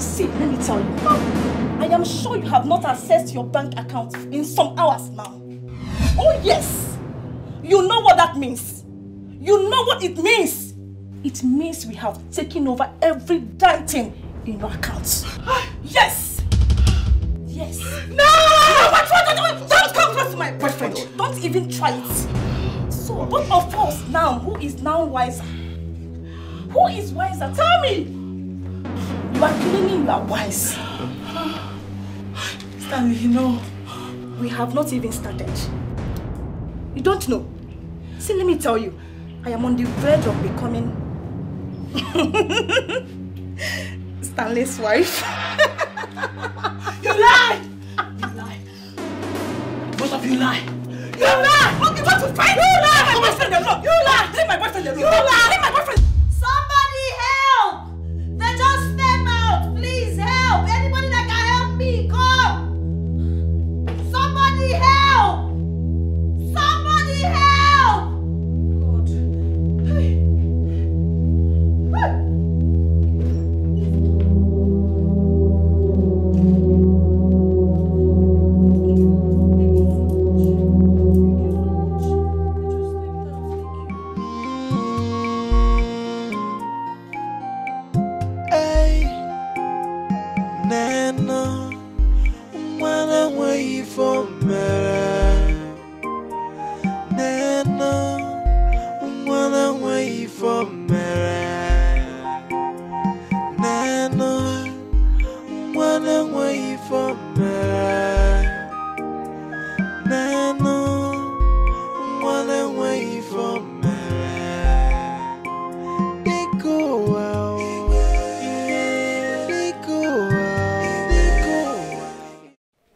See, let me tell you. I am sure you have not accessed your bank account in some hours now. Oh yes! You know what that means. You know what it means. It means we have taken over every damn thing in your accounts. Yes! Yes. No! Don't come close to my boyfriend. Don't even try it. So both of us now, who is now wiser? Who is wiser? Tell me! You are claiming you are wise. Stanley, you know. We have not even started. You don't know. See, let me tell you. I am on the verge of becoming Stanley's wife. You lie! You lie. Both of you lie. You lie! Okay, want to fight? You lie! My boyfriend alone. You lie! Leave my boyfriend alone. You lie! Leave my boyfriend. Somebody help! They just step out. Please help! Anybody that can help me, come! Somebody help! Somebody help! God. Hey.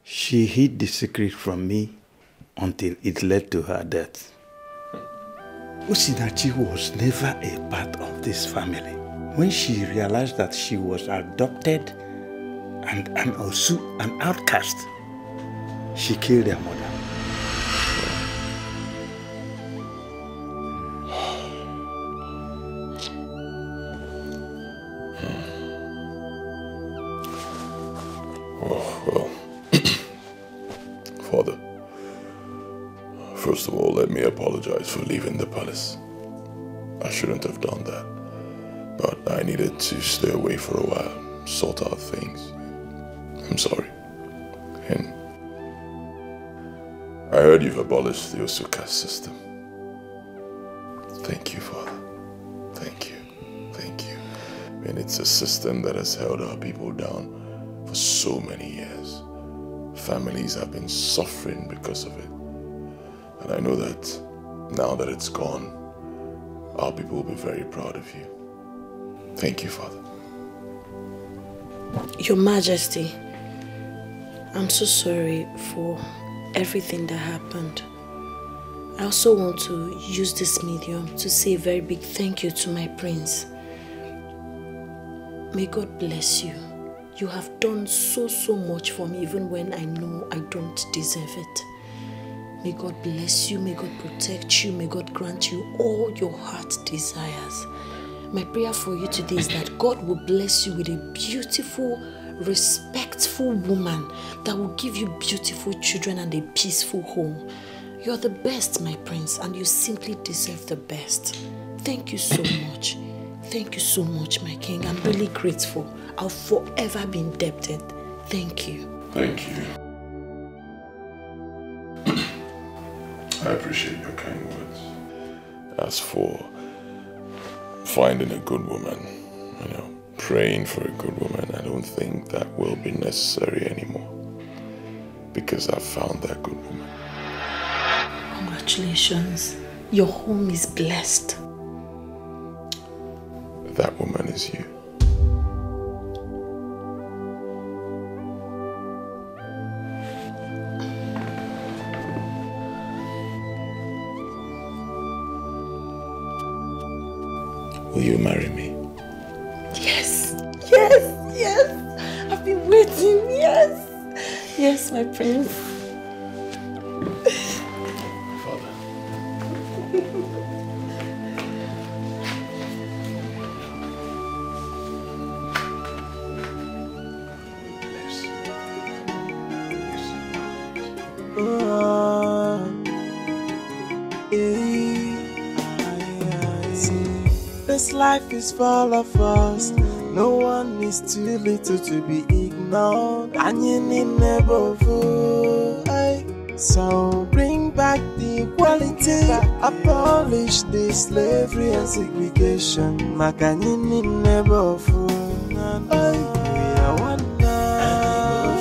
She hid the secret from me until it led to her death. Osinachi was never a part of this family. When she realized that she was adopted and an outcast, she killed their mother. Father, first of all, let me apologize for leaving the palace. I shouldn't have done that, but I needed to stay away for a while, sort out things. I'm sorry. And I heard you've abolished the Osuka system. Thank you, Father. Thank you. Thank you. And it's a system that has held our people down for so many years. Families have been suffering because of it. And I know that now that it's gone, our people will be very proud of you. Thank you, Father. Your Majesty, I'm so sorry for everything that happened. I also want to use this medium to say a very big thank you to my prince. May God bless you. You have done so much for me, even when I know I don't deserve it. May God bless you, may God protect you, may God grant you all your heart desires. My prayer for you today is that God will bless you with a beautiful, respectful woman that will give you beautiful children and a peaceful home. You're the best, my prince, and you simply deserve the best. Thank you so much. Thank you so much, my king. I'm really grateful. I'll forever be indebted. Thank you. Thank you. I appreciate your kind words. As for finding a good woman, praying for a good woman, I don't think that will be necessary anymore. Because I've found that good woman. Congratulations. Your home is blessed. That woman is you. Will you marry me? Yes, yes, yes. I've been waiting, yes. Yes, my prince. This life is full of us. No one is too little to be ignored. And you need never fool. So bring back the equality. Abolish the slavery and segregation. Makanini never fool. We are one now.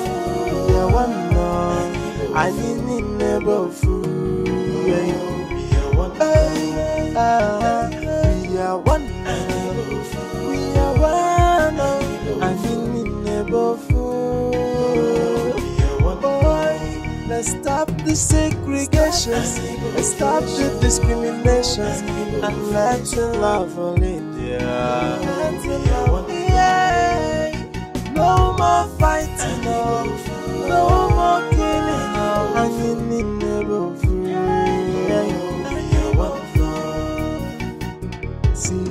We are one now. And you need never fool. We are one now. We are one now. We are one now. And you need never fool. Let's stop the segregation. Let's stop the discrimination. And let's love all India. Yeah. No more fighting, no more killing, and you need never free. See,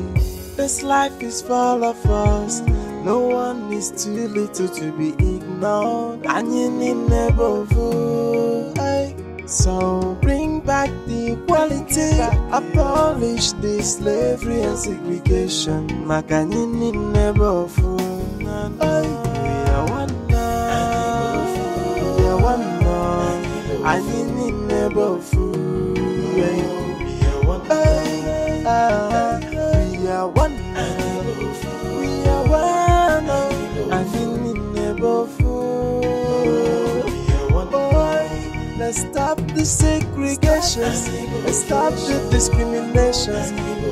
this life is full of us. No one is too little to be ignored, and you need never fool. So bring back the equality, abolish the slavery and segregation. Makanini never fool. We are one now. We are one now. And you need never fool. We are one now. We are one now. We are one now. And you need never fool. Let's stop the segregation. Let's stop the discrimination.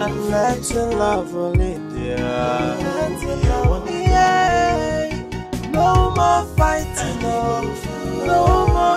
And let's love all India. Yeah. No more fighting, no more